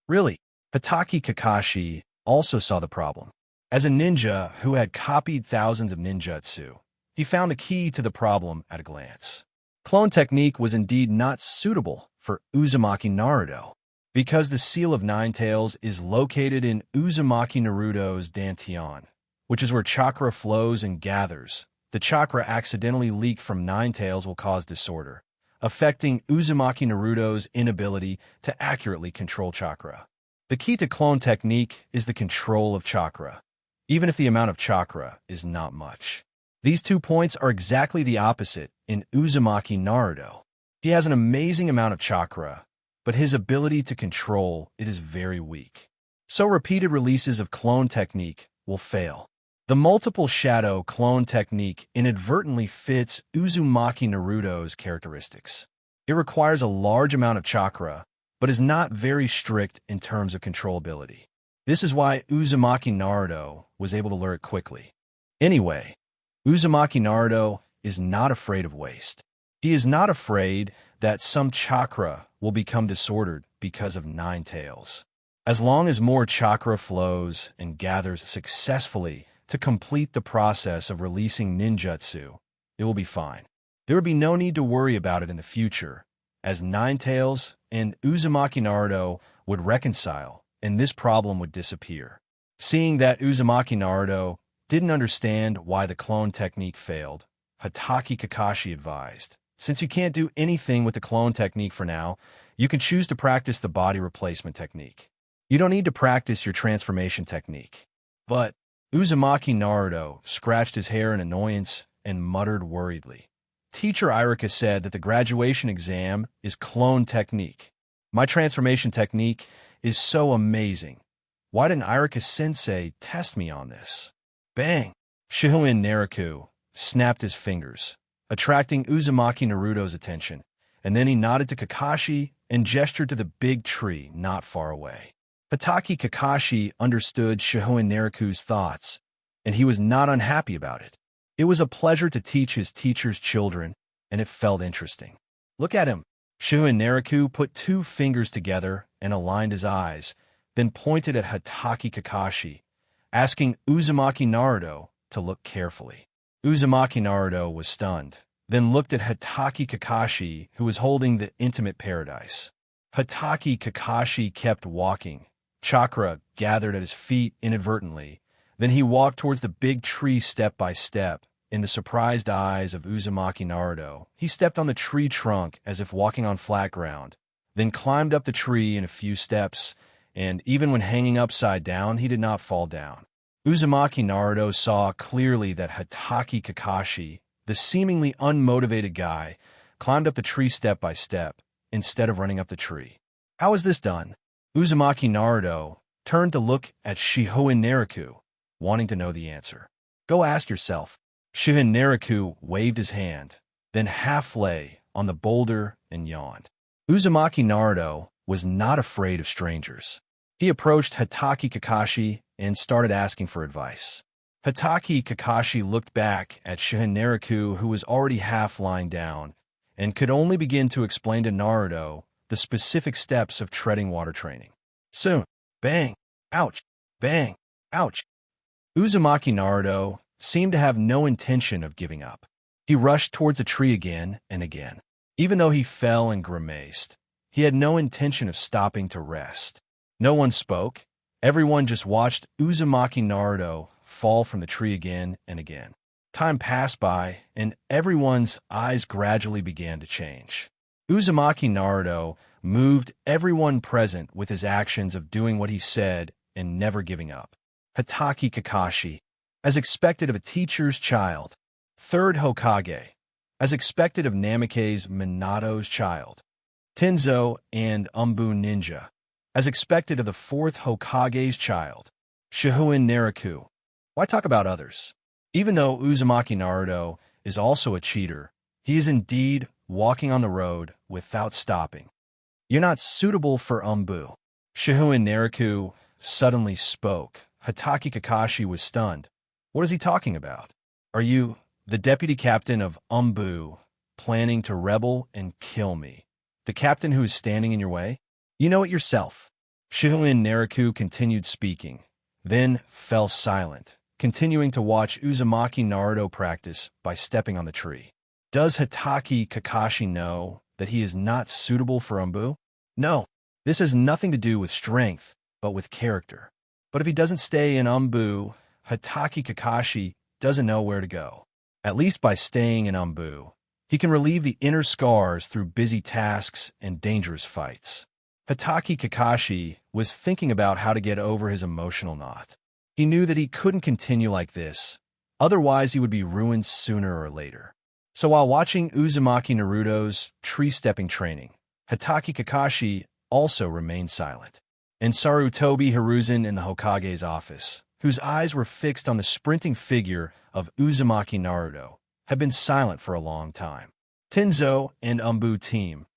Really, Hatake Kakashi also saw the problem. As a ninja who had copied thousands of ninjutsu, he found the key to the problem at a glance. Clone technique was indeed not suitable for Uzumaki Naruto, because the Seal of Nine Tails is located in Uzumaki Naruto's dantian, which is where chakra flows and gathers. The chakra accidentally leaked from Nine Tails will cause disorder, affecting Uzumaki Naruto's inability to accurately control chakra. The key to clone technique is the control of chakra, even if the amount of chakra is not much. These 2 points are exactly the opposite in Uzumaki Naruto. He has an amazing amount of chakra, but his ability to control it is very weak. So repeated releases of clone technique will fail. The multiple shadow clone technique inadvertently fits Uzumaki Naruto's characteristics. It requires a large amount of chakra, but is not very strict in terms of controllability. This is why Uzumaki Naruto was able to learn it quickly. Anyway, Uzumaki Naruto is not afraid of waste. He is not afraid that some chakra will become disordered because of Nine Tails. As long as more chakra flows and gathers successfully to complete the process of releasing ninjutsu, it will be fine. There will be no need to worry about it in the future, as Nine Tails and Uzumaki Naruto would reconcile, and this problem would disappear. Seeing that Uzumaki Naruto didn't understand why the clone technique failed, Hatake Kakashi advised, "Since you can't do anything with the clone technique for now, you can choose to practice the body replacement technique. You don't need to practice your transformation technique." But Uzumaki Naruto scratched his hair in annoyance and muttered worriedly. "Teacher Irika said that the graduation exam is clone technique. My transformation technique is so amazing. Why didn't Irika-sensei test me on this?" Bang! Shihouin Naraku snapped his fingers, attracting Uzumaki Naruto's attention, and then he nodded to Kakashi and gestured to the big tree not far away. Hatake Kakashi understood Shihouin Naraku's thoughts, and he was not unhappy about it. It was a pleasure to teach his teacher's children, and it felt interesting. Look at him. Shihouin Naraku put 2 fingers together and aligned his eyes, then pointed at Hokage Kakashi, asking Uzumaki Naruto to look carefully. Uzumaki Naruto was stunned, then looked at Hokage Kakashi, who was holding the intimate paradise. Hokage Kakashi kept walking. Chakra gathered at his feet inadvertently. Then he walked towards the big tree step by step. In the surprised eyes of Uzumaki Naruto, he stepped on the tree trunk as if walking on flat ground, then climbed up the tree in a few steps, and even when hanging upside down, he did not fall down. Uzumaki Naruto saw clearly that Hokage Kakashi, the seemingly unmotivated guy, climbed up the tree step by step, instead of running up the tree. How is this done? Uzumaki Naruto turned to look at Shihouin Naraku, wanting to know the answer. Go ask yourself. Shihouin Naraku waved his hand, then half lay on the boulder and yawned. Uzumaki Naruto was not afraid of strangers. He approached Hokage Kakashi and started asking for advice. Hokage Kakashi looked back at Shihouin Naraku, who was already half lying down, and could only begin to explain to Naruto the specific steps of treading water training. Soon, bang, ouch, bang, ouch. Uzumaki Naruto seemed to have no intention of giving up. He rushed towards a tree again and again. Even though he fell and grimaced, he had no intention of stopping to rest. No one spoke. Everyone just watched Uzumaki Naruto fall from the tree again and again. Time passed by, and everyone's eyes gradually began to change. Uzumaki Naruto moved everyone present with his actions of doing what he said and never giving up. Hokage Kakashi, as expected of a teacher's child. Third Hokage, as expected of Namake's Minato's child. Tenzo and Umbu Ninja, as expected of the 4th Hokage's child. Shihouin Naraku. Why talk about others? Even though Uzumaki Naruto is also a cheater, he is indeed walking on the road without stopping. You're not suitable for Umbu. Shihouin Naraku suddenly spoke. Hokage Kakashi was stunned. What is he talking about? Are you, the deputy captain of Umbu, planning to rebel and kill me? The captain who is standing in your way? You know it yourself. Shihouin Naraku continued speaking, then fell silent, continuing to watch Uzumaki Naruto practice by stepping on the tree. Does Hokage Kakashi know that he is not suitable for Umbu? No, this has nothing to do with strength, but with character. But if he doesn't stay in Umbu, Hokage Kakashi doesn't know where to go. At least by staying in Umbu, he can relieve the inner scars through busy tasks and dangerous fights. Hokage Kakashi was thinking about how to get over his emotional knot. He knew that he couldn't continue like this, otherwise he would be ruined sooner or later. So while watching Uzumaki Naruto's tree-stepping training, Hokage Kakashi also remained silent. And Tobi Hiruzen in the Hokage's office, whose eyes were fixed on the sprinting figure of Uzumaki Naruto, had been silent for a long time. Tenzo and Umbu team.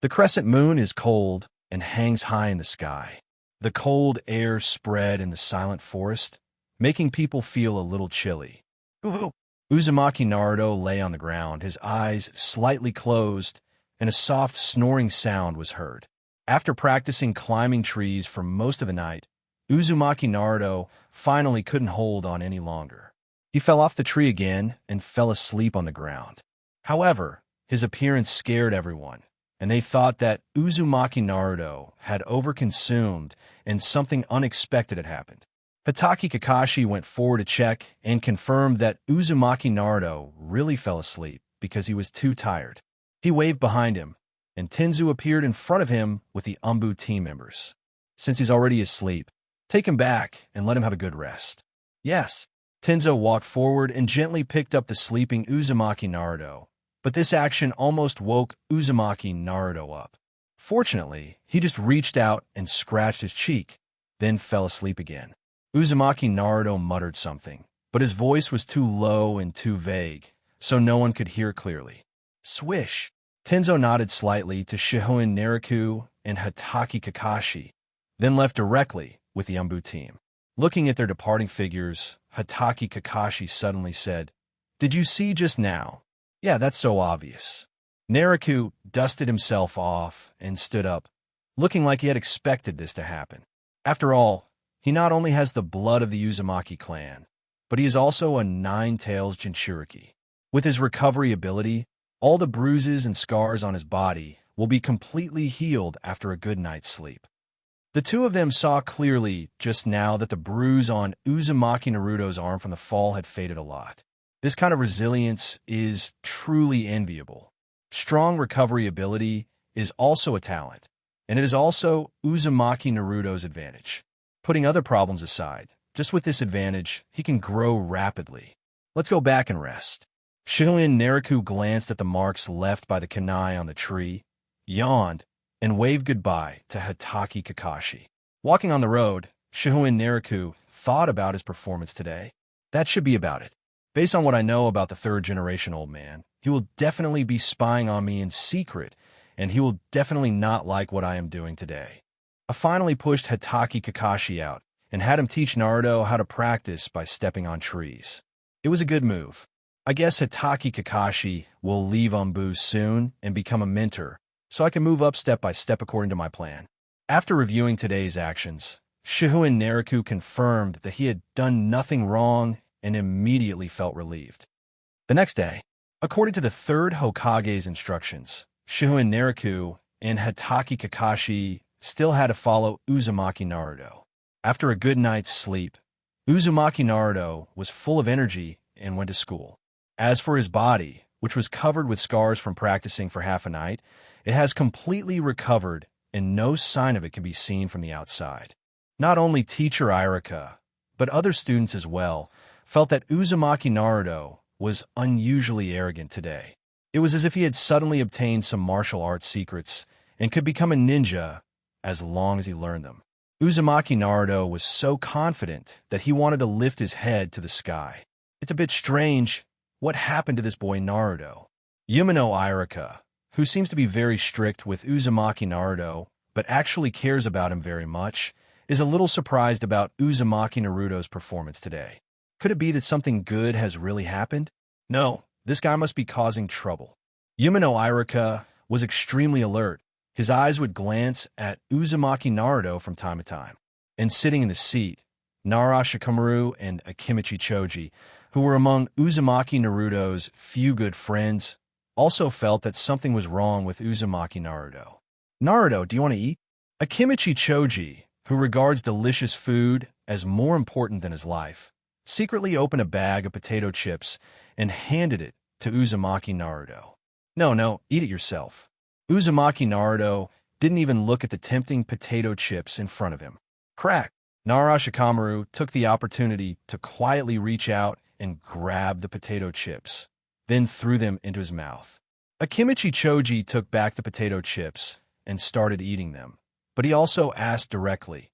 The crescent moon is cold and hangs high in the sky. The cold air spread in the silent forest, making people feel a little chilly. Uzumaki Naruto lay on the ground, his eyes slightly closed, and a soft snoring sound was heard. After practicing climbing trees for most of the night, Uzumaki Naruto finally couldn't hold on any longer. He fell off the tree again and fell asleep on the ground. However, his appearance scared everyone, and they thought that Uzumaki Naruto had overconsumed and something unexpected had happened. Hokage Kakashi went forward to check and confirmed that Uzumaki Naruto really fell asleep because he was too tired. He waved behind him, and Tenzu appeared in front of him with the Umbu team members. Since he's already asleep, take him back and let him have a good rest. Yes. Tenzo walked forward and gently picked up the sleeping Uzumaki Naruto, but this action almost woke Uzumaki Naruto up. Fortunately, he just reached out and scratched his cheek, then fell asleep again. Uzumaki Naruto muttered something, but his voice was too low and too vague, so no one could hear clearly. Swish! Tenzo nodded slightly to Shihouin Naraku and Hokage Kakashi, then left directly with the Umbu team. Looking at their departing figures, Hatake Kakashi suddenly said, "Did you see just now? Yeah, that's so obvious." Naraku dusted himself off and stood up, looking like he had expected this to happen. After all, he not only has the blood of the Uzumaki clan, but he is also a nine-tails jinchuriki. With his recovery ability, all the bruises and scars on his body will be completely healed after a good night's sleep. The two of them saw clearly just now that the bruise on Uzumaki Naruto's arm from the fall had faded a lot. This kind of resilience is truly enviable. Strong recovery ability is also a talent, and it is also Uzumaki Naruto's advantage. Putting other problems aside, just with this advantage, he can grow rapidly. Let's go back and rest. Shihouin Naraku glanced at the marks left by the kunai on the tree, yawned, and waved goodbye to Hatake Kakashi. Walking on the road, Shihouin Naraku thought about his performance today. That should be about it. Based on what I know about the third-generation old man, he will definitely be spying on me in secret, and he will definitely not like what I am doing today. I finally pushed Hatake Kakashi out and had him teach Naruto how to practice by stepping on trees. It was a good move. I guess Hatake Kakashi will leave Umbu soon and become a mentor, so I can move up step by step according to my plan. After reviewing today's actions, Shihouin Naraku confirmed that he had done nothing wrong and immediately felt relieved. The next day, according to the third Hokage's instructions, Shihouin Naraku and Hatake Kakashi still had to follow Uzumaki Naruto. After a good night's sleep, Uzumaki Naruto was full of energy and went to school. As for his body, which was covered with scars from practicing for half a night, it has completely recovered and no sign of it can be seen from the outside. Not only teacher Irika, but other students as well, felt that Uzumaki Naruto was unusually arrogant today. It was as if he had suddenly obtained some martial arts secrets and could become a ninja as long as he learned them. Uzumaki Naruto was so confident that he wanted to lift his head to the sky. It's a bit strange. What happened to this boy Naruto? Yumino Irika, who seems to be very strict with Uzumaki Naruto, but actually cares about him very much, is a little surprised about Uzumaki Naruto's performance today. Could it be that something good has really happened? No, this guy must be causing trouble. Yumino Irika was extremely alert. His eyes would glance at Uzumaki Naruto from time to time. And sitting in the seat, Naraku and Akimichi Choji, who were among Uzumaki Naruto's few good friends, also felt that something was wrong with Uzumaki Naruto. "Naruto, do you want to eat?" Akimichi Choji, who regards delicious food as more important than his life, secretly opened a bag of potato chips and handed it to Uzumaki Naruto. No, eat it yourself." Uzumaki Naruto didn't even look at the tempting potato chips in front of him. Crack! Naraku took the opportunity to quietly reach out and grab the potato chips, then threw them into his mouth. Akimichi Choji took back the potato chips and started eating them, but he also asked directly,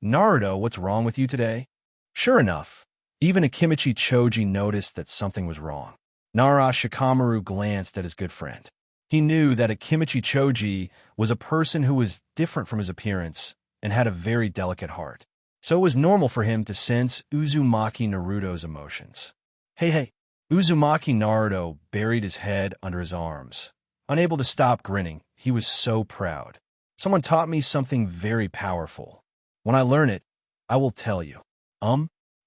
"Naruto, what's wrong with you today?" Sure enough, even Akimichi Choji noticed that something was wrong. Naraku glanced at his good friend. He knew that Akimichi Choji was a person who was different from his appearance and had a very delicate heart, so it was normal for him to sense Uzumaki Naruto's emotions. Hey, Uzumaki Naruto buried his head under his arms. Unable to stop grinning, he was so proud. "Someone taught me something very powerful. When I learn it, I will tell you."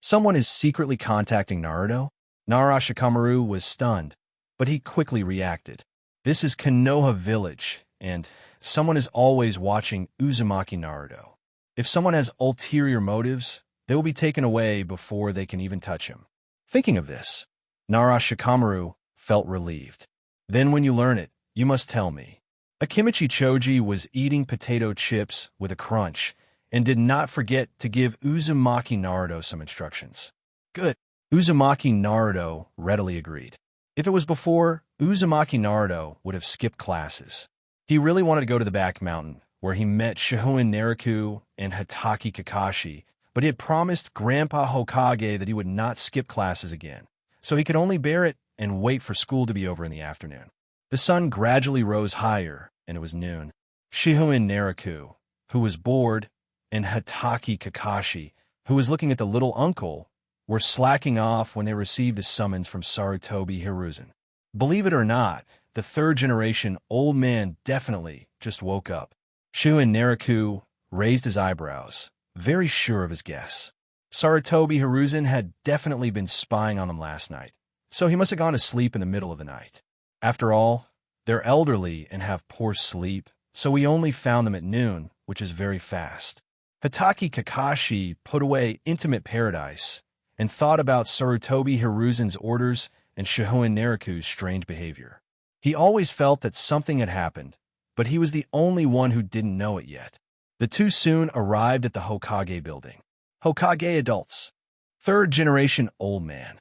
Someone is secretly contacting Naruto? Naraku was stunned, but he quickly reacted. This is Konoha village, and someone is always watching Uzumaki Naruto. If someone has ulterior motives, they will be taken away before they can even touch him. Thinking of this, Naraku felt relieved. "Then when you learn it, you must tell me." Akimichi Choji was eating potato chips with a crunch and did not forget to give Uzumaki Naruto some instructions. Good. Uzumaki Naruto readily agreed. If it was before, Uzumaki Naruto would have skipped classes. He really wanted to go to the back mountain, where he met Shihouin Naraku and Hatake Kakashi, but he had promised Grandpa Hokage that he would not skip classes again, so he could only bear it and wait for school to be over in the afternoon. The sun gradually rose higher, and it was noon. Shihouin Naraku, who was bored, and Hatake Kakashi, who was looking at the little uncle, were slacking off when they received a summons from Sarutobi Hiruzen. Believe it or not, the third-generation old man definitely just woke up. Shihouin Naraku raised his eyebrows, very sure of his guess. Sarutobi Hiruzen had definitely been spying on them last night, so he must have gone to sleep in the middle of the night. After all, they're elderly and have poor sleep, so we only found them at noon, which is very fast. Hatake Kakashi put away Intimate Paradise and thought about Sarutobi Hiruzen's orders and Shihouin Naraku's strange behavior. He always felt that something had happened, but he was the only one who didn't know it yet. The two soon arrived at the Hokage building. Hokage adults. Third-generation old man.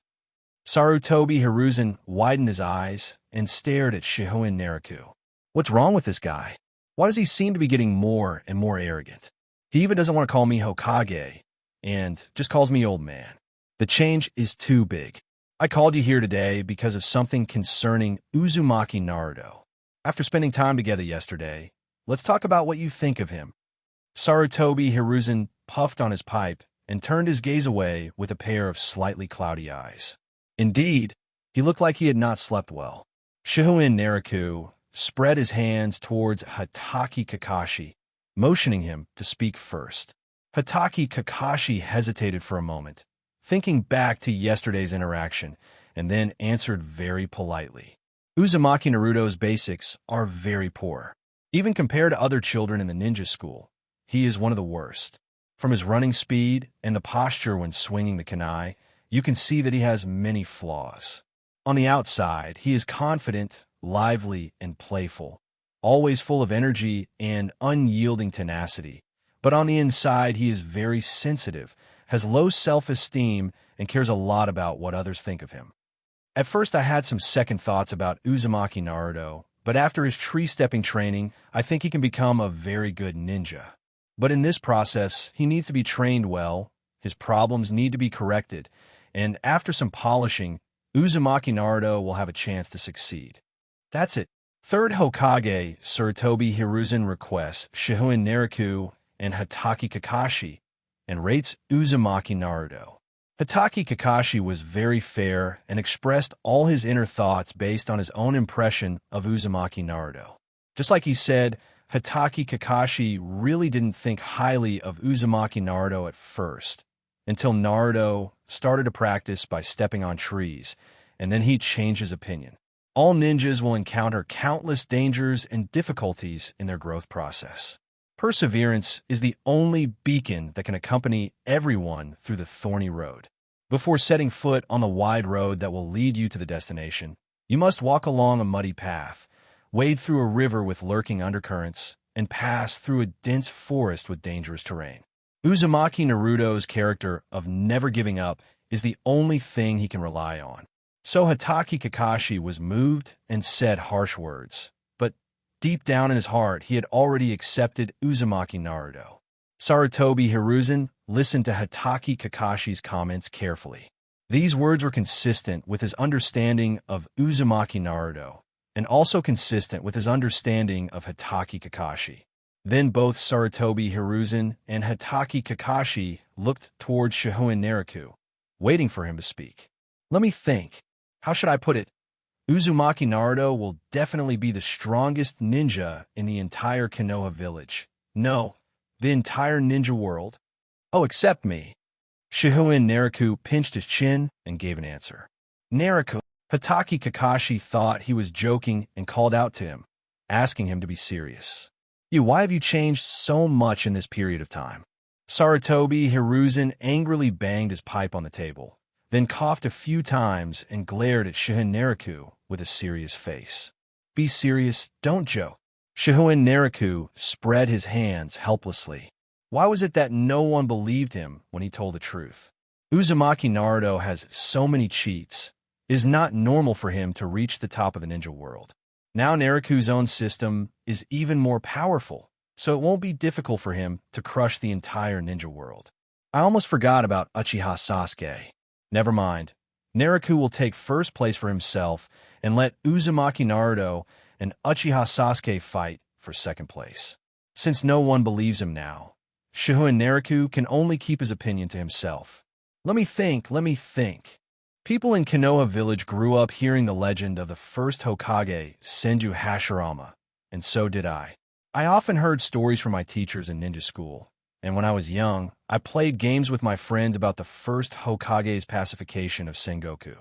Sarutobi Hiruzen widened his eyes and stared at Shihouin Naraku. What's wrong with this guy? Why does he seem to be getting more and more arrogant? He even doesn't want to call me Hokage, and just calls me old man. The change is too big. I called you here today because of something concerning Uzumaki Naruto. After spending time together yesterday, let's talk about what you think of him. Sarutobi Hiruzen puffed on his pipe and turned his gaze away with a pair of slightly cloudy eyes. Indeed, he looked like he had not slept well. Shihouin Naraku spread his hands towards Hatake Kakashi, motioning him to speak first. Hatake Kakashi hesitated for a moment, thinking back to yesterday's interaction, and then answered very politely. Uzumaki Naruto's basics are very poor. Even compared to other children in the ninja school, he is one of the worst. From his running speed and the posture when swinging the kunai, you can see that he has many flaws. On the outside, he is confident, lively, and playful, always full of energy and unyielding tenacity. But on the inside, he is very sensitive, has low self-esteem, and cares a lot about what others think of him. At first, I had some second thoughts about Uzumaki Naruto, but after his tree-stepping training, I think he can become a very good ninja. But in this process, he needs to be trained well, his problems need to be corrected, and after some polishing, Uzumaki Naruto will have a chance to succeed. That's it. Third Hokage, Sarutobi Hiruzen requests Shihouin Naraku and Hatake Kakashi, and rates Uzumaki Naruto. Hatake Kakashi was very fair and expressed all his inner thoughts based on his own impression of Uzumaki Naruto. Just like he said, Hatake Kakashi really didn't think highly of Uzumaki Naruto at first, until Naruto started to practice by stepping on trees, and then he changed his opinion. All ninjas will encounter countless dangers and difficulties in their growth process. Perseverance is the only beacon that can accompany everyone through the thorny road. Before setting foot on the wide road that will lead you to the destination, you must walk along a muddy path, wade through a river with lurking undercurrents, and pass through a dense forest with dangerous terrain. Uzumaki Naruto's character of never giving up is the only thing he can rely on. So Hatake Kakashi was moved and said harsh words, but deep down in his heart he had already accepted Uzumaki Naruto. Sarutobi Hiruzen listened to Hatake Kakashi's comments carefully. These words were consistent with his understanding of Uzumaki Naruto, and also consistent with his understanding of Hatake Kakashi. Then both Sarutobi Hiruzen and Hatake Kakashi looked towards Shihouin Naraku, waiting for him to speak. Let me think. How should I put it? Uzumaki Naruto will definitely be the strongest ninja in the entire Kinoa village. No, the entire ninja world. Oh, except me. Shihouin Naraku pinched his chin and gave an answer. Naraku. Hatake Kakashi thought he was joking and called out to him, asking him to be serious. Why have you changed so much in this period of time? Sarutobi Hiruzen angrily banged his pipe on the table, then coughed a few times and glared at Shihouin Naraku with a serious face. Be serious, don't joke. Shihouin Naraku spread his hands helplessly. Why was it that no one believed him when he told the truth? Uzumaki Naruto has so many cheats. It is not normal for him to reach the top of the ninja world. Now Naraku's own system is even more powerful, so it won't be difficult for him to crush the entire ninja world. I almost forgot about Uchiha Sasuke. Never mind. Naraku will take first place for himself and let Uzumaki Naruto and Uchiha Sasuke fight for second place. Since no one believes him now, Shihouin Naraku can only keep his opinion to himself. Let me think. People in Kinoa village grew up hearing the legend of the first Hokage, Senju Hashirama, and so did I. I often heard stories from my teachers in ninja school, and when I was young, I played games with my friends about the first Hokage's pacification of Sengoku.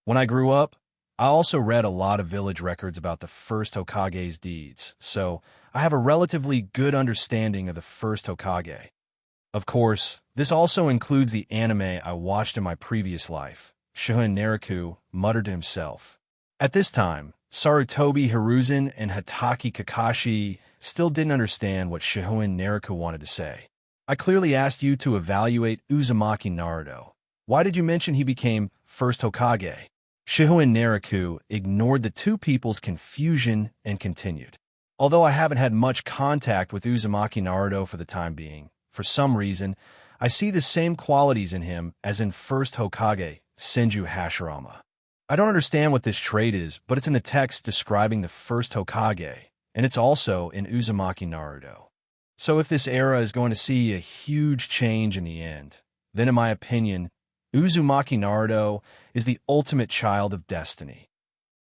When I grew up, I also read a lot of village records about the first Hokage's deeds, so I have a relatively good understanding of the first Hokage. Of course, this also includes the anime I watched in my previous life, Shihouin Naraku muttered to himself. At this time, Tobi Hiruzen and Hatake Kakashi still didn't understand what Shihouin Naraku wanted to say. I clearly asked you to evaluate Uzumaki Naruto. Why did you mention he became first Hokage? Shihouin Naraku ignored the two people's confusion and continued. Although I haven't had much contact with Uzumaki Naruto for the time being, for some reason, I see the same qualities in him as in first Hokage, Senju Hashirama. I don't understand what this trait is, but it's in the text describing the first Hokage, and it's also in Uzumaki Naruto. So if this era is going to see a huge change in the end, then in my opinion, Uzumaki Naruto is the ultimate child of destiny.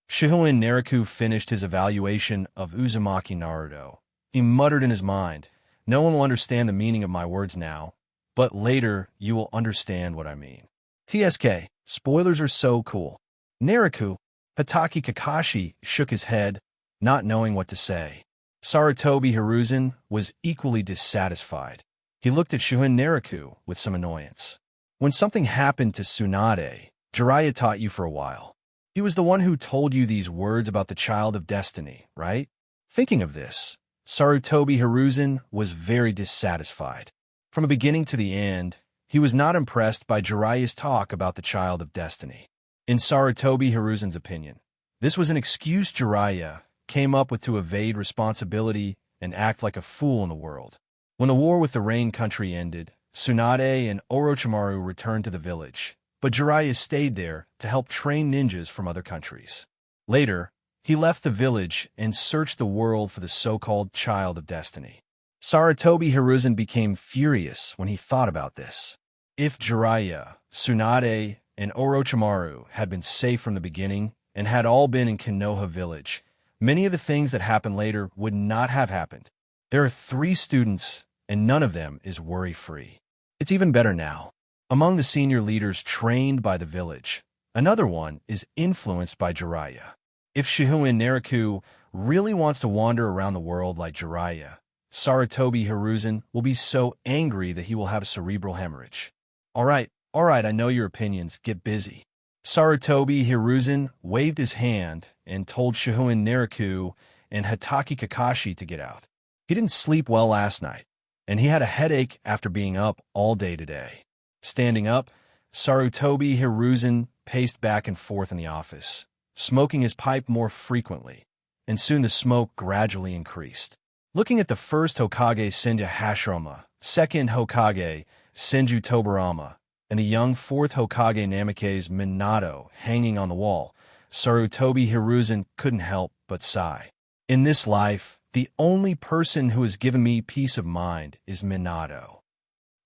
Shihouin Naraku finished his evaluation of Uzumaki Naruto. He muttered in his mind, "No one will understand the meaning of my words now, but later you will understand what I mean." TSK, spoilers are so cool. Naraku, Hatake Kakashi shook his head, not knowing what to say. Tobi Hiruzen was equally dissatisfied. He looked at Shihouin Naraku with some annoyance. When something happened to Tsunade, Jiraiya taught you for a while. He was the one who told you these words about the child of destiny, right? Thinking of this, Tobi Hiruzen was very dissatisfied. From the beginning to the end, he was not impressed by Jiraiya's talk about the child of destiny. In Tobi Hiruzen's opinion, this was an excuse Jiraiya came up with to evade responsibility and act like a fool in the world. When the war with the Rain Country ended, Tsunade and Orochimaru returned to the village, but Jiraiya stayed there to help train ninjas from other countries. Later, he left the village and searched the world for the so-called child of destiny. Tobi Hiruzen became furious when he thought about this. If Jiraiya, Tsunade, and Orochimaru had been safe from the beginning and had all been in Konoha village, many of the things that happened later would not have happened. There are 3 students, and none of them is worry-free. It's even better now. Among the senior leaders trained by the village, another one is influenced by Jiraiya. If Shihouin Naraku really wants to wander around the world like Jiraiya, Tobi Hiruzen will be so angry that he will have a cerebral hemorrhage. All right, I know your opinions. Get busy. Tobi Hiruzen waved his hand and told Shihouin Naraku and Hatake Kakashi to get out. He didn't sleep well last night, and he had a headache after being up all day today. Standing up, Tobi Hiruzen paced back and forth in the office, smoking his pipe more frequently, and soon the smoke gradually increased. Looking at the first Hokage Senju Hashirama, second Hokage Senju Tobirama, and the young fourth Hokage Namake's Minato hanging on the wall, Tobi Hiruzen couldn't help but sigh. In this life, the only person who has given me peace of mind is Minato.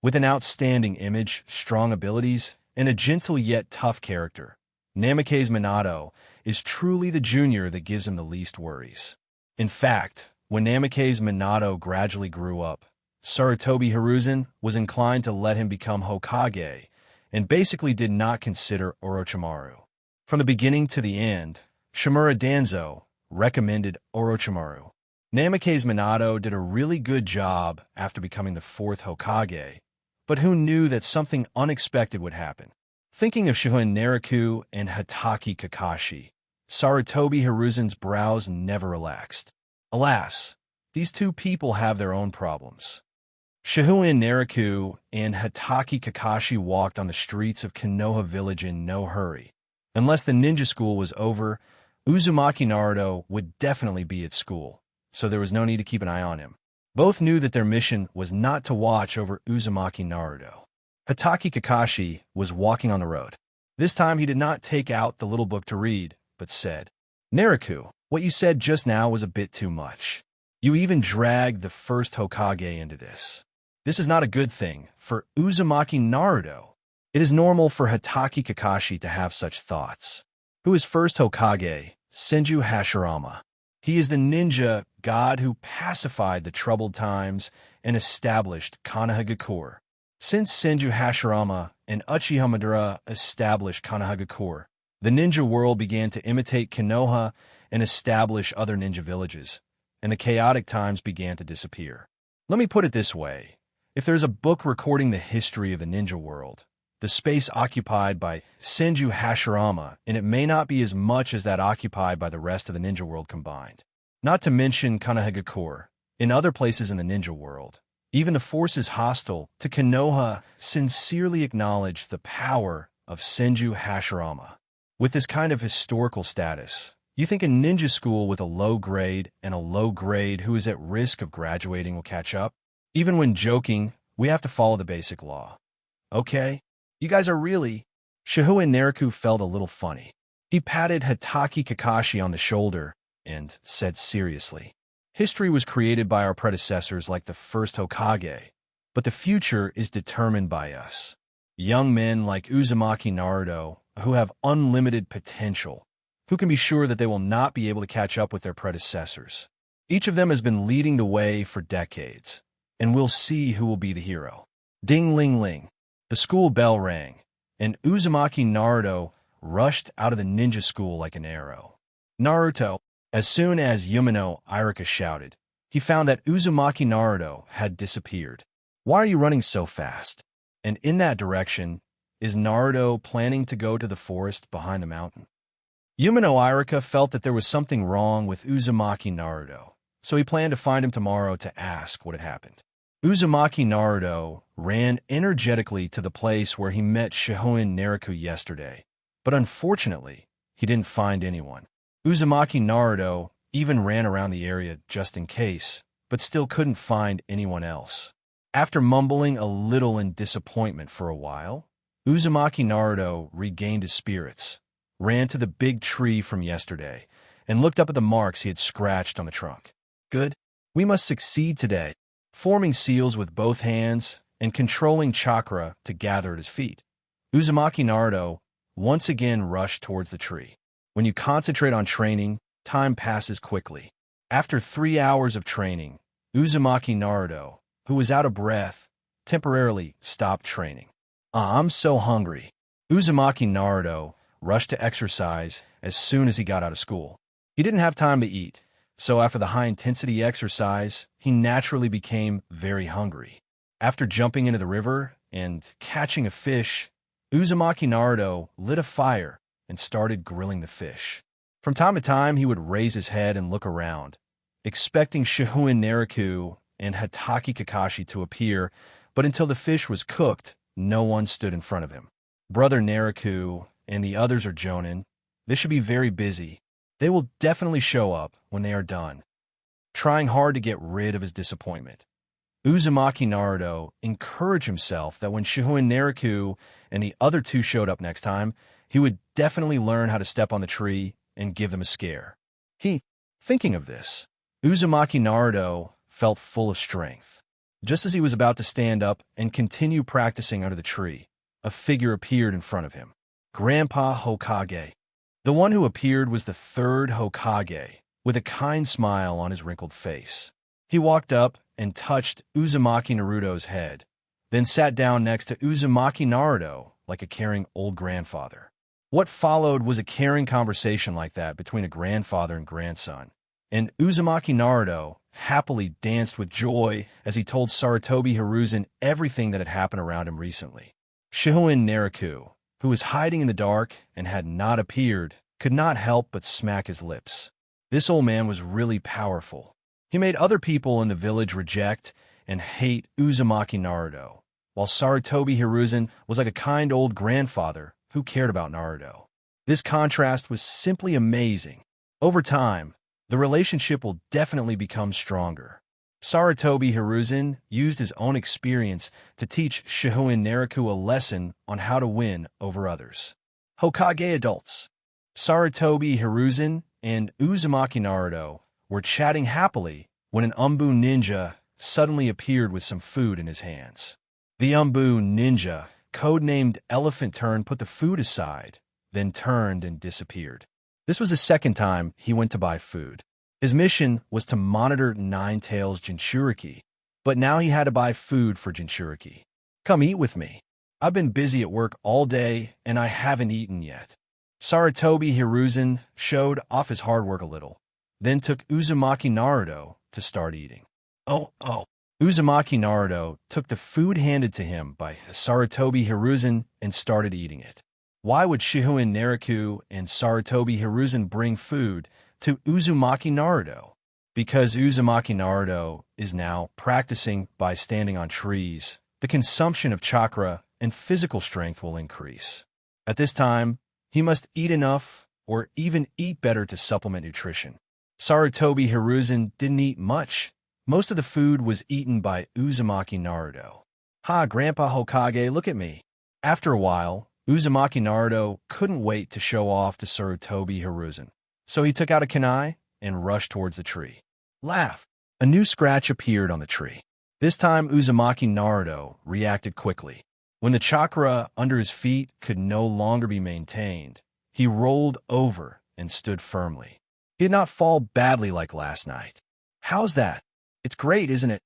With an outstanding image, strong abilities, and a gentle yet tough character, Namake's Minato is truly the junior that gives him the least worries. In fact, when Namake's Minato gradually grew up, Tobi Hiruzen was inclined to let him become Hokage and basically did not consider Orochimaru. From the beginning to the end, Shimura Danzo recommended Orochimaru. Namake's Minato did a really good job after becoming the fourth Hokage, but who knew that something unexpected would happen? Thinking of Shihouin Naraku and Hatake Kakashi, Tobi Hiruzen's brows never relaxed. Alas, these two people have their own problems. Shihouin Naraku and Hatake Kakashi walked on the streets of Konoha village in no hurry. Unless the ninja school was over, Uzumaki Naruto would definitely be at school, so there was no need to keep an eye on him. Both knew that their mission was not to watch over Uzumaki Naruto. Hatake Kakashi was walking on the road. This time he did not take out the little book to read, but said, "Naraku, what you said just now was a bit too much. You even dragged the first Hokage into this." This is not a good thing for Uzumaki Naruto. It is normal for Hatake Kakashi to have such thoughts. Who is first Hokage? Senju Hashirama. He is the ninja god who pacified the troubled times and established Konohagakure. Since Senju Hashirama and Uchiha Madara established Konohagakure, the ninja world began to imitate Kinoa and establish other ninja villages, and the chaotic times began to disappear. Let me put it this way. If there's a book recording the history of the ninja world, the space occupied by Senju Hashirama, and it may not be as much as that occupied by the rest of the ninja world combined. Not to mention Konohagakure, in other places in the ninja world. Even the forces hostile to Konoha sincerely acknowledge the power of Senju Hashirama. With this kind of historical status, you think a ninja school with a low grade and a low grade who is at risk of graduating will catch up? Even when joking, we have to follow the basic law. Okay? You guys are really... Shihouin Naraku felt a little funny. He patted Hatake Kakashi on the shoulder and said seriously, "History was created by our predecessors like the first Hokage, but the future is determined by us. Young men like Uzumaki Naruto, who have unlimited potential, who can be sure that they will not be able to catch up with their predecessors. Each of them has been leading the way for decades, and we'll see who will be the hero." Ding-ling-ling. The school bell rang, and Uzumaki Naruto rushed out of the ninja school like an arrow. Naruto. As soon as Yumino Irika shouted, he found that Uzumaki Naruto had disappeared. "Why are you running so fast?" And in that direction, is Naruto planning to go to the forest behind the mountain? Yumino Irika felt that there was something wrong with Uzumaki Naruto, so he planned to find him tomorrow to ask what had happened. Uzumaki Naruto ran energetically to the place where he met Shihouin Naraku yesterday, but unfortunately, he didn't find anyone. Uzumaki Naruto even ran around the area just in case, but still couldn't find anyone else. After mumbling a little in disappointment for a while, Uzumaki Naruto regained his spirits, ran to the big tree from yesterday, and looked up at the marks he had scratched on the trunk. Good. We must succeed today. Forming seals with both hands and controlling chakra to gather at his feet, Uzumaki Naruto once again rushed towards the tree. When you concentrate on training, time passes quickly. After 3 hours of training, Uzumaki Naruto, who was out of breath, temporarily stopped training. I'm so hungry." Uzumaki Naruto rushed to exercise as soon as he got out of school. He didn't have time to eat, so after the high-intensity exercise, he naturally became very hungry. After jumping into the river and catching a fish, Uzumaki Naruto lit a fire and started grilling the fish. From time to time, he would raise his head and look around, expecting Shihouin Naraku and Hatake Kakashi to appear, but until the fish was cooked, no one stood in front of him. Brother Naraku and the others are Jonin. They should be very busy. They will definitely show up when they are done. Trying hard to get rid of his disappointment, Uzumaki Naruto encouraged himself that when Shihouin Naraku and the other two showed up next time, he would definitely learn how to step on the tree and give them a scare. Thinking of this, Uzumaki Naruto felt full of strength. Just as he was about to stand up and continue practicing under the tree, a figure appeared in front of him. Grandpa Hokage. The one who appeared was the third Hokage, with a kind smile on his wrinkled face. He walked up and touched Uzumaki Naruto's head, then sat down next to Uzumaki Naruto like a caring old grandfather. What followed was a caring conversation like that between a grandfather and grandson, and Uzumaki Naruto happily danced with joy as he told Sarutobi Hiruzen everything that had happened around him recently. Shihouin Naraku, who was hiding in the dark and had not appeared, could not help but smack his lips. This old man was really powerful. He made other people in the village reject and hate Uzumaki Naruto, while Sarutobi Hiruzen was like a kind old grandfather who cared about Naruto. This contrast was simply amazing. Over time, the relationship will definitely become stronger. Sarutobi Hiruzen used his own experience to teach Shihouin Naraku a lesson on how to win over others. Hokage adults. Sarutobi Hiruzen and Uzumaki Naruto were chatting happily when an Umbu ninja suddenly appeared with some food in his hands. The Umbu ninja, codenamed Elephant Turn, put the food aside, then turned and disappeared. This was the second time he went to buy food. His mission was to monitor Nine-Tails' jinchuriki, but now he had to buy food for jinchuriki. Come eat with me. I've been busy at work all day, and I haven't eaten yet. Tobi Hiruzen showed off his hard work a little, then took Uzumaki Naruto to start eating. Oh. Uzumaki Naruto took the food handed to him by Tobi Hiruzen and started eating it. Why would Shihouin Naraku and Tobi Hiruzen bring food to Uzumaki Naruto? Because Uzumaki Naruto is now practicing by standing on trees, the consumption of chakra and physical strength will increase. At this time, he must eat enough or even eat better to supplement nutrition. Tobi Hiruzen didn't eat much. Most of the food was eaten by Uzumaki Naruto. Ha, Grandpa Hokage, look at me. After a while, Uzumaki Naruto couldn't wait to show off to Tobi Hiruzen. So he took out a kunai and rushed towards the tree. Laugh! A new scratch appeared on the tree. This time, Uzumaki Naruto reacted quickly. When the chakra under his feet could no longer be maintained, he rolled over and stood firmly. He did not fall badly like last night. How's that? It's great, isn't it?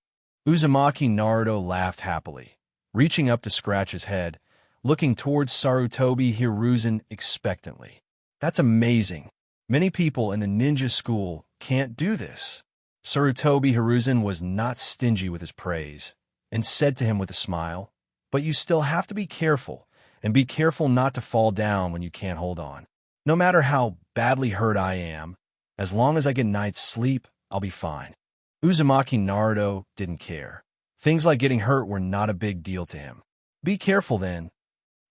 Uzumaki Naruto laughed happily, reaching up to scratch his head, looking towards Tobi Hiruzen expectantly. That's amazing. Many people in the ninja school can't do this. Tobi Hiruzen was not stingy with his praise and said to him with a smile, but you still have to be careful, and be careful not to fall down when you can't hold on. No matter how badly hurt I am, as long as I get night's sleep, I'll be fine. Uzumaki Naruto didn't care. Things like getting hurt were not a big deal to him. Be careful then.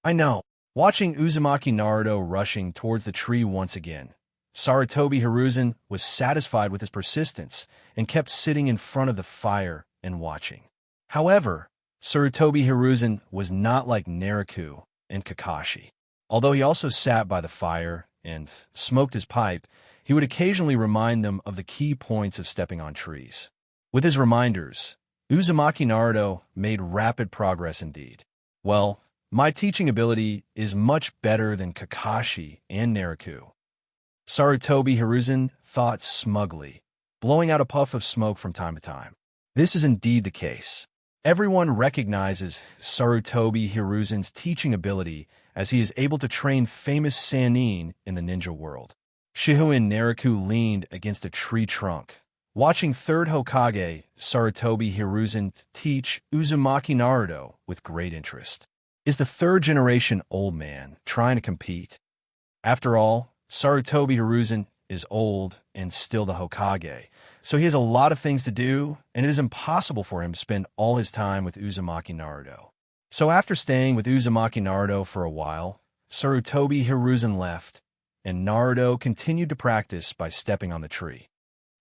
I know. Watching Uzumaki Naruto rushing towards the tree once again, Tobi Hiruzen was satisfied with his persistence and kept sitting in front of the fire and watching. However, Tobi Hiruzen was not like Naraku and Kakashi. Although he also sat by the fire and smoked his pipe, he would occasionally remind them of the key points of stepping on trees. With his reminders, Uzumaki Naruto made rapid progress indeed. Well, my teaching ability is much better than Kakashi and Naraku. Tobi Hiruzen thought smugly, blowing out a puff of smoke from time to time. This is indeed the case. Everyone recognizes Tobi Hiruzen's teaching ability as he is able to train famous Sannin in the ninja world. Shihouin Naraku leaned against a tree trunk, watching third Hokage Tobi Hiruzen teach Uzumaki Naruto with great interest. Is the third-generation old man trying to compete? After all, Tobi Hiruzen is old and still the Hokage, so he has a lot of things to do, and it is impossible for him to spend all his time with Uzumaki Naruto. So after staying with Uzumaki Naruto for a while, Tobi Hiruzen left, and Naruto continued to practice by stepping on the tree.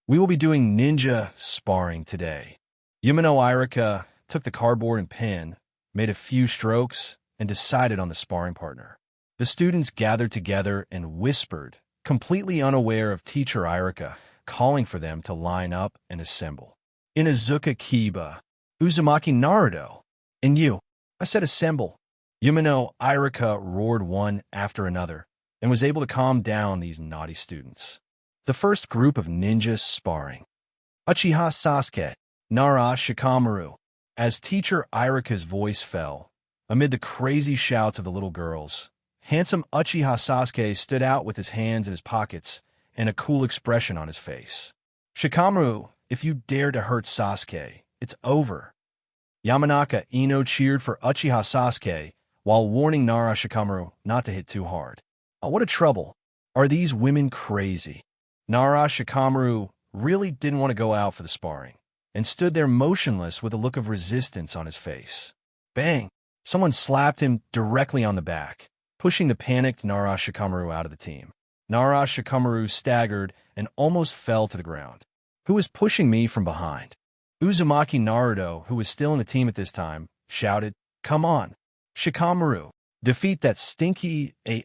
We will be doing ninja sparring today. Yumino Irika took the cardboard and pen, made a few strokes, and decided on the sparring partner. The students gathered together and whispered, completely unaware of teacher Irika calling for them to line up and assemble. Inazuka Kiba, Uzumaki Naruto, and you. I said assemble. Yumino Irika roared one after another, and was able to calm down these naughty students. The first group of ninjas sparring. Uchiha Sasuke, Nara Shikamaru. As teacher Irika's voice fell, amid the crazy shouts of the little girls, handsome Uchiha Sasuke stood out with his hands in his pockets and a cool expression on his face. Shikamaru, if you dare to hurt Sasuke, it's over. Yamanaka Ino cheered for Uchiha Sasuke while warning Nara Shikamaru not to hit too hard. Oh, what a trouble. Are these women crazy? Nara Shikamaru really didn't want to go out for the sparring, and stood there motionless with a look of resistance on his face. Bang! Someone slapped him directly on the back, pushing the panicked Nara Shikamaru out of the team. Nara Shikamaru staggered and almost fell to the ground. Who is pushing me from behind? Uzumaki Naruto, who was still in the team at this time, shouted, Come on, Shikamaru, defeat that stinky ****.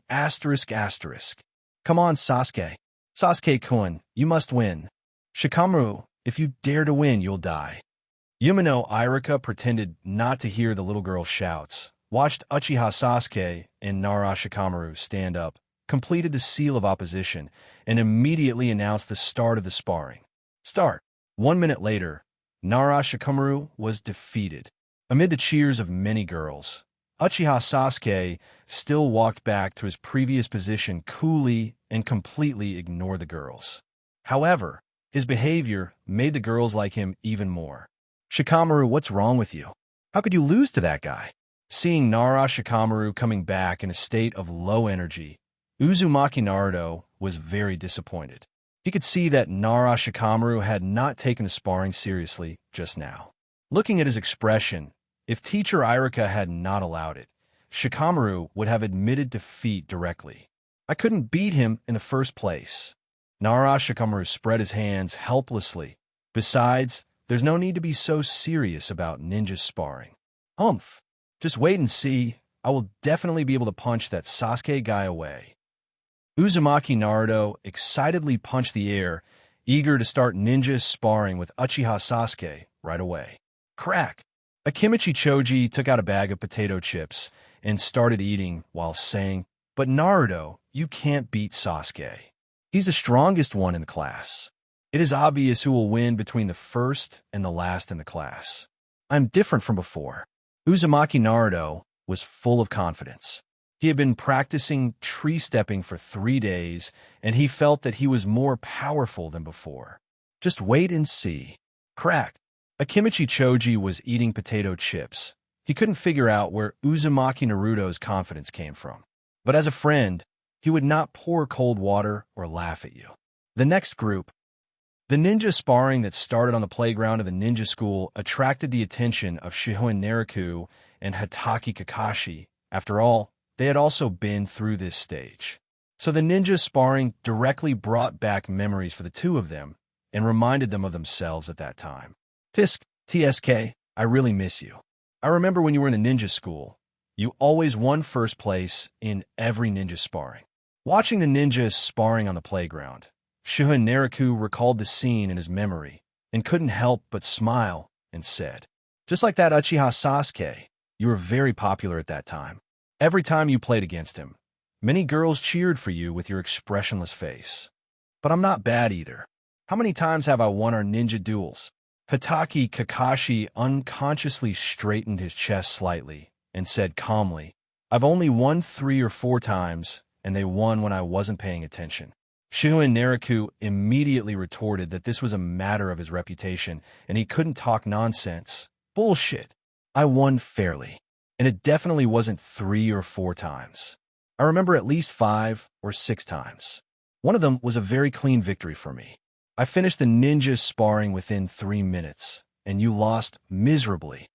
Come on, Sasuke. Sasuke-kun, you must win. Shikamaru, if you dare to win, you'll die. Yumino Irika pretended not to hear the little girl's shouts, watched Uchiha Sasuke and Naraku Shihouin stand up, completed the seal of opposition, and immediately announced the start of the sparring. Start. 1 minute later, Naraku Shihouin was defeated. Amid the cheers of many girls, Uchiha Sasuke still walked back to his previous position coolly and completely ignored the girls. However, his behavior made the girls like him even more. Shikamaru, what's wrong with you? How could you lose to that guy? Seeing Naraku Shihouin coming back in a state of low energy, Uzumaki Naruto was very disappointed. He could see that Naraku Shihouin had not taken the sparring seriously just now. Looking at his expression, if teacher Irika had not allowed it, Shikamaru would have admitted defeat directly. I couldn't beat him in the first place. Naraku Shihouin spread his hands helplessly. Besides, there's no need to be so serious about ninja sparring. Humph. Just wait and see. I will definitely be able to punch that Sasuke guy away. Uzumaki Naruto excitedly punched the air, eager to start ninja sparring with Uchiha Sasuke right away. Crack! Akimichi Choji took out a bag of potato chips and started eating while saying, "But Naruto, you can't beat Sasuke. He's the strongest one in the class. It is obvious who will win between the first and the last in the class. I'm different from before." Uzumaki Naruto was full of confidence. He had been practicing tree-stepping for 3 days, and he felt that he was more powerful than before. Just wait and see. Crack. Akimichi Choji was eating potato chips. He couldn't figure out where Uzumaki Naruto's confidence came from. But as a friend, he would not pour cold water or laugh at you. The next group. The ninja sparring that started on the playground of the ninja school attracted the attention of Shihouin Naraku and Hatake Kakashi. After all, they had also been through this stage. So the ninja sparring directly brought back memories for the two of them and reminded them of themselves at that time. TSK, I really miss you. I remember when you were in the ninja school, you always won first place in every ninja sparring. Watching the ninjas sparring on the playground, Shihouin Naraku recalled the scene in his memory and couldn't help but smile and said, "Just like that Uchiha Sasuke, you were very popular at that time. Every time you played against him, many girls cheered for you with your expressionless face. But I'm not bad either. How many times have I won our ninja duels?" Hatake Kakashi unconsciously straightened his chest slightly and said calmly, "I've only won 3 or 4 times, and they won when I wasn't paying attention." Shihouin Naraku immediately retorted that this was a matter of his reputation, and he couldn't talk nonsense. Bullshit. I won fairly, and it definitely wasn't 3 or 4 times. I remember at least 5 or 6 times. One of them was a very clean victory for me. I finished the ninja sparring within 3 minutes, and you lost miserably.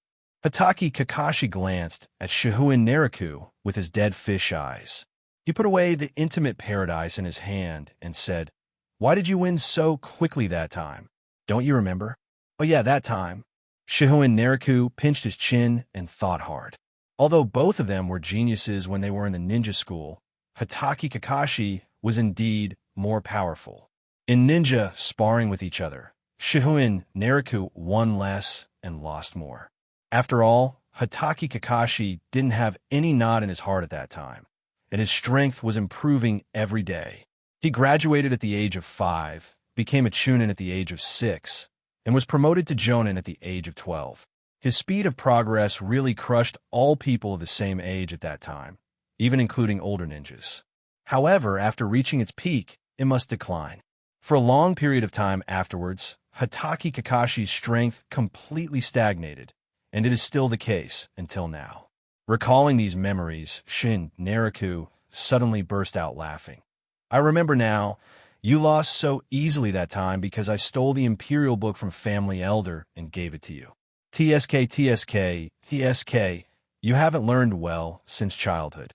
Hatake Kakashi glanced at Shihouin Naraku with his dead fish eyes. He put away the intimate paradise in his hand and said, "Why did you win so quickly that time? Don't you remember?" "Oh yeah, that time." Shihouin Naraku pinched his chin and thought hard. Although both of them were geniuses when they were in the ninja school, Hatake Kakashi was indeed more powerful. In ninja sparring with each other, Shihouin Naraku won less and lost more. After all, Hatake Kakashi didn't have any knot in his heart at that time, and his strength was improving every day. He graduated at the age of 5, became a Chunin at the age of 6, and was promoted to Jonin at the age of 12. His speed of progress really crushed all people of the same age at that time, even including older ninjas. However, after reaching its peak, it must decline. For a long period of time afterwards, Hatake Kakashi's strength completely stagnated, and it is still the case until now. Recalling these memories, Shin Naraku suddenly burst out laughing. "I remember now. You lost so easily that time because I stole the Imperial book from Family Elder and gave it to you. TSK, you haven't learned well since childhood."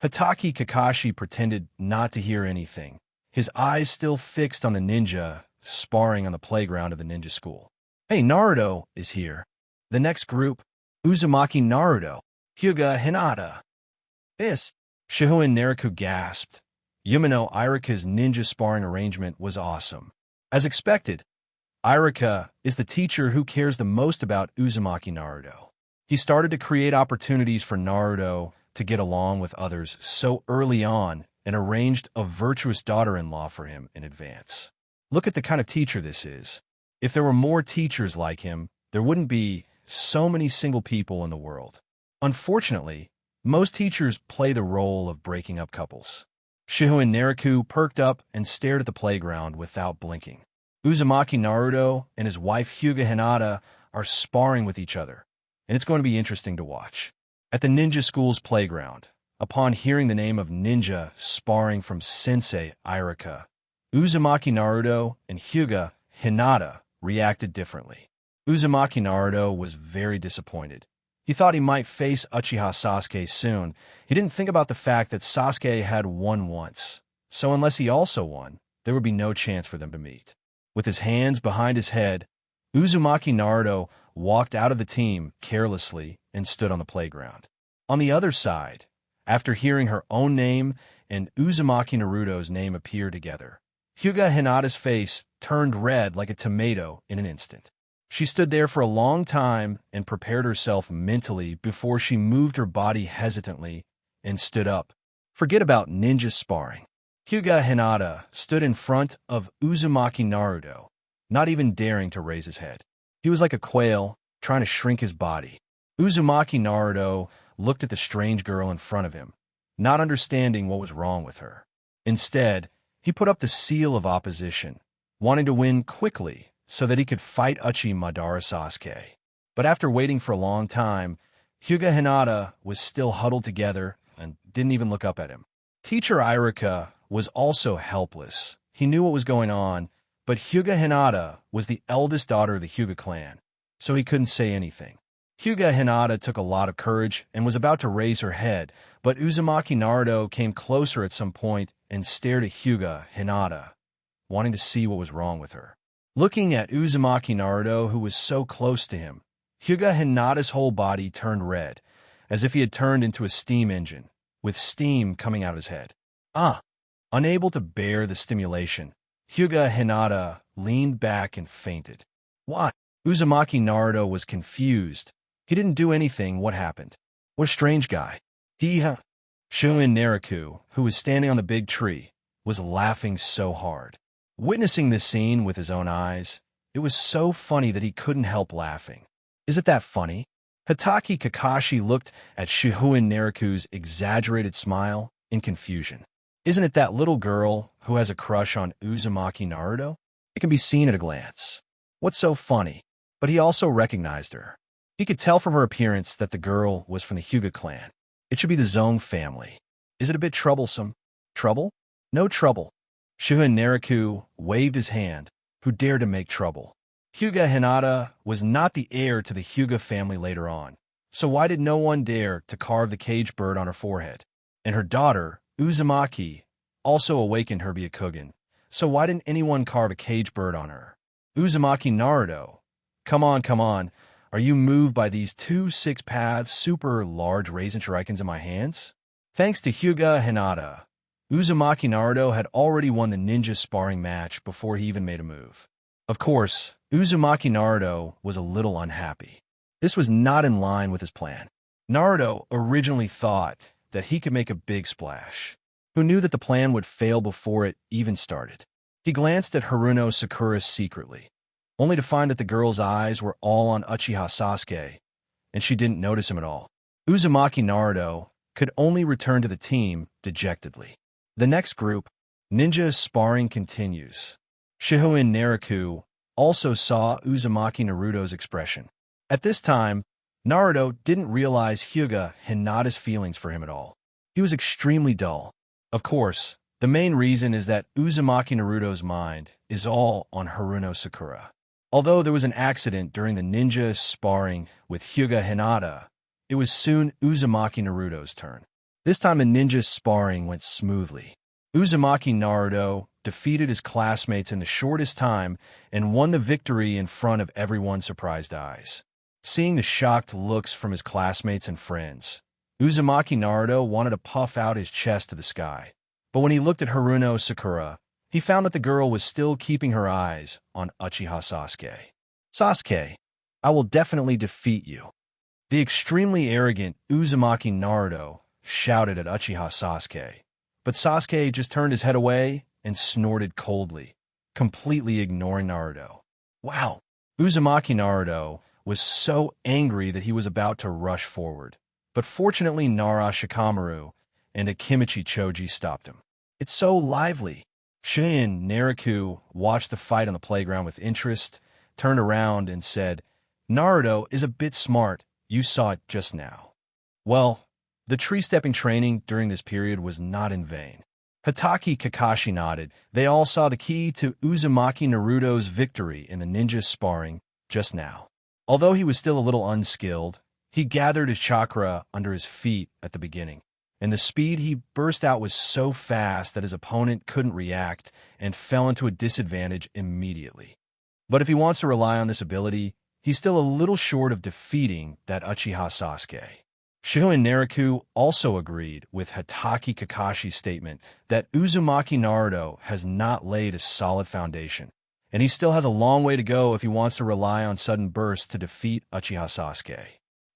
Hatake Kakashi pretended not to hear anything, his eyes still fixed on the ninja sparring on the playground of the ninja school. "Hey, Naruto is here." The next group, Uzumaki Naruto, Hyuga Hinata. "This," Shihouin Naraku gasped. Yumino Irika's ninja sparring arrangement was awesome. As expected, Irika is the teacher who cares the most about Uzumaki Naruto. He started to create opportunities for Naruto to get along with others so early on and arranged a virtuous daughter-in-law for him in advance. Look at the kind of teacher this is. If there were more teachers like him, there wouldn't be so many single people in the world. Unfortunately, most teachers play the role of breaking up couples. Shihouin Naraku perked up and stared at the playground without blinking. Uzumaki Naruto and his wife Hyuga Hinata are sparring with each other, and it's going to be interesting to watch. At the ninja school's playground, upon hearing the name of ninja sparring from Sensei Irika, Uzumaki Naruto and Hyuga Hinata reacted differently. Uzumaki Naruto was very disappointed. He thought he might face Uchiha Sasuke soon. He didn't think about the fact that Sasuke had won once, so unless he also won, there would be no chance for them to meet. With his hands behind his head, Uzumaki Naruto walked out of the team carelessly and stood on the playground. On the other side, after hearing her own name and Uzumaki Naruto's name appear together, Hyuga Hinata's face turned red like a tomato in an instant. She stood there for a long time and prepared herself mentally before she moved her body hesitantly and stood up. Forget about ninja sparring. Hyuga Hinata stood in front of Uzumaki Naruto, not even daring to raise his head. He was like a quail, trying to shrink his body. Uzumaki Naruto looked at the strange girl in front of him, not understanding what was wrong with her. Instead, he put up the seal of opposition, wanting to win quickly so that he could fight Orochimaru Sasuke. But after waiting for a long time, Hyuga Hinata was still huddled together and didn't even look up at him. Teacher Irika was also helpless. He knew what was going on, but Hyuga Hinata was the eldest daughter of the Hyuga clan, so he couldn't say anything. Hyuga Hinata took a lot of courage and was about to raise her head, but Uzumaki Naruto came closer at some point and stared at Hyuga Hinata, wanting to see what was wrong with her. Looking at Uzumaki Naruto, who was so close to him, Hyuga Hinata's whole body turned red, as if he had turned into a steam engine, with steam coming out of his head. Unable to bear the stimulation, Hyuga Hinata leaned back and fainted. What? Uzumaki Naruto was confused. He didn't do anything. What happened? What a strange guy. Shihouin Naraku, who was standing on the big tree, was laughing so hard. Witnessing this scene with his own eyes, it was so funny that he couldn't help laughing. Is it that funny? Hatake Kakashi looked at Shihouin Naraku's exaggerated smile in confusion. Isn't it that little girl who has a crush on Uzumaki Naruto? It can be seen at a glance. What's so funny? But he also recognized her. He could tell from her appearance that the girl was from the Hyuga clan. It should be the Zong family. Is it a bit troublesome? Trouble? No trouble. Shihouin Naraku waved his hand. Who dared to make trouble? Hyuga Hinata was not the heir to the Hyuga family later on, so why did no one dare to carve the cage bird on her forehead? And her daughter, Uzumaki, also awakened her Byakugan, so why didn't anyone carve a cage bird on her? Uzumaki Naruto, come on, are you moved by these 2 six-paths super large Raisin Shurikens in my hands? Thanks to Hyuga Hinata, Uzumaki Naruto had already won the ninja sparring match before he even made a move. Of course, Uzumaki Naruto was a little unhappy. This was not in line with his plan. Naruto originally thought that he could make a big splash. Who knew that the plan would fail before it even started? He glanced at Haruno Sakura secretly, only to find that the girl's eyes were all on Uchiha Sasuke, and she didn't notice him at all. Uzumaki Naruto could only return to the team dejectedly. The next group, ninja sparring continues. Shihouin Naraku also saw Uzumaki Naruto's expression. At this time, Naruto didn't realize Hyuga Hinata's feelings for him at all. He was extremely dull. Of course, the main reason is that Uzumaki Naruto's mind is all on Haruno Sakura. Although there was an accident during the ninja sparring with Hyuga Hinata, it was soon Uzumaki Naruto's turn. This time the ninja sparring went smoothly. Uzumaki Naruto defeated his classmates in the shortest time and won the victory in front of everyone's surprised eyes. Seeing the shocked looks from his classmates and friends, Uzumaki Naruto wanted to puff out his chest to the sky. But when he looked at Haruno Sakura, he found that the girl was still keeping her eyes on Uchiha Sasuke. Sasuke, I will definitely defeat you. The extremely arrogant Uzumaki Naruto shouted at Uchiha Sasuke, but Sasuke just turned his head away and snorted coldly, completely ignoring Naruto. Wow! Uzumaki Naruto was so angry that he was about to rush forward, but fortunately Shikamaru and Akimichi Choji stopped him. It's so lively. Shin and Naraku watched the fight on the playground with interest, turned around and said, Naruto is a bit smart, you saw it just now. Well, the tree-stepping training during this period was not in vain. Hatake Kakashi nodded. They all saw the key to Uzumaki Naruto's victory in the ninja sparring just now. Although he was still a little unskilled, he gathered his chakra under his feet at the beginning, and the speed he burst out was so fast that his opponent couldn't react and fell into a disadvantage immediately. But if he wants to rely on this ability, he's still a little short of defeating that Uchiha Sasuke. Shihouin and Naraku also agreed with Hatake Kakashi's statement that Uzumaki Naruto has not laid a solid foundation, and he still has a long way to go if he wants to rely on sudden bursts to defeat Uchiha Sasuke.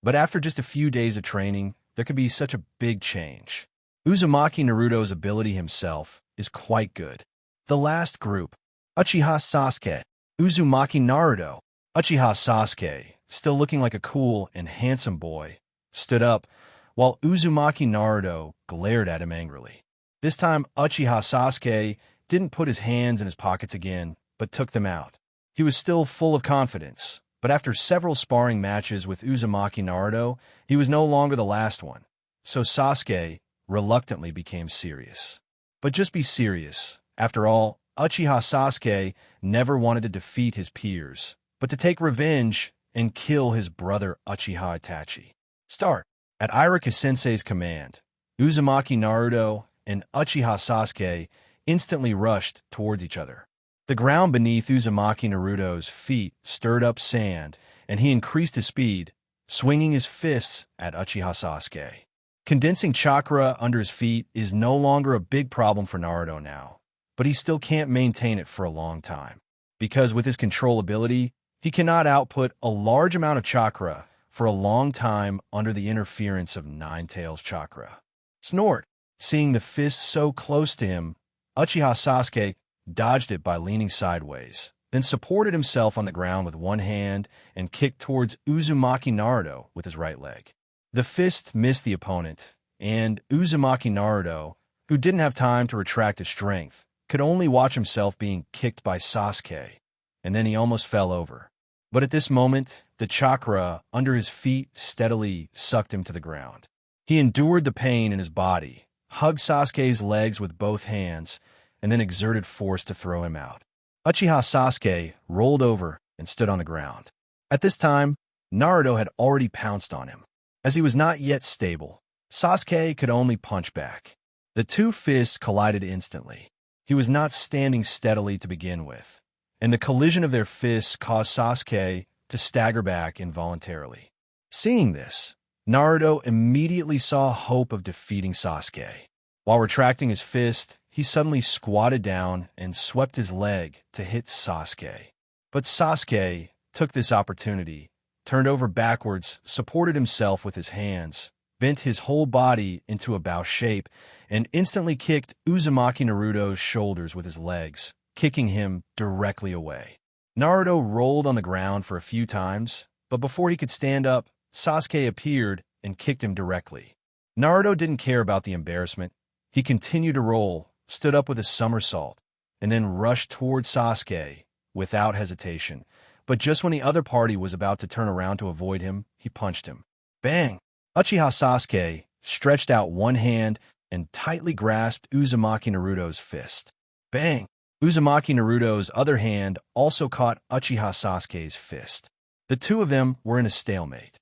But after just a few days of training, there could be such a big change. Uzumaki Naruto's ability himself is quite good. The last group, Uchiha Sasuke, Uzumaki Naruto. Uchiha Sasuke, still looking like a cool and handsome boy, stood up, while Uzumaki Naruto glared at him angrily. This time, Uchiha Sasuke didn't put his hands in his pockets again, but took them out. He was still full of confidence, but after several sparring matches with Uzumaki Naruto, he was no longer the last one. So Sasuke reluctantly became serious. But just be serious. After all, Uchiha Sasuke never wanted to defeat his peers, but to take revenge and kill his brother Uchiha Itachi. Start. At Iruka-sensei's command, Uzumaki Naruto and Uchiha Sasuke instantly rushed towards each other. The ground beneath Uzumaki Naruto's feet stirred up sand, and he increased his speed, swinging his fists at Uchiha Sasuke. Condensing chakra under his feet is no longer a big problem for Naruto now, but he still can't maintain it for a long time, because with his control ability, he cannot output a large amount of chakra for a long time under the interference of Nine-Tails chakra. Snort! Seeing the fist so close to him, Uchiha Sasuke dodged it by leaning sideways, then supported himself on the ground with one hand and kicked towards Uzumaki Naruto with his right leg. The fist missed the opponent, and Uzumaki Naruto, who didn't have time to retract his strength, could only watch himself being kicked by Sasuke, and then he almost fell over. But at this moment, the chakra under his feet steadily sucked him to the ground. He endured the pain in his body, hugged Sasuke's legs with both hands, and then exerted force to throw him out. Uchiha Sasuke rolled over and stood on the ground. At this time, Naruto had already pounced on him. As he was not yet stable, Sasuke could only punch back. The two fists collided instantly. He was not standing steadily to begin with, and the collision of their fists caused Sasuke to stagger back involuntarily. Seeing this, Naruto immediately saw hope of defeating Sasuke. While retracting his fist, he suddenly squatted down and swept his leg to hit Sasuke. But Sasuke took this opportunity, turned over backwards, supported himself with his hands, bent his whole body into a bow shape, and instantly kicked Uzumaki Naruto's shoulders with his legs, kicking him directly away. Naruto rolled on the ground for a few times, but before he could stand up, Sasuke appeared and kicked him directly. Naruto didn't care about the embarrassment. He continued to roll, stood up with a somersault, and then rushed toward Sasuke without hesitation. But just when the other party was about to turn around to avoid him, he punched him. Bang! Uchiha Sasuke stretched out one hand and tightly grasped Uzumaki Naruto's fist. Bang! Uzumaki Naruto's other hand also caught Uchiha Sasuke's fist. The two of them were in a stalemate.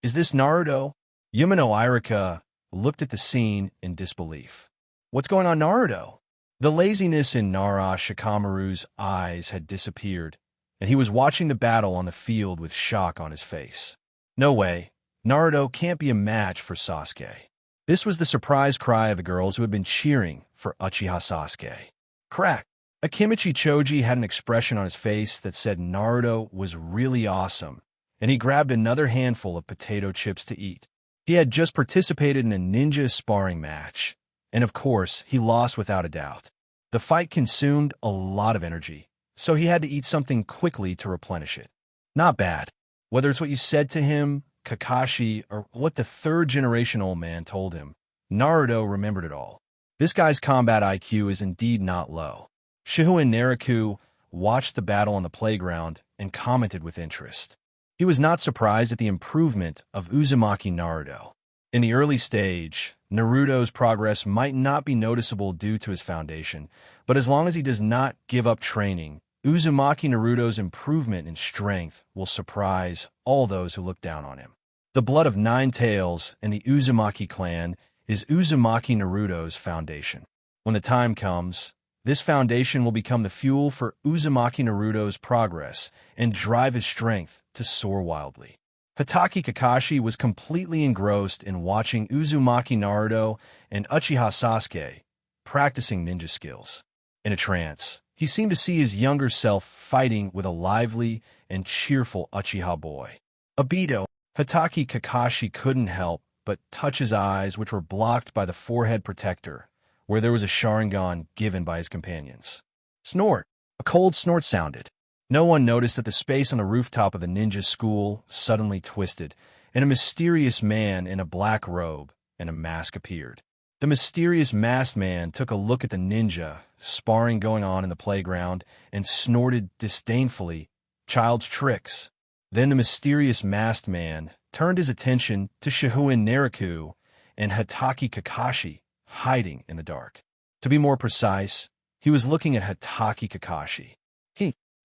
Is this Naruto? Yumino Iruka looked at the scene in disbelief. What's going on, Naruto? The laziness in Shikamaru's eyes had disappeared, and he was watching the battle on the field with shock on his face. No way. Naruto can't be a match for Sasuke. This was the surprise cry of the girls who had been cheering for Uchiha Sasuke. Crack! Akimichi Choji had an expression on his face that said Naruto was really awesome, and he grabbed another handful of potato chips to eat. He had just participated in a ninja sparring match, and of course, he lost without a doubt. The fight consumed a lot of energy, so he had to eat something quickly to replenish it. Not bad. Whether it's what you said to him, Kakashi, or what the third-generation old man told him, Naruto remembered it all. This guy's combat IQ is indeed not low. Shihouin Naraku watched the battle on the playground and commented with interest. He was not surprised at the improvement of Uzumaki Naruto. In the early stage, Naruto's progress might not be noticeable due to his foundation, but as long as he does not give up training, Uzumaki Naruto's improvement in strength will surprise all those who look down on him. The blood of 9 tails in the Uzumaki clan is Uzumaki Naruto's foundation. When the time comes, this foundation will become the fuel for Uzumaki Naruto's progress and drive his strength to soar wildly. Hatake Kakashi was completely engrossed in watching Uzumaki Naruto and Uchiha Sasuke practicing ninja skills. In a trance, he seemed to see his younger self fighting with a lively and cheerful Uchiha boy. Obito, Hatake Kakashi couldn't help but touch his eyes, which were blocked by the forehead protector, where there was a Sharingan given by his companions. Snort! A cold snort sounded. No one noticed that the space on the rooftop of the ninja school suddenly twisted, and a mysterious man in a black robe and a mask appeared. The mysterious masked man took a look at the ninja sparring going on in the playground and snorted disdainfully, "Child's tricks." Then the mysterious masked man turned his attention to Shihouin Naraku and Hatake Kakashi hiding in the dark. To be more precise, he was looking at Hatake Kakashi.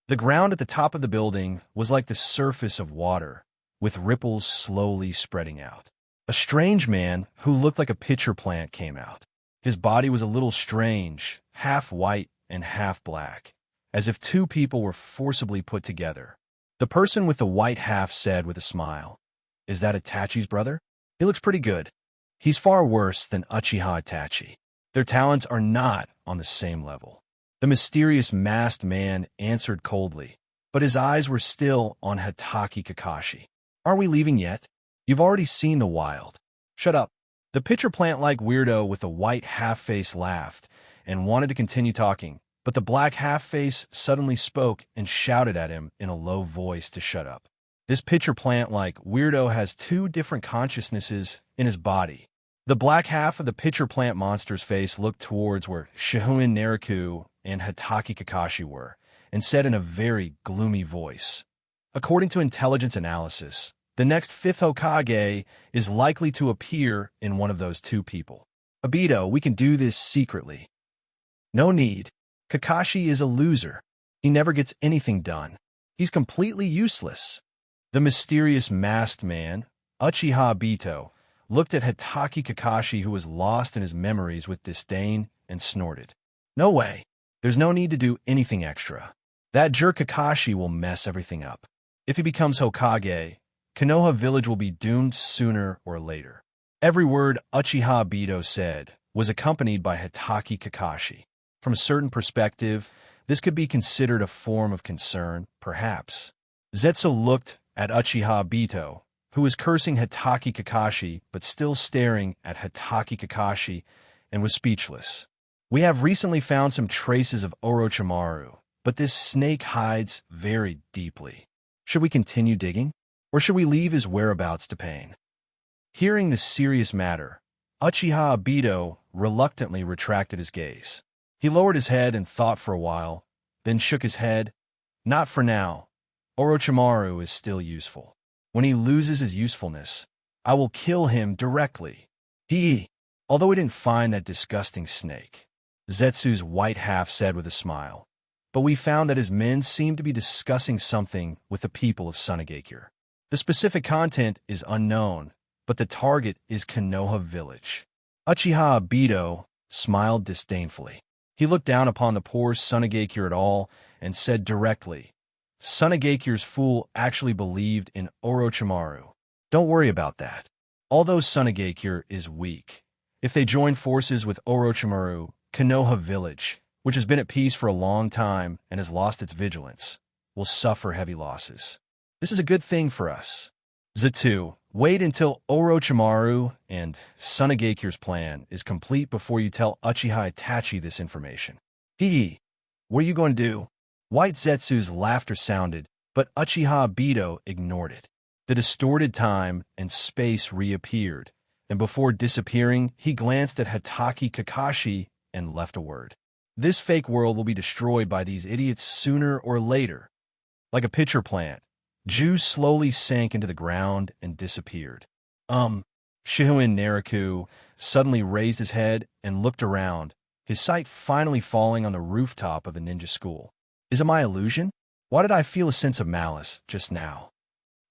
The ground at the top of the building was like the surface of water, with ripples slowly spreading out. A strange man who looked like a pitcher plant came out. His body was a little strange, half white and half black, as if 2 people were forcibly put together. The person with the white half said with a smile, "Is that Itachi's brother? He looks pretty good. He's far worse than Uchiha Itachi. Their talents are not on the same level." The mysterious masked man answered coldly, but his eyes were still on Hatake Kakashi. "Aren't we leaving yet? You've already seen the wild." "Shut up." The pitcher plant-like weirdo with the white half-face laughed and wanted to continue talking, but the black half-face suddenly spoke and shouted at him in a low voice to shut up. This pitcher plant-like weirdo has 2 different consciousnesses in his body. The black half of the pitcher plant monster's face looked towards where Shihouin Naraku and Hatake Kakashi were, and said in a very gloomy voice, "According to intelligence analysis, the next 5th Hokage is likely to appear in one of those 2 people. Obito, we can do this secretly." "No need. Kakashi is a loser. He never gets anything done. He's completely useless." The mysterious masked man, Uchiha Obito, looked at Hatake Kakashi, who was lost in his memories, with disdain and snorted, "No way. There's no need to do anything extra. That jerk Kakashi will mess everything up. If he becomes Hokage, Konoha village will be doomed sooner or later." Every word Uchiha Obito said was accompanied by Hatake Kakashi. From a certain perspective, this could be considered a form of concern, perhaps. Zetsu looked at Uchiha Obito, who was cursing Hatake Kakashi but still staring at Hatake Kakashi, and was speechless. "We have recently found some traces of Orochimaru, but this snake hides very deeply. Should we continue digging, or should we leave his whereabouts to Pain?" Hearing this serious matter, Uchiha Obito reluctantly retracted his gaze. He lowered his head and thought for a while, then shook his head. "Not for now. Orochimaru is still useful. When he loses his usefulness, I will kill him directly. Although we didn't find that disgusting snake," Zetsu's white half said with a smile, "but we found that his men seem to be discussing something with the people of Sunagakure. The specific content is unknown, but the target is Konoha village." Uchiha Obito smiled disdainfully. He looked down upon the poor Sunagakure at all and said directly, "Sunagakure's fool actually believed in Orochimaru. Don't worry about that. Although Sunagakure is weak, if they join forces with Orochimaru, Konoha village which has been at peace for a long time and has lost its vigilance, will suffer heavy losses. This is a good thing for us. Zatu, wait until Orochimaru and Sunagakure's plan is complete before you tell Uchiha Itachi this information. Hee, what are you going to do? White Zetsu's laughter sounded, but Uchiha Obito ignored it. The distorted time and space reappeared, and before disappearing, he glanced at Hatake Kakashi and left a word. This fake world will be destroyed by these idiots sooner or later. Like a pitcher plant, Ju slowly sank into the ground and disappeared. Shihouin Naraku suddenly raised his head and looked around, his sight finally falling on the rooftop of the ninja school. Is it my illusion? Why did I feel a sense of malice just now?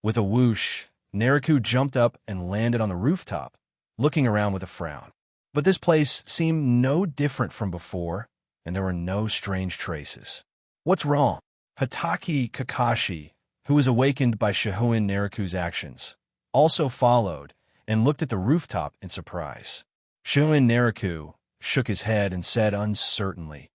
With a whoosh, Naraku jumped up and landed on the rooftop, looking around with a frown. But this place seemed no different from before, and there were no strange traces. What's wrong? Hatake Kakashi, who was awakened by Shihouin Naraku's actions, also followed and looked at the rooftop in surprise. Shihouin Naraku shook his head and said uncertainly,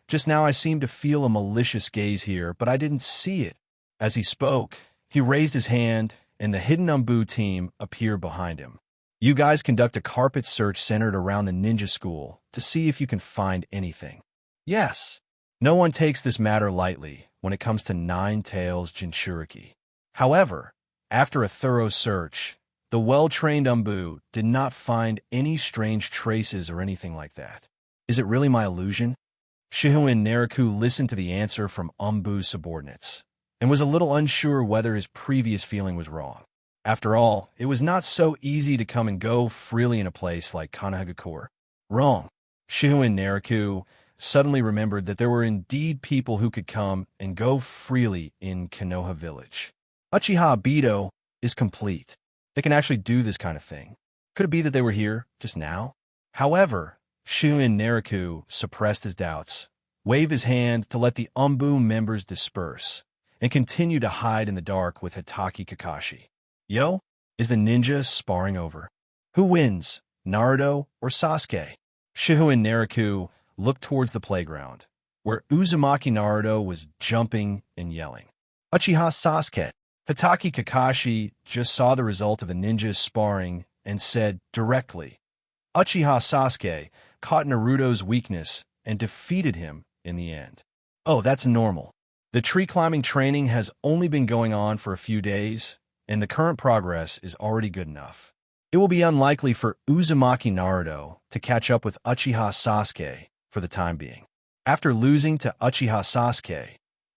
"Just now I seemed to feel a malicious gaze here, but I didn't see it." As he spoke, he raised his hand, and the hidden Umbu team appeared behind him. You guys conduct a carpet search centered around the ninja school to see if you can find anything. Yes. No one takes this matter lightly when it comes to Nine Tails Jinchuriki. However, after a thorough search, the well-trained Umbu did not find any strange traces or anything like that. Is it really my illusion? Shihouin Naraku listened to the answer from Umbu's subordinates, and was a little unsure whether his previous feeling was wrong. After all, it was not so easy to come and go freely in a place like Sunagakure. Wrong. Shihouin Naraku suddenly remembered that there were indeed people who could come and go freely in Konoha village. Uchiha Obito is complete. They can actually do this kind of thing. Could it be that they were here just now? However, Shihouin Naraku suppressed his doubts, waved his hand to let the Umbu members disperse, and continued to hide in the dark with Hatake Kakashi. Yo, is the ninja sparring over? Who wins, Naruto or Sasuke? Shihouin Naraku looked towards the playground, where Uzumaki Naruto was jumping and yelling. Uchiha Sasuke. Hatake Kakashi just saw the result of the ninjas sparring and said directly, Uchiha Sasuke caught Naruto's weakness and defeated him in the end. Oh, that's normal. The tree climbing training has only been going on for a few days, and the current progress is already good enough. It will be unlikely for Uzumaki Naruto to catch up with Uchiha Sasuke for the time being. After losing to Uchiha Sasuke,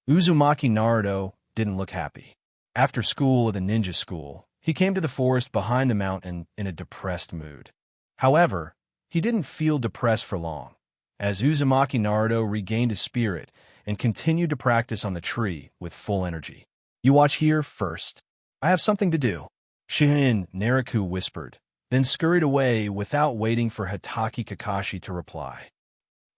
Uzumaki Naruto didn't look happy. After school at the ninja school, he came to the forest behind the mountain in a depressed mood. However, he didn't feel depressed for long, as Uzumaki Naruto regained his spirit and continued to practice on the tree with full energy. You watch here first. I have something to do, Shihouin Naraku whispered, then scurried away without waiting for Hatake Kakashi to reply.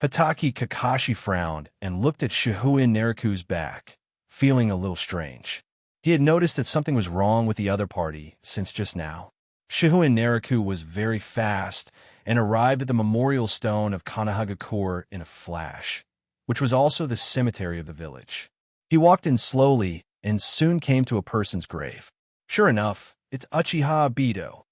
Hatake Kakashi frowned and looked at Shihouin Naraku's back, feeling a little strange. He had noticed that something was wrong with the other party since just now. Shihouin Naraku was very fast and arrived at the memorial stone of Sunagakure in a flash, which was also the cemetery of the village. He walked in slowly and soon came to a person's grave. Sure enough, it's Uchiha Obito.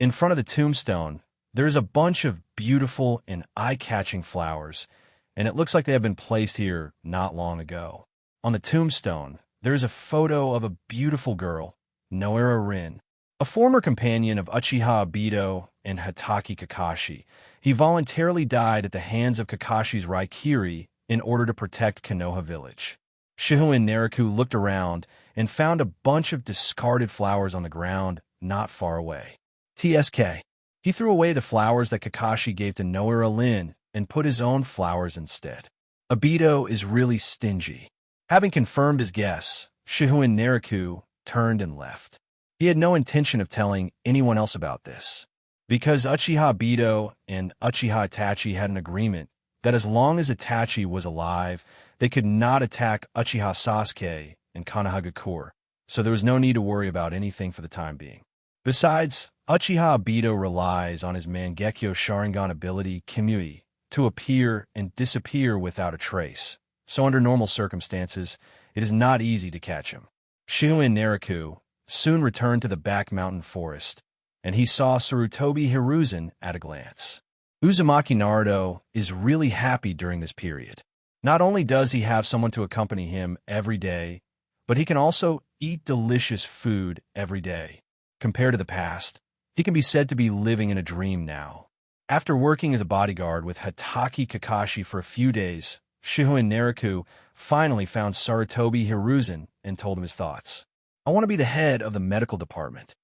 In front of the tombstone, there is a bunch of beautiful and eye-catching flowers, and it looks like they have been placed here not long ago. On the tombstone, there is a photo of a beautiful girl, Noera Rin, a former companion of Uchiha Obito and Hatake Kakashi. He voluntarily died at the hands of Kakashi's Raikiri in order to protect Konoha village. Shihouin Naraku looked around and found a bunch of discarded flowers on the ground not far away. TSK. He threw away the flowers that Kakashi gave to Noera Rin and put his own flowers instead. Obito is really stingy. Having confirmed his guess, Shihouin Naraku turned and left. He had no intention of telling anyone else about this, because Uchiha Obito and Uchiha Itachi had an agreement that as long as Itachi was alive, they could not attack Uchiha Sasuke and Sunagakure, so there was no need to worry about anything for the time being. Besides, Uchiha Obito relies on his Mangekyo Sharingan ability Camui to appear and disappear without a trace, so under normal circumstances, it is not easy to catch him. Shihouin Naraku soon returned to the back mountain forest, and he saw Sarutobi Hiruzen at a glance. Uzumaki Naruto is really happy during this period. Not only does he have someone to accompany him every day, but he can also eat delicious food every day. Compared to the past, he can be said to be living in a dream now. After working as a bodyguard with Hatake Kakashi for a few days, Shihouin Naraku finally found Sarutobi Hiruzen and told him his thoughts. I want to be the head of the medical department.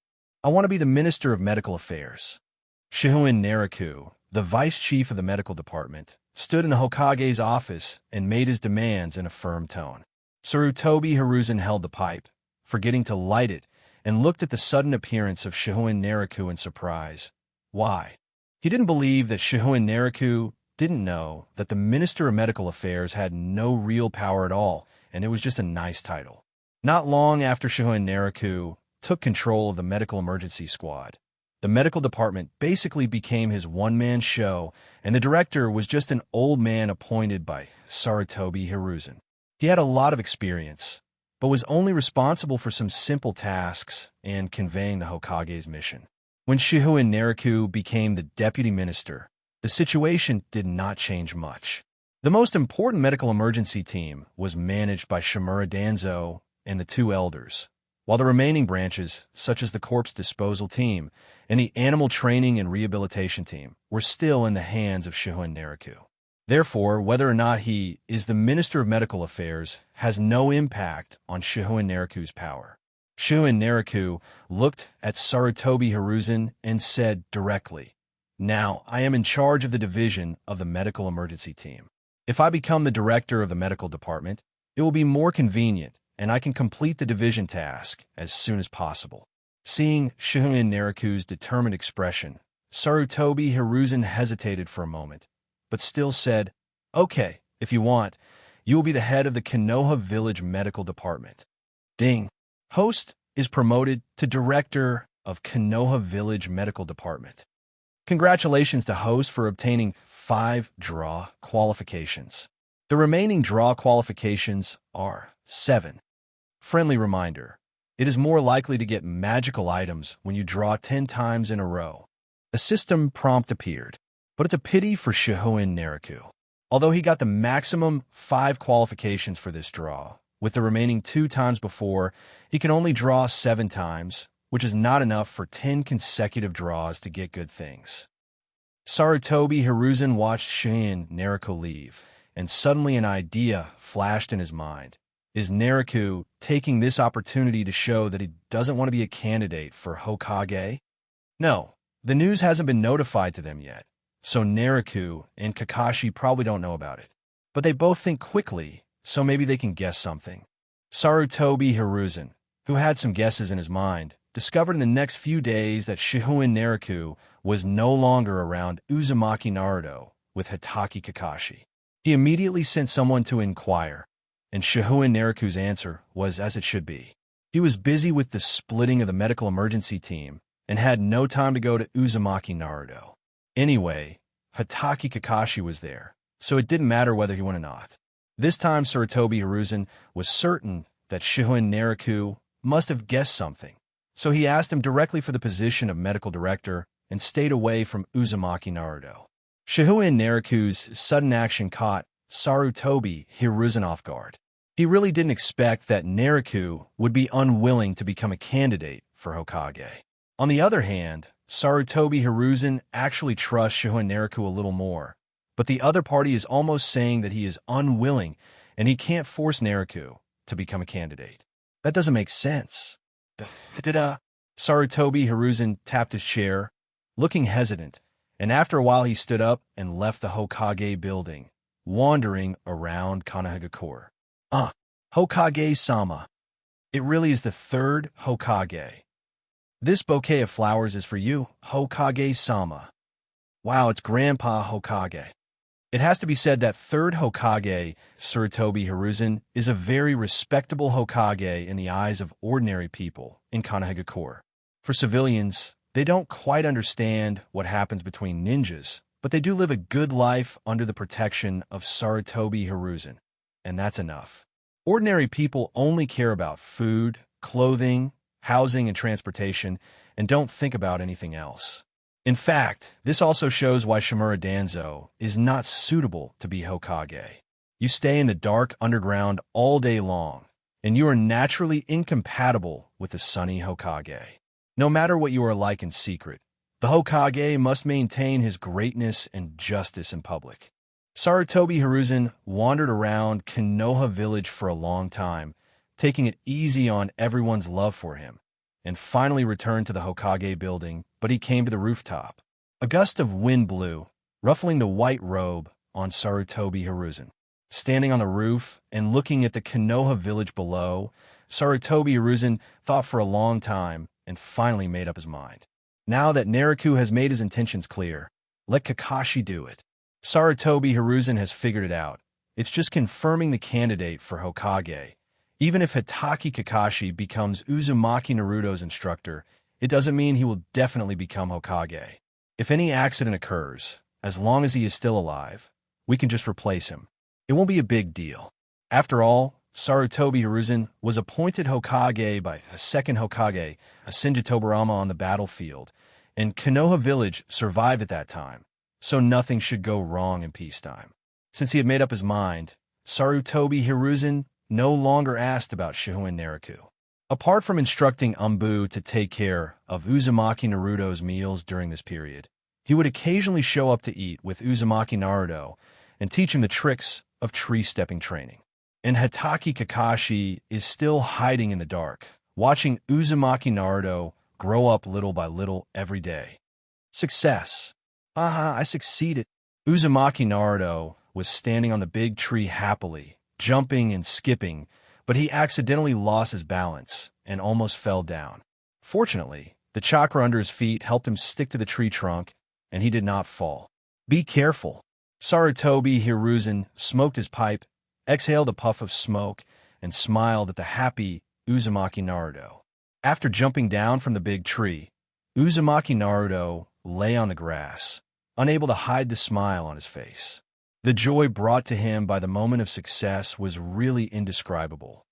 I want to be the Minister of Medical Affairs. Shihouin Naraku, the vice chief of the medical department, stood in the Hokage's office and made his demands in a firm tone. Sarutobi Hiruzen held the pipe, forgetting to light it, and looked at the sudden appearance of Shihouin Naraku in surprise. Why? He didn't believe that Shihouin Naraku didn't know that the Minister of Medical Affairs had no real power at all, and it was just a nice title. Not long after Shihouin Naraku took control of the medical emergency squad, the medical department basically became his one-man show, and the director was just an old man appointed by Sarutobi Hiruzen. He had a lot of experience, but was only responsible for some simple tasks and conveying the Hokage's mission. When Shihouin Naraku became the deputy minister, the situation did not change much. The most important medical emergency team was managed by Shimura Danzo and the two elders, while the remaining branches, such as the corpse disposal team and the animal training and rehabilitation team, were still in the hands of Shihouin Naraku. Therefore, whether or not he is the Minister of Medical Affairs has no impact on Shihouin Naraku's power. Shihouin Naraku looked at Sarutobi Hiruzen and said directly, "Now, I am in charge of the division of the medical emergency team. If I become the director of the medical department, it will be more convenient, and I can complete the division task as soon as possible." Seeing Shihouin Naraku's determined expression, Sarutobi Hiruzen hesitated for a moment, but still said, "Okay, if you want, you will be the head of the Konoha Village Medical Department." Ding! Host is promoted to Director of Konoha Village Medical Department. Congratulations to Host for obtaining 5 draw qualifications. The remaining draw qualifications are 7. Friendly reminder, it is more likely to get magical items when you draw 10 times in a row. A system prompt appeared, but it's a pity for Shihouin Naraku. Although he got the maximum 5 qualifications for this draw, with the remaining 2 times before, he can only draw 7 times, which is not enough for 10 consecutive draws to get good things. Sarutobi Hiruzen watched Shihouin Naraku leave, and suddenly an idea flashed in his mind. Is Naraku taking this opportunity to show that he doesn't want to be a candidate for Hokage? No, the news hasn't been notified to them yet, so Naraku and Kakashi probably don't know about it. But they both think quickly, so maybe they can guess something. Sarutobi Hiruzen, who had some guesses in his mind, discovered in the next few days that Shihouin Naraku was no longer around Uzumaki Naruto with Hatake Kakashi. He immediately sent someone to inquire, and Shihouin Naraku's answer was as it should be. He was busy with the splitting of the medical emergency team and had no time to go to Uzumaki Naruto. Anyway, Hatake Kakashi was there, so it didn't matter whether he went or not. This time Sarutobi Hiruzen was certain that Shihouin Naraku must have guessed something, so he asked him directly for the position of medical director and stayed away from Uzumaki Naruto. Shihouin Naraku's sudden action caught Sarutobi Hiruzen off guard. He really didn't expect that Naraku would be unwilling to become a candidate for Hokage. On the other hand, Sarutobi Hiruzen actually trusts Shihouin Naraku a little more, but the other party is almost saying that he is unwilling and he can't force Naraku to become a candidate. That doesn't make sense. Sarutobi Hiruzen tapped his chair, looking hesitant, and after a while he stood up and left the Hokage building, wandering around Konahagakure. Hokage-sama. It really is the 3rd Hokage. This bouquet of flowers is for you, Hokage-sama. Wow, it's Grandpa Hokage. It has to be said that 3rd Hokage, Sarutobi Hiruzen, is a very respectable Hokage in the eyes of ordinary people in Konahagakure. For civilians, they don't quite understand what happens between ninjas, but they do live a good life under the protection of Sarutobi Hiruzen, and that's enough. Ordinary people only care about food, clothing, housing, and transportation, and don't think about anything else. In fact, this also shows why Shimura Danzo is not suitable to be Hokage. You stay in the dark underground all day long, and you are naturally incompatible with the sunny Hokage. No matter what you are like in secret, the Hokage must maintain his greatness and justice in public. Sarutobi Hiruzen wandered around Konoha village for a long time, taking it easy on everyone's love for him, and finally returned to the Hokage building, but he came to the rooftop. A gust of wind blew, ruffling the white robe on Sarutobi Hiruzen. Standing on the roof and looking at the Konoha village below, Sarutobi Hiruzen thought for a long time and finally made up his mind. Now that Naraku has made his intentions clear, let Kakashi do it. Sarutobi Hiruzen has figured it out. It's just confirming the candidate for Hokage. Even if Hitaki Kakashi becomes Uzumaki Naruto's instructor, it doesn't mean he will definitely become Hokage. If any accident occurs, as long as he is still alive, we can just replace him. It won't be a big deal. After all, Sarutobi Hiruzen was appointed Hokage by a second Hokage, a Shinjitobarama on the battlefield, and Konoha village survived at that time, so nothing should go wrong in peacetime. Since he had made up his mind, Sarutobi Hiruzen no longer asked about Shihouin Naraku. Apart from instructing Umbu to take care of Uzumaki Naruto's meals during this period, he would occasionally show up to eat with Uzumaki Naruto and teach him the tricks of tree-stepping training. And Hitaki Kakashi is still hiding in the dark, watching Uzumaki Naruto grow up little by little every day. Success. I succeeded. Uzumaki Naruto was standing on the big tree happily, jumping and skipping, but he accidentally lost his balance and almost fell down. Fortunately, the chakra under his feet helped him stick to the tree trunk, and he did not fall. Be careful. Sarutobi Hiruzen smoked his pipe, exhaled a puff of smoke, and smiled at the happy Uzumaki Naruto. After jumping down from the big tree, Uzumaki Naruto lay on the grass, unable to hide the smile on his face. The joy brought to him by the moment of success was really indescribable.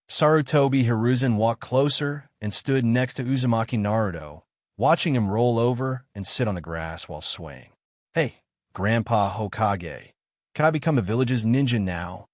Sarutobi Hiruzen walked closer and stood next to Uzumaki Naruto, watching him roll over and sit on the grass while swaying. Hey, Grandpa Hokage, can I become the village's ninja now?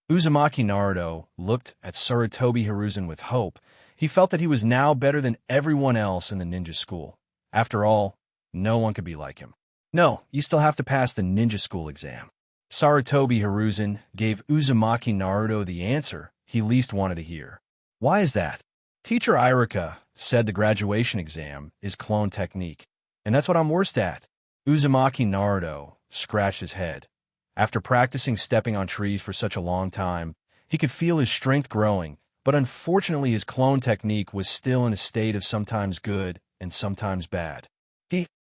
Uzumaki Naruto looked at Sarutobi Hiruzen with hope. He felt that he was now better than everyone else in the ninja school. After all, no one could be like him. No, you still have to pass the ninja school exam. Sarutobi Hiruzen gave Uzumaki Naruto the answer he least wanted to hear. Why is that? Teacher Irika said the graduation exam is clone technique, and that's what I'm worst at. Uzumaki Naruto scratched his head. After practicing stepping on trees for such a long time, he could feel his strength growing, but unfortunately his clone technique was still in a state of sometimes good and sometimes bad.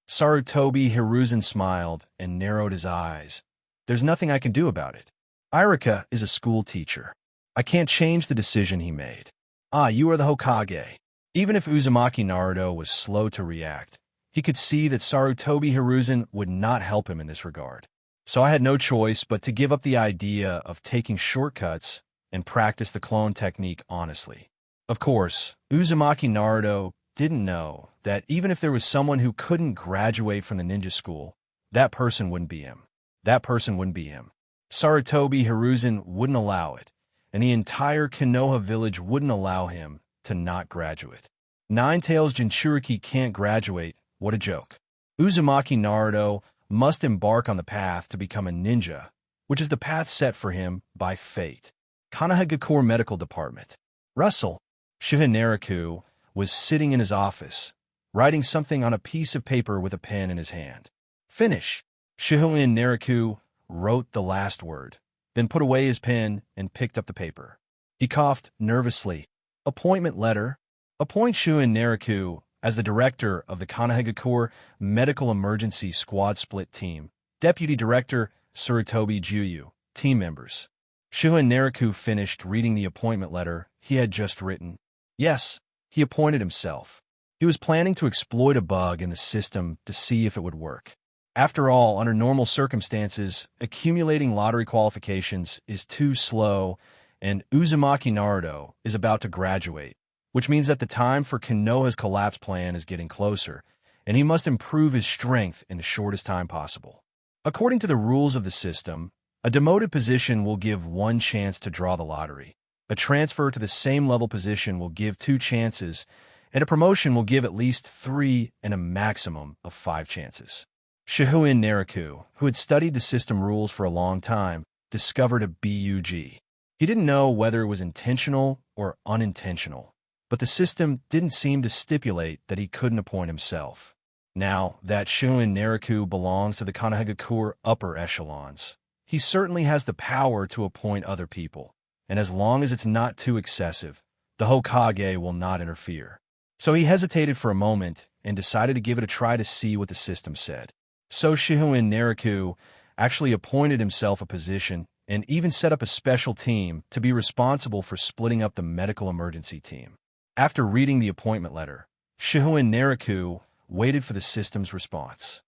Sarutobi Hiruzen smiled and narrowed his eyes. There's nothing I can do about it. Irika is a school teacher. I can't change the decision he made. You are the Hokage. Even if Uzumaki Naruto was slow to react, he could see that Sarutobi Hiruzen would not help him in this regard. So I had no choice but to give up the idea of taking shortcuts and practice the clone technique honestly. Of course, Uzumaki Naruto didn't know that even if there was someone who couldn't graduate from the ninja school, that person wouldn't be him. That person wouldn't be him. Sarutobi Hiruzen wouldn't allow it, and the entire Konoha village wouldn't allow him to not graduate. Nine-Tails Jinchuriki can't graduate. What a joke. Uzumaki Naruto must embark on the path to become a ninja, which is the path set for him by fate. Konahagakure Medical Department. Russell, Shihouin Naraku, was sitting in his office, writing something on a piece of paper with a pen in his hand. Finish. Shihouin Naraku wrote the last word, then put away his pen and picked up the paper. He coughed nervously. Appointment letter. Appoint Shihouin Naraku as the director of the Konahagakure Medical Emergency Squad Split Team. Deputy Director Sarutobi Juyu. Team members. Shihouin Naraku finished reading the appointment letter he had just written. Yes, he appointed himself. He was planning to exploit a bug in the system to see if it would work. After all, under normal circumstances, accumulating lottery qualifications is too slow, and Uzumaki Naruto is about to graduate, which means that the time for Kinoa's collapse plan is getting closer, and he must improve his strength in the shortest time possible. According to the rules of the system, a demoted position will give 1 chance to draw the lottery. A transfer to the same level position will give 2 chances, and a promotion will give at least 3 and a maximum of 5 chances. Shihouin Naraku, who had studied the system rules for a long time, discovered a bug. He didn't know whether it was intentional or unintentional, but the system didn't seem to stipulate that he couldn't appoint himself. Now that Shihouin Naraku belongs to the Konohagakure upper echelons, he certainly has the power to appoint other people, and as long as it's not too excessive, the Hokage will not interfere. So he hesitated for a moment and decided to give it a try to see what the system said. So Shihouin Naraku actually appointed himself a position and even set up a special team to be responsible for splitting up the medical emergency team. After reading the appointment letter, Shihouin Naraku waited for the system's response.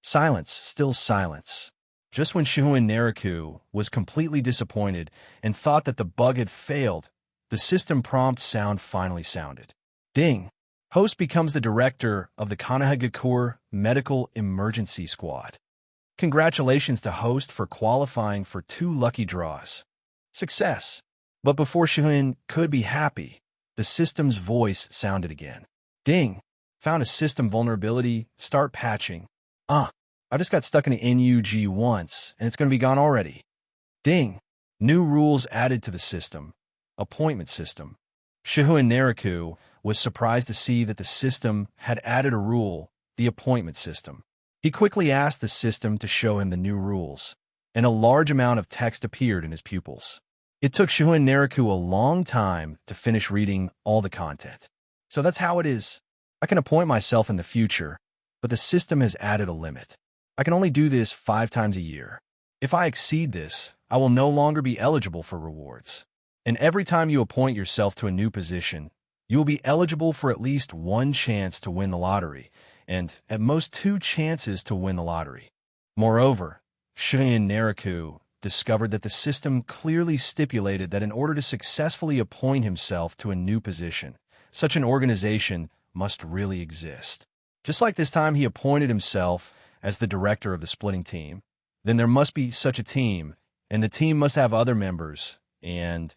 Silence, still silence. Just when Shihouin Naraku was completely disappointed and thought that the bug had failed, the system prompt sound finally sounded. Ding! Host becomes the director of the Konohagakure Medical Emergency Squad. Congratulations to Host for qualifying for 2 lucky draws. Success! But before Shihouin could be happy, the system's voice sounded again. Ding! Found a system vulnerability, start patching. I just got stuck in an NUG once, and it's going to be gone already. Ding! New rules added to the system. Appointment system. Shihouin Naraku was surprised to see that the system had added a rule, the appointment system. He quickly asked the system to show him the new rules, and a large amount of text appeared in his pupils. It took Shihouin Naraku a long time to finish reading all the content. So that's how it is. I can appoint myself in the future, but the system has added a limit. I can only do this 5 times a year. If I exceed this, I will no longer be eligible for rewards. And every time you appoint yourself to a new position, you will be eligible for at least 1 chance to win the lottery, and at most 2 chances to win the lottery. Moreover, Shihouin Naraku discovered that the system clearly stipulated that in order to successfully appoint himself to a new position, such an organization must really exist. Just like this time he appointed himself as the director of the splitting team, then there must be such a team, and the team must have other members, and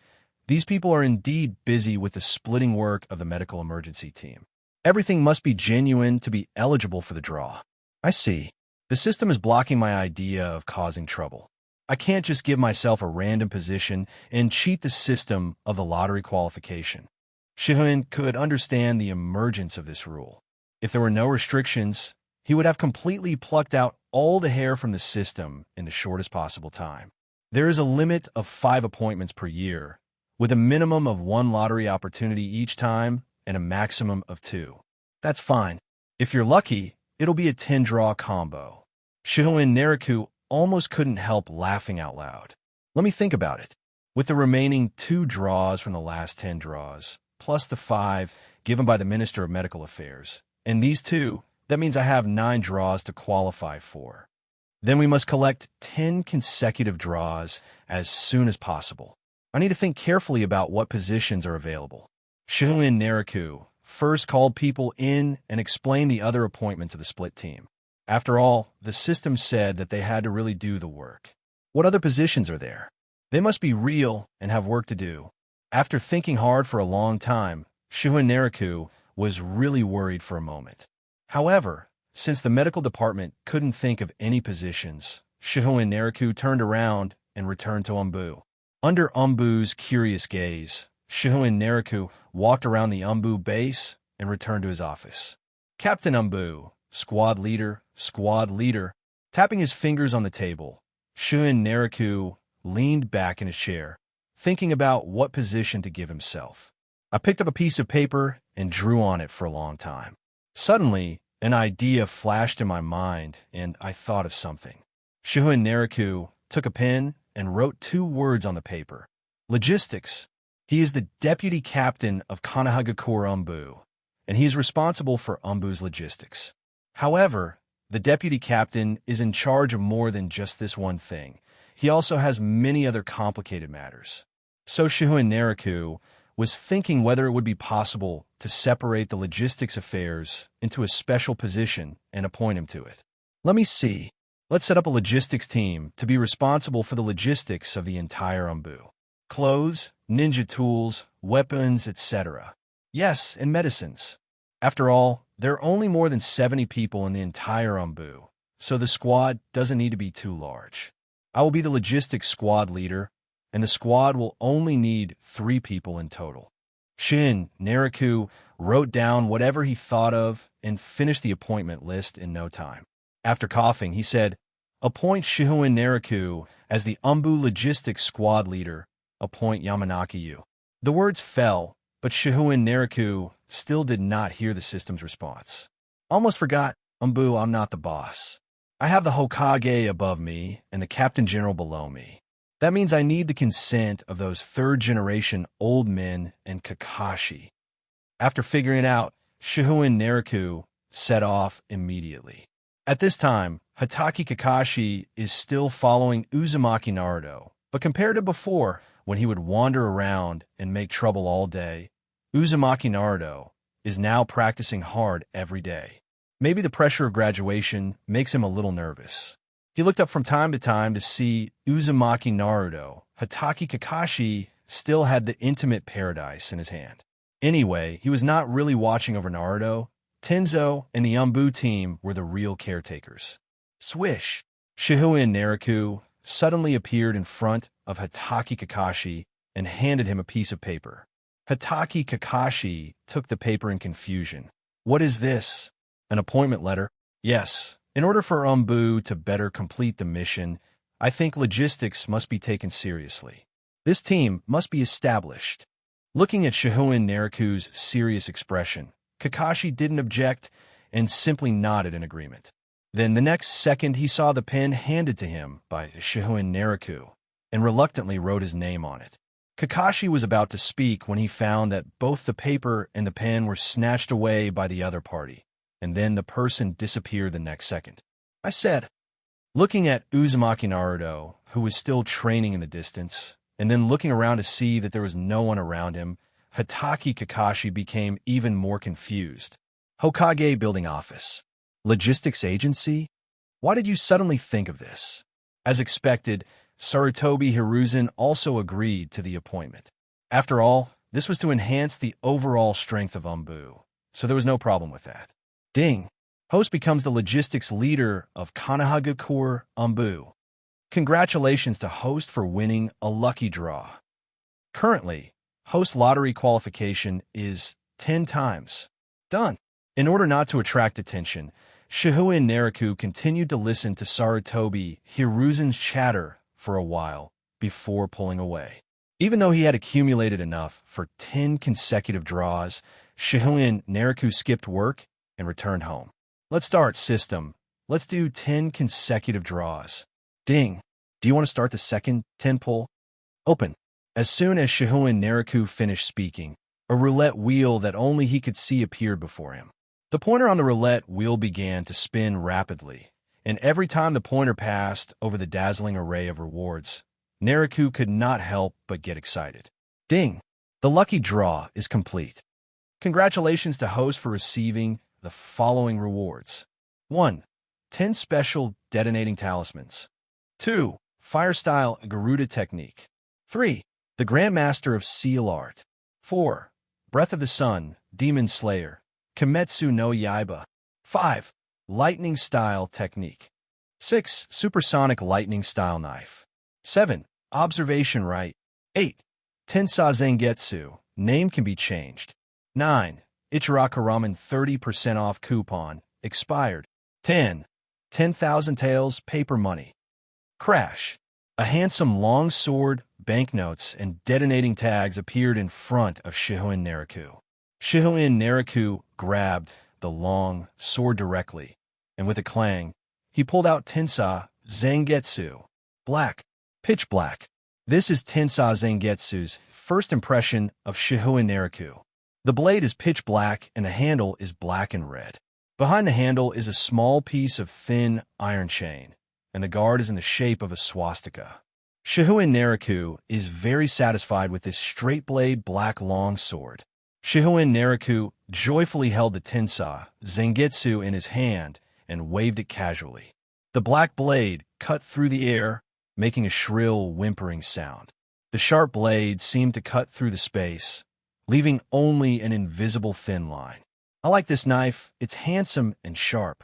these people are indeed busy with the splitting work of the medical emergency team. Everything must be genuine to be eligible for the draw. I see. The system is blocking my idea of causing trouble. I can't just give myself a random position and cheat the system of the lottery qualification. Shihouin could understand the emergence of this rule. If there were no restrictions, he would have completely plucked out all the hair from the system in the shortest possible time. There is a limit of 5 appointments per year, with a minimum of 1 lottery opportunity each time and a maximum of 2. That's fine. If you're lucky, it'll be a 10-draw combo. Shihouin Naraku almost couldn't help laughing out loud. Let me think about it. With the remaining 2 draws from the last 10 draws, plus the 5 given by the Minister of Medical Affairs, and these 2, that means I have 9 draws to qualify for. Then we must collect 10 consecutive draws as soon as possible. I need to think carefully about what positions are available. Shihouin Naraku first called people in and explained the other appointments of the split team. After all, the system said that they had to really do the work. What other positions are there? They must be real and have work to do. After thinking hard for a long time, Shihouin Naraku was really worried for a moment. However, since the medical department couldn't think of any positions, Shihouin Naraku turned around and returned to Umbu. Under Umbu's curious gaze, Shihouin Naraku walked around the Umbu base and returned to his office. Captain Umbu, squad leader, tapping his fingers on the table, Shihouin Naraku leaned back in his chair, thinking about what position to give himself. I picked up a piece of paper and drew on it for a long time. Suddenly, an idea flashed in my mind, and I thought of something. Shihouin Naraku took a pen and wrote 2 words on the paper. Logistics. He is the deputy captain of Konohagakure Umbu, and he is responsible for Umbu's logistics. However, The deputy captain is in charge of more than just this one thing. He also has many other complicated matters. So Shihouin Naraku was thinking whether it would be possible to separate the logistics affairs into a special position and appoint him to it. Let me see. Let's set up a logistics team to be responsible for the logistics of the entire Umbu. Clothes, ninja tools, weapons, etc. Yes, and medicines. After all, there are only more than 70 people in the entire Umbu, so the squad doesn't need to be too large. I will be the logistics squad leader, and the squad will only need 3 people in total. Shin Naraku wrote down whatever he thought of and finished the appointment list in no time. After coughing, he said, "Appoint Shihouin Naraku as the Umbu logistics squad leader. Appoint Yamanaki-yu." The words fell, but Shihouin Naraku still did not hear the system's response. "Almost forgot, Umbu, I'm not the boss. I have the Hokage above me and the Captain General below me. That means I need the consent of those third-generation old men and Kakashi." After figuring it out, Shihouin Naraku set off immediately. At this time, Hatake Kakashi is still following Uzumaki Naruto, but compared to before, when he would wander around and make trouble all day, Uzumaki Naruto is now practicing hard every day. Maybe the pressure of graduation makes him a little nervous. He looked up from time to time to see Uzumaki Naruto. Hatake Kakashi still had the intimate paradise in his hand. Anyway, he was not really watching over Naruto. Tenzo and the Umbu team were the real caretakers. Swish! Shihouin Naraku suddenly appeared in front of Hatake Kakashi and handed him a piece of paper. Hatake Kakashi took the paper in confusion. "What is this? An appointment letter?" "Yes. In order for Umbu to better complete the mission, I think logistics must be taken seriously. This team must be established." Looking at Shihouin Naraku's serious expression, Kakashi didn't object and simply nodded in agreement. Then the next second he saw the pen handed to him by Shihouin Naraku and reluctantly wrote his name on it. Kakashi was about to speak when he found that both the paper and the pen were snatched away by the other party, and then the person disappeared the next second. "I said," looking at Uzumaki Naruto, who was still training in the distance, and then looking around to see that there was no one around him, Hatake Kakashi became even more confused. "Hokage Building Office. Logistics Agency? Why did you suddenly think of this?" As expected, Sarutobi Hiruzen also agreed to the appointment. After all, this was to enhance the overall strength of Umbu, so there was no problem with that. Ding! Host becomes the logistics leader of Konoha Umbu. Congratulations to Host for winning a lucky draw. Currently, Host lottery qualification is 10 times. Done. In order not to attract attention, Shihouin Naraku continued to listen to Sarutobi Hiruzen's chatter for a while before pulling away. Even though he had accumulated enough for 10 consecutive draws, Shihouin Naraku skipped work and returned home. "Let's start, system. Let's do 10 consecutive draws." Ding. "Do you want to start the second 10 pull?" Open. As soon as Shihouin Naraku finished speaking, a roulette wheel that only he could see appeared before him. The pointer on the roulette wheel began to spin rapidly, and every time the pointer passed over the dazzling array of rewards, Naraku could not help but get excited. Ding! The lucky draw is complete. Congratulations to Host for receiving the following rewards. 1. 10 special detonating talismans. 2. Fire-style Garuda technique. 3. The Grandmaster of Seal Art. 4. Breath of the Sun, Demon Slayer, Kimetsu no Yaiba. 5. Lightning Style Technique. 6. Supersonic Lightning Style Knife. 7. Observation Right. 8. Tensa Zangetsu, name can be changed. 9. Ichiraka Ramen 30% off coupon, expired. 10. 10,000 taels paper money. Crash. A handsome long sword, banknotes, and detonating tags appeared in front of Shihouin Naraku. Shihouin Naraku grabbed the long sword directly, and with a clang, he pulled out Tensa Zangetsu. Black. Pitch black. This is Tensa Zangetsu's first impression of Shihouin Naraku. The blade is pitch black and the handle is black and red. Behind the handle is a small piece of thin iron chain, and the guard is in the shape of a swastika. Shihouin Naraku is very satisfied with this straight-blade black longsword. Shihouin Naraku joyfully held the Tensai Zangetsu in his hand and waved it casually. The black blade cut through the air, making a shrill, whimpering sound. The sharp blade seemed to cut through the space, leaving only an invisible thin line. I like this knife. It's handsome and sharp.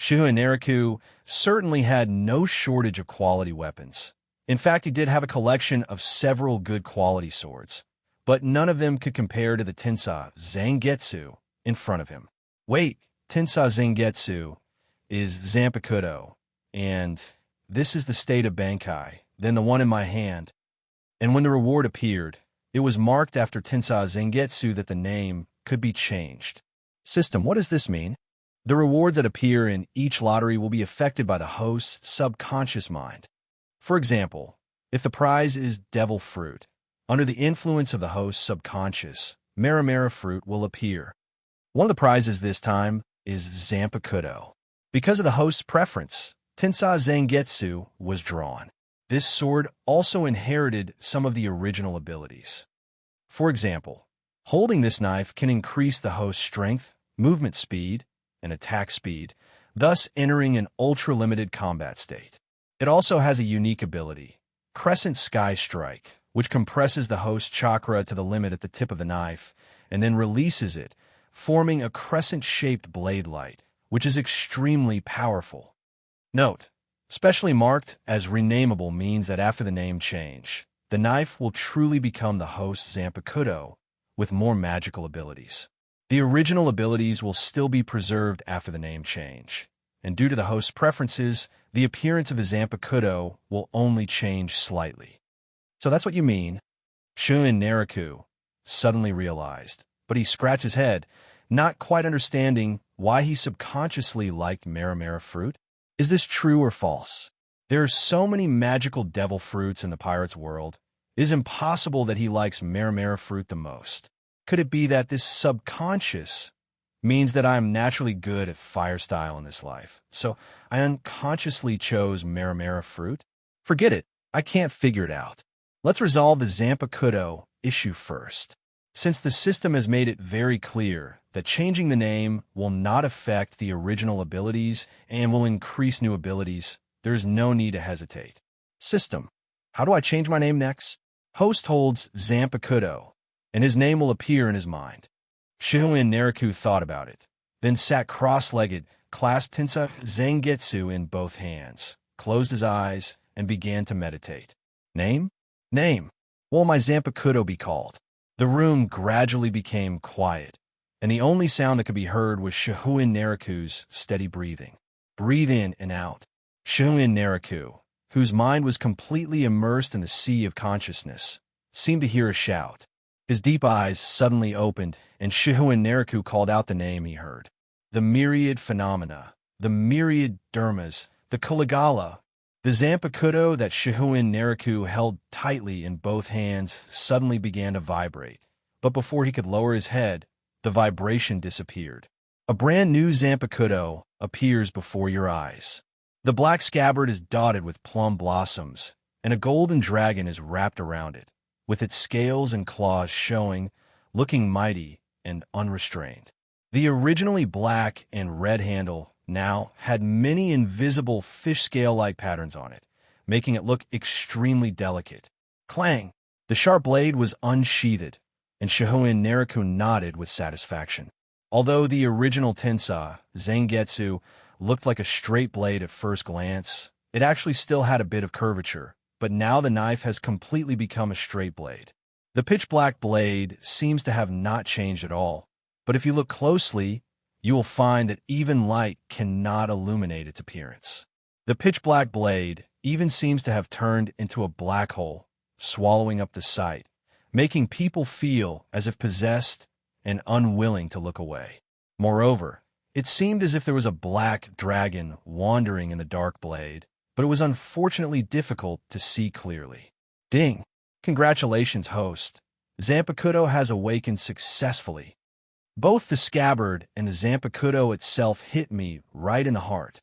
Shihouin Naraku certainly had no shortage of quality weapons. In fact, he did have a collection of several good quality swords, but none of them could compare to the Tensai Zangetsu in front of him. Wait, Tensai Zangetsu is Zampakuro, and this is the state of Bankai, then the one in my hand. And when the reward appeared, it was marked after Tensai Zangetsu that the name could be changed. System, what does this mean? The rewards that appear in each lottery will be affected by the host's subconscious mind. For example, if the prize is devil fruit, under the influence of the host's subconscious, Maramara fruit will appear. One of the prizes this time is Zampakuro. Because of the host's preference, Tensai Zangetsu was drawn. This sword also inherited some of the original abilities. For example, holding this knife can increase the host's strength, movement speed, and attack speed, thus entering an ultra-limited combat state. It also has a unique ability, Crescent Sky Strike, which compresses the host's chakra to the limit at the tip of the knife and then releases it, forming a crescent-shaped blade light, which is extremely powerful. Note, specially marked as renameable means that after the name change, the knife will truly become the host's Zampakuro with more magical abilities. The original abilities will still be preserved after the name change, and due to the host's preferences, the appearance of the Zampakuro will only change slightly. So that's what you mean. Shihouin Naraku suddenly realized, but he scratched his head, not quite understanding why he subconsciously liked Maramara fruit. Is this true or false? There are so many magical devil fruits in the pirate's world. It is impossible that he likes Maramara fruit the most. Could it be that this subconscious means that I am naturally good at fire style in this life, so I unconsciously chose Maramara fruit? Forget it. I can't figure it out. Let's resolve the Zampakuro issue first. Since the system has made it very clear that changing the name will not affect the original abilities and will increase new abilities, there is no need to hesitate. System, how do I change my name next? Host holds Zampakuro, and his name will appear in his mind. Shihouin Naraku thought about it, then sat cross-legged, clasped Tensai Zangetsu in both hands, closed his eyes, and began to meditate. Name? Name. What will my Zampakuro be called? The room gradually became quiet, and the only sound that could be heard was Shihouin Naraku's steady breathing. Breathe in and out. Shihouin Naraku, whose mind was completely immersed in the sea of consciousness, seemed to hear a shout. His deep eyes suddenly opened, and Shihouin Naraku called out the name he heard. The myriad phenomena, the myriad dermas, the Kuligala, the Zampakuro that Shihouin Naraku held tightly in both hands suddenly began to vibrate, but before he could lower his head, the vibration disappeared. A brand new Zampakuro appears before your eyes. The black scabbard is dotted with plum blossoms, and a golden dragon is wrapped around it, with its scales and claws showing, looking mighty and unrestrained. The originally black and red handle now had many invisible fish scale-like patterns on it, making it look extremely delicate. Clang! The sharp blade was unsheathed, and Shihouin Naraku nodded with satisfaction. Although the original Tensai Zangetsu looked like a straight blade at first glance, it actually still had a bit of curvature, but now the knife has completely become a straight blade. The pitch-black blade seems to have not changed at all, but if you look closely, you will find that even light cannot illuminate its appearance. The pitch-black blade even seems to have turned into a black hole, swallowing up the sight, making people feel as if possessed and unwilling to look away. Moreover, it seemed as if there was a black dragon wandering in the dark blade, but it was unfortunately difficult to see clearly. Ding! Congratulations, host. Zampakuro has awakened successfully. Both the scabbard and the Zampakuro itself hit me right in the heart.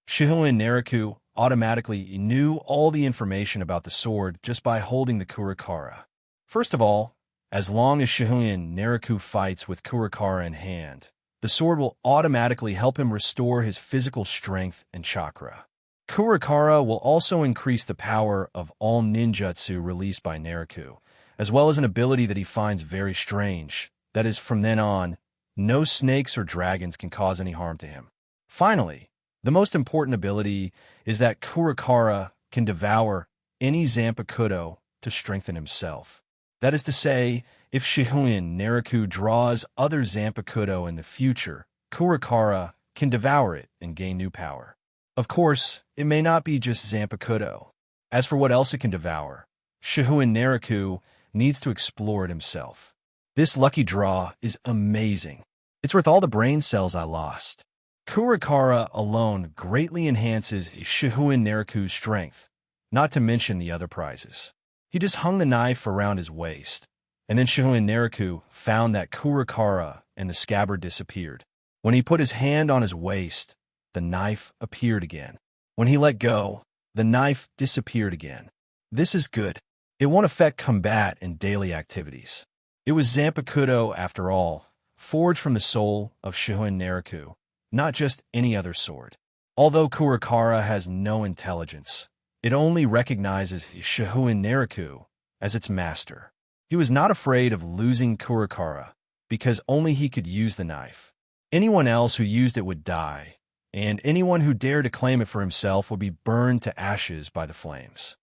Shihouin Naraku automatically knew all the information about the sword just by holding the Kurakara. First of all, as long as Shihouin Naraku fights with Kurakara in hand, the sword will automatically help him restore his physical strength and chakra. Kurakara will also increase the power of all ninjutsu released by Naraku, as well as an ability that he finds very strange. That is, from then on, no snakes or dragons can cause any harm to him. Finally, the most important ability is that Kurakara can devour any Zampakuro to strengthen himself. That is to say, if Shihouin Naraku draws other Zampakuro in the future, Kurakara can devour it and gain new power. Of course, it may not be just Zampakuro. As for what else it can devour, Shihouin Naraku needs to explore it himself. This lucky draw is amazing. It's worth all the brain cells I lost. Kurakara alone greatly enhances Shihouin Naraku's strength, not to mention the other prizes. He just hung the knife around his waist, and then Shihouin Naraku found that Kurakara and the scabbard disappeared. When he put his hand on his waist, the knife appeared again. When he let go, the knife disappeared again. This is good. It won't affect combat and daily activities. It was Zampakuro, after all, forged from the soul of Shihouin Naraku, not just any other sword. Although Kurakara has no intelligence, it only recognizes Shihouin Naraku as its master. He was not afraid of losing Kurakara because only he could use the knife. Anyone else who used it would die, and anyone who dared to claim it for himself would be burned to ashes by the flames.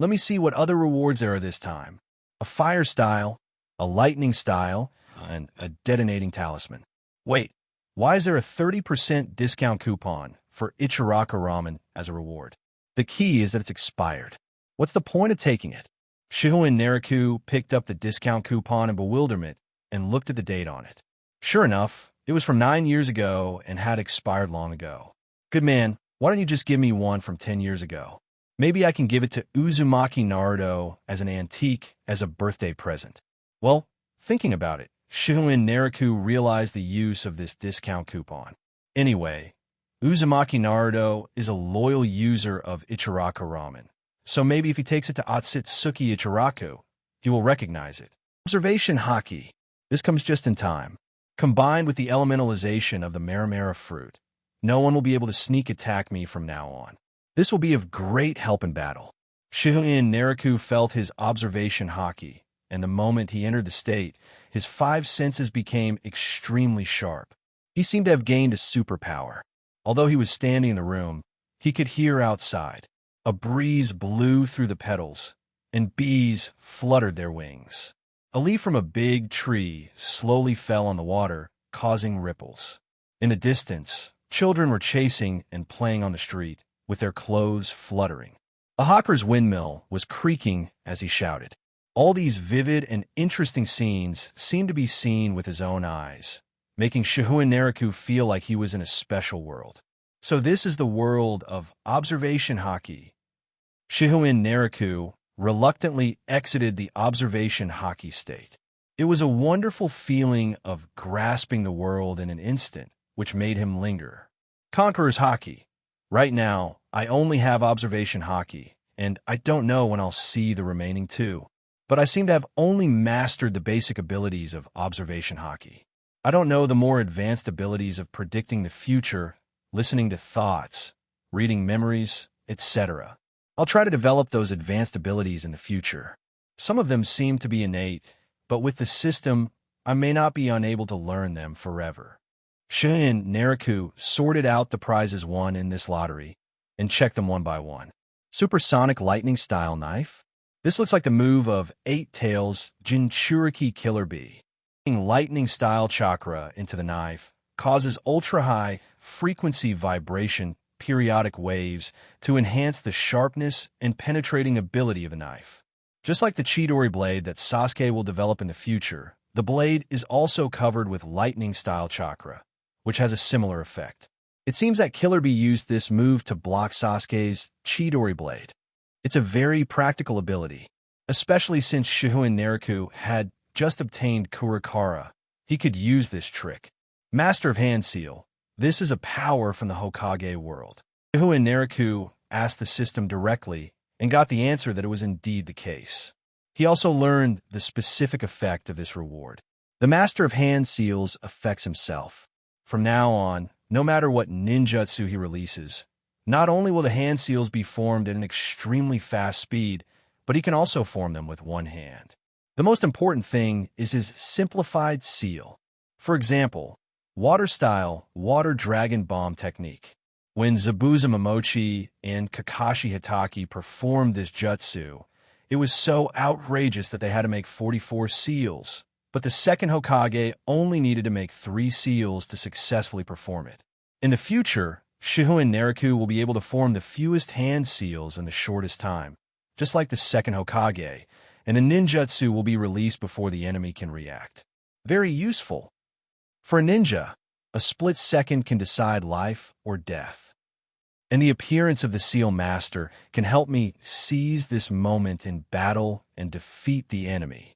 Let me see what other rewards there are this time. A fire style, a lightning style, and a detonating talisman. Wait, why is there a 30% discount coupon for Ichiraka ramen as a reward? The key is that it's expired. What's the point of taking it? Shihouin Naraku picked up the discount coupon in bewilderment and looked at the date on it. Sure enough, it was from 9 years ago and had expired long ago. Good man, why don't you just give me one from 10 years ago? Maybe I can give it to Uzumaki Naruto as an antique as a birthday present. Well, thinking about it, Shihouin Naraku realized the use of this discount coupon. Anyway, Uzumaki Naruto is a loyal user of Ichiraka ramen, so maybe if he takes it to Otsutsuki Ichiraku, he will recognize it. Observation Haki. This comes just in time. Combined with the elementalization of the Maramara fruit, no one will be able to sneak attack me from now on. This will be of great help in battle. Shihouin Naraku felt his observation Haki, and the moment he entered the state, his 5 senses became extremely sharp. He seemed to have gained a superpower. Although he was standing in the room, he could hear outside. A breeze blew through the petals, and bees fluttered their wings. A leaf from a big tree slowly fell on the water, causing ripples. In the distance, children were chasing and playing on the street, with their clothes fluttering. A hawker's windmill was creaking as he shouted. All these vivid and interesting scenes seemed to be seen with his own eyes, making Shihouin Naraku feel like he was in a special world. So this is the world of observation Haki. Shihouin Naraku reluctantly exited the observation Haki state. It was a wonderful feeling of grasping the world in an instant, which made him linger. Conqueror's Haki. Right now, I only have observation Haki, and I don't know when I'll see the remaining 2. But I seem to have only mastered the basic abilities of observation Haki. I don't know the more advanced abilities of predicting the future, listening to thoughts, reading memories, etc. I'll try to develop those advanced abilities in the future. Some of them seem to be innate, but with the system, I may not be unable to learn them forever. Shihouin Naraku sorted out the prizes won in this lottery and checked them one by one. Supersonic lightning style knife? This looks like the move of 8 Tails Jinchuriki Killer Bee. Lightning style chakra into the knife causes ultra-high frequency vibration periodic waves to enhance the sharpness and penetrating ability of the knife. Just like the Chidori blade that Sasuke will develop in the future, the blade is also covered with lightning style chakra, which has a similar effect. It seems that Killer Bee used this move to block Sasuke's Chidori blade. It's a very practical ability, especially since Shihouin Naraku had just obtained Kurakara. he could use this trick. Master of Hand Seal. This is a power from the Hokage world. Shihouin Naraku asked the system directly and got the answer that it was indeed the case. He also learned the specific effect of this reward. The Master of Hand Seals affects himself. From now on, no matter what ninjutsu he releases, not only will the hand seals be formed at an extremely fast speed, but he can also form them with one hand. The most important thing is his simplified seal. For example, water-style Water Dragon Bomb technique. When Zabuza Momochi and Kakashi Hitaki performed this jutsu, it was so outrageous that they had to make 44 seals, but the second Hokage only needed to make 3 seals to successfully perform it. In the future, Shihouin Naraku will be able to form the fewest hand seals in the shortest time, just like the second Hokage, and the ninjutsu will be released before the enemy can react. Very useful. For a ninja, a split second can decide life or death. And the appearance of the Seal Master can help me seize this moment in battle and defeat the enemy.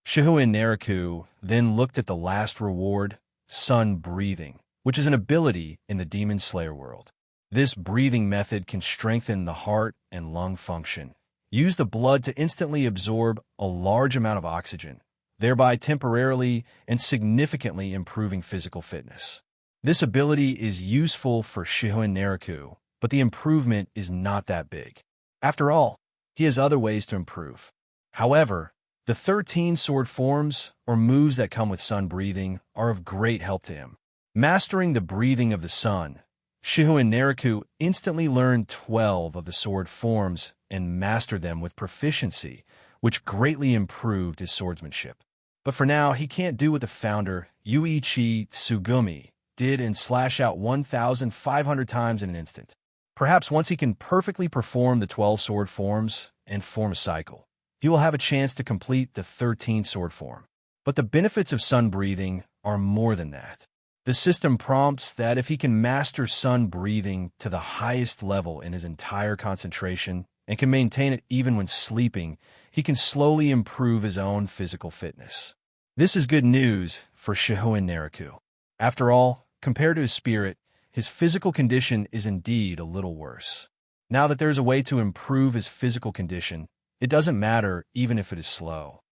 Shihouin Naraku then looked at the last reward, Sun Breathing, which is an ability in the Demon Slayer world. This breathing method can strengthen the heart and lung function. Use the blood to instantly absorb a large amount of oxygen, thereby temporarily and significantly improving physical fitness. This ability is useful for Shihouin Naraku, but the improvement is not that big. After all, he has other ways to improve. However, the 13 sword forms, or moves that come with sun breathing, are of great help to him. Mastering the breathing of the sun, Shihouin Naraku instantly learned 12 of the sword forms and mastered them with proficiency, which greatly improved his swordsmanship. But for now, he can't do what the founder, Yuichi Tsugumi, did and slash out 1,500 times in an instant. Perhaps once he can perfectly perform the 12 sword forms and form a cycle, he will have a chance to complete the 13th sword form. But the benefits of sun breathing are more than that. The system prompts that if he can master sun breathing to the highest level in his entire concentration and can maintain it even when sleeping, he can slowly improve his own physical fitness. This is good news for Shihouin Naraku. After all, compared to his spirit, his physical condition is indeed a little worse. Now that there is a way to improve his physical condition, it doesn't matter even if it is slow.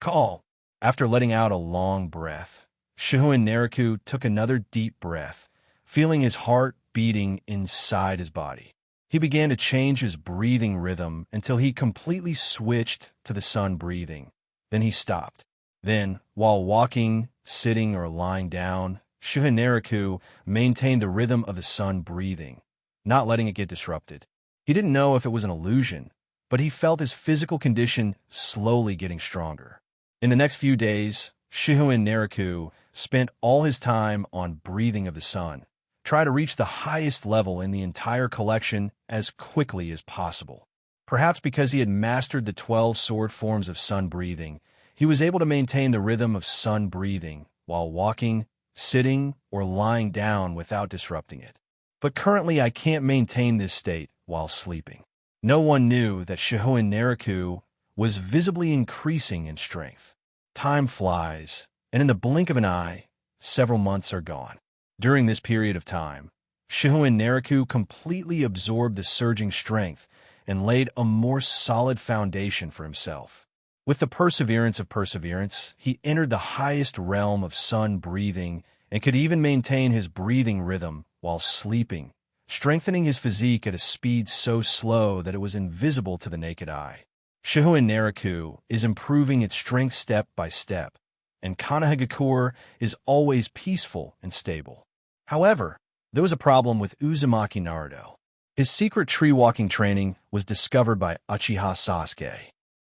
Call. After letting out a long breath, Shihouin Naraku took another deep breath, feeling his heart beating inside his body. He began to change his breathing rhythm until he completely switched to the sun breathing. Then he stopped. Then, while walking, sitting, or lying down, Shihouin Naraku maintained the rhythm of the sun breathing, not letting it get disrupted. He didn't know if it was an illusion, but he felt his physical condition slowly getting stronger. In the next few days, Shihouin Naraku spent all his time on breathing of the sun, try to reach the highest level in the entire collection as quickly as possible. Perhaps because he had mastered the 12 sword forms of sun breathing, he was able to maintain the rhythm of sun breathing while walking, sitting, or lying down without disrupting it. But currently I can't maintain this state while sleeping. No one knew that Shihouin Naraku was visibly increasing in strength. Time flies, and in the blink of an eye, several months are gone. During this period of time, Shihouin Naraku completely absorbed the surging strength and laid a more solid foundation for himself. With the perseverance of perseverance, he entered the highest realm of sun breathing and could even maintain his breathing rhythm while sleeping, strengthening his physique at a speed so slow that it was invisible to the naked eye. Shihouin Naraku is improving its strength step by step, and Konoha is always peaceful and stable. However, there was a problem with Uzumaki Naruto. His secret tree-walking training was discovered by Uchiha Sasuke.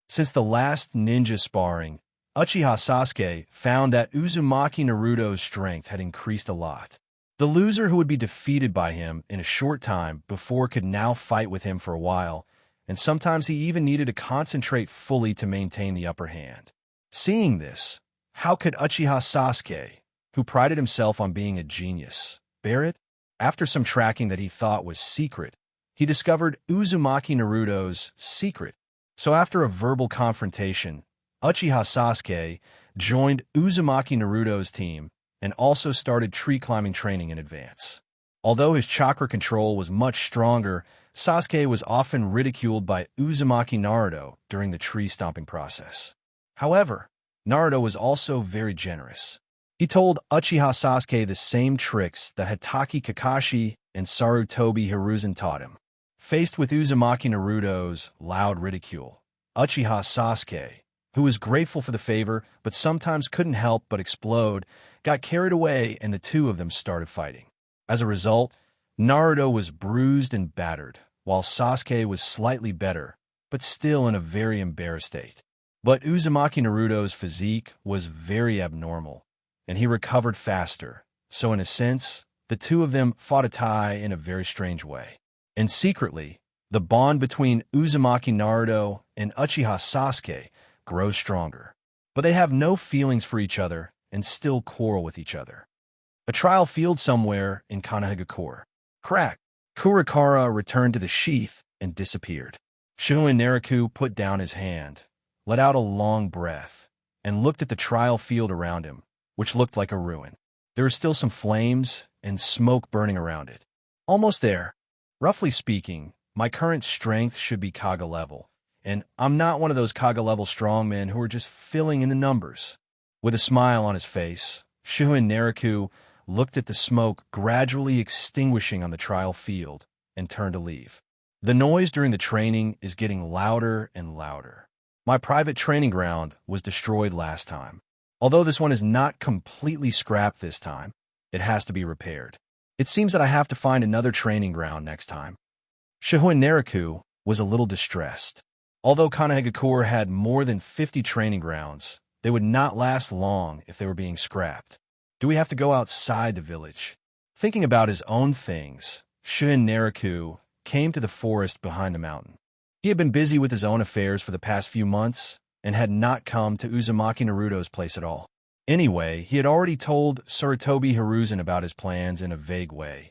Since the last ninja sparring, Uchiha Sasuke found that Uzumaki Naruto's strength had increased a lot. The loser who would be defeated by him in a short time before could now fight with him for a while, and sometimes he even needed to concentrate fully to maintain the upper hand. Seeing this, how could Uchiha Sasuke, who prided himself on being a genius, bear it? After some tracking that he thought was secret, he discovered Uzumaki Naruto's secret. So after a verbal confrontation, Uchiha Sasuke joined Uzumaki Naruto's team and also started tree climbing training in advance. Although his chakra control was much stronger, Sasuke was often ridiculed by Uzumaki Naruto during the tree stomping process. However, Naruto was also very generous. He told Uchiha Sasuke the same tricks that Hatake Kakashi and Tobi Hiruzen taught him. Faced with Uzumaki Naruto's loud ridicule, Uchiha Sasuke, who was grateful for the favor but sometimes couldn't help but explode, got carried away and the two of them started fighting. As a result, Naruto was bruised and battered, while Sasuke was slightly better, but still in a very embarrassed state. But Uzumaki Naruto's physique was very abnormal, and he recovered faster, so in a sense, the two of them fought a tie in a very strange way. And secretly, the bond between Uzumaki Naruto and Uchiha Sasuke grows stronger. But they have no feelings for each other and still quarrel with each other. A trial field somewhere in Konoha. Crack! Kurakara returned to the sheath and disappeared. Shihouin Naraku put down his hand, let out a long breath, and looked at the trial field around him, which looked like a ruin. There were still some flames and smoke burning around it. Almost there. Roughly speaking, my current strength should be Kaga level, and I'm not one of those Kaga level strongmen who are just filling in the numbers. With a smile on his face, Shihouin Naraku looked at the smoke gradually extinguishing on the trial field and turned to leave. The noise during the training is getting louder and louder. My private training ground was destroyed last time. Although this one is not completely scrapped this time, it has to be repaired. It seems that I have to find another training ground next time. Shihouin Naraku was a little distressed. Although Konoha had more than 50 training grounds, they would not last long if they were being scrapped. Do we have to go outside the village? Thinking about his own things, Shihouin Naraku came to the forest behind the mountain. He had been busy with his own affairs for the past few months and had not come to Uzumaki Naruto's place at all. Anyway, he had already told Tobi Hiruzen about his plans in a vague way,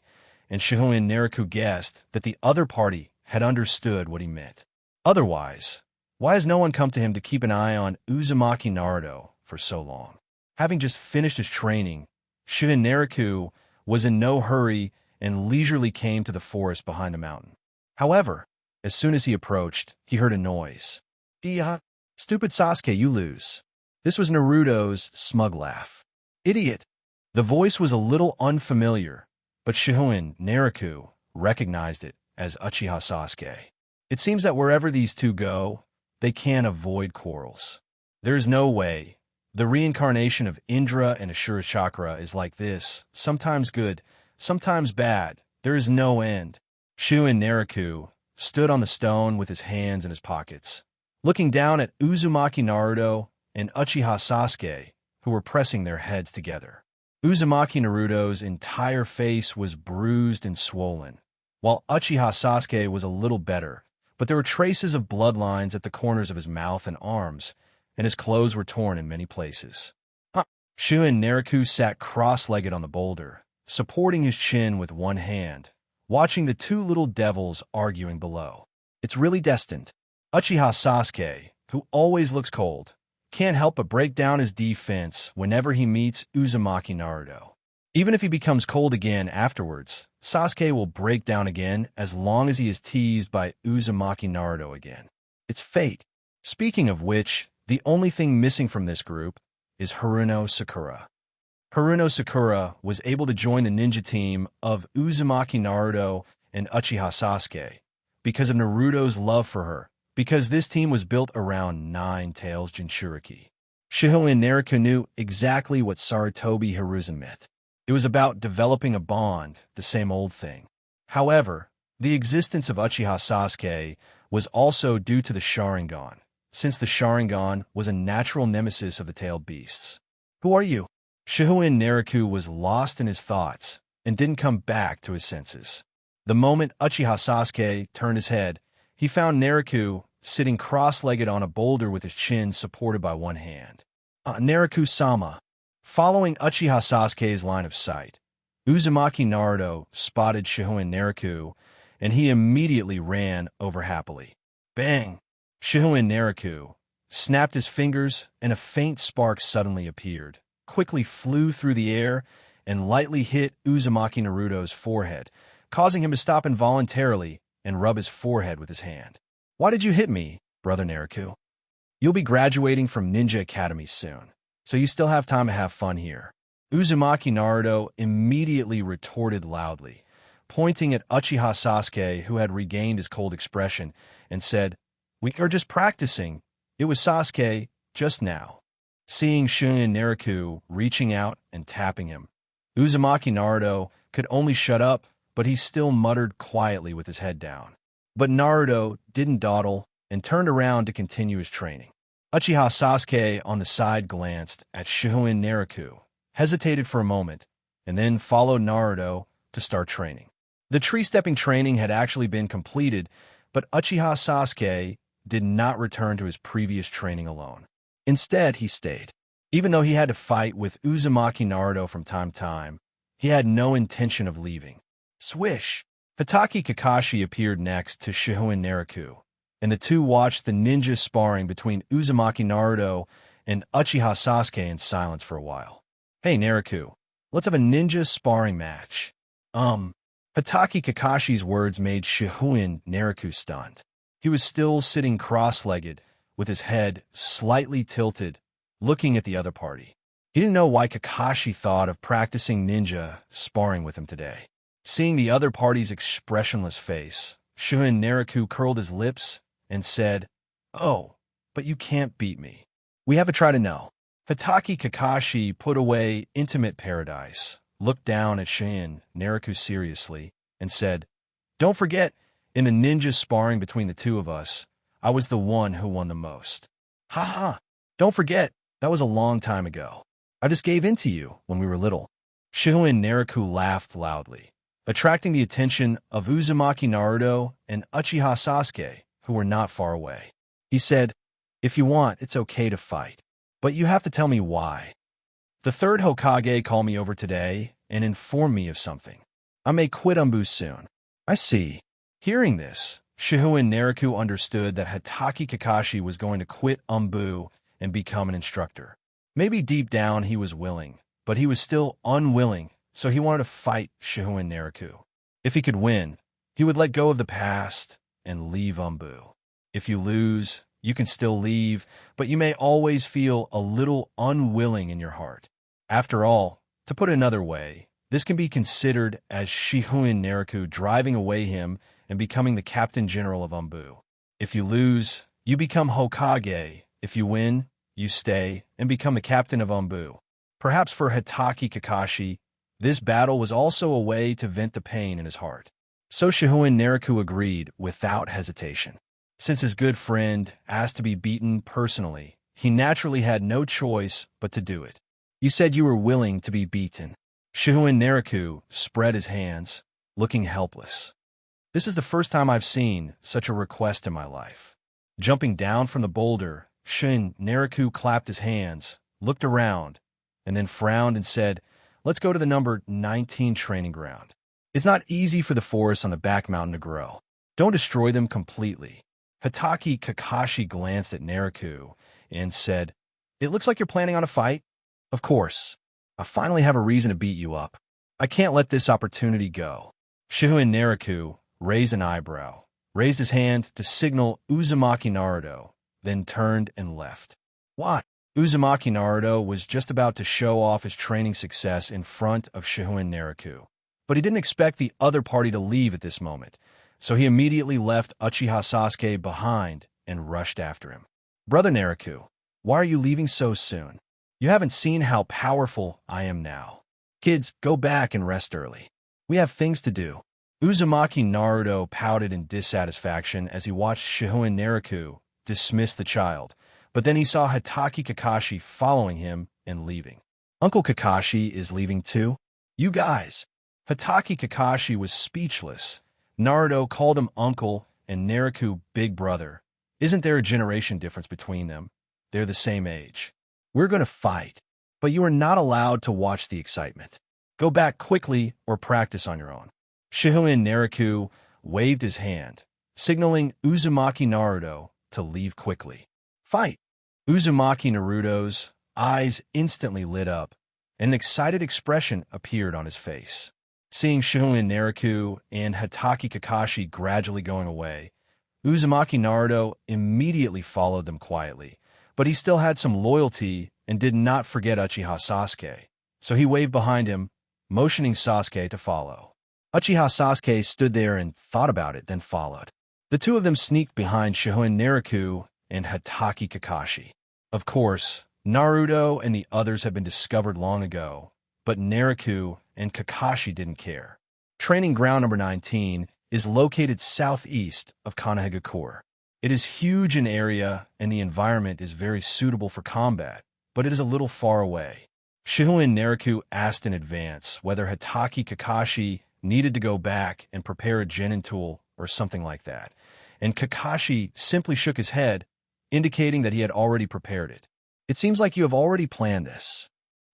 and Shihouin Naraku guessed that the other party had understood what he meant. Otherwise, why has no one come to him to keep an eye on Uzumaki Naruto for so long? Having just finished his training, Shihouin Naraku was in no hurry and leisurely came to the forest behind the mountain. However, as soon as he approached, he heard a noise. Stupid Sasuke, you lose. This was Naruto's smug laugh. Idiot! The voice was a little unfamiliar, but Shihouin Naraku recognized it as Uchiha Sasuke. It seems that wherever these two go, they can't avoid quarrels. There is no way. The reincarnation of Indra and Ashura Chakra is like this, sometimes good, sometimes bad. There is no end. Shihouin Naraku stood on the stone with his hands in his pockets, looking down at Uzumaki Naruto and Uchiha Sasuke, who were pressing their heads together. Uzumaki Naruto's entire face was bruised and swollen, while Uchiha Sasuke was a little better, but there were traces of bloodlines at the corners of his mouth and arms, and his clothes were torn in many places. Shihouin Naraku sat cross-legged on the boulder, supporting his chin with one hand, watching the two little devils arguing below. It's really destined. Uchiha Sasuke, who always looks cold, can't help but break down his defense whenever he meets Uzumaki Naruto. Even if he becomes cold again afterwards, Sasuke will break down again as long as he is teased by Uzumaki Naruto again. It's fate. Speaking of which, the only thing missing from this group is Haruno Sakura. Haruno Sakura was able to join the ninja team of Uzumaki Naruto and Uchiha Sasuke because of Naruto's love for her, because this team was built around Nine Tails Jinchuriki. Shihouin Naraku knew exactly what Tobi Hiruzen meant. It was about developing a bond, the same old thing. However, the existence of Uchiha Sasuke was also due to the Sharingan, since the Sharingan was a natural nemesis of the tailed beasts. Who are you? Shihouin Naraku was lost in his thoughts and didn't come back to his senses. The moment Uchiha Sasuke turned his head, he found Naraku sitting cross-legged on a boulder with his chin supported by one hand. Naraku-sama. Following Uchiha Sasuke's line of sight, Uzumaki Naruto spotted Shihouin Naraku, and he immediately ran over happily. Bang! Shihouin Naraku snapped his fingers, and a faint spark suddenly appeared, quickly flew through the air, and lightly hit Uzumaki Naruto's forehead, causing him to stop involuntarily and rub his forehead with his hand. "Why did you hit me, Brother Naraku? You'll be graduating from Ninja Academy soon, so you still have time to have fun here." Uzumaki Naruto immediately retorted loudly, pointing at Uchiha Sasuke, who had regained his cold expression, and said, "We are just practicing. It was Sasuke just now." Seeing Shun Naraku reaching out and tapping him, Uzumaki Naruto could only shut up, but he still muttered quietly with his head down. But Naruto didn't dawdle and turned around to continue his training. Uchiha Sasuke on the side glanced at Shihouin Naraku, hesitated for a moment, and then followed Naruto to start training. The tree-stepping training had actually been completed, but Uchiha Sasuke did not return to his previous training alone. Instead, he stayed. Even though he had to fight with Uzumaki Naruto from time to time, he had no intention of leaving. Swish! Hatake Kakashi appeared next to Shihouin Naraku, and the two watched the ninja sparring between Uzumaki Naruto and Uchiha Sasuke in silence for a while. "Hey Naraku, let's have a ninja sparring match." Hatake Kakashi's words made Shihouin Naraku stunned. He was still sitting cross-legged, with his head slightly tilted, looking at the other party. He didn't know why Kakashi thought of practicing ninja sparring with him today. Seeing the other party's expressionless face, Shihouin Naraku curled his lips and said, "Oh, but you can't beat me. We have a try to know." Hatake Kakashi put away Intimate Paradise, looked down at Shihouin Naraku seriously, and said, "Don't forget, in the ninja sparring between the two of us, I was the one who won the most." "Ha! Don't forget, that was a long time ago. I just gave in to you when we were little." Shihouin Naraku laughed loudly, attracting the attention of Uzumaki Naruto and Uchiha Sasuke, who were not far away. He said, "If you want, it's okay to fight, but you have to tell me why. The third Hokage called me over today and informed me of something. I may quit Umbu soon." "I see." Hearing this, Shihouin Naraku understood that Hatake Kakashi was going to quit Umbu and become an instructor. Maybe deep down he was willing, but he was still unwilling, so he wanted to fight Shihouin Naraku. If he could win, he would let go of the past and leave Umbu. If you lose, you can still leave, but you may always feel a little unwilling in your heart. After all, to put it another way, this can be considered as Shihouin Naraku driving away him and becoming the Captain General of Umbu. If you lose, you become Hokage. If you win, you stay and become the Captain of Umbu. Perhaps for Hatake Kakashi, this battle was also a way to vent the pain in his heart. So Shihouin Naraku agreed without hesitation. Since his good friend asked to be beaten personally, he naturally had no choice but to do it. "You said you were willing to be beaten." Shihouin Naraku spread his hands, looking helpless. "This is the first time I've seen such a request in my life." Jumping down from the boulder, Shihouin Naraku clapped his hands, looked around, and then frowned and said, "Let's go to the number 19 training ground. It's not easy for the forests on the back mountain to grow. Don't destroy them completely." Hatake Kakashi glanced at Naraku and said, "It looks like you're planning on a fight." "Of course. I finally have a reason to beat you up. I can't let this opportunity go." Shihouin Naraku raised an eyebrow, raised his hand to signal Uzumaki Naruto, then turned and left. "What?" Uzumaki Naruto was just about to show off his training success in front of Shihouin Naraku, but he didn't expect the other party to leave at this moment, so he immediately left Uchiha Sasuke behind and rushed after him. "Brother Naraku, why are you leaving so soon? You haven't seen how powerful I am now. Kids, go back and rest early. We have things to do." Uzumaki Naruto pouted in dissatisfaction as he watched Shihouin Naraku dismiss the child, but then he saw Hatake Kakashi following him and leaving. "Uncle Kakashi is leaving too? You guys." Hatake Kakashi was speechless. Naruto called him uncle and Naraku big brother. Isn't there a generation difference between them? They're the same age. "We're going to fight, but you are not allowed to watch the excitement. Go back quickly or practice on your own." Shihouin Naraku waved his hand, signaling Uzumaki Naruto to leave quickly. "Fight!" Uzumaki Naruto's eyes instantly lit up, and an excited expression appeared on his face. Seeing Shihouin Naraku and Hatake Kakashi gradually going away, Uzumaki Naruto immediately followed them quietly, but he still had some loyalty and did not forget Uchiha Sasuke, so he waved behind him, motioning Sasuke to follow. Uchiha Sasuke stood there and thought about it, then followed. The two of them sneaked behind Shihouin Naraku and Hatake Kakashi. Of course, Naruto and the others had been discovered long ago, but Naraku and Kakashi didn't care. Training ground number 19 is located southeast of Konahagakure. It is huge in area and the environment is very suitable for combat, but it is a little far away. Shihouin Naraku asked in advance whether Hatake Kakashi needed to go back and prepare a genin tool or something like that, and Kakashi simply shook his head, indicating that he had already prepared it. It seems like you have already planned this.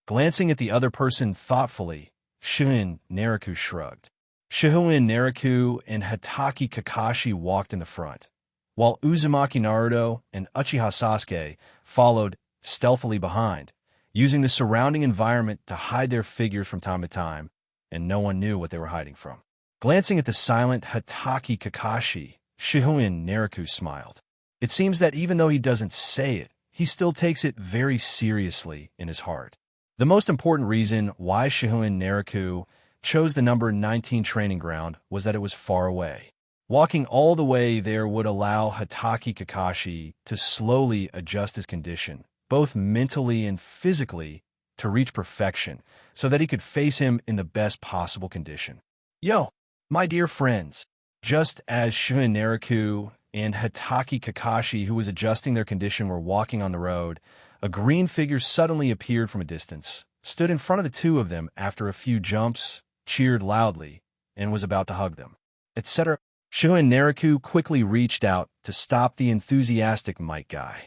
Glancing at the other person thoughtfully, Shihouin Naraku shrugged. Shihouin Naraku and Hatake Kakashi walked in the front, while Uzumaki Naruto and Uchiha Sasuke followed stealthily behind, using the surrounding environment to hide their figures from time to time, and no one knew what they were hiding from. Glancing at the silent Hatake Kakashi, Shihouin Naraku smiled. It seems that even though he doesn't say it, he still takes it very seriously in his heart. The most important reason why Shihouin Naraku chose the number 19 training ground was that it was far away. Walking all the way there would allow Hatake Kakashi to slowly adjust his condition, both mentally and physically, to reach perfection, so that he could face him in the best possible condition. Yo, my dear friends, just as Shihouin Naraku and Hatake Kakashi, who was adjusting their condition, were walking on the road, a green figure suddenly appeared from a distance, stood in front of the two of them after a few jumps, cheered loudly, and was about to hug them, etc. Shihouin Naraku quickly reached out to stop the enthusiastic Might Guy.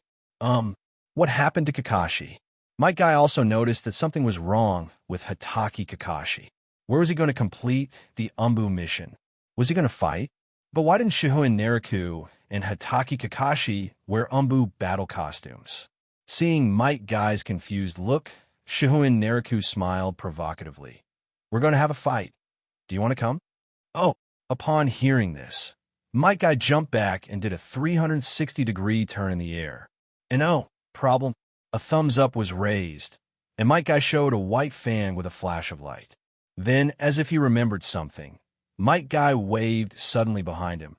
What happened to Kakashi? Might Guy also noticed that something was wrong with Hatake Kakashi. Where was he going to complete the Umbu mission? Was he going to fight? But why didn't Shihouin Naraku and Hatake Kakashi wear Umbu battle costumes? Seeing Might Guy's confused look, Shihouin Naraku smiled provocatively. We're going to have a fight. Do you want to come? Oh, upon hearing this, Might Guy jumped back and did a 360-degree turn in the air. And oh, problem, a thumbs up was raised, and Might Guy showed a white fan with a flash of light. Then, as if he remembered something, Might Guy waved suddenly behind him,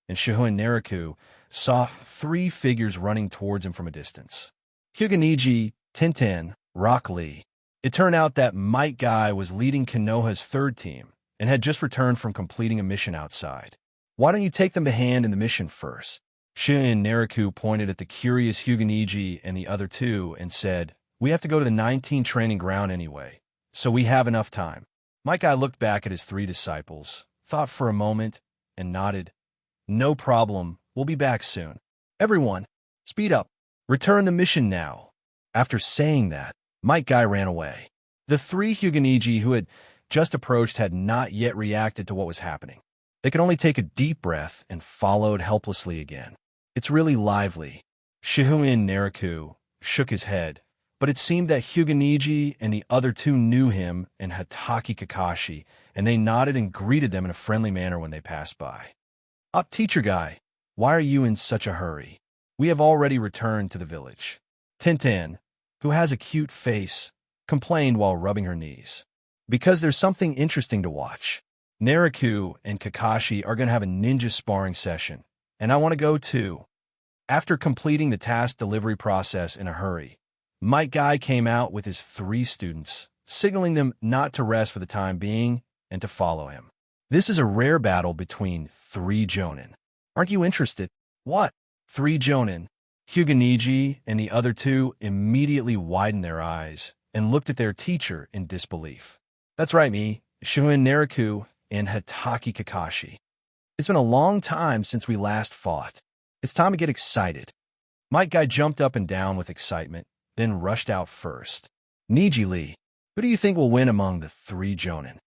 and Shihouin Naraku saw three figures running towards him from a distance. Hyuganiji, Tenten, Rock Lee. It turned out that Might Guy was leading Konoha's third team and had just returned from completing a mission outside. Why don't you take them to hand in the mission first? Shihouin Naraku pointed at the curious Hyuganiji and the other two and said, we have to go to the 19 training ground anyway, so we have enough time. Might Guy looked back at his three disciples, thought for a moment, and nodded. No problem, we'll be back soon. Everyone, speed up. Return the mission now. After saying that, Might Guy ran away. The three Hyuganiji who had just approached had not yet reacted to what was happening. They could only take a deep breath and followed helplessly again. It's really lively. Shihouin Naraku shook his head, but it seemed that Hyuganiji and the other two knew him and Hatake Kakashi, and they nodded and greeted them in a friendly manner when they passed by. Up, teacher guy, why are you in such a hurry? We have already returned to the village. Tenten, who has a cute face, complained while rubbing her knees. Because there's something interesting to watch. Naraku and Kakashi are going to have a ninja sparring session, and I want to go too. After completing the task delivery process in a hurry, Might Guy came out with his three students, signaling them not to rest for the time being and to follow him. This is a rare battle between three Jonin. Aren't you interested? What? Three Jonin? Hyuganiji and the other two immediately widened their eyes and looked at their teacher in disbelief. That's right, me, Shihouin Naraku and Hatake Kakashi. It's been a long time since we last fought. It's time to get excited. Might Guy jumped up and down with excitement, then rushed out first. Niji Lee, who do you think will win among the three Jonin?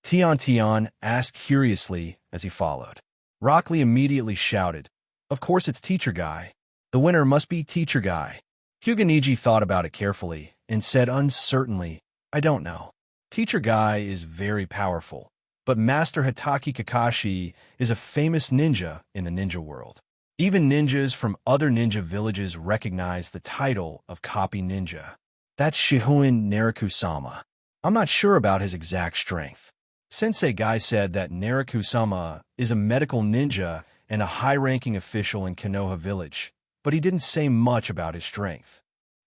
Tian asked curiously as he followed. Rock Lee immediately shouted, of course it's Teacher Guy. The winner must be Teacher Guy. Hyuga thought about it carefully and said uncertainly, I don't know. Teacher Guy is very powerful, but Master Hatake Kakashi is a famous ninja in the ninja world. Even ninjas from other ninja villages recognize the title of copy ninja. That's Shihouin Naraku-sama. I'm not sure about his exact strength. Sensei Guy said that Naraku-sama is a medical ninja and a high-ranking official in Konoha village, but he didn't say much about his strength.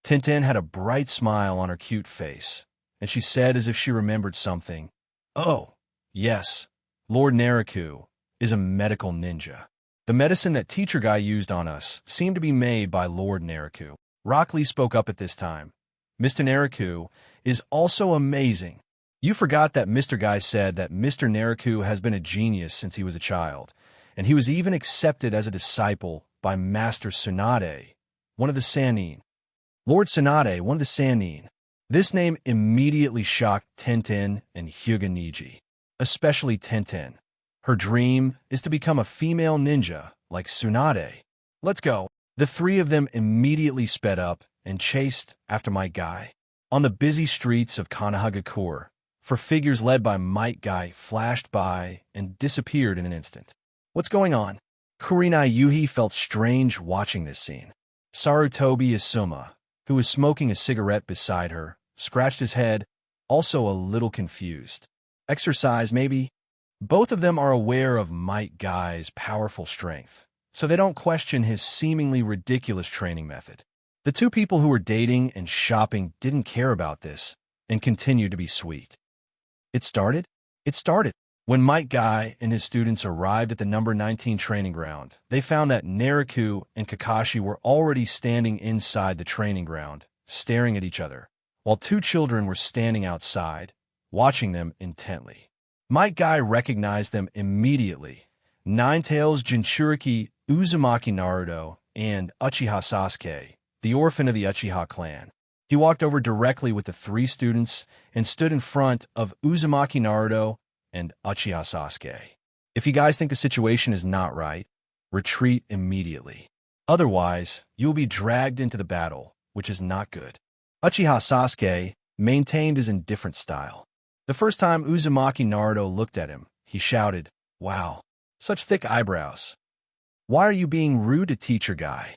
Tintin had a bright smile on her cute face, and she said as if she remembered something, Oh, yes, Lord Naraku is a medical ninja. The medicine that Teacher Guy used on us seemed to be made by Lord Naraku. Rock Lee spoke up at this time. Mr. Naraku is also amazing. You forgot that Mr. Guy said that Mr. Naraku has been a genius since he was a child, and he was even accepted as a disciple by Master Tsunade, one of the Sannin. Lord Tsunade, one of the Sannin. This name immediately shocked Tintin and Hyuga, especially Tintin. Her dream is to become a female ninja like Tsunade. Let's go. The three of them immediately sped up and chased after Might Guy. On the busy streets of Sunagakure, for figures led by Might Guy flashed by and disappeared in an instant. What's going on? Kurenai Yuhi felt strange watching this scene. Sarutobi Isuma, who was smoking a cigarette beside her, scratched his head, also a little confused. Exercise, maybe? Both of them are aware of Might Guy's powerful strength, so they don't question his seemingly ridiculous training method. The two people who were dating and shopping didn't care about this and continued to be sweet. It started? It started. When Might Guy and his students arrived at the number 19 training ground, they found that Naraku and Kakashi were already standing inside the training ground, staring at each other, while two children were standing outside, watching them intently. Might Guy recognized them immediately. Ninetales Jinchuriki Uzumaki Naruto and Uchiha Sasuke, the orphan of the Uchiha clan. He walked over directly with the three students and stood in front of Uzumaki Naruto and Uchiha Sasuke. If you guys think the situation is not right, retreat immediately. Otherwise, you will be dragged into the battle, which is not good. Uchiha Sasuke maintained his indifferent style. The first time Uzumaki Naruto looked at him, he shouted, Wow, such thick eyebrows. Why are you being rude to Teacher Guy?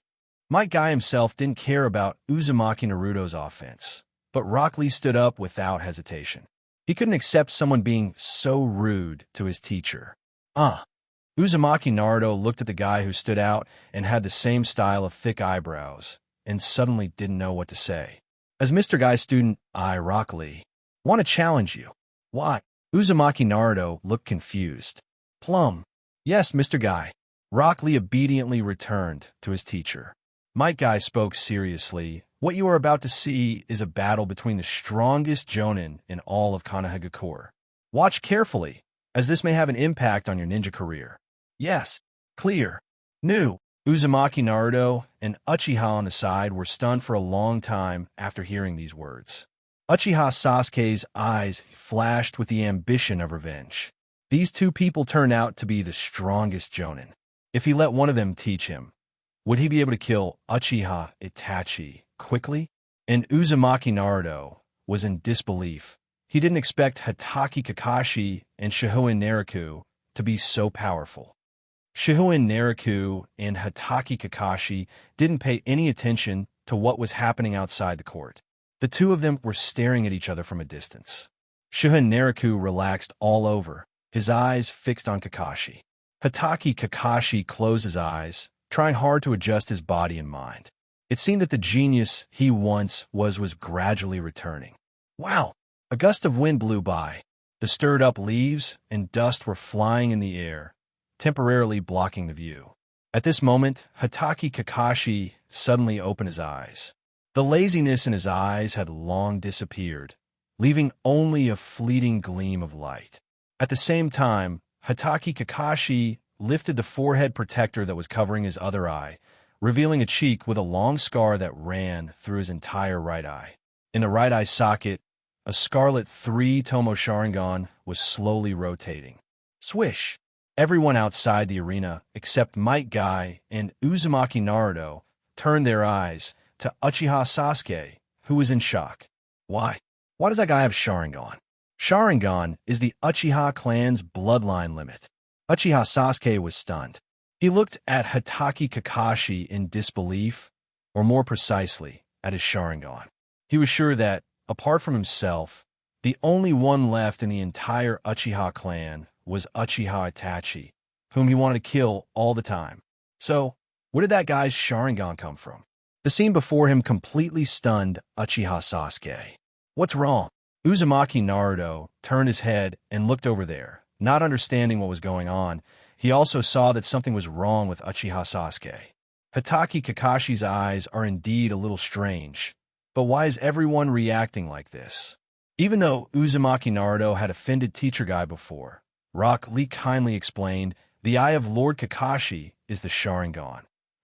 Might Guy himself didn't care about Uzumaki Naruto's offense, but Rock Lee stood up without hesitation. He couldn't accept someone being so rude to his teacher. Uzumaki Naruto looked at the guy who stood out and had the same style of thick eyebrows, and suddenly didn't know what to say. As Mr. Guy's student, I, Rock Lee, want to challenge you. What? Uzumaki Naruto looked confused. Plum. Yes, Mr. Guy. Rock Lee obediently returned to his teacher. Might Guy spoke seriously. What you are about to see is a battle between the strongest Jonin in all of Sunagakure. Watch carefully, as this may have an impact on your ninja career. Yes, clear. New. Uzumaki Naruto and Uchiha on the side were stunned for a long time after hearing these words. Uchiha Sasuke's eyes flashed with the ambition of revenge. These two people turned out to be the strongest Jonin. If he let one of them teach him, would he be able to kill Uchiha Itachi quickly? And Uzumaki Naruto was in disbelief. He didn't expect Hatake Kakashi and Shihouin Naraku to be so powerful. Shihouin Naraku and Hatake Kakashi didn't pay any attention to what was happening outside the court. The two of them were staring at each other from a distance. Shihouin Naraku relaxed all over, his eyes fixed on Kakashi. Hatake Kakashi closed his eyes, trying hard to adjust his body and mind. It seemed that the genius he once was gradually returning. Wow! A gust of wind blew by. The stirred-up leaves and dust were flying in the air, temporarily blocking the view. At this moment, Hatake Kakashi suddenly opened his eyes. The laziness in his eyes had long disappeared, leaving only a fleeting gleam of light. At the same time, Hatake Kakashi lifted the forehead protector that was covering his other eye, revealing a cheek with a long scar that ran through his entire right eye. In the right eye socket, a scarlet 3-tomo Sharingan was slowly rotating. Swish! Everyone outside the arena, except Might Guy and Uzumaki Naruto, turned their eyes to Uchiha Sasuke, who was in shock. Why? Why does that guy have Sharingan? Sharingan is the Uchiha clan's bloodline limit. Uchiha Sasuke was stunned. He looked at Hatake Kakashi in disbelief, or more precisely, at his Sharingan. He was sure that, apart from himself, the only one left in the entire Uchiha clan was Uchiha Itachi, whom he wanted to kill all the time. So, where did that guy's Sharingan come from? The scene before him completely stunned Uchiha Sasuke. What's wrong? Uzumaki Naruto turned his head and looked over there. Not understanding what was going on, he also saw that something was wrong with Uchiha Sasuke. Hatake Kakashi's eyes are indeed a little strange, but why is everyone reacting like this? Even though Uzumaki Naruto had offended Teacher Guy before, Rock Lee kindly explained the eye of Lord Kakashi is the Sharingan,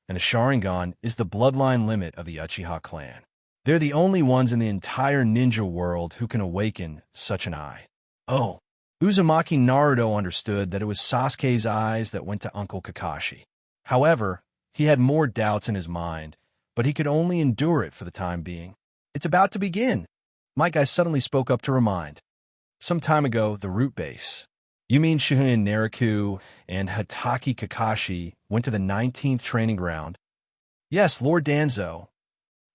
and the Sharingan is the bloodline limit of the Uchiha clan. They're the only ones in the entire ninja world who can awaken such an eye. Oh, Uzumaki Naruto understood that it was Sasuke's eyes that went to Uncle Kakashi. However, he had more doubts in his mind, but he could only endure it for the time being. It's about to begin. My guy suddenly spoke up to remind. Some time ago, the root base. You mean Shihouin Naraku and Hatake Kakashi went to the 19th training ground? Yes, Lord Danzo.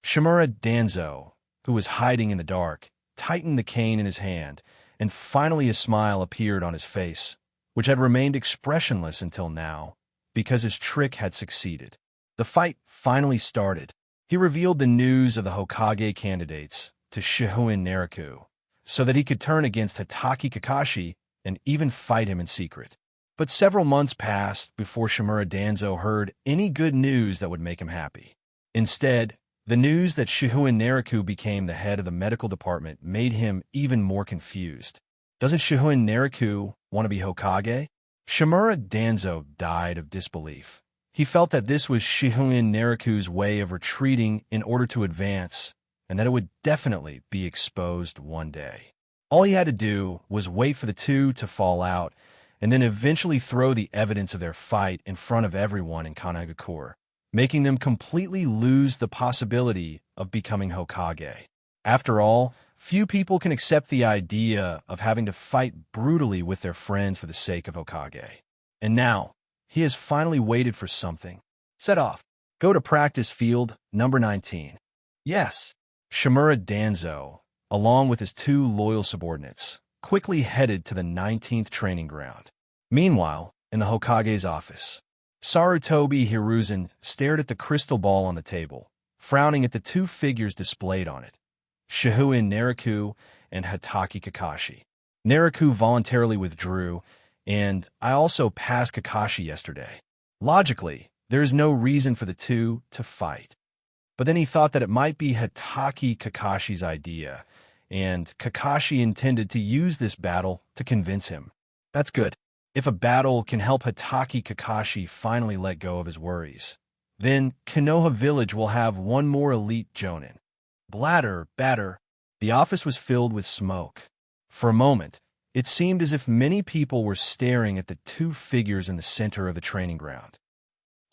Shimura Danzo, who was hiding in the dark, tightened the cane in his hand, and finally a smile appeared on his face, which had remained expressionless until now, because his trick had succeeded. The fight finally started. He revealed the news of the Hokage candidates to Shihouin Naraku, so that he could turn against Hatake Kakashi and even fight him in secret. But several months passed before Shimura Danzo heard any good news that would make him happy. Instead, the news that Shihouin Naraku became the head of the medical department made him even more confused. Doesn't Shihouin Naraku want to be Hokage? Shimura Danzo died of disbelief. He felt that this was Shihouin Naraku's way of retreating in order to advance, and that it would definitely be exposed one day. All he had to do was wait for the two to fall out, and then eventually throw the evidence of their fight in front of everyone in Sunagakure, making them completely lose the possibility of becoming Hokage. After all, few people can accept the idea of having to fight brutally with their friends for the sake of Hokage. And now, he has finally waited for something. Set off. Go to practice field number 19. Yes, Shimura Danzo, along with his two loyal subordinates, quickly headed to the 19th training ground. Meanwhile, in the Hokage's office, Sarutobi Hiruzen stared at the crystal ball on the table, frowning at the two figures displayed on it, Shihouin Naraku and Hatake Kakashi. Naraku voluntarily withdrew, and I also passed Kakashi yesterday. Logically, there is no reason for the two to fight. But then he thought that it might be Hatake Kakashi's idea, and Kakashi intended to use this battle to convince him. That's good. If a battle can help Hatake Kakashi finally let go of his worries, then Kinoa Village will have one more elite Jonin. Blatter, batter. The office was filled with smoke. For a moment, it seemed as if many people were staring at the two figures in the center of the training ground.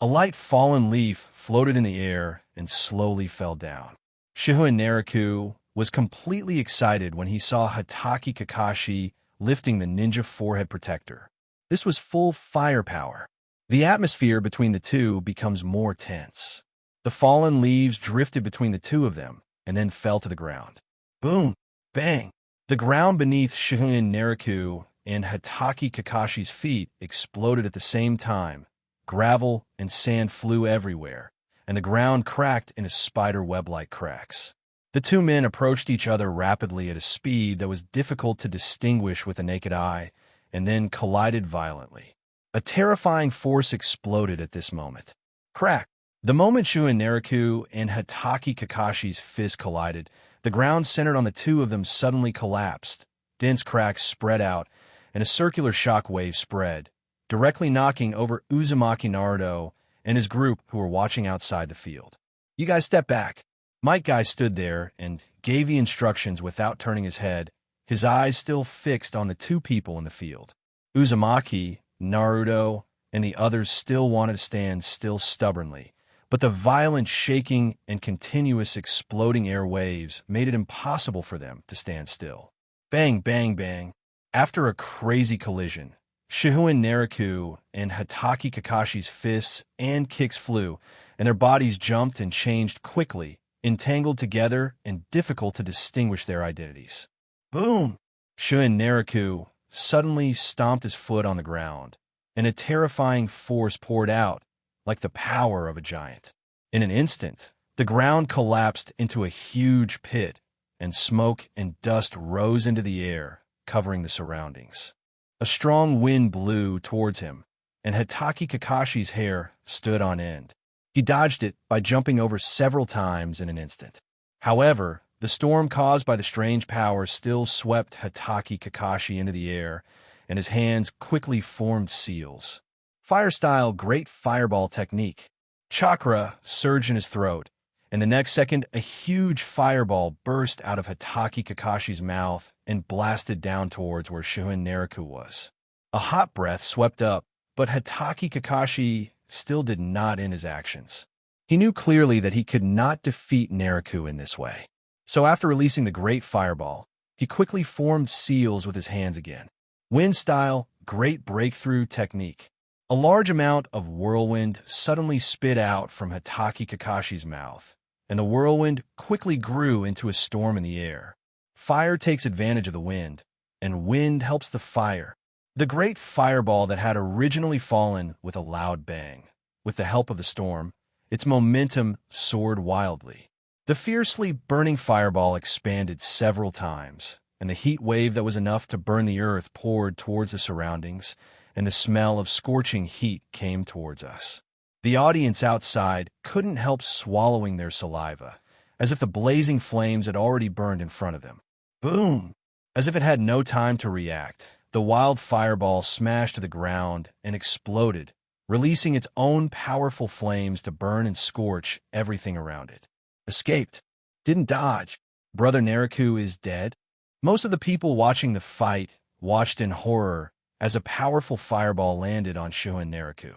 A light fallen leaf floated in the air and slowly fell down. Shihouin Naraku was completely excited when he saw Hatake Kakashi lifting the ninja forehead protector. This was full firepower. The atmosphere between the two becomes more tense. The fallen leaves drifted between the two of them and then fell to the ground. Boom! Bang! The ground beneath Shihouin Naraku and Hatake Kakashi's feet exploded at the same time. Gravel and sand flew everywhere, and the ground cracked into spider web-like cracks. The two men approached each other rapidly at a speed that was difficult to distinguish with the naked eye, and then collided violently. A terrifying force exploded at this moment. Crack! The moment Shihouin Naraku and Hatake Kakashi's fists collided, the ground centered on the two of them suddenly collapsed. Dense cracks spread out, and a circular shock wave spread, directly knocking over Uzumaki Naruto and his group who were watching outside the field. You guys step back. Might Guy stood there and gave the instructions without turning his head, his eyes still fixed on the two people in the field. Uzumaki, Naruto, and the others still wanted to stand still stubbornly, but the violent shaking and continuous exploding air waves made it impossible for them to stand still. Bang, bang, bang. After a crazy collision, Shihouin Naraku and Hatake Kakashi's fists and kicks flew, and their bodies jumped and changed quickly, entangled together and difficult to distinguish their identities. Boom! Shihouin Naraku suddenly stomped his foot on the ground, and a terrifying force poured out, like the power of a giant. In an instant, the ground collapsed into a huge pit, and smoke and dust rose into the air, covering the surroundings. A strong wind blew towards him, and Hatake Kakashi's hair stood on end. He dodged it by jumping over several times in an instant. However, the storm caused by the strange power still swept Hatake Kakashi into the air, and his hands quickly formed seals. Fire-style Great Fireball technique. Chakra surged in his throat, and the next second a huge fireball burst out of Hatake Kakashi's mouth and blasted down towards where Shihouin Naraku was. A hot breath swept up, but Hatake Kakashi still did not end his actions. He knew clearly that he could not defeat Naraku in this way. So after releasing the Great Fireball, he quickly formed seals with his hands again. Wind-style Great Breakthrough technique. A large amount of whirlwind suddenly spit out from Hatake Kakashi's mouth, and the whirlwind quickly grew into a storm in the air. Fire takes advantage of the wind, and wind helps the fire. The great fireball that had originally fallen with a loud bang. With the help of the storm, its momentum soared wildly. The fiercely burning fireball expanded several times, and the heat wave that was enough to burn the earth poured towards the surroundings, and the smell of scorching heat came towards us. The audience outside couldn't help swallowing their saliva, as if the blazing flames had already burned in front of them. Boom! As if it had no time to react, the wild fireball smashed to the ground and exploded, releasing its own powerful flames to burn and scorch everything around it. Escaped. Didn't dodge. Brother Naraku is dead. Most of the people watching the fight watched in horror as a powerful fireball landed on Shihouin Naraku.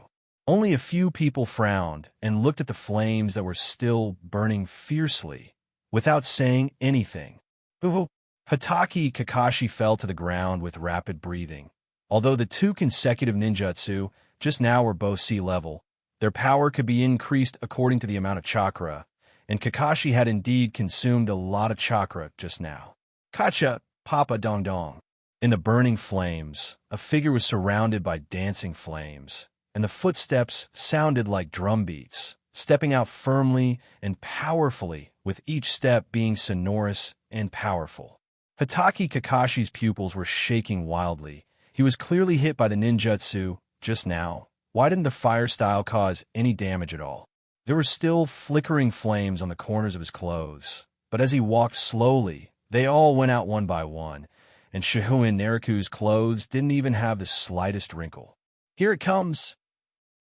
Only a few people frowned and looked at the flames that were still burning fiercely, without saying anything. Hatake Kakashi fell to the ground with rapid breathing. Although the two consecutive ninjutsu just now were both sea level, their power could be increased according to the amount of chakra, and Kakashi had indeed consumed a lot of chakra just now. Kacha, Papa Dong Dong. In the burning flames, a figure was surrounded by dancing flames, and the footsteps sounded like drum beats, stepping out firmly and powerfully, with each step being sonorous and powerful. Hatake Kakashi's pupils were shaking wildly. He was clearly hit by the ninjutsu just now. Why didn't the fire style cause any damage at all? There were still flickering flames on the corners of his clothes, but as he walked slowly, they all went out one by one, and Shihouin Naraku's clothes didn't even have the slightest wrinkle. Here it comes!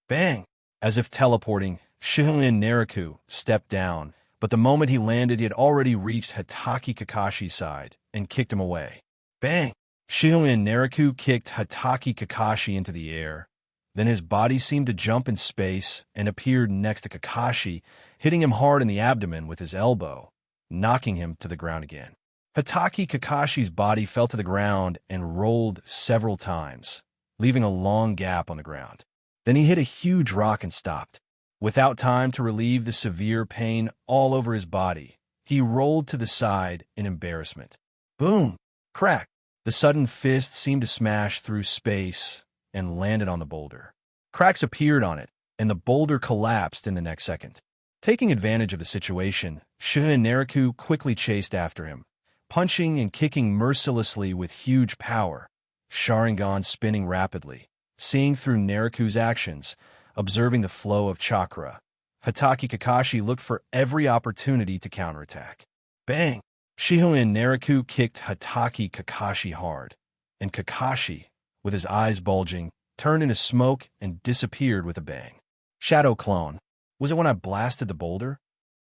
Bang! As if teleporting, Shihouin Naraku stepped down, but the moment he landed, he had already reached Hatake Kakashi's side and kicked him away. Bang! Shihouin Naraku kicked Hatake Kakashi into the air. Then his body seemed to jump in space and appeared next to Kakashi, hitting him hard in the abdomen with his elbow, knocking him to the ground again. Hatake Kakashi's body fell to the ground and rolled several times, leaving a long gap on the ground. Then he hit a huge rock and stopped. Without time to relieve the severe pain all over his body, he rolled to the side in embarrassment. Boom! Crack! The sudden fist seemed to smash through space and landed on the boulder. Cracks appeared on it, and the boulder collapsed in the next second. Taking advantage of the situation, Shihouin Naraku quickly chased after him, punching and kicking mercilessly with huge power, Sharingan spinning rapidly. Seeing through Naraku's actions, observing the flow of chakra, Hatake Kakashi looked for every opportunity to counterattack. Bang! Shihouin Naraku kicked Hatake Kakashi hard, and Kakashi, with his eyes bulging, turned into smoke and disappeared with a bang. Shadow clone. Was it when I blasted the boulder?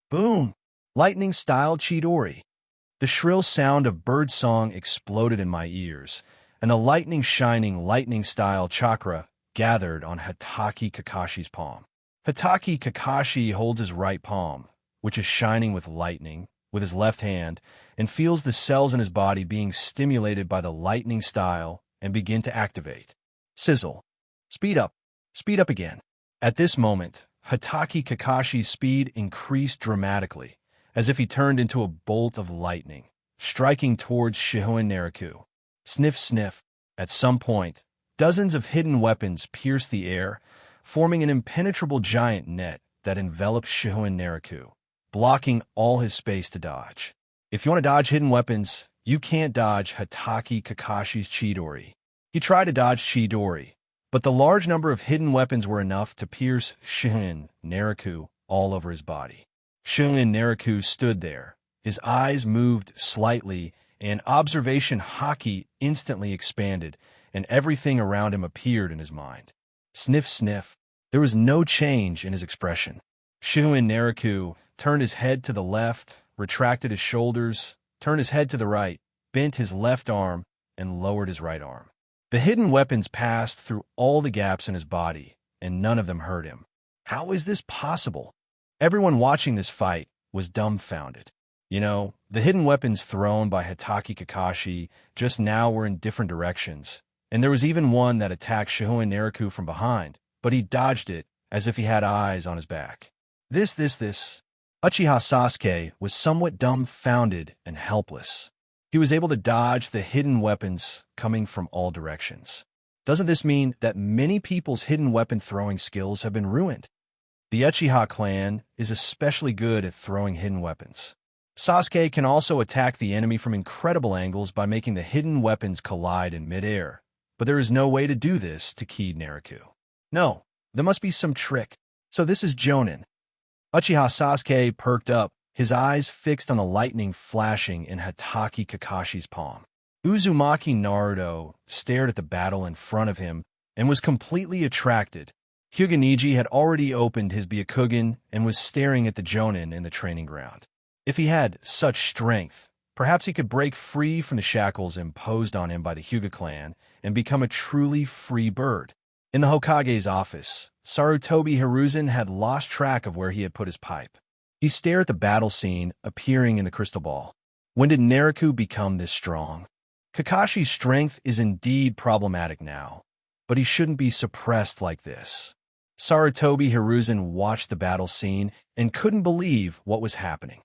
Boom! Lightning-style Chidori. The shrill sound of birdsong exploded in my ears, and a lightning-shining lightning-style chakra gathered on Hatake Kakashi's palm. Hatake Kakashi holds his right palm, which is shining with lightning, with his left hand, and feels the cells in his body being stimulated by the lightning style and begin to activate. Sizzle. Speed up. Speed up again. At this moment, Hatake Kakashi's speed increased dramatically, as if he turned into a bolt of lightning, striking towards Shihouin Naraku. Sniff, sniff. At some point, dozens of hidden weapons pierce the air, forming an impenetrable giant net that envelops Shihouin Naraku, blocking all his space to dodge. If you want to dodge hidden weapons, you can't dodge Hatake Kakashi's Chidori. He tried to dodge Chidori, but the large number of hidden weapons were enough to pierce Shihouin Naraku all over his body. Shihouin Naraku stood there. His eyes moved slightly, and observation haki instantly expanded, and everything around him appeared in his mind. Sniff, sniff. There was no change in his expression. Shihouin Naraku turned his head to the left, retracted his shoulders, turned his head to the right, bent his left arm, and lowered his right arm. The hidden weapons passed through all the gaps in his body, and none of them hurt him. How is this possible? Everyone watching this fight was dumbfounded. The hidden weapons thrown by Hatake Kakashi just now were in different directions, and there was even one that attacked Shihouin Naraku from behind, but he dodged it as if he had eyes on his back. This. Uchiha Sasuke was somewhat dumbfounded and helpless. He was able to dodge the hidden weapons coming from all directions. Doesn't this mean that many people's hidden weapon throwing skills have been ruined? The Uchiha clan is especially good at throwing hidden weapons. Sasuke can also attack the enemy from incredible angles by making the hidden weapons collide in midair, but there is no way to do this to Kid Naraku. No, there must be some trick. So this is Jonin. Uchiha Sasuke perked up, his eyes fixed on the lightning flashing in Hatake Kakashi's palm. Uzumaki Naruto stared at the battle in front of him and was completely attracted. Hyuga had already opened his Byakugan and was staring at the Jonin in the training ground. If he had such strength, perhaps he could break free from the shackles imposed on him by the Hyuga clan and become a truly free bird. In the Hokage's office, Tobi Hiruzen had lost track of where he had put his pipe. He stared at the battle scene appearing in the crystal ball. When did Naraku become this strong? Kakashi's strength is indeed problematic now, but he shouldn't be suppressed like this. Tobi Hiruzen watched the battle scene and couldn't believe what was happening.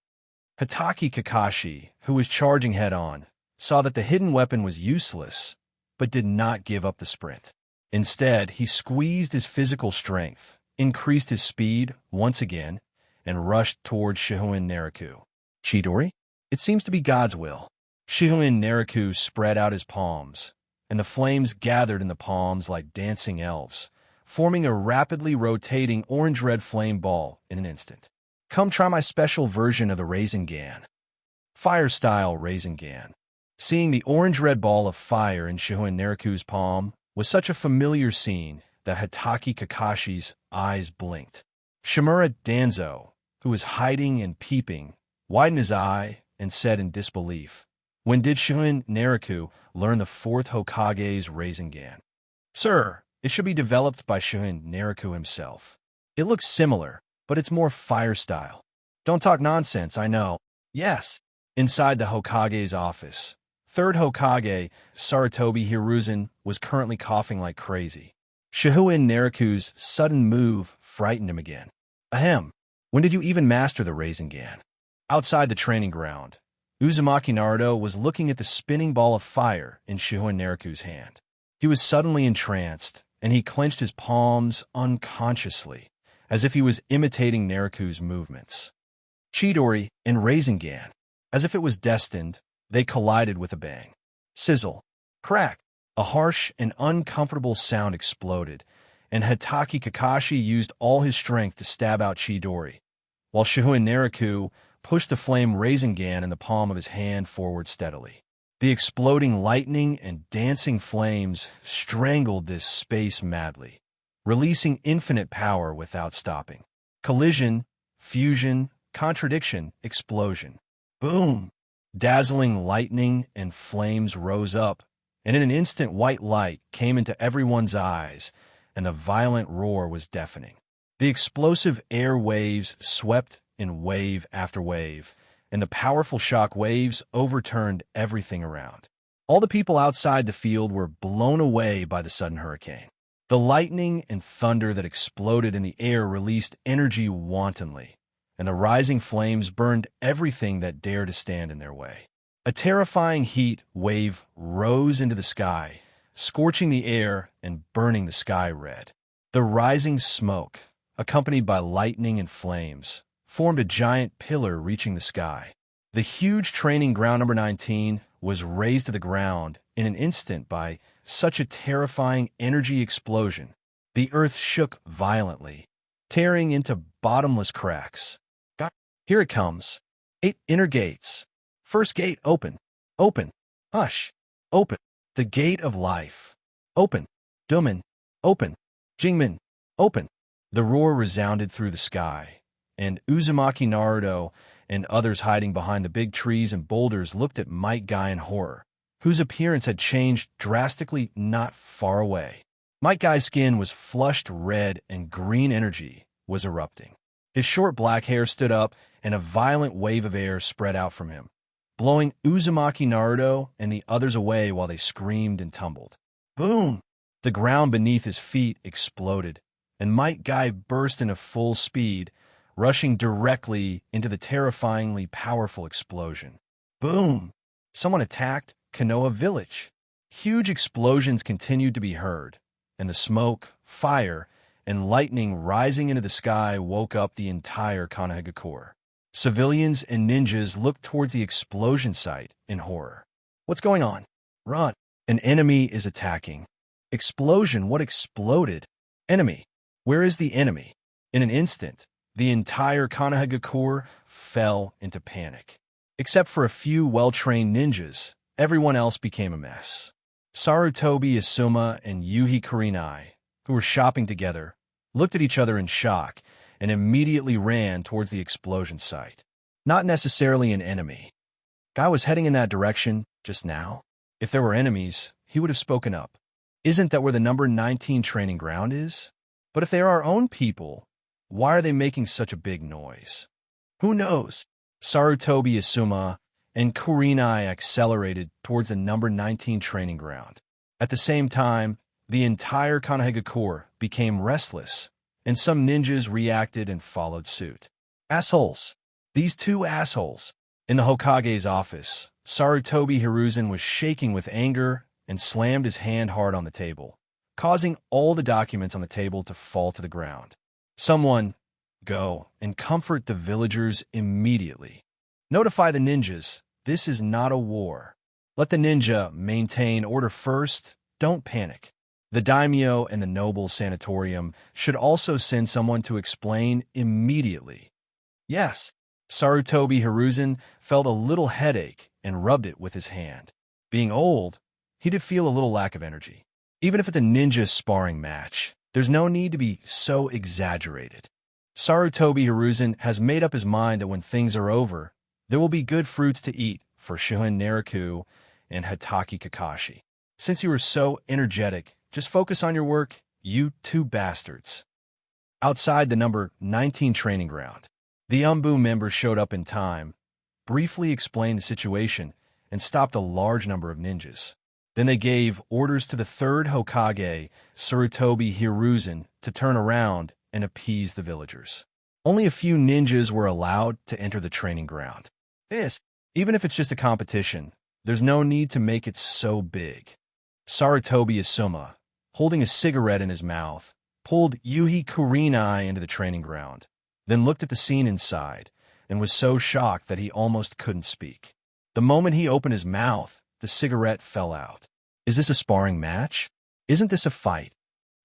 Hatake Kakashi, who was charging head-on, saw that the hidden weapon was useless, but did not give up the sprint. Instead, he squeezed his physical strength, increased his speed once again, and rushed towards Shihouin Naraku. Chidori? It seems to be God's will. Shihouin Naraku spread out his palms, and the flames gathered in the palms like dancing elves, forming a rapidly rotating orange-red flame ball in an instant. Come try my special version of the Rasengan. Fire-style Rasengan. Seeing the orange-red ball of fire in Shihouin Naraku's palm was such a familiar scene that Hatake Kakashi's eyes blinked. Shimura Danzo, who was hiding and peeping, widened his eye and said in disbelief, "When did Shihouin Naraku learn the fourth Hokage's Rasengan?" "Sir, it should be developed by Shihouin Naraku himself. It looks similar, but it's more fire-style." "Don't talk nonsense, I know." "Yes." Inside the Hokage's office, third Hokage, Tobi Hiruzen, was currently coughing like crazy. Shihouin Naraku's sudden move frightened him again. "Ahem. When did you even master the Rasengan?" Outside the training ground, Uzumaki Naruto was looking at the spinning ball of fire in Shihouin Naraku's hand. He was suddenly entranced, and he clenched his palms unconsciously, as if he was imitating Naraku's movements. Chidori and Rasengan. As if it was destined, they collided with a bang. Sizzle. Crack. A harsh and uncomfortable sound exploded, and Hatake Kakashi used all his strength to stab out Chidori, while Shihouin Naraku pushed the flame Rasengan in the palm of his hand forward steadily. The exploding lightning and dancing flames strangled this space madly, releasing infinite power without stopping. Collision, fusion, contradiction, explosion. Boom! Dazzling lightning and flames rose up, and in an instant white light came into everyone's eyes, and the violent roar was deafening. The explosive air waves swept in wave after wave, and the powerful shock waves overturned everything around. All the people outside the field were blown away by the sudden hurricane. The lightning and thunder that exploded in the air released energy wantonly, and the rising flames burned everything that dared to stand in their way. A terrifying heat wave rose into the sky, scorching the air and burning the sky red. The rising smoke, accompanied by lightning and flames, formed a giant pillar reaching the sky. The huge training ground number 19 was razed to the ground in an instant by such a terrifying energy explosion. The earth shook violently, tearing into bottomless cracks. Here it comes. 8 inner gates. First gate open. Open. Hush. Open. The gate of life. Open. Dumen. Open. Jingmen. Open. The roar resounded through the sky, and Uzumaki Naruto and others hiding behind the big trees and boulders looked at Might Guy in horror, whose appearance had changed drastically not far away. Might Guy's skin was flushed red and green energy was erupting. His short black hair stood up, and a violent wave of air spread out from him, blowing Uzumaki Naruto and the others away while they screamed and tumbled. Boom! The ground beneath his feet exploded, and Might Guy burst into full speed, rushing directly into the terrifyingly powerful explosion. Boom! Someone attacked Kinoa village. Huge explosions continued to be heard, and the smoke, fire, and lightning rising into the sky woke up the entire Konoha. Civilians and ninjas looked towards the explosion site in horror. What's going on? Run! An enemy is attacking. Explosion! What exploded? Enemy! Where is the enemy? In an instant, the entire Konoha fell into panic. Except for a few well-trained ninjas, everyone else became a mess. Tobi Asuma and Yuhi Kurenai, who were shopping together, looked at each other in shock and immediately ran towards the explosion site. Not necessarily an enemy. Guy was heading in that direction just now. If there were enemies, he would have spoken up. Isn't that where the number 19 training ground is? But if they are our own people, why are they making such a big noise? Who knows? Tobi Asuma and Kurenai accelerated towards the number 19 training ground. At the same time, the entire Konoha became restless, and some ninjas reacted and followed suit. Assholes. These two assholes. In the Hokage's office, Sarutobi Hiruzen was shaking with anger and slammed his hand hard on the table, causing all the documents on the table to fall to the ground. Someone, go and comfort the villagers immediately. Notify the ninjas, this is not a war. Let the ninja maintain order first, don't panic. The daimyo and the noble sanatorium should also send someone to explain immediately. Yes, Sarutobi Hiruzen felt a little headache and rubbed it with his hand. Being old, he did feel a little lack of energy. Even if it's a ninja sparring match, there's no need to be so exaggerated. Sarutobi Hiruzen has made up his mind that when things are over, there will be good fruits to eat for Shihouin Naraku and Hatake Kakashi. Since you were so energetic, just focus on your work, you two bastards. Outside the number 19 training ground, the Umbu members showed up in time, briefly explained the situation, and stopped a large number of ninjas. Then they gave orders to the third Hokage, Sarutobi Hiruzen, to turn around and appease the villagers. Only a few ninjas were allowed to enter the training ground. Even if it's just a competition, there's no need to make it so big. Sarutobi Asuma, holding a cigarette in his mouth, pulled Yuhi Kurenai into the training ground, then looked at the scene inside, and was so shocked that he almost couldn't speak. The moment he opened his mouth, the cigarette fell out. Is this a sparring match? Isn't this a fight?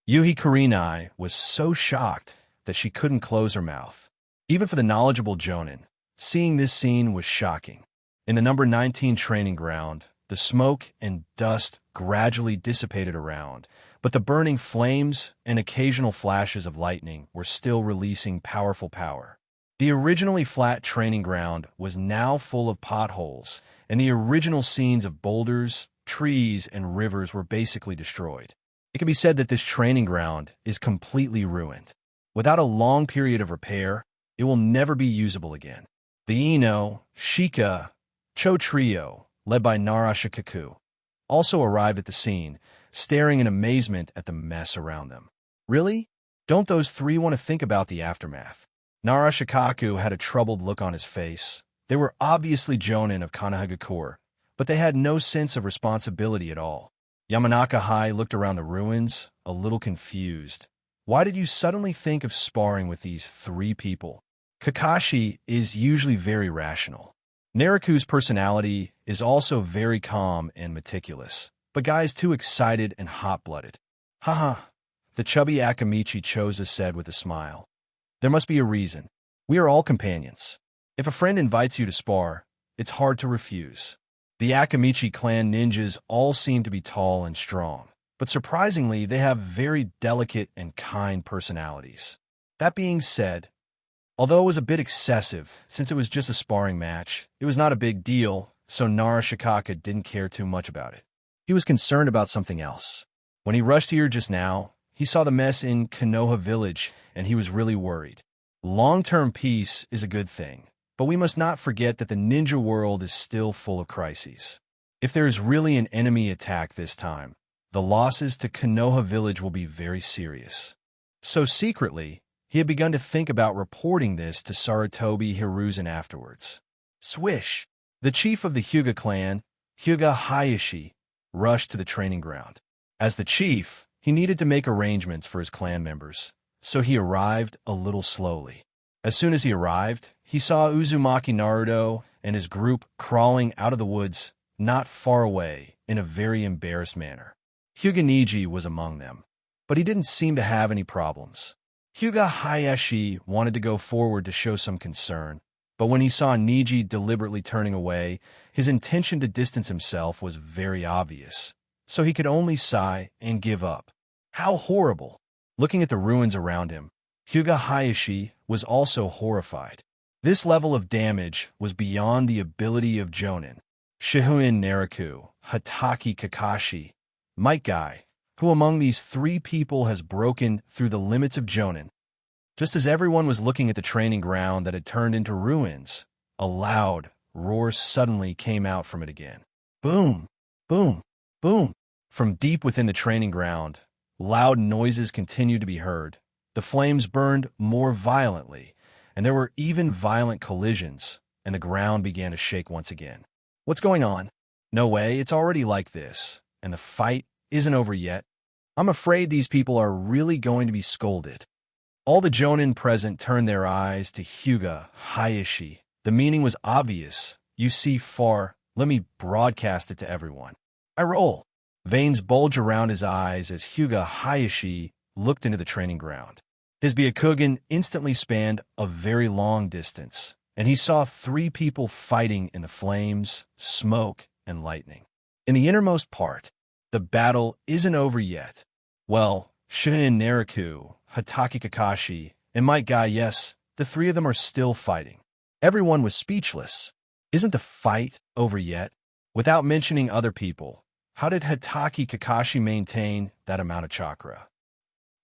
Yuhi Kurenai was so shocked that she couldn't close her mouth. Even for the knowledgeable Jonin, seeing this scene was shocking. In the number 19 training ground, the smoke and dust gradually dissipated around, but the burning flames and occasional flashes of lightning were still releasing powerful power. The originally flat training ground was now full of potholes, and the original scenes of boulders, trees, and rivers were basically destroyed. It can be said that this training ground is completely ruined. Without a long period of repair, it will never be usable again. The Ino, Shika, Cho trio, led by Naraku, also arrived at the scene, staring in amazement at the mess around them. Really? Don't those three want to think about the aftermath? Naraku had a troubled look on his face. They were obviously Jonin of Konoha, but they had no sense of responsibility at all. Yamanaka Hai looked around the ruins, a little confused. Why did you suddenly think of sparring with these three people? Kakashi is usually very rational. Naraku's personality is also very calm and meticulous, but Guy's too excited and hot-blooded. Haha, the chubby Akamichi Choza said with a smile. There must be a reason. We are all companions. If a friend invites you to spar, it's hard to refuse. The Akamichi clan ninjas all seem to be tall and strong, but surprisingly, they have very delicate and kind personalities. That being said, although it was a bit excessive, since it was just a sparring match, it was not a big deal, so Naraku didn't care too much about it. He was concerned about something else. When he rushed here just now, he saw the mess in Konoha village, and he was really worried. Long-term peace is a good thing, but we must not forget that the ninja world is still full of crises. If there is really an enemy attack this time, the losses to Konoha village will be very serious. So secretly, he had begun to think about reporting this to Tobi Hiruzen afterwards. Swish! The chief of the Hyuga clan, Hyuga Hayashi, rushed to the training ground. As the chief, he needed to make arrangements for his clan members, so he arrived a little slowly. As soon as he arrived, he saw Uzumaki Naruto and his group crawling out of the woods not far away in a very embarrassed manner. Hyuga Niji was among them, but he didn't seem to have any problems. Hyuga Hayashi wanted to go forward to show some concern, but when he saw Niji deliberately turning away, his intention to distance himself was very obvious, so he could only sigh and give up. How horrible! Looking at the ruins around him, Hyuga Hayashi was also horrified. This level of damage was beyond the ability of Jonin, Shihouin Naraku, Hatake Kakashi, Might Guy, who among these three people has broken through the limits of Jonin. Just as everyone was looking at the training ground that had turned into ruins, a loud roar suddenly came out from it again. Boom! Boom! Boom! From deep within the training ground, loud noises continued to be heard. The flames burned more violently, and there were even violent collisions, and the ground began to shake once again. What's going on? No way, it's already like this, and the fight isn't over yet. I'm afraid these people are really going to be scolded. All the Jonin present turned their eyes to Hyuga Hayashi. The meaning was obvious. You see far, let me broadcast it to everyone. I roll. Veins bulge around his eyes as Hyuga Hayashi looked into the training ground. His Byakugan instantly spanned a very long distance, and he saw three people fighting in the flames, smoke, and lightning. In the innermost part, the battle isn't over yet. Well, Shihouin Naraku, Hatake Kakashi, and Might Guy, yes, the three of them are still fighting. Everyone was speechless. Isn't the fight over yet? Without mentioning other people, how did Hatake Kakashi maintain that amount of chakra?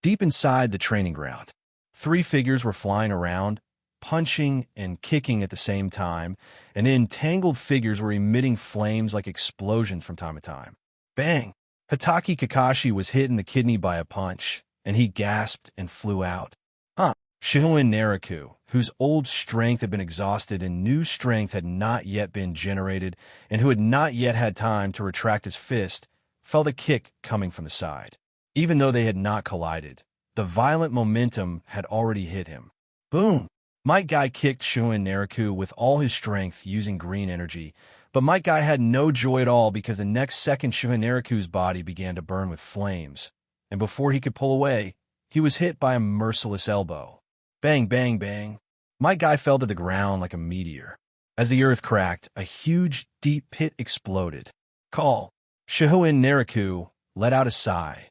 Deep inside the training ground, three figures were flying around, punching and kicking at the same time, and entangled figures were emitting flames like explosions from time to time. Bang! Hatake Kakashi was hit in the kidney by a punch, and he gasped and flew out. Shihouin Naraku, whose old strength had been exhausted and new strength had not yet been generated, and who had not yet had time to retract his fist, felt a kick coming from the side. Even though they had not collided, the violent momentum had already hit him. Boom! Might Guy kicked Shihouin Naraku with all his strength using green energy, but Might Guy had no joy at all because the next second Shihouin Naraku's body began to burn with flames, and before he could pull away, he was hit by a merciless elbow. Bang, bang, bang. Might Guy fell to the ground like a meteor. As the earth cracked, a huge, deep pit exploded. Call. Shihouin Naraku let out a sigh,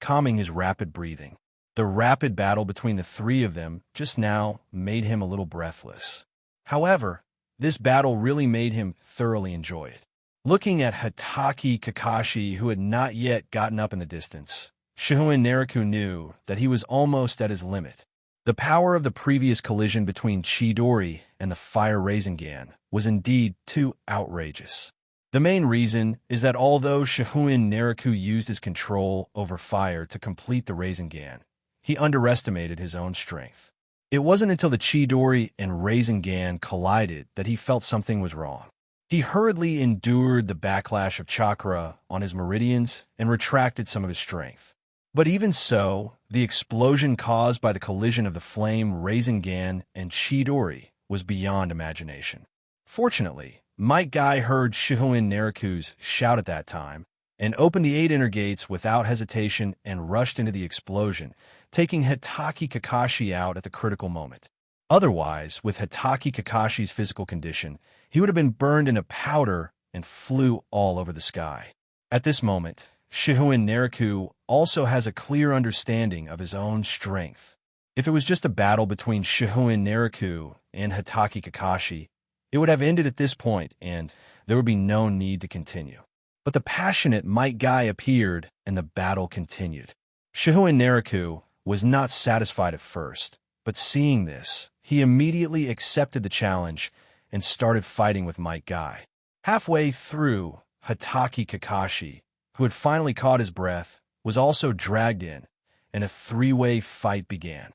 calming his rapid breathing. The rapid battle between the three of them just now made him a little breathless. However, this battle really made him thoroughly enjoy it. Looking at Hatake Kakashi, who had not yet gotten up in the distance, Shihouin Naraku knew that he was almost at his limit. The power of the previous collision between Chidori and the Fire Rasengan was indeed too outrageous. The main reason is that although Shihouin Naraku used his control over fire to complete the Rasengan, he underestimated his own strength. It wasn't until the Chidori and Rasengan collided that he felt something was wrong. He hurriedly endured the backlash of chakra on his meridians and retracted some of his strength. But even so, the explosion caused by the collision of the flame Rasengan and Chidori was beyond imagination. Fortunately, Might Guy heard Shihouin Naraku's shout at that time and opened the 8 inner gates without hesitation and rushed into the explosion, taking Hitaki Kakashi out at the critical moment. Otherwise, with Hitaki Kakashi's physical condition, he would have been burned into powder and flew all over the sky. At this moment, Shihouin Naraku also has a clear understanding of his own strength. If it was just a battle between Shihouin Naraku and Hitaki Kakashi, it would have ended at this point, and there would be no need to continue. But the passionate Might Guy appeared, and the battle continued. Shihouin Naraku was not satisfied at first, but seeing this, he immediately accepted the challenge and started fighting with Might Guy. Halfway through, Hitaki Kakashi, who had finally caught his breath, was also dragged in, and a 3-way fight began.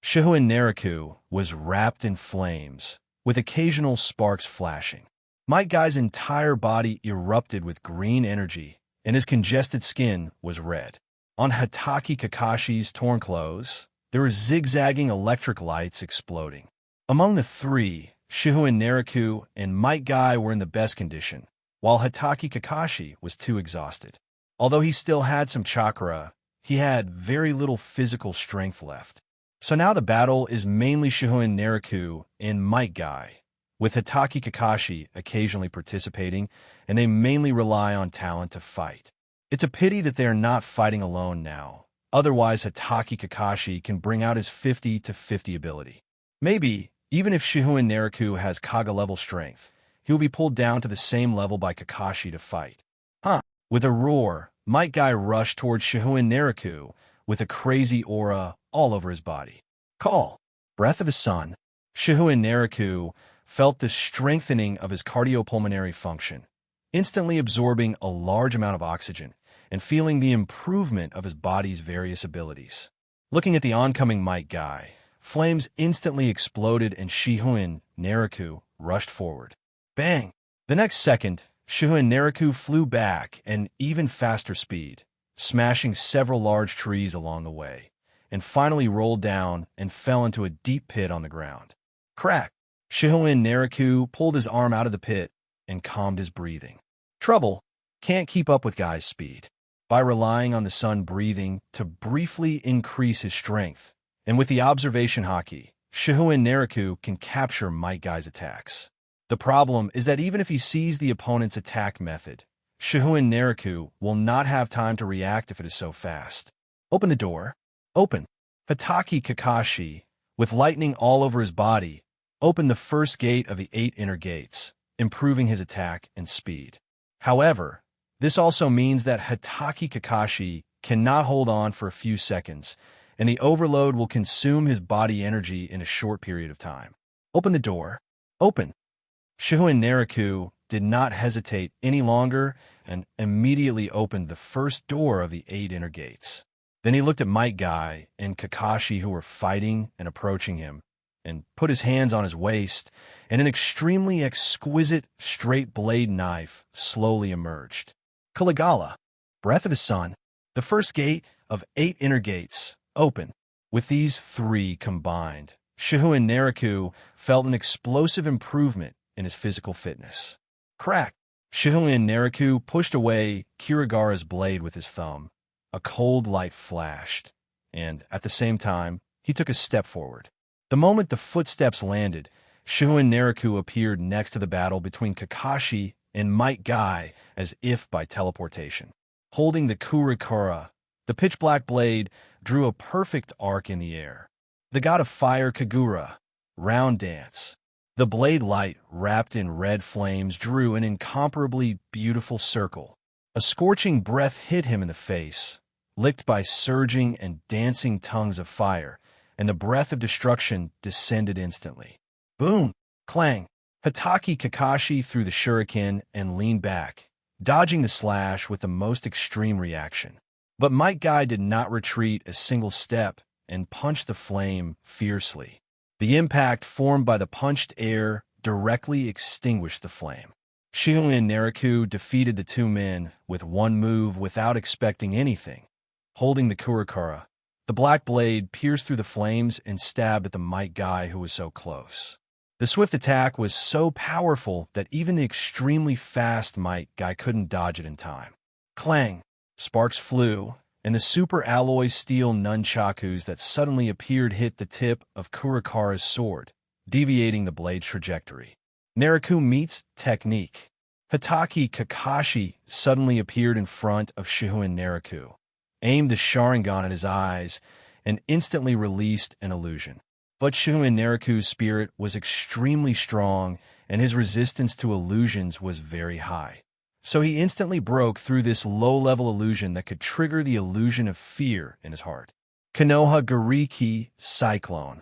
Shihouin Naraku was wrapped in flames, with occasional sparks flashing. Might Guy's entire body erupted with green energy, and his congested skin was red. On Hitaki Kakashi's torn clothes, there were zigzagging electric lights exploding. Among the three, Shihouin Naraku and Might Guy were in the best condition, while Hitaki Kakashi was too exhausted. Although he still had some chakra, he had very little physical strength left. So now the battle is mainly Shihouin Naraku and Might Guy, with Hitaki Kakashi occasionally participating, and they mainly rely on talent to fight. It's a pity that they are not fighting alone now, otherwise Hitaki Kakashi can bring out his 50-50 ability. Maybe, even if Shihouin Naraku has Kaga-level strength, he will be pulled down to the same level by Kakashi to fight. With a roar, Might Guy rushed towards Shihouin Naraku with a crazy aura all over his body. Call, breath of the sun. Shihouin Naraku felt the strengthening of his cardiopulmonary function, instantly absorbing a large amount of oxygen and feeling the improvement of his body's various abilities. Looking at the oncoming Might Guy, flames instantly exploded and Shihouin Naraku rushed forward. Bang! The next second, Shihouin Naraku flew back at an even faster speed, smashing several large trees along the way, and finally rolled down and fell into a deep pit on the ground. Crack! Shihouin Naraku pulled his arm out of the pit and calmed his breathing. Trouble! Can't keep up with Guy's speed. By relying on the sun breathing to briefly increase his strength, and with the observation haki, Shihouin Naraku can capture Might Guy's attacks. The problem is that even if he sees the opponent's attack method, Shihouin Naraku will not have time to react if it is so fast. Open the door. Open. Hitaki Kakashi, with lightning all over his body, opened the first gate of the 8 inner gates, improving his attack and speed. However, this also means that Hitaki Kakashi cannot hold on for a few seconds, and the overload will consume his body energy in a short period of time. Open the door. Open. Shihouin Naraku did not hesitate any longer and immediately opened the first door of the 8 inner gates. Then he looked at Might Guy and Kakashi, who were fighting and approaching him, and put his hands on his waist, and an extremely exquisite straight blade knife slowly emerged. Kaligala, breath of the sun. The first gate of 8 inner gates open. With these 3 combined, Shihouin Naraku felt an explosive improvement in his physical fitness. Crack! Shihouin Naraku pushed away Kirigara's blade with his thumb. A cold light flashed, and at the same time, he took a step forward. The moment the footsteps landed, Shihouin Naraku appeared next to the battle between Kakashi and Might Guy as if by teleportation. Holding the Kurikura, the pitch-black blade drew a perfect arc in the air. The god of fire Kagura, round dance. The blade light, wrapped in red flames, drew an incomparably beautiful circle. A scorching breath hit him in the face, licked by surging and dancing tongues of fire, and the breath of destruction descended instantly. Boom! Clang! Hatake Kakashi threw the shuriken and leaned back, dodging the slash with the most extreme reaction. But Might Guy did not retreat a single step and punched the flame fiercely. The impact formed by the punched air directly extinguished the flame. Shihouin and Naraku defeated the two men with one move without expecting anything. Holding the Kurikara, the black blade pierced through the flames and stabbed at the Might Guy who was so close. The swift attack was so powerful that even the extremely fast Might Guy couldn't dodge it in time. Clang! Sparks flew, and the super alloy steel nunchakus that suddenly appeared hit the tip of Kurikara's sword, deviating the blade's trajectory. Naraku meets technique. Hatake Kakashi suddenly appeared in front of Shihouin Naraku, aimed the Sharingan at his eyes, and instantly released an illusion. But Shihouin Naraku's spirit was extremely strong, and his resistance to illusions was very high. So he instantly broke through this low-level illusion that could trigger the illusion of fear in his heart. Konoha Gariki Cyclone.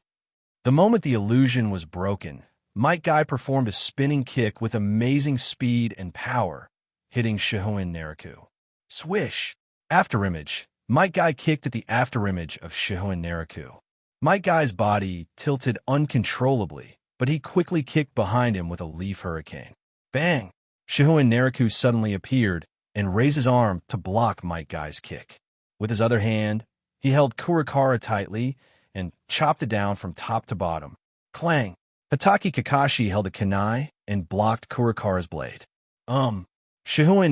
The moment the illusion was broken, Might Guy performed a spinning kick with amazing speed and power, hitting Shihouin Naraku. Swish! Afterimage. Might Guy kicked at the afterimage of Shihouin Naraku. Might Guy's body tilted uncontrollably, but he quickly kicked behind him with a leaf hurricane. Bang! Shihouin Naraku suddenly appeared and raised his arm to block Might Guy's kick. With his other hand, he held Kurikara tightly and chopped it down from top to bottom. Clang! Hatake Kakashi held a kunai and blocked Kurikara's blade. Shihouin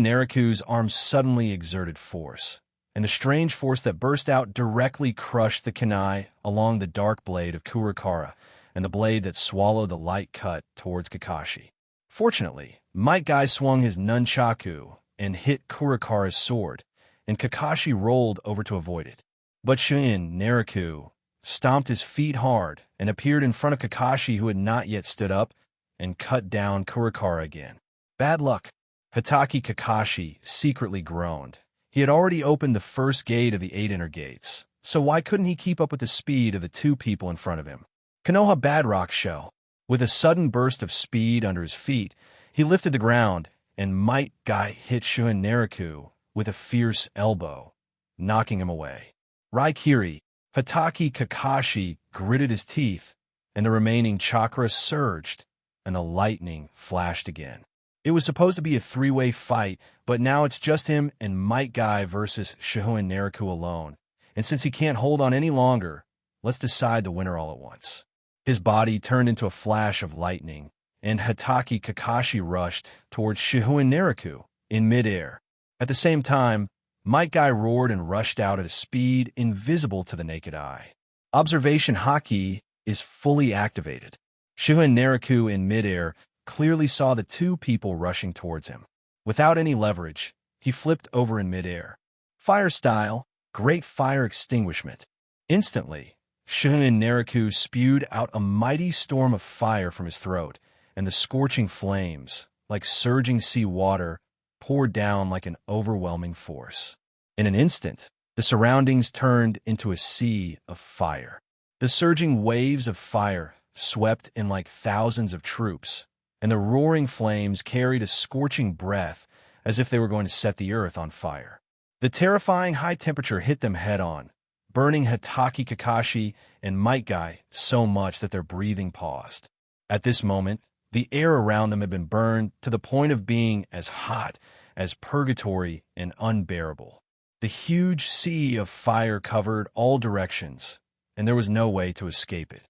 Naraku's arm suddenly exerted force, and the strange force that burst out directly crushed the kunai along the dark blade of Kurikara and the blade that swallowed the light cut towards Kakashi. Fortunately, Might Guy swung his nunchaku and hit Kurikara's sword, and Kakashi rolled over to avoid it. But Shihouin Naraku stomped his feet hard and appeared in front of Kakashi, who had not yet stood up, and cut down Kurikara again. Bad luck. Hatake Kakashi secretly groaned. He had already opened the first gate of the 8 inner gates, so why couldn't he keep up with the speed of the two people in front of him? Konoha Badrock Show. With a sudden burst of speed under his feet, he lifted the ground, and Might Guy hit Shihouin Naraku with a fierce elbow, knocking him away. Raikiri. Hatake Kakashi gritted his teeth, and the remaining chakra surged, and the lightning flashed again. It was supposed to be a three-way fight, but now it's just him and Might Guy versus Shihouin Naraku alone. And since he can't hold on any longer, let's decide the winner all at once. His body turned into a flash of lightning, and Hatake Kakashi rushed towards Shihouin Naraku in midair. At the same time, Might Guy roared and rushed out at a speed invisible to the naked eye. Observation Haki is fully activated. Shihouin Naraku in midair clearly saw the two people rushing towards him. Without any leverage, he flipped over in midair. Fire style, great fire extinguishment. Instantly, Shihouin Naraku spewed out a mighty storm of fire from his throat, and the scorching flames, like surging sea water, poured down like an overwhelming force. In an instant, the surroundings turned into a sea of fire. The surging waves of fire swept in like thousands of troops, and the roaring flames carried a scorching breath as if they were going to set the earth on fire. The terrifying high temperature hit them head-on, burning Hatake Kakashi and Might Guy so much that their breathing paused. At this moment, the air around them had been burned to the point of being as hot as purgatory and unbearable. The huge sea of fire covered all directions, and there was no way to escape it.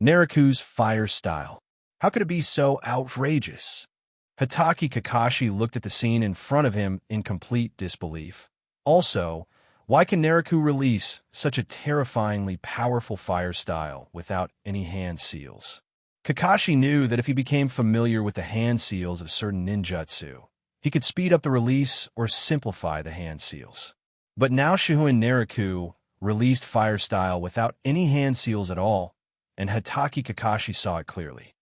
Naraku's fire style. How could it be so outrageous? Hatake Kakashi looked at the scene in front of him in complete disbelief. Also, why can Naraku release such a terrifyingly powerful fire style without any hand seals? Kakashi knew that if he became familiar with the hand seals of certain ninjutsu, he could speed up the release or simplify the hand seals. But now Shihouin Naraku released fire style without any hand seals at all, and Hatake Kakashi saw it clearly.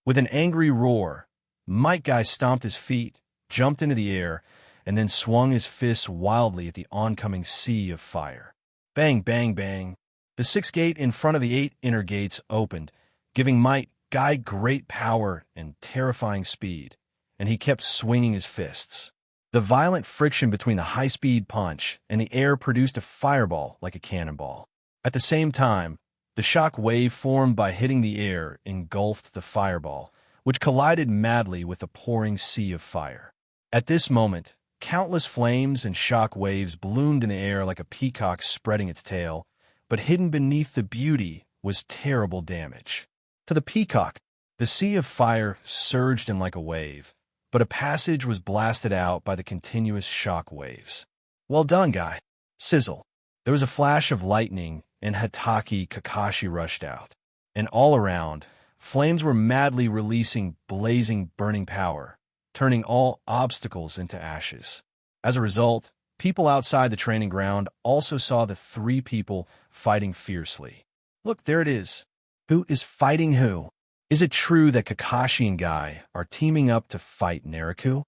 With an angry roar, Might Guy stomped his feet, jumped into the air, and then swung his fists wildly at the oncoming sea of fire. Bang, bang, bang. The sixth gate in front of the 8 inner gates opened, giving Might Guy great power and terrifying speed, and he kept swinging his fists. The violent friction between the high-speed punch and the air produced a fireball like a cannonball. At the same time, the shock wave formed by hitting the air engulfed the fireball, which collided madly with the pouring sea of fire. At this moment, countless flames and shock waves ballooned in the air like a peacock spreading its tail, but hidden beneath the beauty was terrible damage. To the peacock, the sea of fire surged in like a wave, but a passage was blasted out by the continuous shock waves. Well done, guy. Sizzle. There was a flash of lightning, and Hatake Kakashi rushed out. And all around, flames were madly releasing blazing, burning power, turning all obstacles into ashes. As a result, people outside the training ground also saw the 3 people fighting fiercely. Look, there it is. Who is fighting who? Is it true that Kakashi and Guy are teaming up to fight Naraku?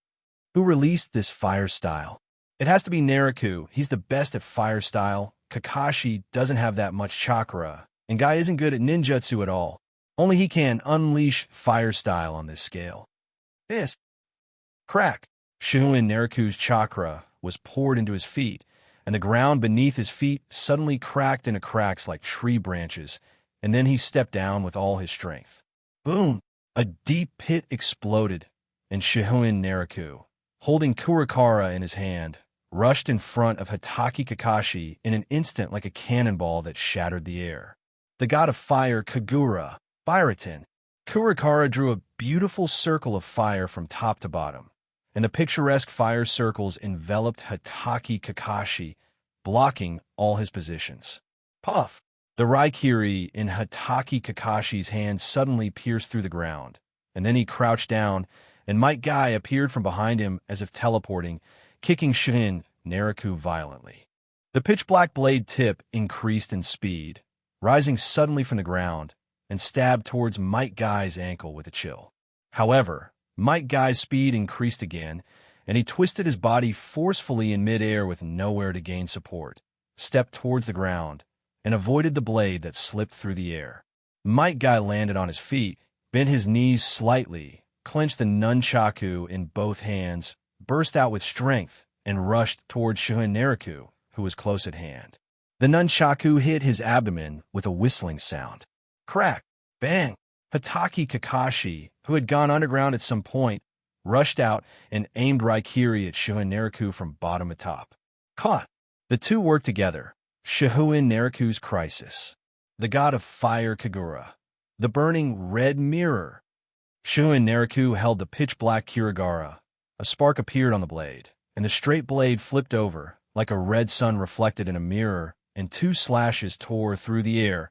Who released this fire style? It has to be Naraku. He's the best at fire style. Kakashi doesn't have that much chakra, and Guy isn't good at ninjutsu at all. Only he can unleash fire style on this scale. This. Crack. Shihouin Naraku's chakra was poured into his feet, and the ground beneath his feet suddenly cracked into cracks like tree branches, and then he stepped down with all his strength. Boom! A deep pit exploded, and Shihouin Naraku, holding Kurakara in his hand, rushed in front of Hatake Kakashi in an instant like a cannonball that shattered the air. The god of fire, Kagura, Biratin. Kurakara drew a beautiful circle of fire from top to bottom, and the picturesque fire circles enveloped Hatake Kakashi, blocking all his positions. Puff! The Raikiri in Hatake Kakashi's hand suddenly pierced through the ground, and then he crouched down, and Might Guy appeared from behind him as if teleporting, kicking Shihouin Naraku violently. The pitch-black blade tip increased in speed, rising suddenly from the ground, and stabbed towards Might Guy's ankle with a chill. However, Might Guy's speed increased again, and he twisted his body forcefully in midair with nowhere to gain support, stepped towards the ground, and avoided the blade that slipped through the air. Might Guy landed on his feet, bent his knees slightly, clenched the nunchaku in both hands, burst out with strength, and rushed towards Shihouin Naraku, who was close at hand. The nunchaku hit his abdomen with a whistling sound. Crack! Bang! Hatake Kakashi, who had gone underground at some point, rushed out and aimed Raikiri at Shihouin Naraku from bottom to top. Caught! The two worked together. Shihouin Naraku's crisis. The god of fire Kagura. The burning red mirror. Shihouin Naraku held the pitch-black Kirigara. A spark appeared on the blade, and the straight blade flipped over, like a red sun reflected in a mirror, and 2 slashes tore through the air,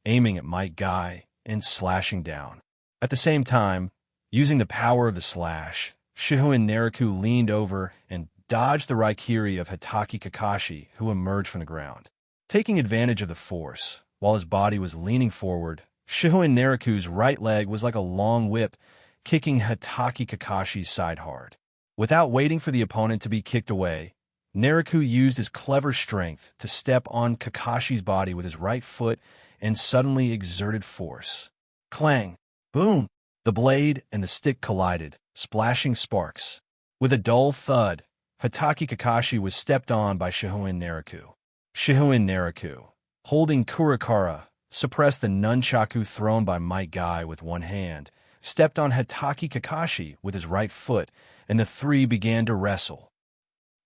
aiming at Might Guy and slashing down. At the same time, using the power of the slash, Shihouin Naraku leaned over and dodged the Raikiri of Hatake Kakashi, who emerged from the ground. Taking advantage of the force, while his body was leaning forward, Shihouin Naraku's right leg was like a long whip, kicking Hatake Kakashi's side hard. Without waiting for the opponent to be kicked away, Naraku used his clever strength to step on Kakashi's body with his right foot and suddenly exerted force. Clang! Boom! The blade and the stick collided, splashing sparks. With a dull thud, Hatake Kakashi was stepped on by Shihouin Naraku. Shihouin Naraku, holding Kurakara, suppressed the nunchaku thrown by Might Guy with one hand, stepped on Hatake Kakashi with his right foot, and the 3 began to wrestle.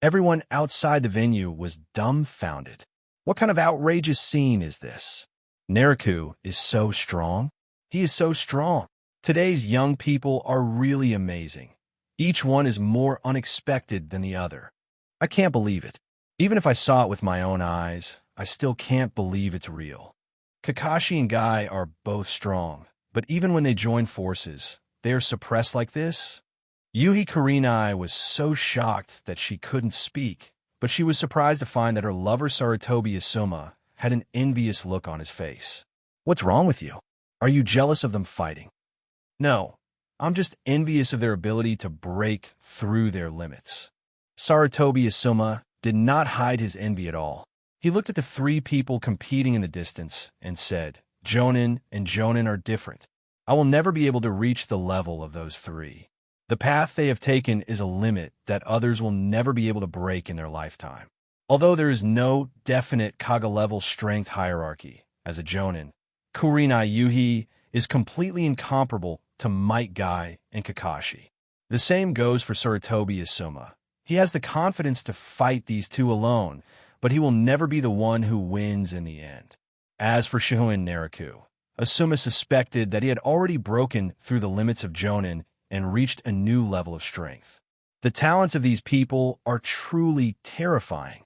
Everyone outside the venue was dumbfounded. What kind of outrageous scene is this? Naraku is so strong. He is so strong. Today's young people are really amazing. Each one is more unexpected than the other. I can't believe it. Even if I saw it with my own eyes, I still can't believe it's real. Kakashi and Guy are both strong, but even when they join forces, they are suppressed like this? Yuhi Kurenai was so shocked that she couldn't speak, but she was surprised to find that her lover Sarutobi Asuma had an envious look on his face. What's wrong with you? Are you jealous of them fighting? No, I'm just envious of their ability to break through their limits. Sarutobi Asuma did not hide his envy at all. He looked at the three people competing in the distance and said, Jonin and Jonin are different. I will never be able to reach the level of those three. The path they have taken is a limit that others will never be able to break in their lifetime. Although there is no definite Kage-level strength hierarchy, as a Jonin, Kurenai Yuhi is completely incomparable to Might Guy and Kakashi. The same goes for Sarutobi Asuma. He has the confidence to fight these two alone, but he will never be the one who wins in the end. As for Shihouin Naraku, Asuma suspected that he had already broken through the limits of Jonin and reached a new level of strength. The talents of these people are truly terrifying.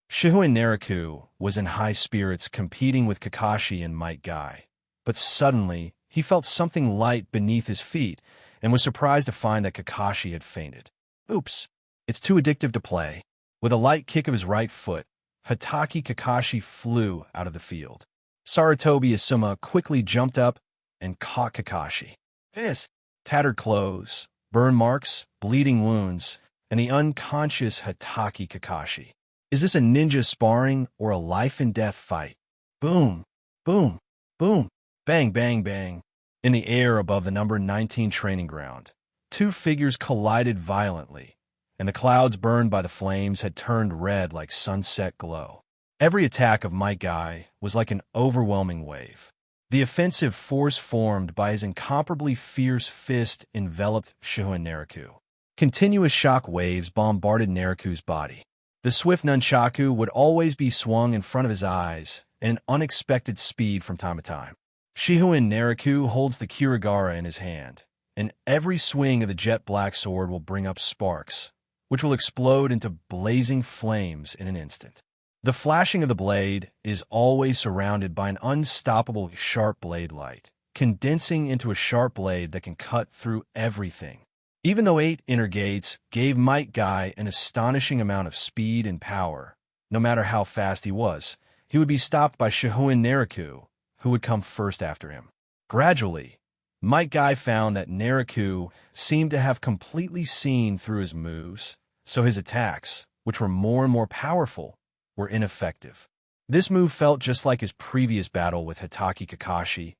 Shihouin Naraku was in high spirits competing with Kakashi and Might Guy, but suddenly he felt something light beneath his feet and was surprised to find that Kakashi had fainted. Oops, it's too addictive to play. With a light kick of his right foot, Hatake Kakashi flew out of the field. Sarutobi Asuma quickly jumped up and caught Kakashi. This, tattered clothes, burn marks, bleeding wounds, and the unconscious Hatake Kakashi. Is this a ninja sparring or a life-and-death fight? Boom, boom, boom, bang, bang, bang. In the air above the number 19 training ground, two figures collided violently, and the clouds burned by the flames had turned red like sunset glow. Every attack of Might Guy was like an overwhelming wave. The offensive force formed by his incomparably fierce fist enveloped Shihouin Naraku. Continuous shock waves bombarded Naraku's body. The swift nunchaku would always be swung in front of his eyes at an unexpected speed from time to time. Shihouin Naraku holds the kirigara in his hand, and every swing of the jet black sword will bring up sparks, which will explode into blazing flames in an instant. The flashing of the blade is always surrounded by an unstoppable sharp blade light, condensing into a sharp blade that can cut through everything. Even though 8 inner gates gave Might Guy an astonishing amount of speed and power, no matter how fast he would be stopped by Shihouin Naraku, who would come first after him. Gradually, Might Guy found that Naraku seemed to have completely seen through his moves, so his attacks, which were more and more powerful, were ineffective. This move felt just like his previous battle with Hatake Kakashi,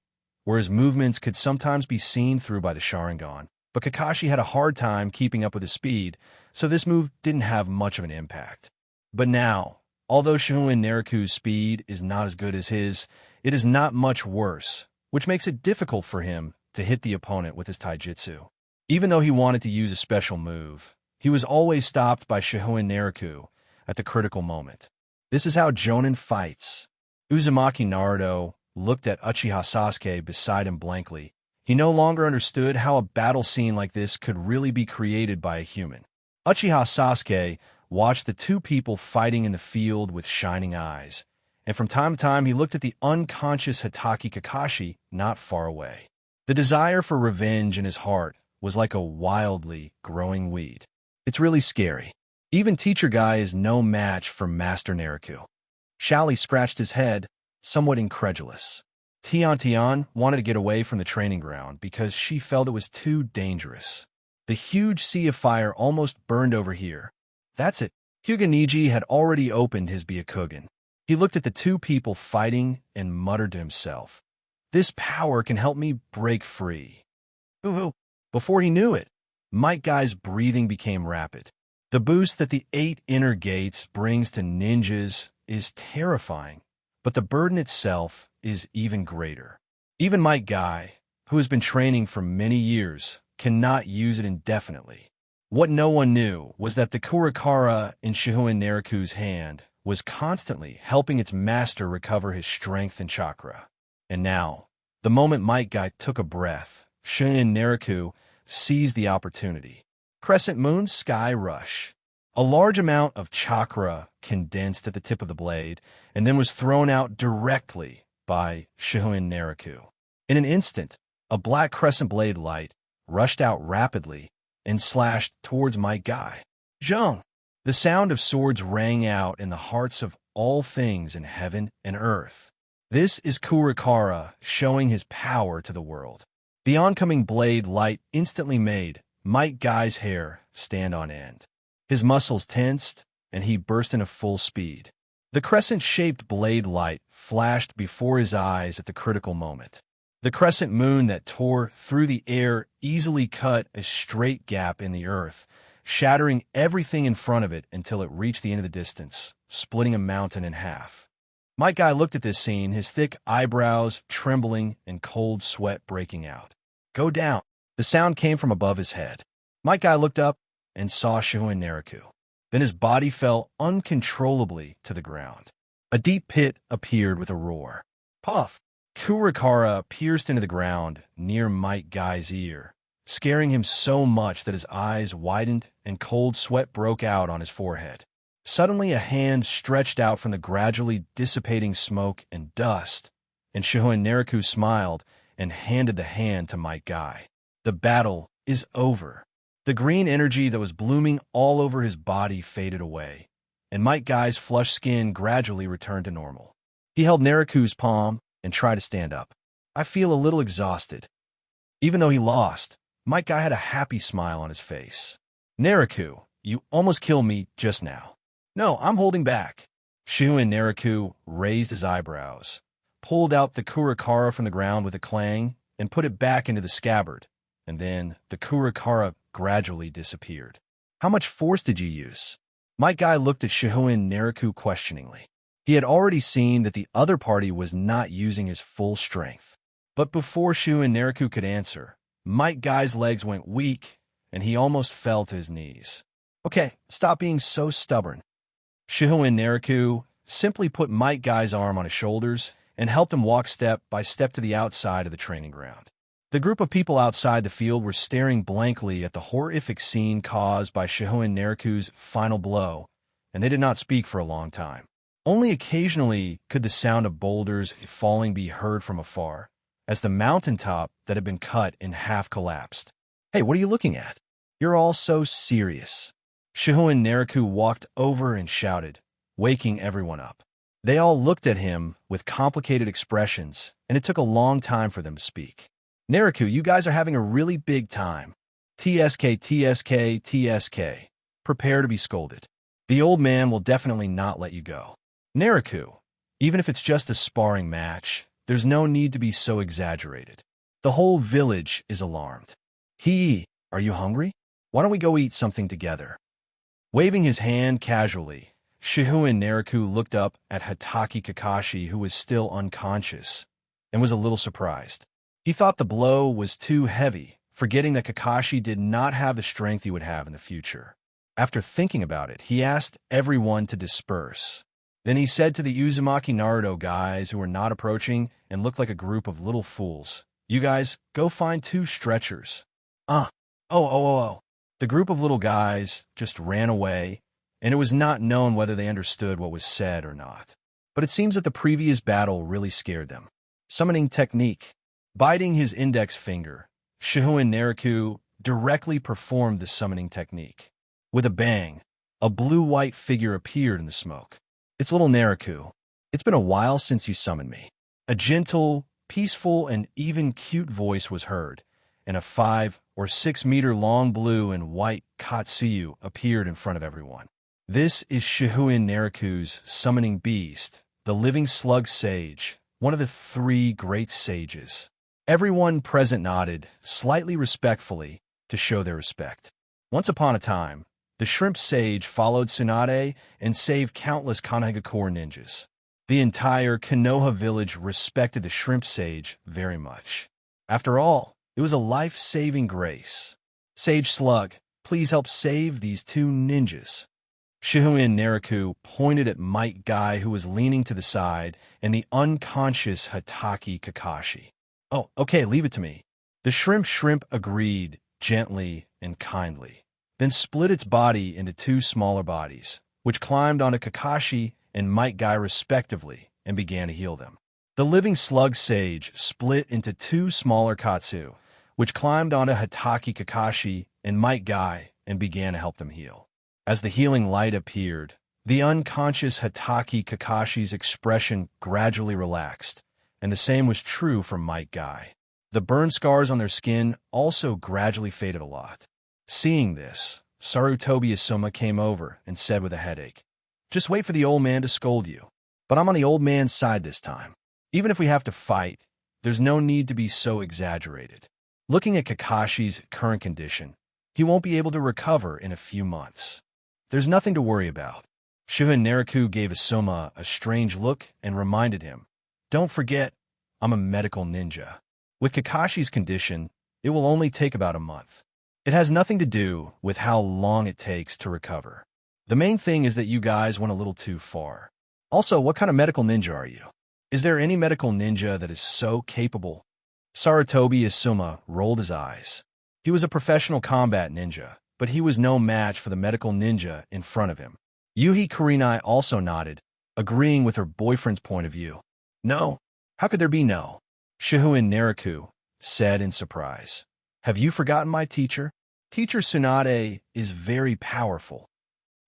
where his movements could sometimes be seen through by the Sharingan, but Kakashi had a hard time keeping up with his speed, so this move didn't have much of an impact. But now, although Shihouin Naraku's speed is not as good as his, it is not much worse, which makes it difficult for him to hit the opponent with his taijutsu. Even though he wanted to use a special move, he was always stopped by Shihouin Naraku at the critical moment. This is how Jonin fights. Uzumaki Naruto looked at Uchiha Sasuke beside him blankly. He no longer understood how a battle scene like this could really be created by a human. Uchiha Sasuke watched the two people fighting in the field with shining eyes, and from time to time he looked at the unconscious Hatake Kakashi not far away. The desire for revenge in his heart was like a wildly growing weed. It's really scary. Even Teacher Guy is no match for Master Naraku. Xiaoli scratched his head, somewhat incredulous. Tian wanted to get away from the training ground because she felt it was too dangerous. The huge sea of fire almost burned over here. That's it. Hyuga had already opened his Byakugan. He looked at the two people fighting and muttered to himself, "This power can help me break free." Ooh. Before he knew it, Might Guy's breathing became rapid. The boost that the 8 inner gates brings to ninjas is terrifying, but the burden itself is even greater. Even Might Guy, who has been training for many years, cannot use it indefinitely. What no one knew was that the Kurikara in Shihouin Naraku's hand was constantly helping its master recover his strength and chakra. And now, the moment Might Guy took a breath, Shihouin Naraku seized the opportunity. Crescent Moon Sky Rush. A large amount of chakra condensed at the tip of the blade and then was thrown out directly by Shihouin Naraku. In an instant, a black crescent blade light rushed out rapidly and slashed towards Might Guy. Zheng! The sound of swords rang out in the hearts of all things in heaven and earth. This is Kurikara showing his power to the world. The oncoming blade light instantly made Might Guy's hair stand on end. His muscles tensed, and he burst into full speed. The crescent-shaped blade light flashed before his eyes at the critical moment. The crescent moon that tore through the air easily cut a straight gap in the earth, shattering everything in front of it until it reached the end of the distance, splitting a mountain in half. Might Guy looked at this scene, his thick eyebrows trembling and cold sweat breaking out. "Go down." The sound came from above his head. Might Guy looked up and saw Shihouin Naraku. Then his body fell uncontrollably to the ground. A deep pit appeared with a roar. Puff! Kurakara pierced into the ground near Might Guy's ear, scaring him so much that his eyes widened and cold sweat broke out on his forehead. Suddenly a hand stretched out from the gradually dissipating smoke and dust, and Shihouin Naraku smiled and handed the hand to Might Guy. "The battle is over." The green energy that was blooming all over his body faded away, and Might Guy's flushed skin gradually returned to normal. He held Naraku's palm and tried to stand up. "I feel a little exhausted." Even though he lost, Might Guy had a happy smile on his face. "Naraku, you almost killed me just now." "No, I'm holding back." Shihouin Naraku raised his eyebrows, pulled out the Kurakara from the ground with a clang, and put it back into the scabbard, and then the Kurakara gradually disappeared. "How much force did you use?" Might Guy looked at Shihouin Naraku questioningly. He had already seen that the other party was not using his full strength. But before Shihouin Naraku could answer, Might Guy's legs went weak, and he almost fell to his knees. "Okay, stop being so stubborn." Shihouin Naraku simply put Might Guy's arm on his shoulders and helped him walk step by step to the outside of the training ground. The group of people outside the field were staring blankly at the horrific scene caused by Shihouin Naraku's final blow, and they did not speak for a long time. Only occasionally could the sound of boulders falling be heard from afar, as the mountaintop that had been cut in half collapsed. "Hey, what are you looking at? You're all so serious." Shihouin Naraku walked over and shouted, waking everyone up. They all looked at him with complicated expressions, and it took a long time for them to speak. "Naraku, you guys are having a really big time. TSK, TSK, TSK. Prepare to be scolded. The old man will definitely not let you go. Naraku, even if it's just a sparring match, there's no need to be so exaggerated. The whole village is alarmed. Are you hungry? Why don't we go eat something together?" Waving his hand casually, Shihouin Naraku looked up at Hatake Kakashi, who was still unconscious, and was a little surprised. He thought the blow was too heavy, forgetting that Kakashi did not have the strength he would have in the future. After thinking about it, he asked everyone to disperse. Then he said to the Uzumaki Naruto guys who were not approaching and looked like a group of little fools, "You guys, go find 2 stretchers. Oh. The group of little guys just ran away, and it was not known whether they understood what was said or not. But it seems that the previous battle really scared them. Summoning technique. Biting his index finger, Shihouin Naraku directly performed the summoning technique. With a bang, a blue-white figure appeared in the smoke. "It's little Naraku. It's been a while since you summoned me." A gentle, peaceful, and even cute voice was heard, and a 5 or 6 meter long blue and white Katsuyu appeared in front of everyone. "This is Shihouin Naraku's summoning beast, the living slug sage, one of the 3 great sages." Everyone present nodded, slightly respectfully, to show their respect. Once upon a time, the shrimp sage followed Tsunade and saved countless Sunagakure ninjas. The entire Konoha village respected the shrimp sage very much. After all, it was a life-saving grace. "Sage Slug, please help save these 2 ninjas." Shihouin Naraku pointed at Might Guy, who was leaning to the side, and the unconscious Hatake Kakashi. "Oh, okay, leave it to me." The shrimp agreed, gently and kindly, then split its body into 2 smaller bodies, which climbed onto Kakashi and Might Guy respectively and began to heal them. The living slug sage split into 2 smaller Katsu, which climbed onto Hatake Kakashi and Might Guy and began to help them heal. As the healing light appeared, the unconscious Hatake Kakashi's expression gradually relaxed, and the same was true for Might Guy. The burn scars on their skin also gradually faded a lot. Seeing this, Tobi came over and said with a headache, Just wait for the old man to scold you. But I'm on the old man's side this time. Even if we have to fight, there's no need to be so exaggerated. Looking at Kakashi's current condition, he won't be able to recover in a few months. There's nothing to worry about. Shihouin Naraku gave Asuma a strange look and reminded him, "Don't forget, I'm a medical ninja. With Kakashi's condition, it will only take about a month. It has nothing to do with how long it takes to recover. The main thing is that you guys went a little too far. Also, what kind of medical ninja are you? Is there any medical ninja that is so capable?" Sarutobi Asuma rolled his eyes. He was a professional combat ninja, but he was no match for the medical ninja in front of him. Yuhi Kurenai also nodded, agreeing with her boyfriend's point of view. "No? How could there be no?" Shihouin Naraku said in surprise. "Have you forgotten my teacher? Teacher Tsunade is very powerful."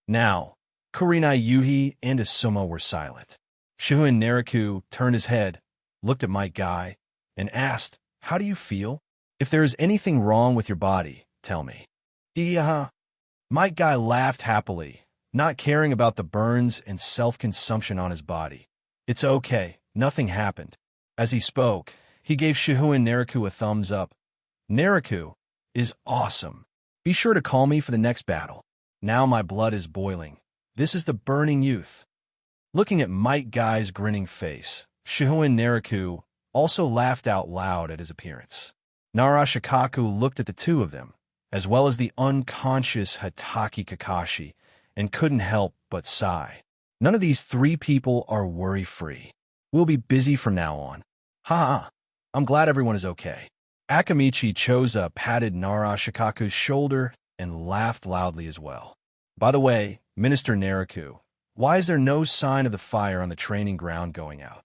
Now, Kurenai, Yuhi, and Asuma were silent. Shihouin Naraku turned his head, looked at Might Guy, and asked, "How do you feel? If there is anything wrong with your body, tell me." "Yeah." Might Guy laughed happily, not caring about the burns and self-consumption on his body. "It's okay, nothing happened." As he spoke, he gave Shihouin Naraku a thumbs up. "Naraku is awesome. Be sure to call me for the next battle. Now my blood is boiling. This is the burning youth." Looking at Might Guy's grinning face, Shihouin Naraku also laughed out loud at his appearance. Narashikaku looked at the two of them, as well as the unconscious Hatake Kakashi, and couldn't help but sigh. None of these three people are worry-free. We'll be busy from now on. Ha! I'm glad everyone is okay. Akamichi Choza patted Narashikaku's shoulder and laughed loudly as well. "By the way, Minister Naraku, why is there no sign of the fire on the training ground going out?"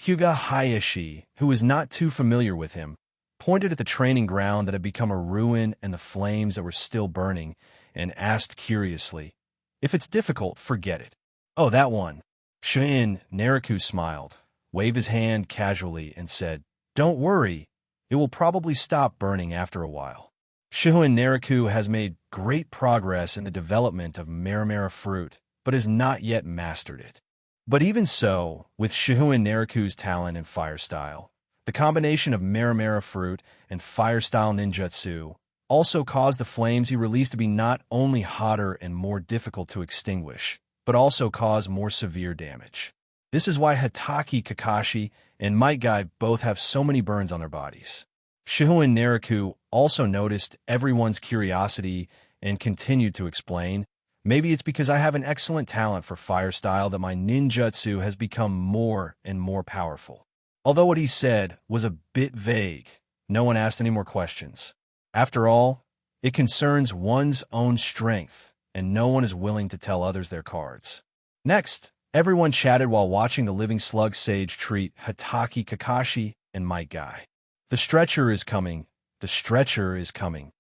Hyuga Hayashi, who was not too familiar with him, pointed at the training ground that had become a ruin and the flames that were still burning, and asked curiously, "If it's difficult, forget it." "Oh, that one." Shihouin Naraku smiled, waved his hand casually, and said, "Don't worry, it will probably stop burning after a while." Shihouin Naraku has made great progress in the development of Maramara fruit, but has not yet mastered it. But even so, with Shihouin Naraku's talent and fire style, the combination of Maramara fruit and fire style ninjutsu also caused the flames he released to be not only hotter and more difficult to extinguish, but also cause more severe damage. This is why Hatake Kakashi and Might Guy both have so many burns on their bodies. Shihouin Naraku also noticed everyone's curiosity and continued to explain, "Maybe it's because I have an excellent talent for fire style that my ninjutsu has become more and more powerful." Although what he said was a bit vague, no one asked any more questions. After all, it concerns one's own strength, and no one is willing to tell others their cards. Next, everyone chatted while watching the living slug sage treat Hatake Kakashi and Might Guy. "The stretcher is coming. The stretcher is coming."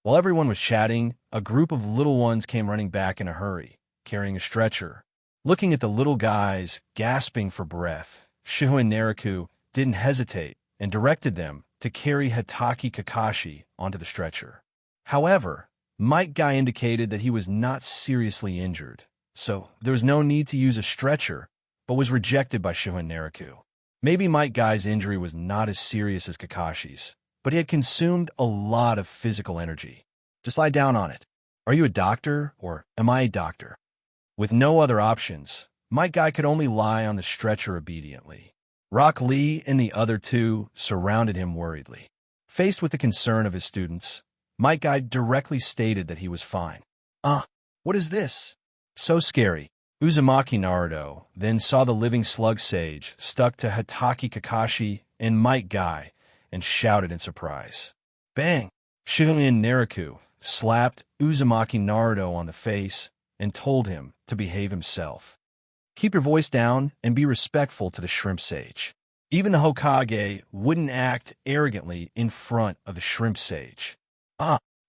While everyone was chatting, a group of little ones came running back in a hurry, carrying a stretcher. Looking at the little guys gasping for breath, Shihouin Naraku didn't hesitate and directed them to carry Hatake Kakashi onto the stretcher. However, Might Guy indicated that he was not seriously injured, so there was no need to use a stretcher, but was rejected by Shihouin Naraku. Maybe Might Guy's injury was not as serious as Kakashi's, but he had consumed a lot of physical energy. "Just lie down on it. Are you a doctor, or am I a doctor?" With no other options, Might Guy could only lie on the stretcher obediently. Rock Lee and the other two surrounded him worriedly. Faced with the concern of his students, Might Guy directly stated that he was fine. What is this? So scary." Uzumaki Naruto then saw the living slug sage stuck to Hatake Kakashi and Might Guy and shouted in surprise. Bang! Shihouin Naraku slapped Uzumaki Naruto on the face and told him to behave himself. "Keep your voice down and be respectful to the shrimp sage." Even the Hokage wouldn't act arrogantly in front of the shrimp sage.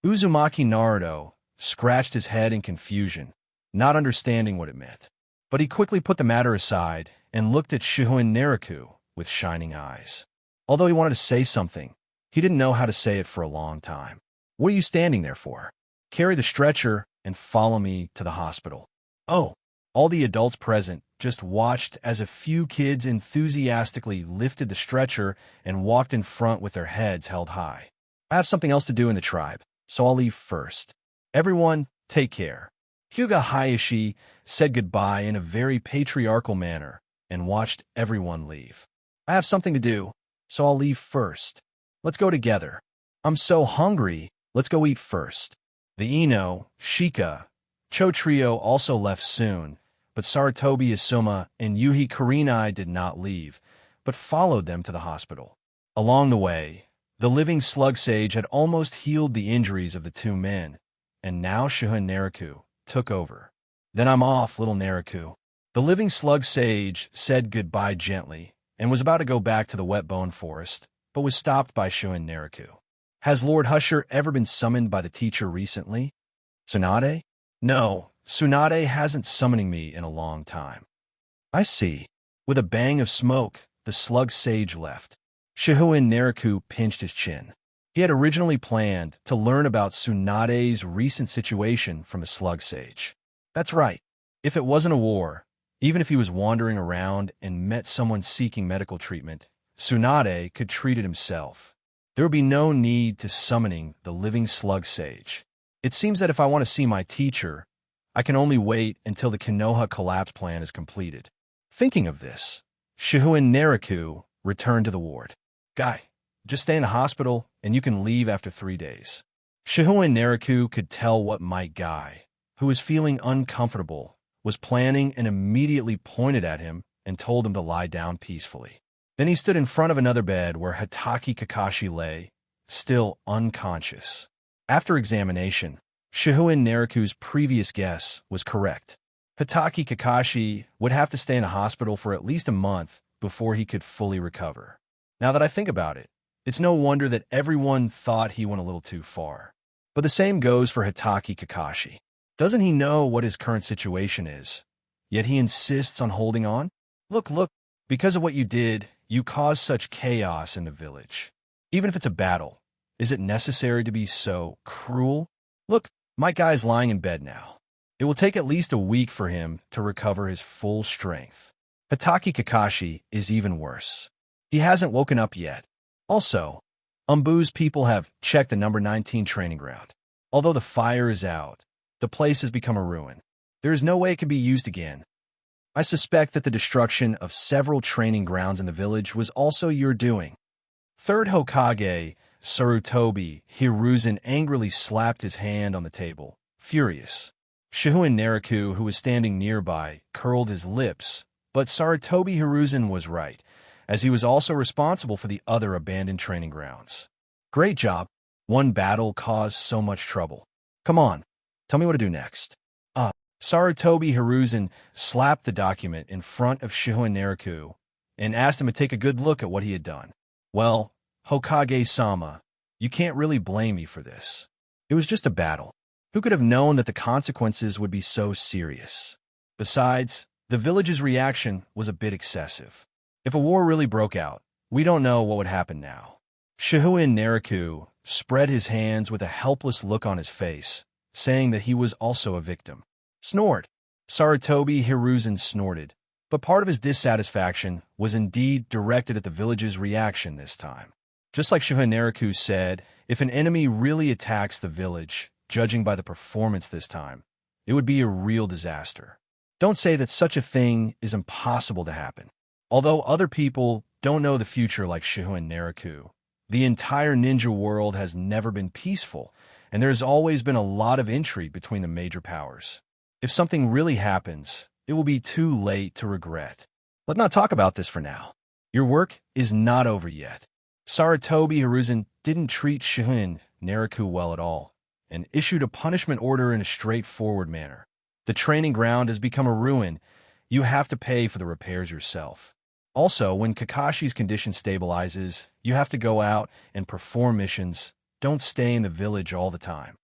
Uzumaki Naruto scratched his head in confusion, not understanding what it meant. But he quickly put the matter aside and looked at Shihouin Naraku with shining eyes. Although he wanted to say something, he didn't know how to say it for a long time. "What are you standing there for? Carry the stretcher and follow me to the hospital." "Oh, All the adults present just watched as a few kids enthusiastically lifted the stretcher and walked in front with their heads held high. I have something else to do in the tribe, so I'll leave first. Everyone, take care. Hyuga Hayashi said goodbye in a very patriarchal manner and watched everyone leave. I have something to do, so I'll leave first. Let's go together. I'm so hungry, let's go eat first. The Ino, Shika, Cho trio also left soon, but Sarutobi Asuma and Yuhi Kurenai did not leave, but followed them to the hospital. Along the way, the living slug sage had almost healed the injuries of the two men, and now Shihouin Naraku took over. Then I'm off, little Naraku. The living slug sage said goodbye gently and was about to go back to the wet bone forest, but was stopped by Shihouin Naraku. Has Lord Husher ever been summoned by the teacher recently? Tsunade? No, Tsunade hasn't summoning me in a long time. I see. With a bang of smoke, the slug sage left. Shihouin Naraku pinched his chin. He had originally planned to learn about Tsunade's recent situation from a slug sage. That's right. If it wasn't a war, even if he was wandering around and met someone seeking medical treatment, Tsunade could treat it himself. There would be no need to summoning the living slug sage. It seems that if I want to see my teacher, I can only wait until the Konoha collapse plan is completed. Thinking of this, Shihouin Naraku returned to the ward. Guy, just stay in the hospital and you can leave after 3 days. Shihouin Naraku could tell what Mike Guy, who was feeling uncomfortable, was planning and immediately pointed at him and told him to lie down peacefully. Then he stood in front of another bed where Hatake Kakashi lay, still unconscious. After examination, Shihouin Naraku's previous guess was correct. Hatake Kakashi would have to stay in a hospital for at least a month before he could fully recover. Now that I think about it, it's no wonder that everyone thought he went a little too far. But the same goes for Hatake Kakashi. Doesn't he know what his current situation is? Yet he insists on holding on? Look, because of what you did, you caused such chaos in the village. Even if it's a battle, is it necessary to be so cruel? Look, my guy's lying in bed now. It will take at least a week for him to recover his full strength. Hatake Kakashi is even worse. He hasn't woken up yet. Also, Umbu's people have checked the number 19 training ground. Although the fire is out, the place has become a ruin. There is no way it can be used again. I suspect that the destruction of several training grounds in the village was also your doing. Third Hokage, Sarutobi Hiruzen angrily slapped his hand on the table, furious. Shihouin Naraku, who was standing nearby, curled his lips, but Sarutobi Hiruzen was right, as he was also responsible for the other abandoned training grounds. Great job. One battle caused so much trouble. Come on, tell me what to do next. Sarutobi Hiruzen slapped the document in front of Shihouin Naraku and asked him to take a good look at what he had done. Well, Hokage-sama, you can't really blame me for this. It was just a battle. Who could have known that the consequences would be so serious? Besides, the village's reaction was a bit excessive. If a war really broke out, we don't know what would happen now. Shihouin Naraku spread his hands with a helpless look on his face, saying that he was also a victim. Snort. Sarutobi Hiruzen snorted, but part of his dissatisfaction was indeed directed at the village's reaction this time. Just like Shihouin Naraku said, if an enemy really attacks the village, judging by the performance this time, it would be a real disaster. Don't say that such a thing is impossible to happen. Although other people don't know the future like Shihouin Naraku, the entire ninja world has never been peaceful, and there has always been a lot of intrigue between the major powers. If something really happens, it will be too late to regret. Let's not talk about this for now. Your work is not over yet. Sarutobi Hiruzen didn't treat Shihouin Naraku well at all, and issued a punishment order in a straightforward manner. The training ground has become a ruin. You have to pay for the repairs yourself. Also, when Kakashi's condition stabilizes, you have to go out and perform missions. Don't stay in the village all the time.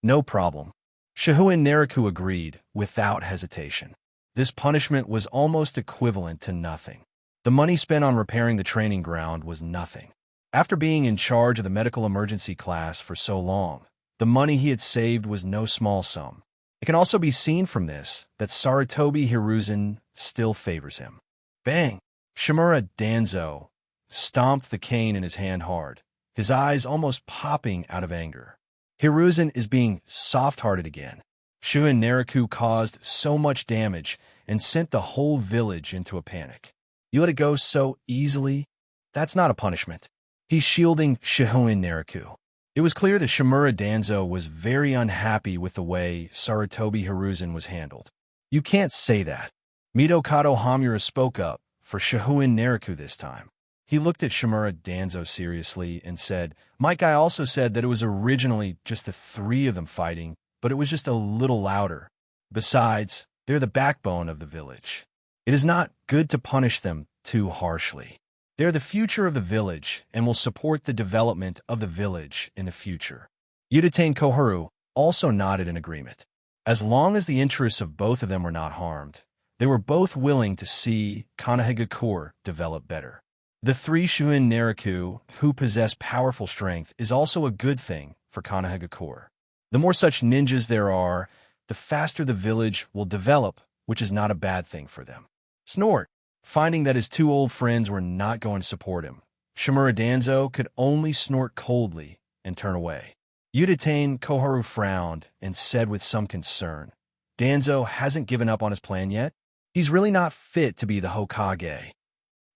No problem. Shihouin Naraku agreed without hesitation. This punishment was almost equivalent to nothing. The money spent on repairing the training ground was nothing. After being in charge of the medical emergency class for so long, the money he had saved was no small sum. It can also be seen from this that Sarutobi Hiruzen still favors him. Bang! Shimura Danzo stomped the cane in his hand hard, his eyes almost popping out of anger. Hiruzen is being soft-hearted again. Shihouin Naraku caused so much damage and sent the whole village into a panic. You let it go so easily? That's not a punishment. He's shielding Shihouin Naraku. It was clear that Shimura Danzo was very unhappy with the way Sarutobi Hiruzen was handled. You can't say that. Midokado Hamura spoke up for Shihouin Naraku this time. He looked at Shimura Danzo seriously and said, "My guy also said that it was originally just the three of them fighting, but it was just a little louder. Besides, they're the backbone of the village. It is not good to punish them too harshly. They're the future of the village and will support the development of the village in the future." Yuditane Koharu also nodded in agreement. As long as the interests of both of them were not harmed, they were both willing to see Konohagakure develop better. The three Shihouin Naraku who possess powerful strength is also a good thing for Konohagakure. The more such ninjas there are, the faster the village will develop, which is not a bad thing for them. Snort. Finding that his two old friends were not going to support him, Shimura Danzo could only snort coldly and turn away. Yuditane Koharu frowned and said with some concern, "Danzo hasn't given up on his plan yet? He's really not fit to be the Hokage.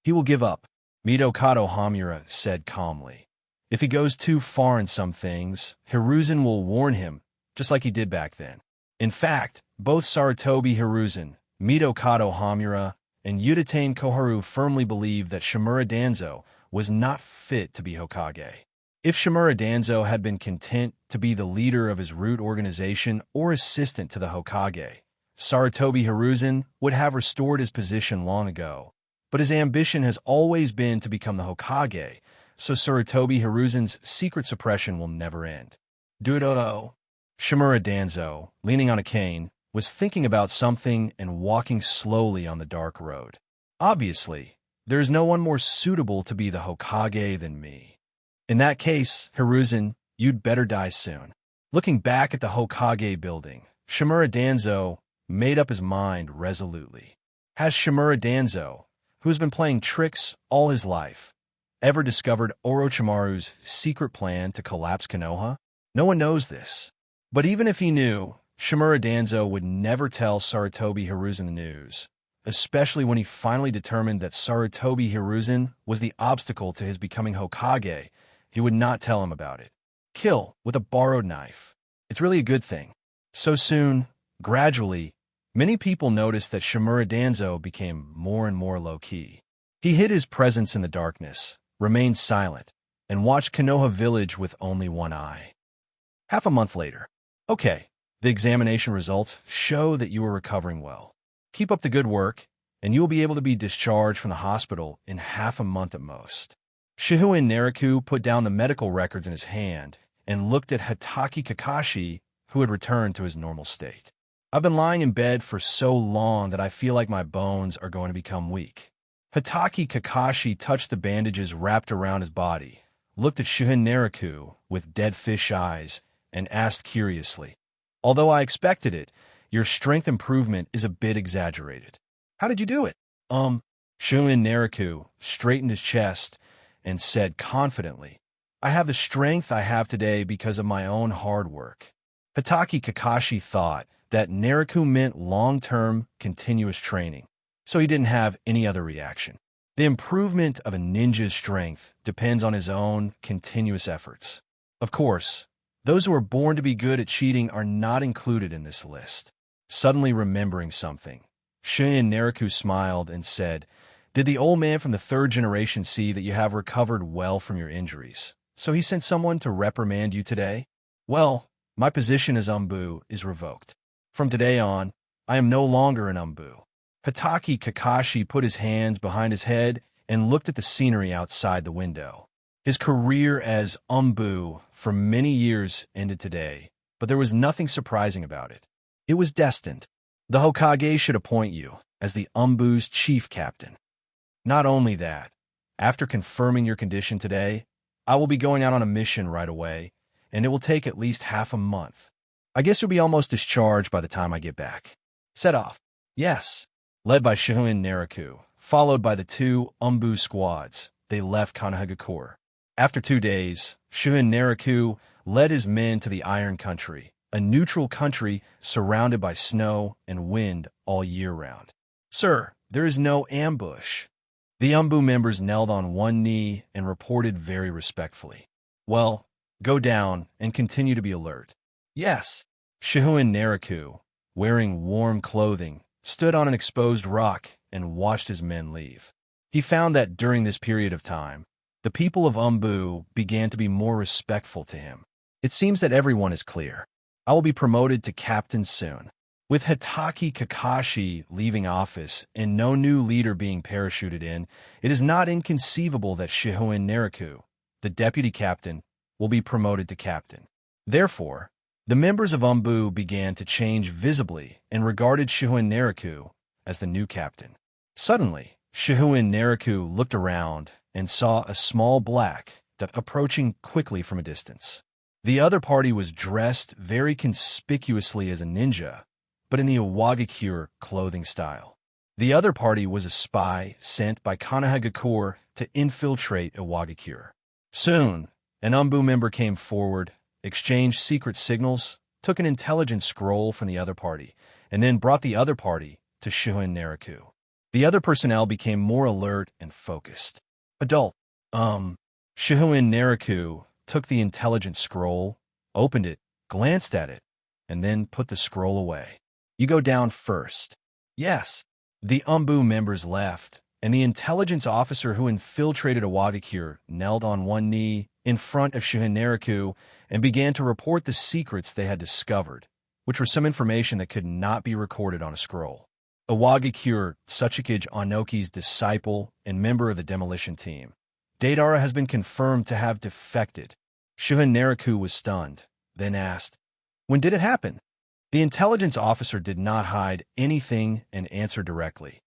He will give up," Midokado Hamura said calmly. "If he goes too far in some things, Hiruzen will warn him, just like he did back then." In fact, both Sarutobi Hiruzen, Midokado Hamura, and Yuditane Koharu firmly believed that Shimura Danzo was not fit to be Hokage. If Shimura Danzo had been content to be the leader of his root organization or assistant to the Hokage, Sarutobi Hiruzen would have restored his position long ago. But his ambition has always been to become the Hokage, so Sarutobi Hiruzen's secret suppression will never end. Dudo. Shimura Danzo, leaning on a cane, was thinking about something and walking slowly on the dark road. Obviously, there is no one more suitable to be the Hokage than me. In that case, Hiruzen, you'd better die soon. Looking back at the Hokage building, Shimura Danzo made up his mind resolutely. Has Shimura Danzo, who has been playing tricks all his life, ever discovered Orochimaru's secret plan to collapse Konoha? No one knows this. But even if he knew, Shimura Danzo would never tell Sarutobi Hiruzen the news, especially when he finally determined that Sarutobi Hiruzen was the obstacle to his becoming Hokage. He would not tell him about it. Kill with a borrowed knife. It's really a good thing. So soon, gradually, many people noticed that Shimura Danzo became more and more low-key. He hid his presence in the darkness, remained silent, and watched Konoha village with only one eye. Half a month later. Okay. The examination results show that you are recovering well. Keep up the good work, and you will be able to be discharged from the hospital in half a month at most. Shihouin Naraku put down the medical records in his hand and looked at Hatake Kakashi, who had returned to his normal state. "I've been lying in bed for so long that I feel like my bones are going to become weak." Hatake Kakashi touched the bandages wrapped around his body, looked at Shihouin Naraku with dead fish eyes, and asked curiously, "Although I expected it, your strength improvement is a bit exaggerated. How did you do it?" Shihouin Naraku straightened his chest and said confidently, "I have the strength I have today because of my own hard work." Hatake Kakashi thought that Naraku meant long-term, continuous training, so he didn't have any other reaction. The improvement of a ninja's strength depends on his own continuous efforts. Of course, those who are born to be good at cheating are not included in this list. Suddenly remembering something, Shihouin Naraku smiled and said, "Did the old man from the third generation see that you have recovered well from your injuries, so he sent someone to reprimand you today? Well, my position as Umbu is revoked. From today on, I am no longer an Umbu." Hatake Kakashi put his hands behind his head and looked at the scenery outside the window. His career as Umbu for many years ended today, but there was nothing surprising about it. It was destined. The Hokage should appoint you as the Umbu's chief captain. Not only that, after confirming your condition today, I will be going out on a mission right away, and it will take at least half a month. I guess you'll be almost discharged by the time I get back. Set off. Yes. Led by Shihouin Naraku, followed by the two Umbu squads, they left Konohagakure. After 2 days, Shihouin Naraku led his men to the Iron Country, a neutral country surrounded by snow and wind all year round. Sir, there is no ambush. The Umbu members knelt on one knee and reported very respectfully. Well, go down and continue to be alert. Yes. Shihouin Naraku, wearing warm clothing, stood on an exposed rock and watched his men leave. He found that during this period of time, the people of Umbu began to be more respectful to him. It seems that everyone is clear. I will be promoted to captain soon. With Hitaki Kakashi leaving office and no new leader being parachuted in, it is not inconceivable that Shihouin Naraku, the deputy captain, will be promoted to captain. Therefore, the members of Umbu began to change visibly and regarded Shihouin Naraku as the new captain. Suddenly, Shihouin Naraku looked around and saw a small black dot approaching quickly from a distance. The other party was dressed very conspicuously as a ninja, but in the Iwagakure clothing style. The other party was a spy sent by Konohagakure to infiltrate Iwagakure. Soon, an Umbu member came forward, exchanged secret signals, took an intelligence scroll from the other party, and then brought the other party to Shihouin Naraku. The other personnel became more alert and focused. Shihouin Naraku took the intelligence scroll, opened it, glanced at it, and then put the scroll away. You go down first. Yes. The Umbu members left, and the intelligence officer who infiltrated Iwagakure knelt on one knee in front of Shihouin Naraku and began to report the secrets they had discovered, which were some information that could not be recorded on a scroll. Iwagakure, Tsuchikage Onoki's disciple and member of the demolition team. Deidara has been confirmed to have defected. Shihouin Naraku was stunned, then asked, "When did it happen?" The intelligence officer did not hide anything and answered directly.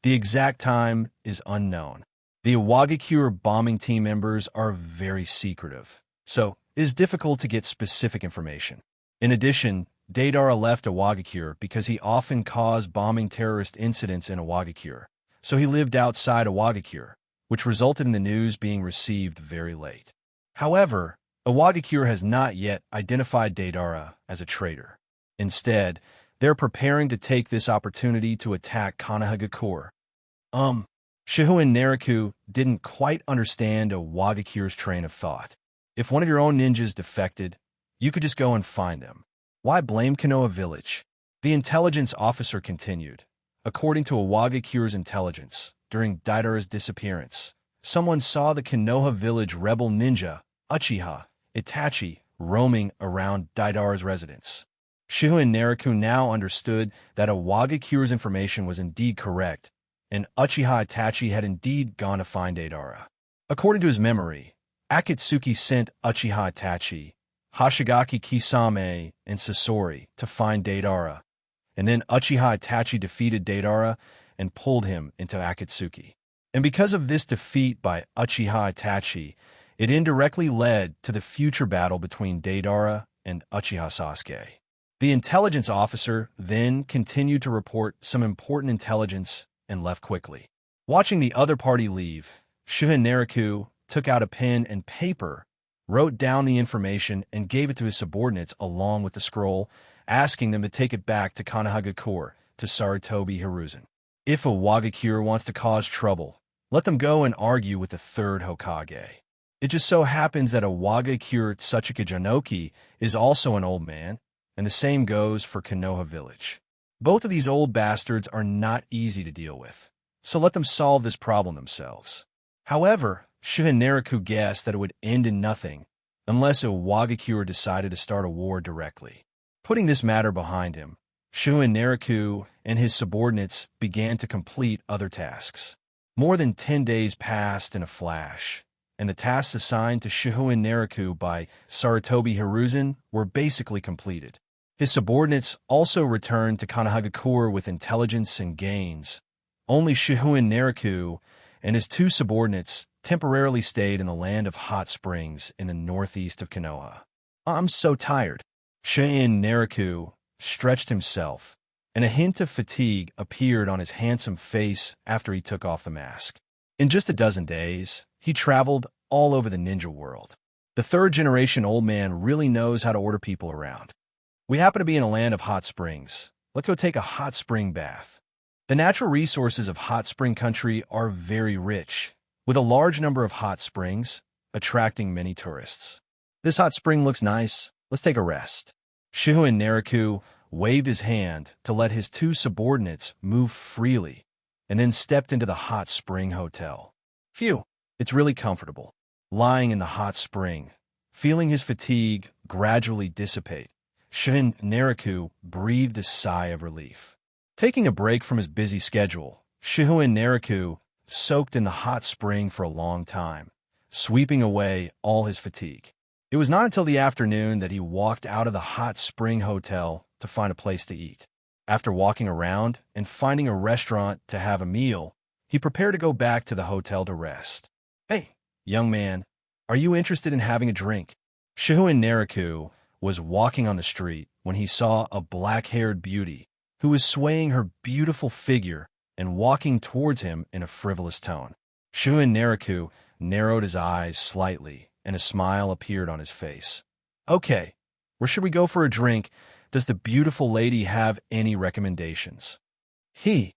The exact time is unknown. The Iwagakure bombing team members are very secretive, so it is difficult to get specific information. In addition, Deidara left Iwagakure because he often caused bombing terrorist incidents in Iwagakure, so he lived outside Iwagakure, which resulted in the news being received very late. However, Iwagakure has not yet identified Deidara as a traitor. Instead, they're preparing to take this opportunity to attack Konohagakure. Shihouin Naraku didn't quite understand Iwagakure's train of thought. If one of your own ninjas defected, you could just go and find them. Why blame Kinoa village? The intelligence officer continued. According to Iwagakure's intelligence, during Deidara's disappearance, someone saw the Kinoa village rebel ninja, Uchiha, Itachi, roaming around Deidara's residence. Shihouin Naraku now understood that Iwagakure's information was indeed correct, and Uchiha Itachi had indeed gone to find Deidara. According to his memory, Akatsuki sent Uchiha Itachi, Hoshigaki Kisame, and Sasori to find Deidara, and then Uchiha Itachi defeated Deidara and pulled him into Akatsuki. And because of this defeat by Uchiha Itachi, it indirectly led to the future battle between Deidara and Uchiha Sasuke. The intelligence officer then continued to report some important intelligence and left quickly. Watching the other party leave, Shihouin Naraku took out a pen and paper, wrote down the information, and gave it to his subordinates along with the scroll, asking them to take it back to Konohagakure to Tobi Hiruzen. If Iwagakure wants to cause trouble, let them go and argue with the third Hokage. It just so happens that Iwagakure Tsuchikage Onoki is also an old man, and the same goes for Konoha village. Both of these old bastards are not easy to deal with, so let them solve this problem themselves. However, Shihouin Naraku guessed that it would end in nothing unless Iwagakure decided to start a war directly. Putting this matter behind him, Shihouin Naraku and his subordinates began to complete other tasks. More than 10 days passed in a flash, and the tasks assigned to Shihouin Naraku by Tobi Hiruzen were basically completed. His subordinates also returned to Konohagakure with intelligence and gains. Only Shihouin Naraku and his two subordinates temporarily stayed in the land of hot springs in the northeast of Kinoa. "I'm so tired," Shihouin Naraku stretched himself, and a hint of fatigue appeared on his handsome face after he took off the mask. In just a dozen days, he traveled all over the ninja world. The third-generation old man really knows how to order people around. We happen to be in a land of hot springs. Let's go take a hot spring bath. The natural resources of hot spring country are very rich, with a large number of hot springs, attracting many tourists. This hot spring looks nice. Let's take a rest. Shihouin Naraku waved his hand to let his two subordinates move freely, and then stepped into the hot spring hotel. Phew, it's really comfortable. Lying in the hot spring, feeling his fatigue gradually dissipate, Shihouin Naraku breathed a sigh of relief. Taking a break from his busy schedule, Shihouin Naraku soaked in the hot spring for a long time, sweeping away all his fatigue. It was not until the afternoon that he walked out of the hot spring hotel to find a place to eat. After walking around and finding a restaurant to have a meal, he prepared to go back to the hotel to rest. Hey, young man, are you interested in having a drink? Shihouin Naraku was walking on the street when he saw a black-haired beauty who was swaying her beautiful figure and walking towards him in a frivolous tone. Shihouin Naraku narrowed his eyes slightly, and a smile appeared on his face. Okay, where should we go for a drink? Does the beautiful lady have any recommendations? It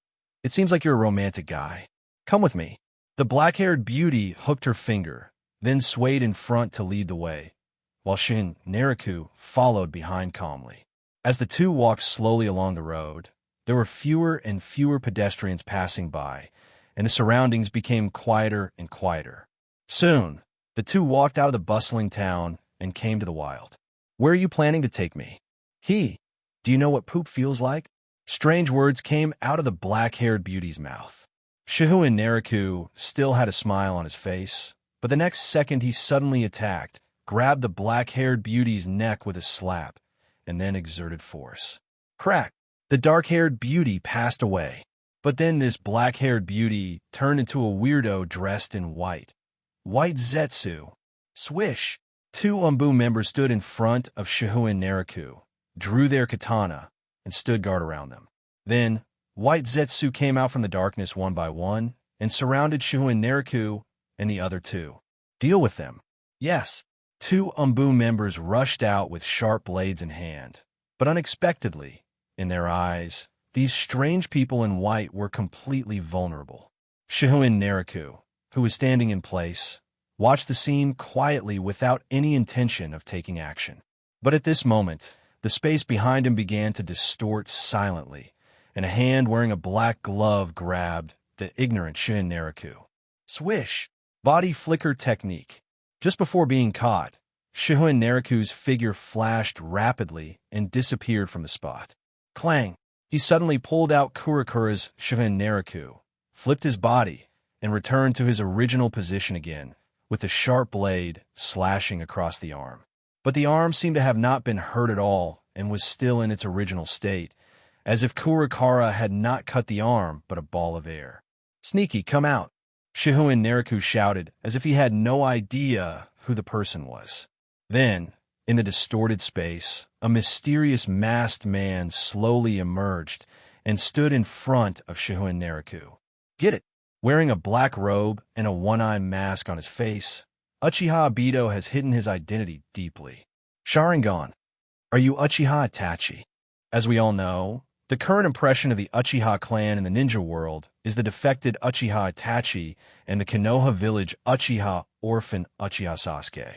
seems like you're a romantic guy. Come with me. The black-haired beauty hooked her finger, then swayed in front to lead the way, while Shihouin Naraku followed behind calmly. As the two walked slowly along the road, there were fewer and fewer pedestrians passing by, and the surroundings became quieter and quieter. Soon, the two walked out of the bustling town and came to the wild. Where are you planning to take me? Do you know what poop feels like? Strange words came out of the black-haired beauty's mouth. Shihouin Naraku still had a smile on his face, but the next second he suddenly attacked, grabbed the black-haired beauty's neck with a slap, and then exerted force. Crack! The dark-haired beauty passed away. But then this black-haired beauty turned into a weirdo dressed in white. White Zetsu. Swish! Two Umbu members stood in front of Shihouin Naraku, drew their katana, and stood guard around them. Then, White Zetsu came out from the darkness one by one and surrounded Shihouin Naraku and the other two. Deal with them. Yes. Two Umbu members rushed out with sharp blades in hand, but unexpectedly, in their eyes, these strange people in white were completely vulnerable. Shihouin Naraku, who was standing in place, watched the scene quietly without any intention of taking action. But at this moment, the space behind him began to distort silently, and a hand wearing a black glove grabbed the ignorant Shihouin Naraku. Swish! Body flicker technique. Just before being caught, Shihouin Naraku's figure flashed rapidly and disappeared from the spot. Clang! He suddenly pulled out Kurakura's Shihouin Naraku, flipped his body, and returned to his original position again, with the sharp blade slashing across the arm. But the arm seemed to have not been hurt at all and was still in its original state, as if Kurakura had not cut the arm but a ball of air. Sneaky, come out! Shihouin Naraku shouted, as if he had no idea who the person was. Then, in the distorted space, a mysterious masked man slowly emerged and stood in front of Shihouin Naraku. Get it? Wearing a black robe and a one-eye mask on his face, Uchiha Obito has hidden his identity deeply. Sharingan. Are you Uchiha Itachi? As we all know, the current impression of the Uchiha clan in the ninja world is the defected Uchiha Itachi and the Konoha village Uchiha orphan Uchiha Sasuke.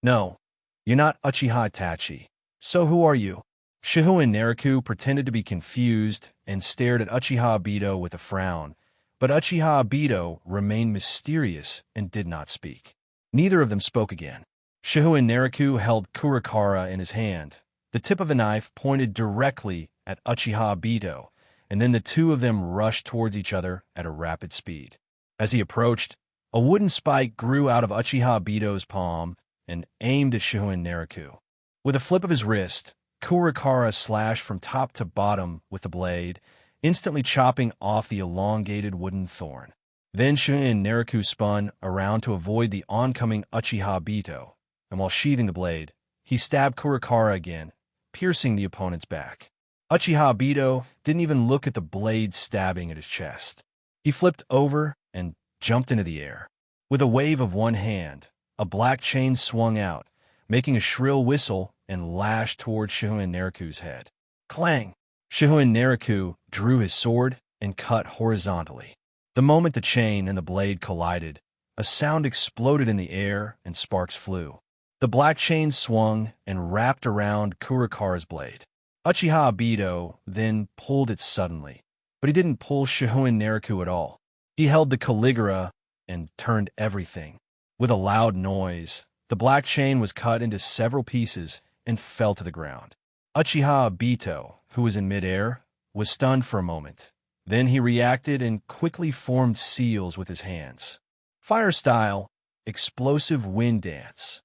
No, you're not Uchiha Itachi. So who are you? Shihouin Naraku pretended to be confused and stared at Uchiha Obito with a frown, but Uchiha Obito remained mysterious and did not speak. Neither of them spoke again. Shihouin Naraku held Kurakura in his hand. The tip of the knife pointed directly at Uchiha Obito, and then the two of them rushed towards each other at a rapid speed. As he approached, a wooden spike grew out of Uchiha Obito's palm and aimed at Shihouin Naraku. With a flip of his wrist, Kurakura slashed from top to bottom with the blade, instantly chopping off the elongated wooden thorn. Then Shihouin Naraku spun around to avoid the oncoming Uchiha Obito, and while sheathing the blade, he stabbed Kurakura again, piercing the opponent's back. Uchiha Obito didn't even look at the blade stabbing at his chest. He flipped over and jumped into the air. With a wave of one hand, a black chain swung out, making a shrill whistle and lashed towards Shihouin Naraku's head. Clang! Shihouin Naraku drew his sword and cut horizontally. The moment the chain and the blade collided, a sound exploded in the air and sparks flew. The black chain swung and wrapped around Kurikara's blade. Uchiha Obito then pulled it suddenly, but he didn't pull Shihouin Naraku at all. He held the Caligula and turned everything. With a loud noise, the black chain was cut into several pieces and fell to the ground. Uchiha Obito, who was in midair, was stunned for a moment. Then he reacted and quickly formed seals with his hands. Fire style, explosive wind dance.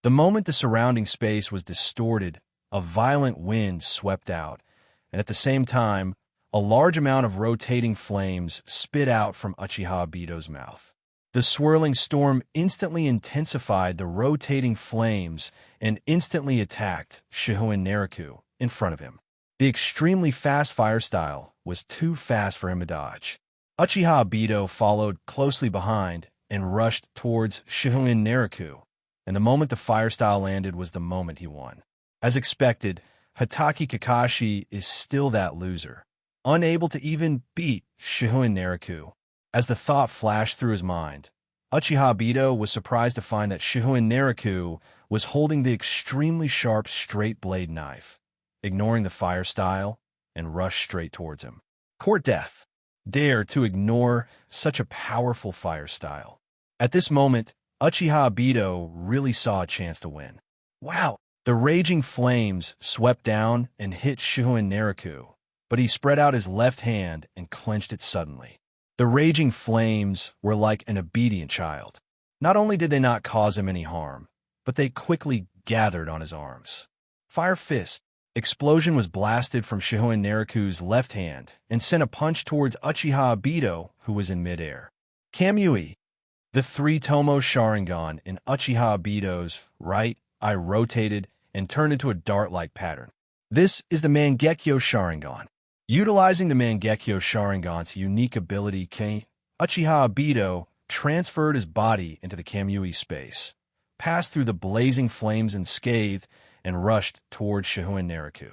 The moment the surrounding space was distorted, a violent wind swept out, and at the same time, a large amount of rotating flames spit out from Uchiha Obito's mouth. The swirling storm instantly intensified the rotating flames and instantly attacked Shihouin Naraku in front of him. The extremely fast fire style was too fast for him to dodge. Uchiha Obito followed closely behind and rushed towards Shihouin Naraku, and the moment the fire style landed was the moment he won. As expected, Hatake Kakashi is still that loser, unable to even beat Shihouin Naraku. As the thought flashed through his mind, Uchiha Obito was surprised to find that Shihouin Naraku was holding the extremely sharp straight blade knife, ignoring the fire style, and rushed straight towards him. Court death. Dare to ignore such a powerful fire style. At this moment, Uchiha Obito really saw a chance to win. Wow! The raging flames swept down and hit Shihouin Naraku, but he spread out his left hand and clenched it suddenly. The raging flames were like an obedient child. Not only did they not cause him any harm, but they quickly gathered on his arms. Fire fist. Explosion was blasted from Shihouin Naraku's left hand and sent a punch towards Uchiha Obito, who was in midair. Camui. The three-tomo Sharingan in Uchiha Obito's right eye rotated and turned into a dart-like pattern. This is the Mangekyo Sharingan. Utilizing the Mangekyo Sharingan's unique ability, Uchiha Obito transferred his body into the Camui space, passed through the blazing flames unscathed, and rushed towards Shihouin Naraku.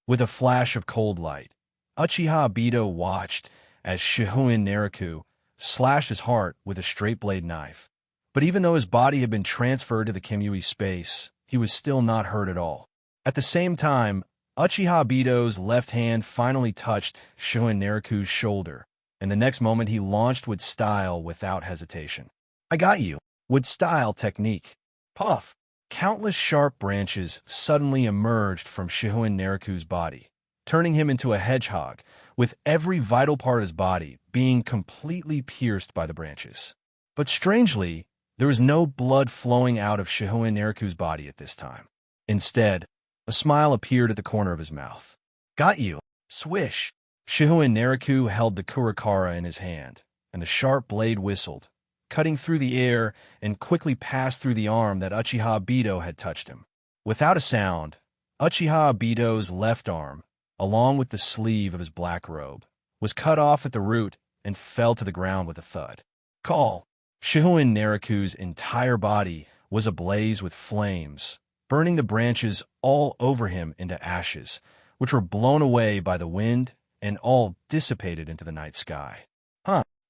With a flash of cold light, Uchiha Obito watched as Shihouin Naraku slashed his heart with a straight blade knife. But even though his body had been transferred to the Camui space, he was still not hurt at all. At the same time, Uchiha Obito's left hand finally touched Shihouin Naraku's shoulder, and the next moment he launched with style without hesitation. I got you. With style technique. Puff. Countless sharp branches suddenly emerged from Shihouin Naraku's body, turning him into a hedgehog, with every vital part of his body being completely pierced by the branches. But strangely, there was no blood flowing out of Shihouin Naraku's body at this time. Instead, a smile appeared at the corner of his mouth. Got you. Swish. Shihouin Naraku held the Kurikara in his hand, and the sharp blade whistled, cutting through the air and quickly passed through the arm that Uchiha Obito had touched him. Without a sound, Uchiha Obito's left arm, along with the sleeve of his black robe, was cut off at the root and fell to the ground with a thud. Call. Shihouin Naraku's entire body was ablaze with flames, burning the branches all over him into ashes, which were blown away by the wind and all dissipated into the night sky.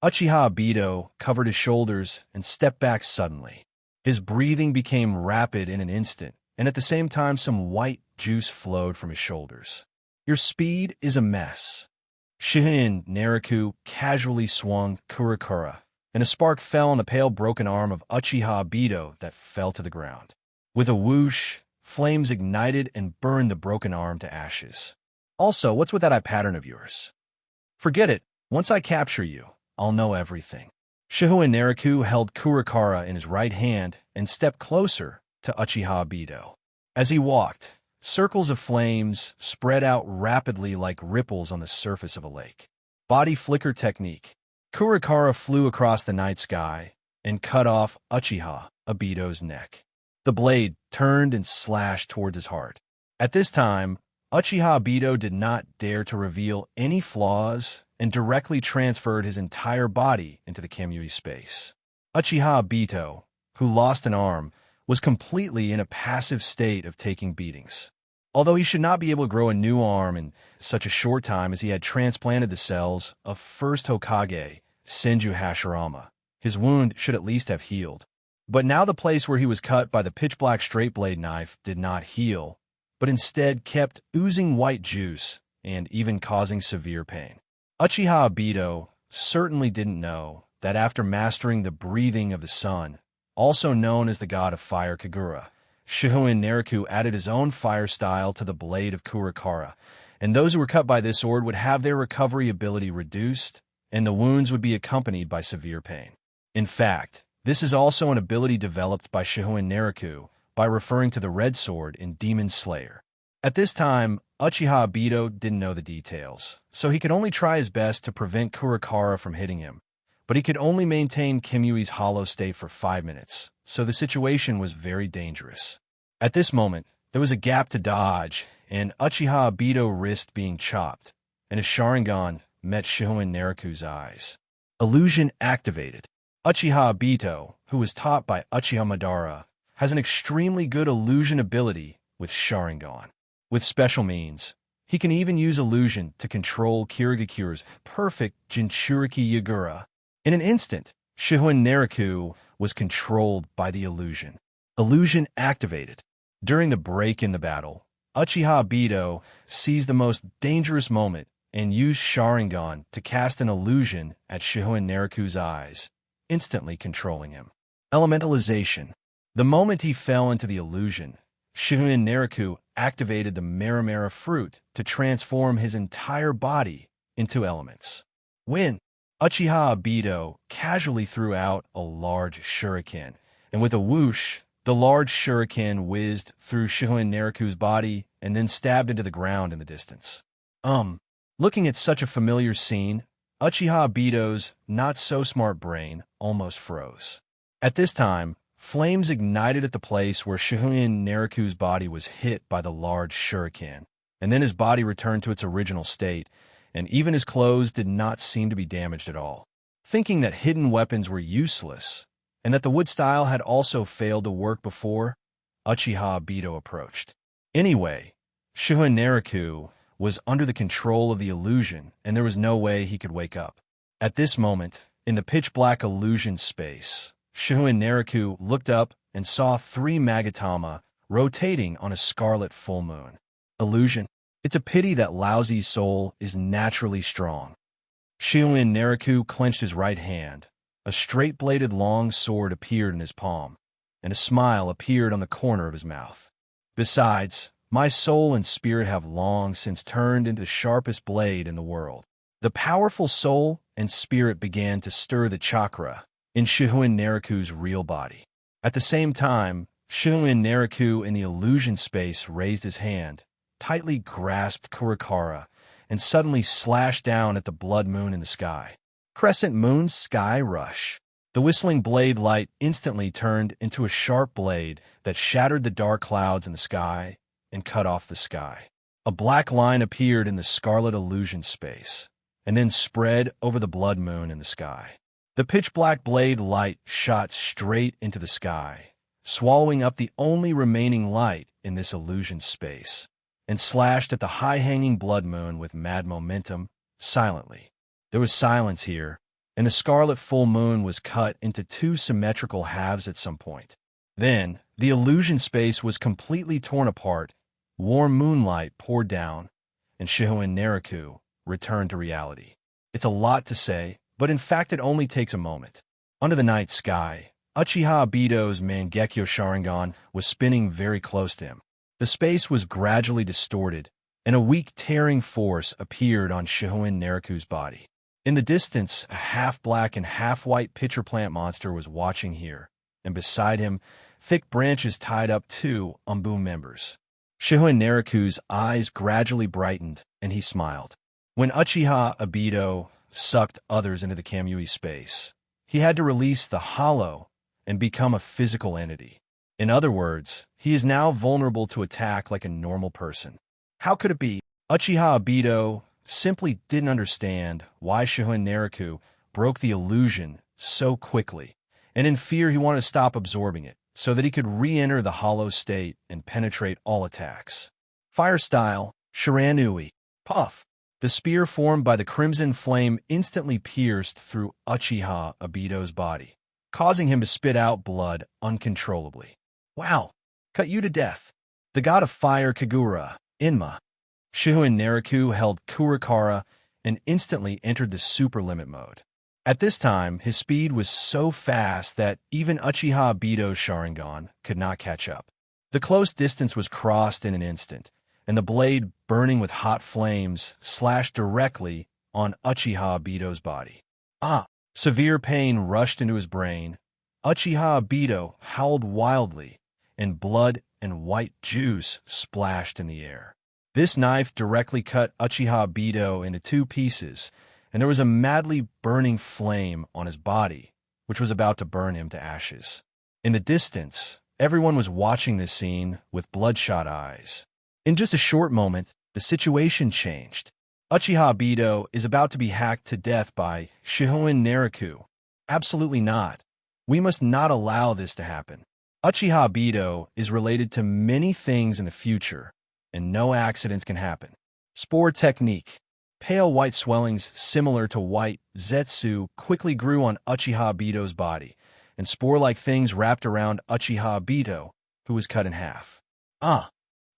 Uchiha Obito covered his shoulders and stepped back suddenly. His breathing became rapid in an instant, and at the same time some white juice flowed from his shoulders. Your speed is a mess. Shihouin Naraku casually swung Kurikara, and a spark fell on the pale broken arm of Uchiha Obito that fell to the ground. With a whoosh, flames ignited and burned the broken arm to ashes. Also, what's with that eye pattern of yours? Forget it. Once I capture you, I'll know everything. Shihouin Naraku held Kurikara in his right hand and stepped closer to Uchiha Obito. As he walked, circles of flames spread out rapidly like ripples on the surface of a lake. Body flicker technique. Kurikara flew across the night sky and cut off Uchiha Obito's neck. The blade turned and slashed towards his heart. At this time, Uchiha Obito did not dare to reveal any flaws and directly transferred his entire body into the Camui space. Uchiha Obito, who lost an arm, was completely in a passive state of taking beatings. Although he should not be able to grow a new arm in such a short time as he had transplanted the cells of first Hokage, Senju Hashirama, his wound should at least have healed. But now the place where he was cut by the pitch-black straight-blade knife did not heal, but instead kept oozing white juice and even causing severe pain. Uchiha Obito certainly didn't know that after mastering the breathing of the sun, also known as the god of fire Kagura, Shihouin Naraku added his own fire style to the blade of Kurakara, and those who were cut by this sword would have their recovery ability reduced, and the wounds would be accompanied by severe pain. In fact, this is also an ability developed by Shihouin Naraku by referring to the red sword in Demon Slayer. At this time, Uchiha Obito didn't know the details, so he could only try his best to prevent Kurakara from hitting him. But he could only maintain Kimui's hollow state for 5 minutes, so the situation was very dangerous. At this moment, there was a gap to dodge, and Uchiha Obito's wrist being chopped, and his Sharingan met Shihouin Naraku's eyes. Illusion activated. Uchiha Obito, who was taught by Uchiha Madara, has an extremely good illusion ability with Sharingan. With special means, he can even use illusion to control Kirigakura's perfect Jinchuriki Yagura. In an instant, Shihouin Naraku was controlled by the illusion. Illusion activated. During the break in the battle, Uchiha Obito seized the most dangerous moment and used Sharingan to cast an illusion at Shihouin Naraku's eyes, instantly controlling him. Elementalization. The moment he fell into the illusion, Shihouin Naraku activated the Maramara fruit to transform his entire body into elements. When Uchiha Obito casually threw out a large shuriken, and with a whoosh, the large shuriken whizzed through Shihouin Naraku's body and then stabbed into the ground in the distance. Looking at such a familiar scene, Uchiha Obito's not-so-smart brain almost froze. At this time, flames ignited at the place where Shihouin Naraku's body was hit by the large shuriken, and then his body returned to its original state, and even his clothes did not seem to be damaged at all. Thinking that hidden weapons were useless, and that the wood style had also failed to work before, Uchiha Obito approached. Anyway, Shihouin Naraku was under the control of the illusion, and there was no way he could wake up. At this moment, in the pitch-black illusion space, Shihouin Naraku looked up and saw 3 Magatama rotating on a scarlet full moon. Illusion. It's a pity that Laozi's soul is naturally strong. Shihouin Naraku clenched his right hand. A straight-bladed long sword appeared in his palm, and a smile appeared on the corner of his mouth. Besides, my soul and spirit have long since turned into the sharpest blade in the world. The powerful soul and spirit began to stir the chakra in Shihouin Naraku's real body. At the same time, Shihouin Naraku in the illusion space raised his hand, tightly grasped Kurakara, and suddenly slashed down at the blood moon in the sky. Crescent moon's sky rush. The whistling blade light instantly turned into a sharp blade that shattered the dark clouds in the sky and cut off the sky. A black line appeared in the scarlet illusion space, and then spread over the blood moon in the sky. The pitch-black blade light shot straight into the sky, swallowing up the only remaining light in this illusion space, and slashed at the high-hanging blood moon with mad momentum, silently. There was silence here, and the scarlet full moon was cut into 2 symmetrical halves at some point. Then, the illusion space was completely torn apart, warm moonlight poured down, and Shihouin Naraku returned to reality. It's a lot to say, but in fact it only takes a moment. Under the night sky, Uchiha Obito's Mangekyo Sharingan was spinning very close to him. The space was gradually distorted, and a weak tearing force appeared on Shihouin Naraku's body. In the distance, a half-black and half-white pitcher plant monster was watching here, and beside him, thick branches tied up 2 Umbu members. Shihouin Naraku's eyes gradually brightened, and he smiled. When Uchiha Obito sucked others into the Camui space, he had to release the hollow and become a physical entity. In other words, he is now vulnerable to attack like a normal person. How could it be? Uchiha Obito simply didn't understand why Shihouin Naraku broke the illusion so quickly, and in fear he wanted to stop absorbing it, so that he could re-enter the hollow state and penetrate all attacks. Fire style, Shiranui. Puff. The spear formed by the crimson flame instantly pierced through Uchiha Obito's body, causing him to spit out blood uncontrollably. Wow! Cut you to death. The god of fire Kagura, Inma. Shihouin Naraku held Kurakara and instantly entered the super limit mode. At this time, his speed was so fast that even Uchiha Obito's Sharingan could not catch up. The close distance was crossed in an instant, and the blade, burning with hot flames, slashed directly on Uchiha Obito's body. Severe pain rushed into his brain. Uchiha Obito howled wildly, and blood and white juice splashed in the air. This knife directly cut Uchiha Obito into two pieces, and there was a madly burning flame on his body, which was about to burn him to ashes. In the distance, everyone was watching this scene with bloodshot eyes. In just a short moment, the situation changed. Uchiha Obito is about to be hacked to death by Shihouin Naraku. Absolutely not. We must not allow this to happen. Uchiha Obito is related to many things in the future, and no accidents can happen. Spore technique. Pale white swellings similar to white zetsu quickly grew on Uchiha Obito's body, and spore-like things wrapped around Uchiha Obito, who was cut in half. A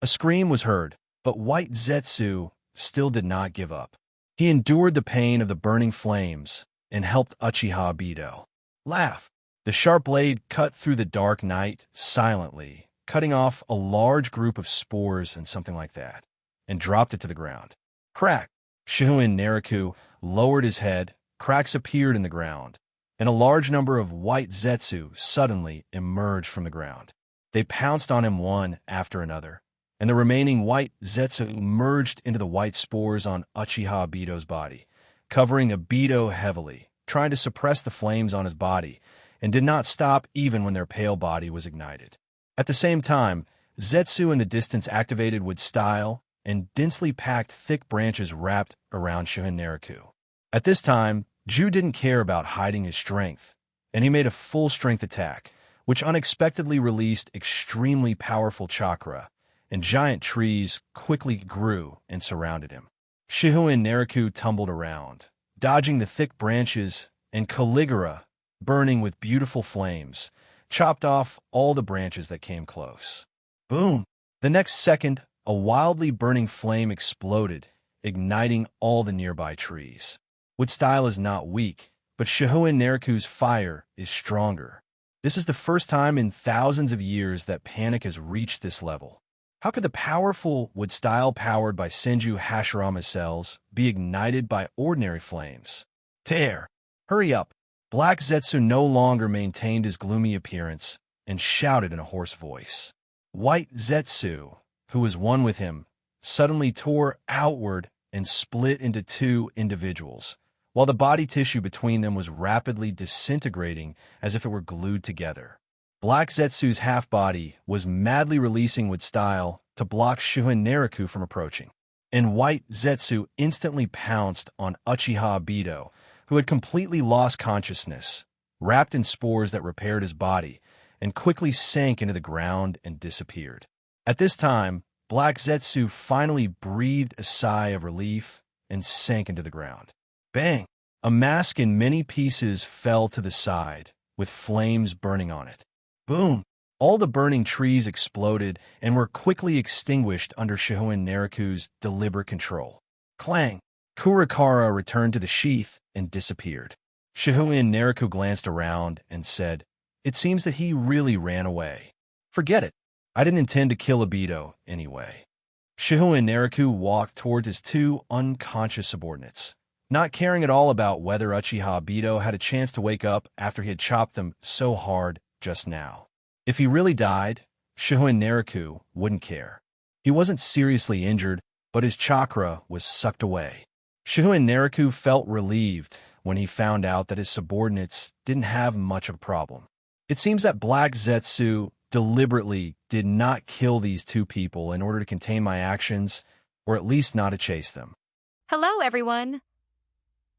scream was heard, but white zetsu still did not give up. He endured the pain of the burning flames and helped Uchiha Obito. Laugh. The sharp blade cut through the dark night silently, cutting off a large group of spores and something like that, and dropped it to the ground. Crack! Shihouin Naraku lowered his head, cracks appeared in the ground, and a large number of white zetsu suddenly emerged from the ground. They pounced on him one after another, and the remaining white zetsu merged into the white spores on Uchiha Obito's body, covering Obito heavily, trying to suppress the flames on his body, and did not stop even when their pale body was ignited. At the same time, zetsu in the distance activated with style, and densely packed thick branches wrapped around Shihouin Naraku. At this time, Ju didn't care about hiding his strength, and he made a full-strength attack, which unexpectedly released extremely powerful chakra, and giant trees quickly grew and surrounded him. Shihouin Naraku tumbled around, dodging the thick branches, and Caligula, burning with beautiful flames, chopped off all the branches that came close. Boom! The next second, a wildly burning flame exploded, igniting all the nearby trees. Wood style is not weak, but Shihouin Naraku's fire is stronger. This is the first time in thousands of years that panic has reached this level. How could the powerful wood style powered by Senju Hashirama cells be ignited by ordinary flames? Tear! Hurry up! Black Zetsu no longer maintained his gloomy appearance and shouted in a hoarse voice. White Zetsu, who was one with him, suddenly tore outward and split into two individuals, while the body tissue between them was rapidly disintegrating as if it were glued together. Black Zetsu's half-body was madly releasing with style to block Shihouin Naraku from approaching, and White Zetsu instantly pounced on Uchiha Obito, who had completely lost consciousness, wrapped in spores that repaired his body, and quickly sank into the ground and disappeared. At this time, Black Zetsu finally breathed a sigh of relief and sank into the ground. Bang! A mask in many pieces fell to the side, with flames burning on it. Boom! All the burning trees exploded and were quickly extinguished under Shihouin Naraku's deliberate control. Clang! Kurakara returned to the sheath and disappeared. Shihouin Naraku glanced around and said, "It seems that he really ran away. Forget it. I didn't intend to kill Obito anyway." Shihouin Naraku walked towards his two unconscious subordinates, not caring at all about whether Uchiha Obito had a chance to wake up after he had chopped them so hard just now. If he really died, Shihouin Naraku wouldn't care. He wasn't seriously injured, but his chakra was sucked away. Shihouin Naraku felt relieved when he found out that his subordinates didn't have much of a problem. It seems that Black Zetsu deliberately did not kill these two people in order to contain my actions, or at least not to chase them. Hello, everyone.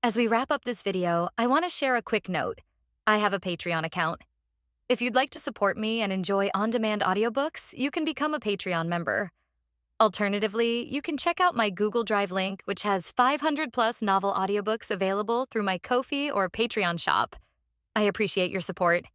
As we wrap up this video, I want to share a quick note. I have a Patreon account. If you'd like to support me and enjoy on-demand audiobooks, you can become a Patreon member. Alternatively, you can check out my Google Drive link, which has 500-plus novel audiobooks available through my Ko-fi or Patreon shop. I appreciate your support.